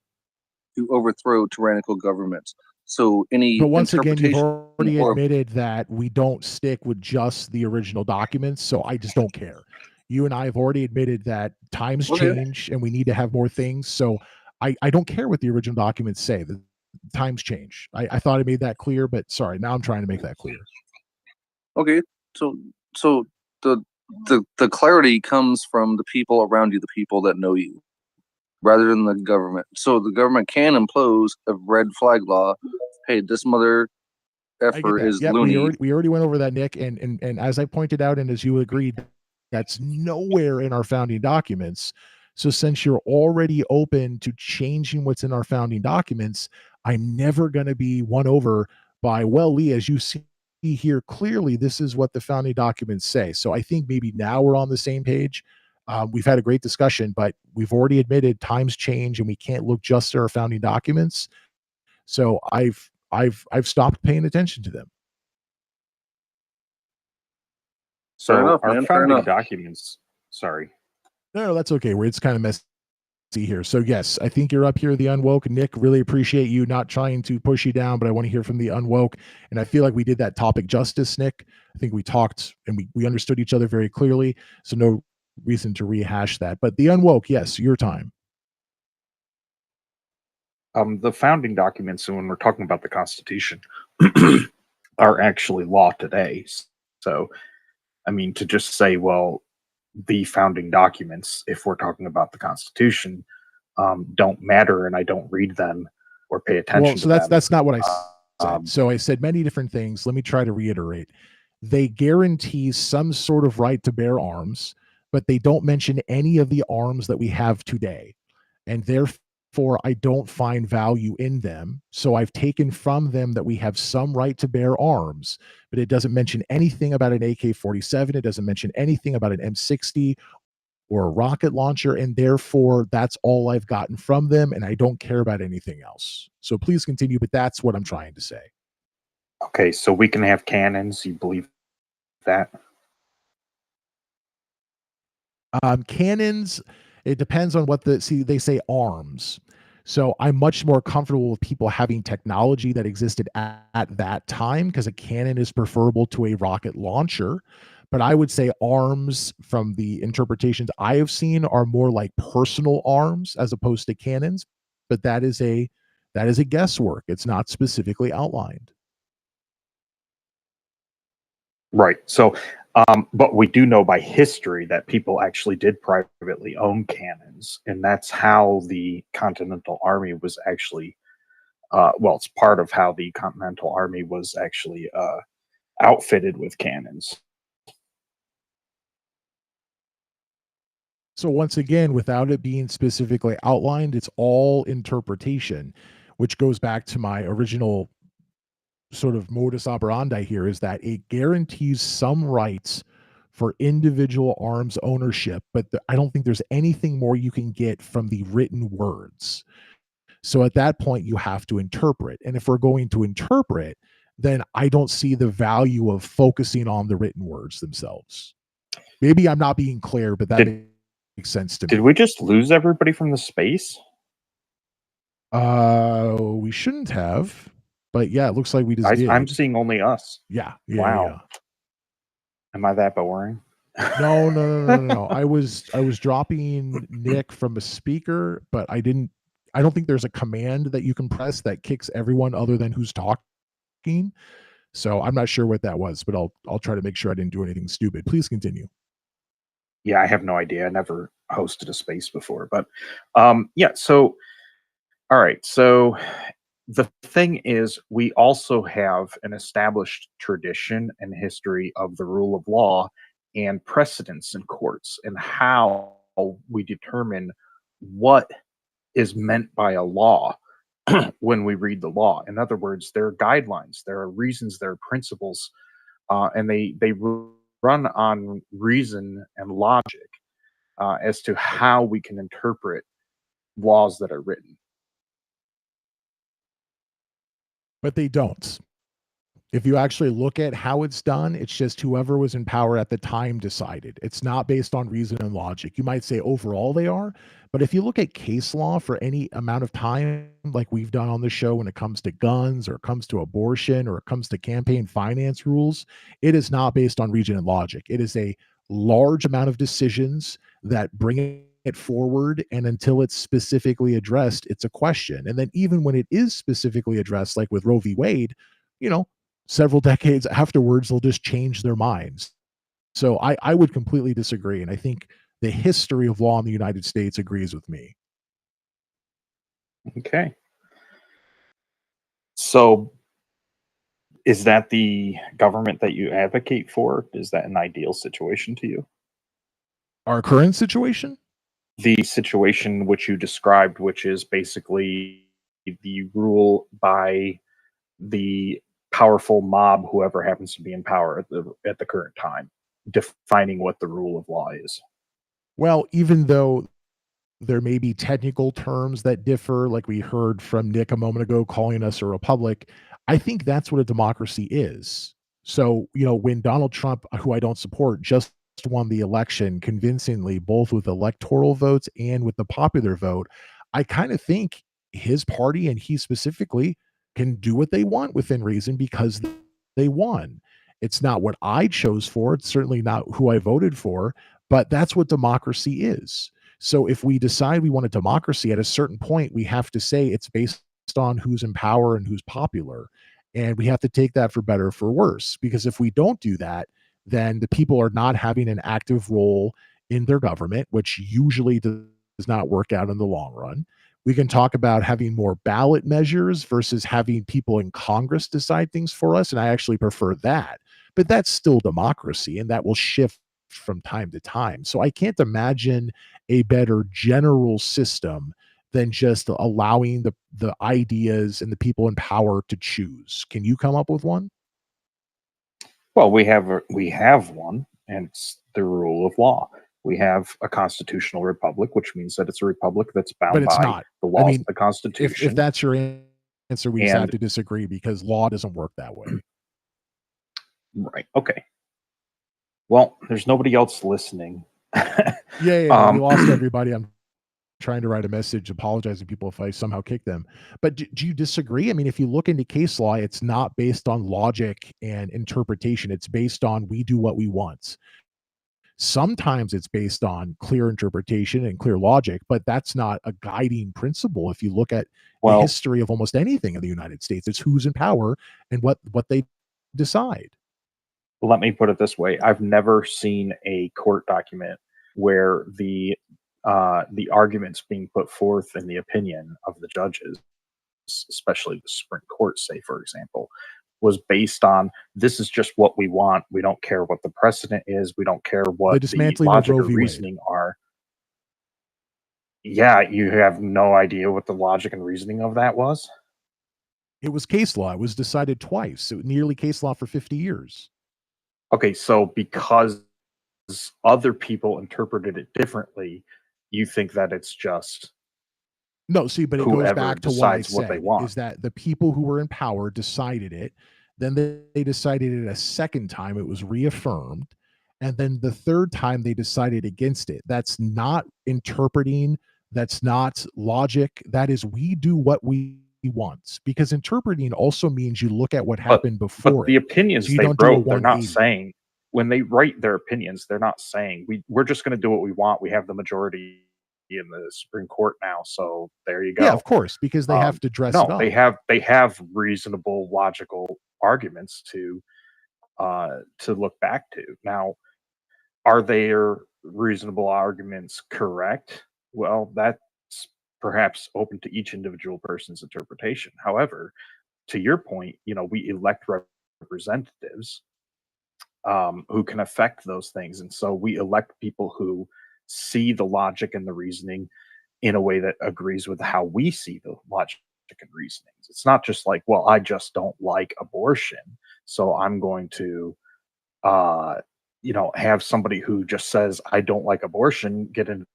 to overthrow tyrannical governments. So any But once again, you've interpretation already or admitted that we don't stick with just the original documents, so I just don't care. You and I have already admitted that times Okay. change and we need to have more things. So I don't care what the original documents say. The times change. I thought I made that clear, but sorry, now I'm trying to make that clear. Okay, so the clarity comes from the people around you, the people that know you, rather than the government. So the government can impose a red flag law. Hey, this mother I get effer that. is Yep, loony. we already went over that, Nick, and as I pointed out, and as you agreed, that's nowhere in our founding documents. So since you're already open to changing what's in our founding documents, I'm never going to be won over by, well, Lee, as you see here clearly, this is what the founding documents say. So I think maybe now we're on the same page. We've had a great discussion, but we've already admitted times change and we can't look just at our founding documents. So I've stopped paying attention to them. So Fair enough, our man. Fair founding enough. documents. Sorry. No, that's okay. It's kind of messy here. So yes, I think you're up here, the Unwoke. Nick, really appreciate you, not trying to push you down, but I want to hear from the Unwoke. And I feel like we did that topic justice, Nick. I think we talked and we understood each other very clearly. So no reason to rehash that. But the Unwoke, yes, your time. The founding documents, and when we're talking about the Constitution, are actually law today. So, I mean, to just say, well, the founding documents, if we're talking about the Constitution, don't matter, and I don't read them or pay attention. Well, so to them. that's not what I said. So I said many different things. Let me try to reiterate. They guarantee some sort of right to bear arms, but they don't mention any of the arms that we have today, and therefore I don't find value in them. So I've taken from them that we have some right to bear arms, but it doesn't mention anything about an AK-47. It doesn't mention anything about an M60 or a rocket launcher, and therefore that's all I've gotten from them, and I don't care about anything else. So please continue, but that's what I'm trying to say. Okay, so we can have cannons. You believe that? Cannons, it depends on what they say arms. So I'm much more comfortable with people having technology that existed at that time, because a cannon is preferable to a rocket launcher. But I would say arms, from the interpretations I have seen, are more like personal arms as opposed to cannons. But that is a guesswork. It's not specifically outlined. Right. So, but we do know by history that people actually did privately own cannons, and that's how the Continental Army was actually, well, it's part of how the Continental Army was actually outfitted with cannons. So once again, without it being specifically outlined, it's all interpretation, which goes back to my original sort of modus operandi here, is that it guarantees some rights for individual arms ownership, but I don't think there's anything more you can get from the written words. So at that point, you have to interpret. And if we're going to interpret, then I don't see the value of focusing on the written words themselves. Maybe I'm not being clear, but that makes sense to me. Did we just lose everybody from the space? We shouldn't have, but yeah, it looks like we just did. I'm seeing only us. Yeah. Wow. Am I that boring? No. I was dropping Nick from a speaker, but I don't think there's a command that you can press that kicks everyone other than who's talking. So I'm not sure what that was, but I'll try to make sure I didn't do anything stupid. Please continue. Yeah, I have no idea. I never hosted a space before, but yeah. So, all right. So the thing is, we also have an established tradition and history of the rule of law and precedents in courts, and how we determine what is meant by a law when we read the law. In other words, there are guidelines, there are reasons, there are principles, and they run on reason and logic as to how we can interpret laws that are written. But they don't. If you actually look at how it's done, it's just whoever was in power at the time decided. It's not based on reason and logic. You might say overall they are, but if you look at case law for any amount of time, like we've done on the show, when it comes to guns or it comes to abortion or it comes to campaign finance rules, it is not based on reason and logic. It is a large amount of decisions that bring it forward, and until it's specifically addressed, it's a question. And then even when it is specifically addressed, like with Roe v. Wade, several decades afterwards, they'll just change their minds. So I would completely disagree. And I think the history of law in the United States agrees with me. Okay. So is that the government that you advocate for? Is that an ideal situation to you? Our current situation? The situation which you described, which is basically the rule by the powerful mob, whoever happens to be in power at the current time, defining what the rule of law is. Well, even though there may be technical terms that differ, like we heard from Nick a moment ago calling us a republic, I think that's what a democracy is. So, when Donald Trump, who I don't support, just won the election convincingly, both with electoral votes and with the popular vote, I kind of think his party and he specifically can do what they want within reason because they won. It's not what I chose for. It's certainly not who I voted for, but that's what democracy is. So if we decide we want a democracy, at a certain point, we have to say it's based on who's in power and who's popular. And we have to take that for better or for worse, because if we don't do that, then the people are not having an active role in their government, which usually does not work out in the long run. We can talk about having more ballot measures versus having people in Congress decide things for us. And I actually prefer that. But that's still democracy, and that will shift from time to time. So I can't imagine a better general system than just allowing the ideas and the people in power to choose. Can you come up with one? Well, we have one, and it's the rule of law. We have a constitutional republic, which means that it's a republic that's bound But it's by not. the laws I mean, of the Constitution. If that's your answer, we just And- have to disagree because law doesn't work that way. Right. Okay. Well, there's nobody else listening. Yeah, we lost everybody. I'm trying to write a message apologizing to people if I somehow kick them. But do you disagree? I mean, if you look into case law, it's not based on logic and interpretation. It's based on we do what we want. Sometimes it's based on clear interpretation and clear logic, but that's not a guiding principle. If you look at the history of almost anything in the United States, it's who's in power and what they decide. Let me put it this way: I've never seen a court document where the arguments being put forth in the opinion of the judges, especially the Supreme Court, say for example, was based on this is just what we want. We don't care what the precedent is. We don't care The what the dismantling of logic Roe or v. Wade. reasoning are. Yeah, you have no idea what the logic and reasoning of that was? It was case law. It was decided twice. It nearly case law for 50 years. Okay, so because other people interpreted it differently, you think that it's just No, see, but it goes whoever back to what I decides what they said, want. is that the people who were in power decided it. Then they decided it a second time. It was reaffirmed. And then the third time they decided against it. That's not interpreting. That's not logic. That is, we do what we want. Because interpreting also means you look at what happened before the it. opinions So you they don't do a wrote, they're not 180. saying when they write their opinions, they're not saying we're just going to do what we want. We have the majority in the Supreme Court now, so there you go. Yeah, of course, because they have to dress it No, up. they have reasonable, logical arguments to look back to. Now, are their reasonable arguments correct? Well, that's perhaps open to each individual person's interpretation. However, to your point, we elect representatives who can affect those things. And so we elect people who see the logic and the reasoning in a way that agrees with how we see the logic and reasonings. It's not just like, well, I just don't like abortion, so I'm going to have somebody who just says I don't like abortion get into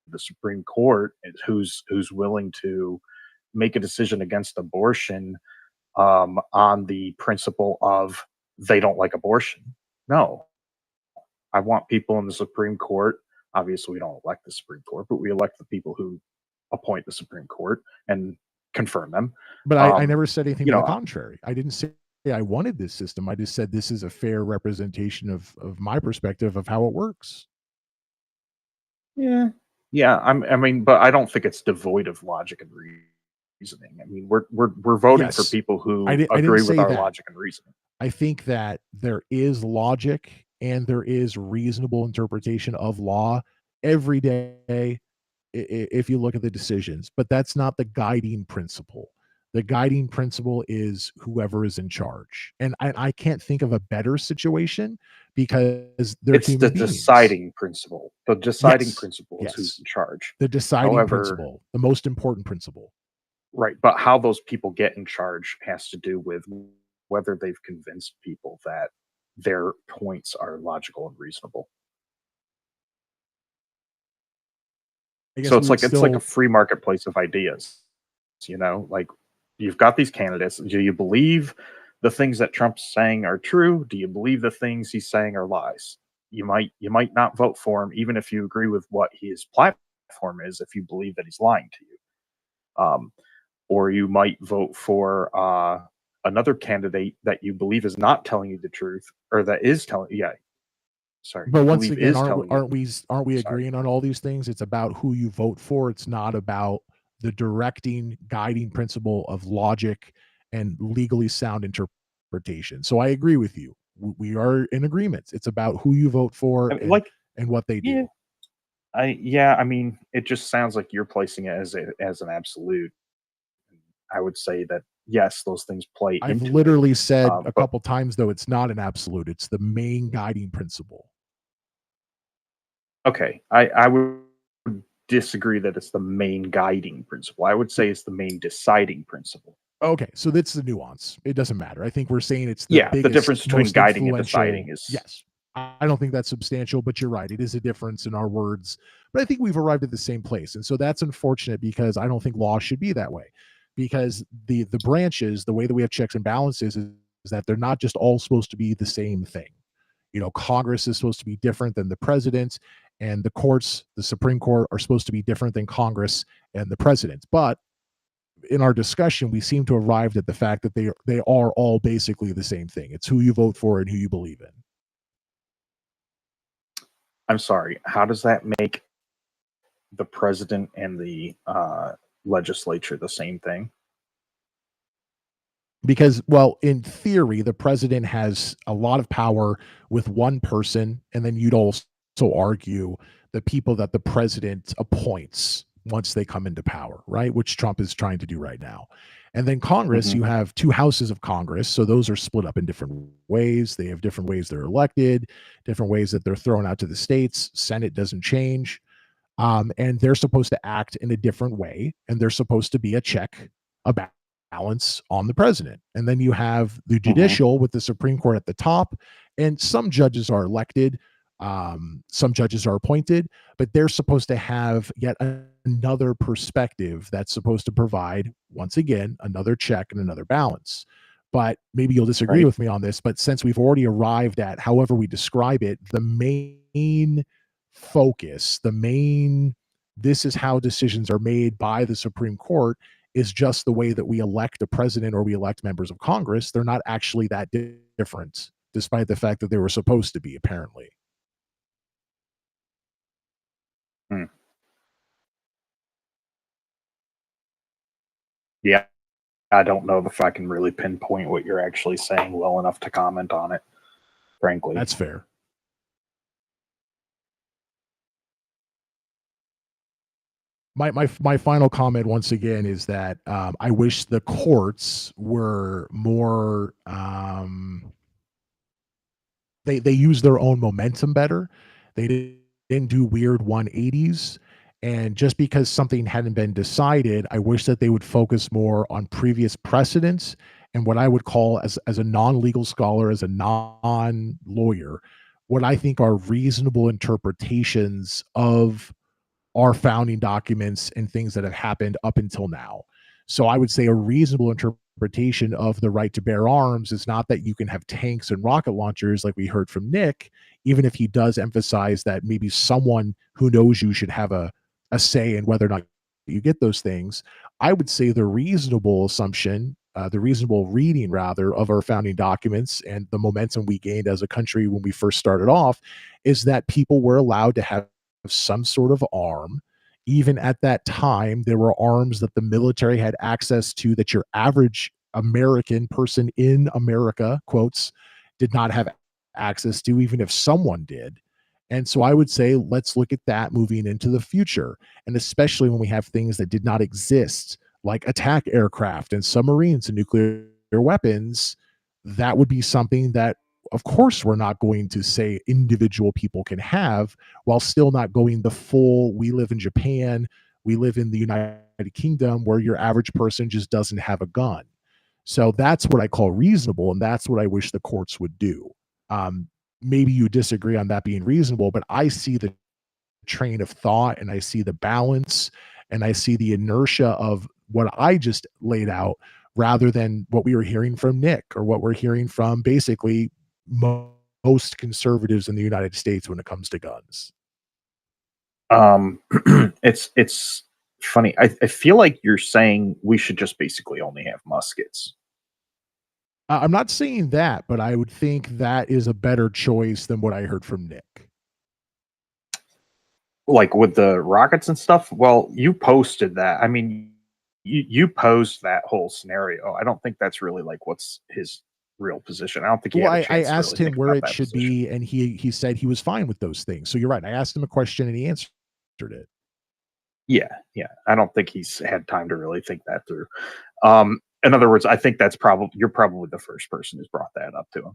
the Supreme Court who's willing to make a decision against abortion on the principle of they don't like abortion. No, I want people in the Supreme Court. Obviously, we don't elect the Supreme Court, but we elect the people who appoint the Supreme Court and confirm them. But I never said anything to the know, contrary. I didn't say I wanted this system. I just said this is a fair representation of my perspective of how it works. Yeah. I mean, but I don't think it's devoid of logic and reasoning. I mean, we're voting for Yes. people who I didn't agree say with our that. logic and reasoning. I think that there is logic and there is reasonable interpretation of law every day if you look at the decisions, but that's not the guiding principle. The guiding principle is whoever is in charge. And I can't think of a better situation because they're It's the human beings. deciding principle. The deciding Yes, principle is yes. who's in charge. The deciding However, principle, the most important principle. right, but how those people get in charge has to do with whether they've convinced people that their points are logical and reasonable. I guess So we it's would like a still free marketplace of ideas. Like you've got these candidates. Do you believe the things that Trump's saying are true? Do you believe the things he's saying are lies? You might not vote for him, even if you agree with what his platform is, if you believe that he's lying to you. Or you might vote for another candidate that you believe is not telling you the truth, or that is telling. Yeah, sorry. But you once believe again, is telling you. aren't we Sorry. agreeing on all these things? It's about who you vote for. It's not about the directing, guiding principle of logic and legally sound interpretation. So I agree with you. We are in agreement. It's about who you vote for I mean, and what they do. I mean, it just sounds like you're placing it as an absolute. I would say that yes, those things play I've into literally it. said a But couple times, though, it's not an absolute. It's the main guiding principle. okay, I would disagree that it's the main guiding principle. I would say it's the main deciding principle. Okay, so that's the nuance. It doesn't matter. I think we're saying it's the Yeah, the biggest, difference between most guiding and influential. deciding is Yes. I don't think that's substantial, but you're right. It is a difference in our words. But I think we've arrived at the same place. And so that's unfortunate because I don't think law should be that way. Because the branches, the way that we have checks and balances is that they're not just all supposed to be the same thing. Congress is supposed to be different than the president, and the courts, the Supreme Court, are supposed to be different than Congress and the president. But in our discussion, we seem to have arrived at the fact that they are all basically the same thing. It's who you vote for and who you believe in. I'm sorry. How does that make the president and the legislature the same thing? Because, well, in theory, the president has a lot of power with one person, and then you'd also argue the people that the president appoints once they come into power, right? Which Trump is trying to do right now. And then Congress, you have two houses of Congress. So those are split up in different ways. They have different ways they're elected, different ways that they're thrown out to the states. Senate doesn't change. And they're supposed to act in a different way. And they're supposed to be a check, a balance on the president. And then you have the judicial with the Supreme Court at the top. And some judges are elected. Some judges are appointed, but they're supposed to have yet another perspective that's supposed to provide, once again, another check and another balance. But maybe you'll disagree with me on this, but since we've already arrived at however we describe it, the main focus, this is how decisions are made by the Supreme Court is just the way that we elect a president or we elect members of Congress. They're not actually that different, despite the fact that they were supposed to be, apparently. Yeah, I don't know if I can really pinpoint what you're actually saying well enough to comment on it, frankly. That's fair. My final comment once again is that I wish the courts were more they use their own momentum better. They didn't do weird 180s. And just because something hadn't been decided, I wish that they would focus more on previous precedents and what I would call, as a non-legal scholar, as a non-lawyer, what I think are reasonable interpretations of our founding documents and things that have happened up until now. So I would say a reasonable interpretation of the right to bear arms is not that you can have tanks and rocket launchers like we heard from Nick, even if he does emphasize that maybe someone who knows you should have a say in whether or not you get those things. I would say the reasonable assumption, the reasonable reading rather of our founding documents and the momentum we gained as a country when we first started off is that people were allowed to have some sort of arm. Even at that time, there were arms that the military had access to that your average American person in America, quotes, did not have access to, even if someone did. And so I would say, let's look at that moving into the future. And especially when we have things that did not exist, like attack aircraft and submarines and nuclear weapons, that would be something that, of course, we're not going to say individual people can have, while still not going the full, we live in Japan, we live in the United Kingdom, where your average person just doesn't have a gun. So that's what I call reasonable, and that's what I wish the courts would do. Maybe you disagree on that being reasonable, but I see the train of thought and I see the balance and I see the inertia of what I just laid out rather than what we were hearing from Nick or what we're hearing from basically most conservatives in the United States when it comes to guns. It's funny. I feel like you're saying we should just basically only have muskets. I'm not saying that, but I would think that is a better choice than what I heard from Nick. Like with the rockets and stuff? Well, you posted that. I mean, you posed that whole scenario. I don't think that's really like what's his real position. I don't think he had a I chance to asked really him think where about it that should position. be, and he said he was fine with those things. So you're right. I asked him a question and he answered it. Yeah. I don't think he's had time to really think that through. In other words, I think you're probably the first person who's brought that up to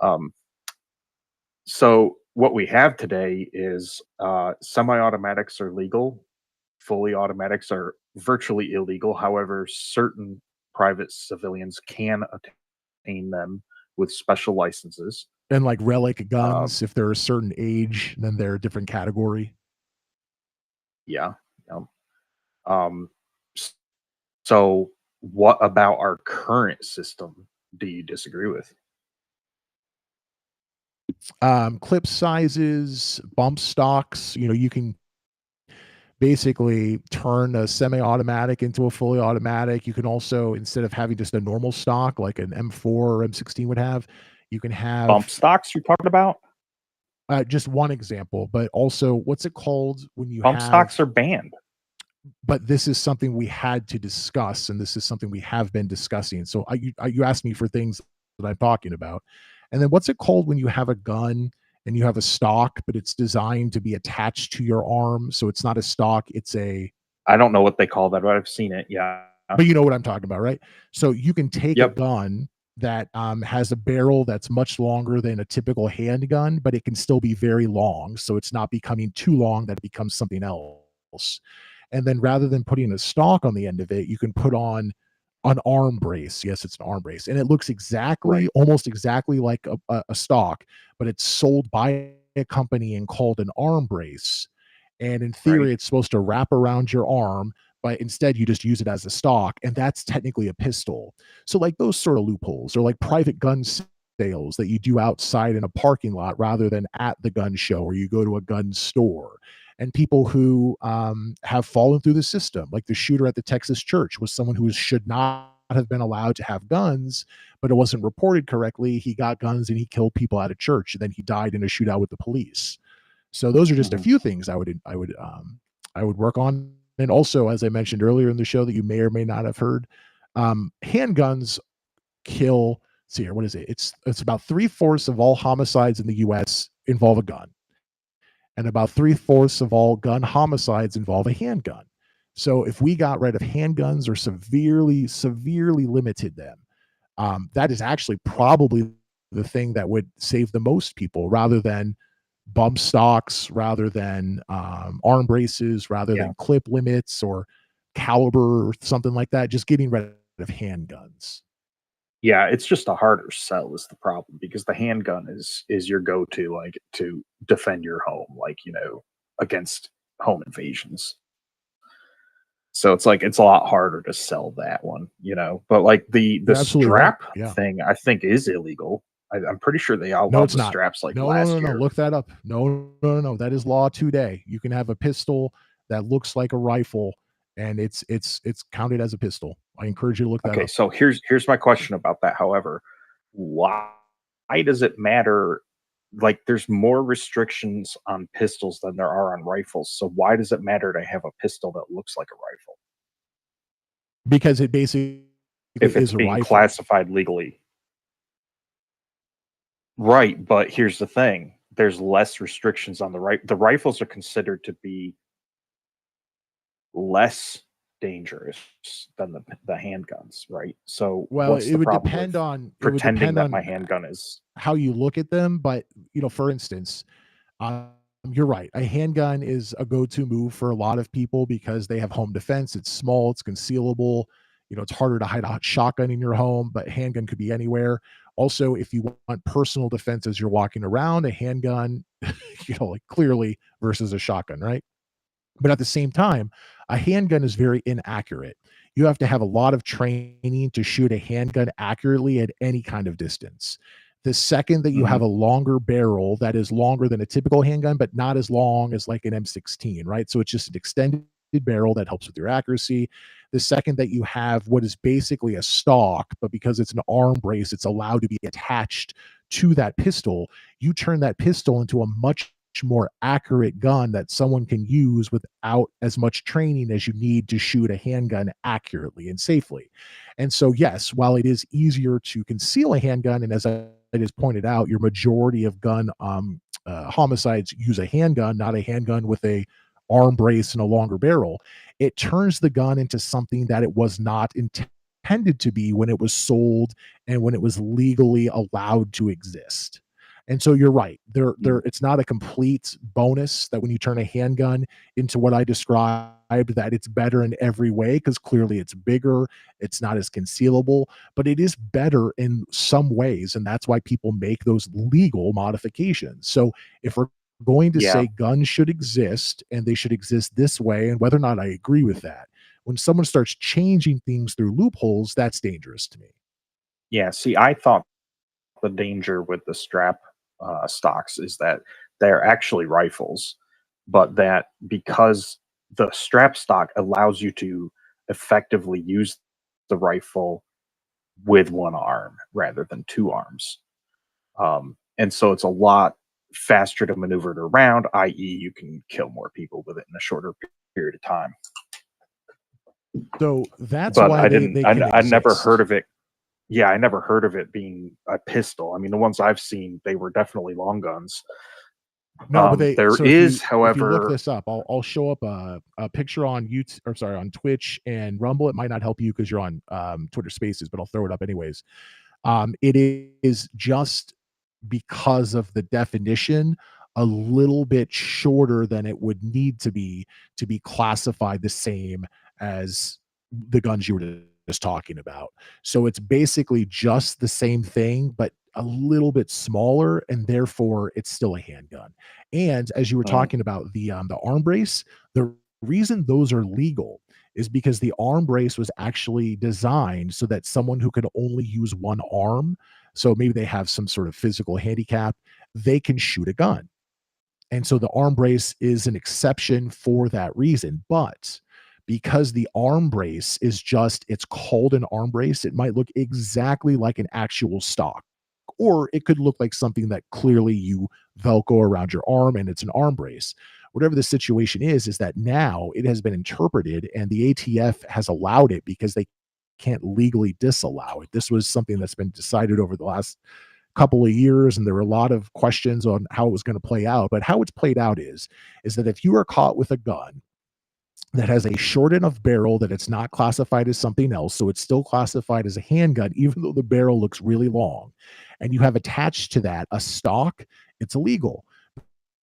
him. So what we have today is semi-automatics are legal, fully automatics are virtually illegal. However, certain private civilians can obtain them with special licenses. And like relic guns, if they're a certain age, then they're a different category. Yeah. So what about our current system do you disagree with? Clip sizes, bump stocks, you can basically turn a semi-automatic into a fully automatic. You can also, instead of having just a normal stock like an M4 or M16 would have, you can have bump stocks you're talking about? Just one example, but also what's it called when you bump have stocks are banned? but this is something we had to discuss, and this is something we have been discussing. So you asked me for things that I'm talking about, and then what's it called when you have a gun and you have a stock, but it's designed to be attached to your arm, so it's not a stock, it's a. I don't know what they call that, but I've seen it. Yeah. But you know what I'm talking about, right? So you can take a Yep. gun that has a barrel that's much longer than a typical handgun, but it can still be very long. So it's not becoming too long that it becomes something else. And then rather than putting a stock on the end of it, you can put on an arm brace. Yes, it's an arm brace. And it looks exactly, Right. almost exactly like a stock, but it's sold by a company and called an arm brace. And in theory, Right. it's supposed to wrap around your arm, but instead you just use it as a stock, and that's technically a pistol. So like those sort of loopholes, or like private gun sales that you do outside in a parking lot rather than at the gun show, or you go to a gun store. And people who have fallen through the system, like the shooter at the Texas church was someone who should not have been allowed to have guns, but it wasn't reported correctly. He got guns and he killed people at a church, and then he died in a shootout with the police. So those are just a few things I would work on. And also, as I mentioned earlier in the show that you may or may not have heard, handguns kill. See here, what is it? It's about 3/4 of all homicides in the U.S. involve a gun, and about 3/4 of all gun homicides involve a handgun. So if we got rid of handguns or severely limited them, that is actually probably the thing that would save the most people, rather than bump stocks, rather than arm braces, rather Yeah. than clip limits or caliber or something like that. Just getting rid of handguns. Yeah, it's just a harder sell is the problem, because the handgun is your go-to, like, to defend your home, like, against home invasions. So it's like it's a lot harder to sell that one, But like the You're absolutely right. strap Yeah. thing, I think is illegal. I'm pretty sure they No, outlawed it's the not. straps like No. last year. Look that up. No. That is law today. You can have a pistol that looks like a rifle, and it's counted as a pistol. I encourage you to look that Okay, up. so here's my question about that. However, why does it matter? Like, there's more restrictions on pistols than there are on rifles. So why does it matter to have a pistol that looks like a rifle Because it basically if it's is a being rifle. classified legally? Right, but here's the thing: there's less restrictions on the rifles are considered to be less dangerous than the handguns, right? So Well, what's it the would problem depend with on pretending that my handgun is how you look at them. But for instance, you're right. A handgun is a go-to move for a lot of people because they have home defense. It's small, it's concealable. It's harder to hide a shotgun in your home, but handgun could be anywhere. Also, if you want personal defense as you're walking around, a handgun, like clearly versus a shotgun, right? But at the same time, a handgun is very inaccurate. You have to have a lot of training to shoot a handgun accurately at any kind of distance. The second that you have Mhm. a longer barrel that is longer than a typical handgun, but not as long as like an M16, right? So it's just an extended barrel that helps with your accuracy. The second that you have what is basically a stock, but because it's an arm brace, it's allowed to be attached to that pistol. You turn that pistol into a much more accurate gun that someone can use without as much training as you need to shoot a handgun accurately and safely. And so, yes, while it is easier to conceal a handgun, and as I just pointed out, your majority of gun homicides use a handgun, not a handgun with a arm brace and a longer barrel, it turns the gun into something that it was not intended to be when it was sold and when it was legally allowed to exist. And so you're right. It's not a complete bonus that when you turn a handgun into what I described, that it's better in every way, because clearly it's bigger, it's not as concealable, but it is better in some ways, and that's why people make those legal modifications. So if we're going to Yeah. say guns should exist and they should exist this way, and whether or not I agree with that, when someone starts changing things through loopholes, that's dangerous to me. Yeah, see, I thought the danger with the strap stocks is that they're actually rifles, but that because the strap stock allows you to effectively use the rifle with one arm rather than two arms. And so it's a lot faster to maneuver it around, i.e., you can kill more people with it in a shorter period of time. So that's But why I they didn't. they can I never exist. heard of it. Yeah, I never heard of it being a pistol. I mean, the ones I've seen, they were definitely long guns. No, but they There so is, if you look however, this up, I'll show up a picture on YouTube or sorry on Twitch and Rumble. It might not help you because you're on Twitter Spaces, but I'll throw it up anyways. It is just because of the definition a little bit shorter than it would need to be classified the same as the guns you were just talking about. So it's basically just the same thing, but a little bit smaller, and therefore it's still a handgun. And as you were talking about the arm brace, the reason those are legal is because the arm brace was actually designed so that someone who could only use one arm, so maybe they have some sort of physical handicap, they can shoot a gun. And so the arm brace is an exception for that reason. But because the arm brace is just, it's called an arm brace, it might look exactly like an actual stock. Or it could look like something that clearly you Velcro around your arm and it's an arm brace. Whatever the situation is that now it has been interpreted and the ATF has allowed it because they can't legally disallow it. This was something that's been decided over the last couple of years, and there were a lot of questions on how it was going to play out. But how it's played out is that if you are caught with a gun that has a short enough barrel that it's not classified as something else, so it's still classified as a handgun, even though the barrel looks really long, and you have attached to that a stock, it's illegal.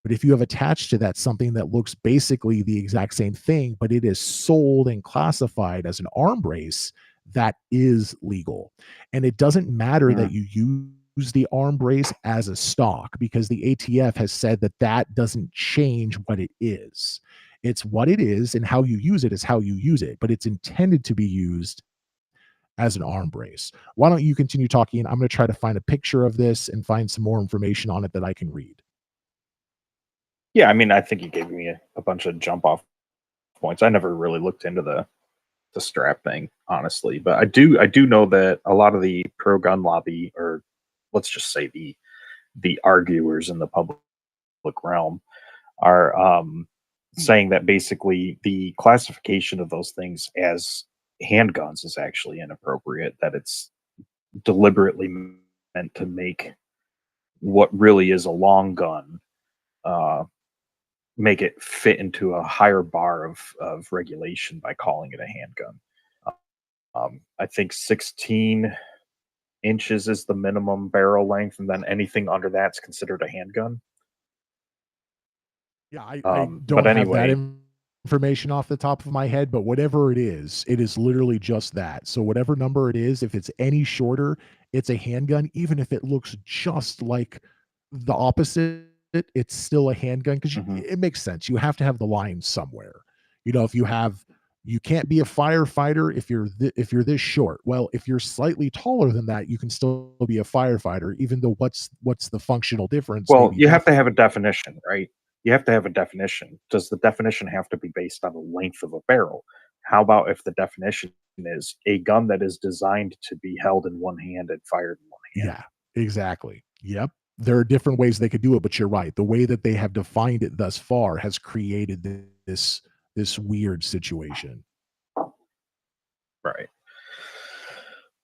But if you have attached to that something that looks basically the exact same thing, but it is sold and classified as an arm brace, that is legal. And it doesn't matter that you use the arm brace as a stock because the ATF has said that that doesn't change what it is. It's what it is, and how you use it is how you use it, but it's intended to be used as an arm brace. Why don't you continue talking? I'm going to try to find a picture of this and find some more information on it that I can read. yeah, I mean, I think you gave me a bunch of jump off points. I never really looked into the strap thing, honestly, but I do know that a lot of the pro gun lobby, or let's just say the arguers in the public realm, are saying that basically the classification of those things as handguns is actually inappropriate, that it's deliberately meant to make what really is a long gun make it fit into a higher bar of regulation by calling it a handgun. I think 16 inches is the minimum barrel length, and then anything under that's considered a handgun. Yeah, I But don't have that anyway, information off the top of my head, but whatever it is literally just that. So whatever number it is, if it's any shorter, it's a handgun. Even if it looks just like the opposite, it's still a handgun because it makes sense. You have to have the line somewhere. You know, you can't be a firefighter if you're this short. Well, if you're slightly taller than that, you can still be a firefighter, even though what's the functional difference? well, Maybe you have to different. have a definition, right? You have to have a definition. Does the definition have to be based on the length of a barrel? How about if the definition is a gun that is designed to be held in one hand and fired in one hand? Yeah, exactly. Yep. There are different ways they could do it, but you're right. The way that they have defined it thus far has created this weird situation. Right.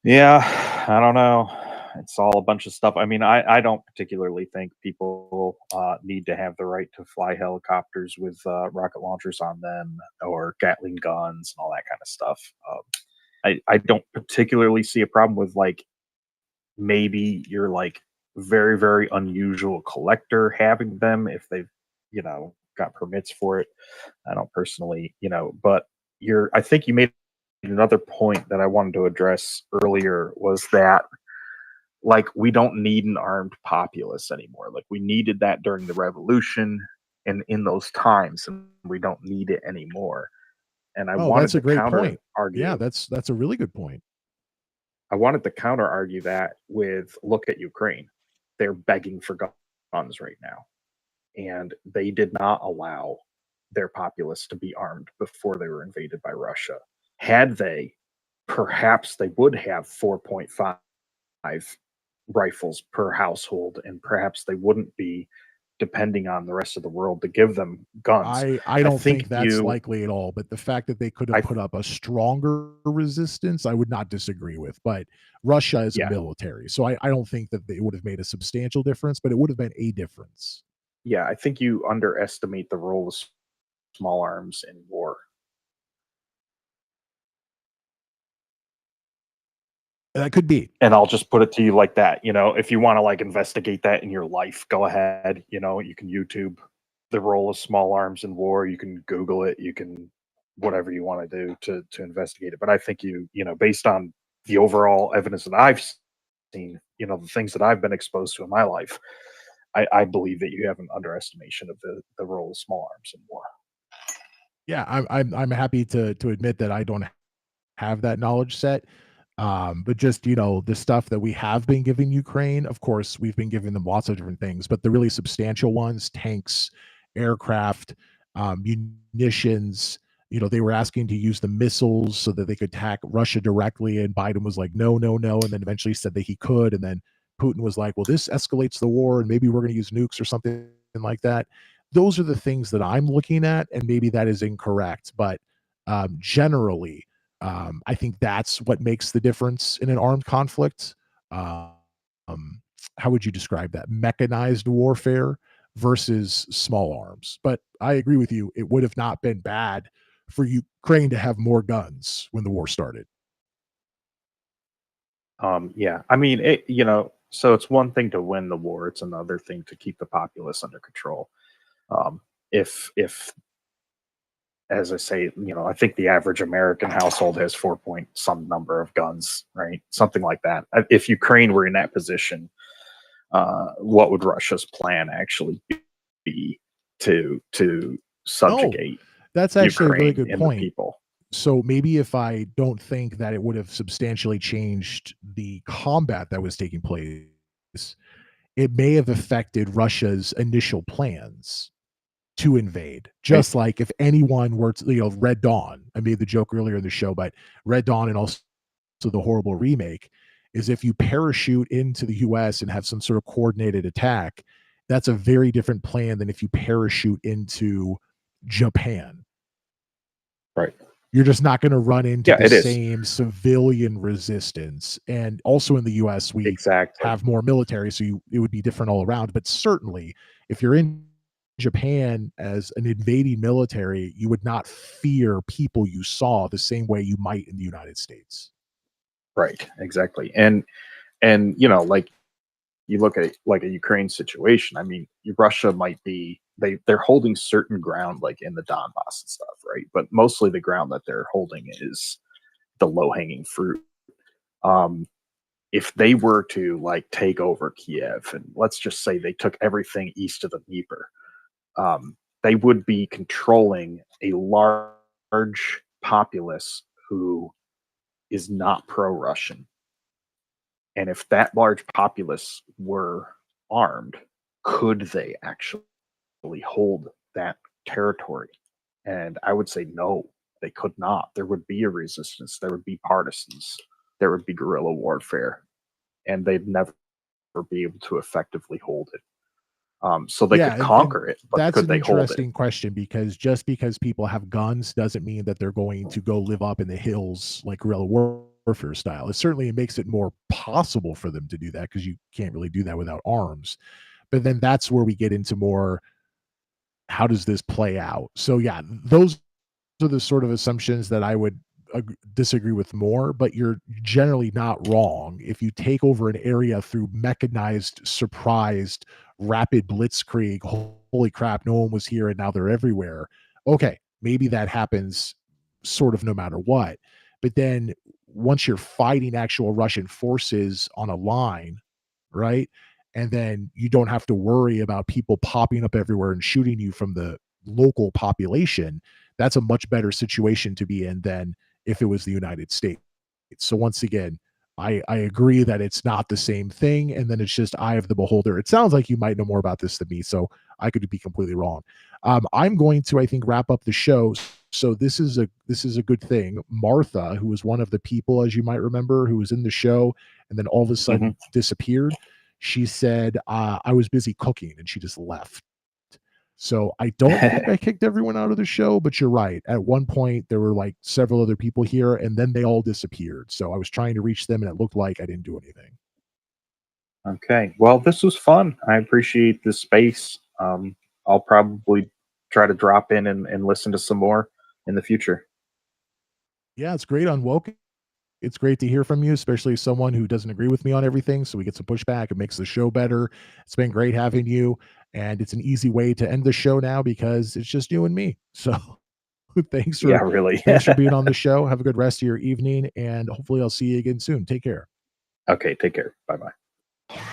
Yeah, I don't know. It's all a bunch of stuff. I mean, I don't particularly think people need to have the right to fly helicopters with rocket launchers on them or Gatling guns and all that kind of stuff. I don't particularly see a problem with, like, maybe you're like very, very unusual collector having them if they've, got permits for it. I don't personally, but I think you made another point that I wanted to address earlier, was that, like, we don't need an armed populace anymore. Like, we needed that during the revolution and in those times, and we don't need it anymore. And I Oh, wanted that's a to great counter point. Yeah, argue. that's a really good point. I wanted to counter argue that with, look at Ukraine. They're begging for guns right now. And they did not allow their populace to be armed before they were invaded by Russia. Had they, perhaps they would have 4.5 rifles per household, and perhaps they wouldn't be depending on the rest of the world to give them guns. I don't think that's you likely at all, but the fact that they could have put up a stronger resistance, I would not disagree with. But Russia is a military, so I don't think that it would have made a substantial difference, but it would have been a difference. Yeah, I think you underestimate the role of small arms in war. That could be. And I'll just put it to you like that. You know, if you want to like investigate that in your life, go ahead. You know, you can YouTube the role of small arms in war. You can Google it. You can whatever you want to do to investigate it. But I think you know, based on the overall evidence that I've seen, you know, the things that I've been exposed to in my life, I believe that you have an underestimation of the role of small arms in war. Yeah, I'm happy to admit that I don't have that knowledge set. But just, you know, the stuff that we have been giving Ukraine, of course, we've been giving them lots of different things, but the really substantial ones, tanks, aircraft, munitions, you know, they were asking to use the missiles so that they could attack Russia directly. And Biden was like, no, no, no. And then eventually said that he could. And then Putin was like, well, this escalates the war and maybe we're going to use nukes or something like that. Those are the things that I'm looking at. And maybe that is incorrect. But generally, I think that's what makes the difference in an armed conflict. How would you describe that? Mechanized warfare versus small arms. But I agree with you. It would have not been bad for Ukraine to have more guns when the war started. Yeah, I mean, you know, so it's one thing to win the war; it's another thing to keep the populace under control. If as I say, you know, I think the average American household has 4 point some number of guns, right? Something like that. If Ukraine were in that position, what would Russia's plan actually be to subjugate? That's actually Ukraine a really good and the point. people? So maybe if I don't think that it would have substantially changed the combat that was taking place, it may have affected Russia's initial plans to invade. Just like if anyone were to, you know, Red Dawn, I made the joke earlier in the show, but Red Dawn and also the horrible remake is if you parachute into the US and have some sort of coordinated attack, that's a very different plan than if you parachute into Japan. Right. You're just not going to run into Yeah, the it is. same civilian resistance. And also in the US, we have more military, so it would be different all around. But certainly, if you're in Japan as an invading military, you would not fear people you saw the same way you might in the United States. Right, exactly. And you know, like you look at like a Ukraine situation, I mean, Russia might be they're holding certain ground like in the Donbass and stuff, right? But mostly the ground that they're holding is the low-hanging fruit. If they were to like take over Kiev, and let's just say they took everything east of the Dnieper, they would be controlling a large populace who is not pro-Russian. And if that large populace were armed, could they actually hold that territory? And I would say no, they could not. There would be a resistance. There would be partisans. There would be guerrilla warfare. And they'd never be able to effectively hold it. So they could conquer it, but that's could an they hold it? interesting question, because just because people have guns doesn't mean that they're going to go live up in the hills like guerrilla warfare style. It certainly makes it more possible for them to do that, because you can't really do that without arms. But then that's where we get into more, how does this play out? So yeah, those are the sort of assumptions that I would disagree with more, but you're generally not wrong. If you take over an area through mechanized, surprised, rapid blitzkrieg, holy crap, no one was here and now they're everywhere. Okay, maybe that happens sort of no matter what. But then once you're fighting actual Russian forces on a line, right? And then you don't have to worry about people popping up everywhere and shooting you from the local population. That's a much better situation to be in than if it was the United States. So once again, I agree that it's not the same thing, and then it's just eye of the beholder. It sounds like you might know more about this than me, so I could be completely wrong. I'm going to, I think, wrap up the show. So this is a good thing. Martha, who was one of the people, as you might remember, who was in the show and then all of a sudden disappeared, she said I was busy cooking and she just left. So I don't think I kicked everyone out of the show, but you're right. At one point, there were like several other people here, and then they all disappeared. So I was trying to reach them, and it looked like I didn't do anything. Okay. Well, this was fun. I appreciate this space. I'll probably try to drop in and listen to some more in the future. Yeah, it's great on Woke. It's great to hear from you, especially someone who doesn't agree with me on everything. So we get some pushback. It makes the show better. It's been great having you. And it's an easy way to end the show now because it's just you and me. So thanks for, Yeah, really. thanks for being on the show. Have a good rest of your evening. And hopefully I'll see you again soon. Take care. Okay, take care. Bye-bye.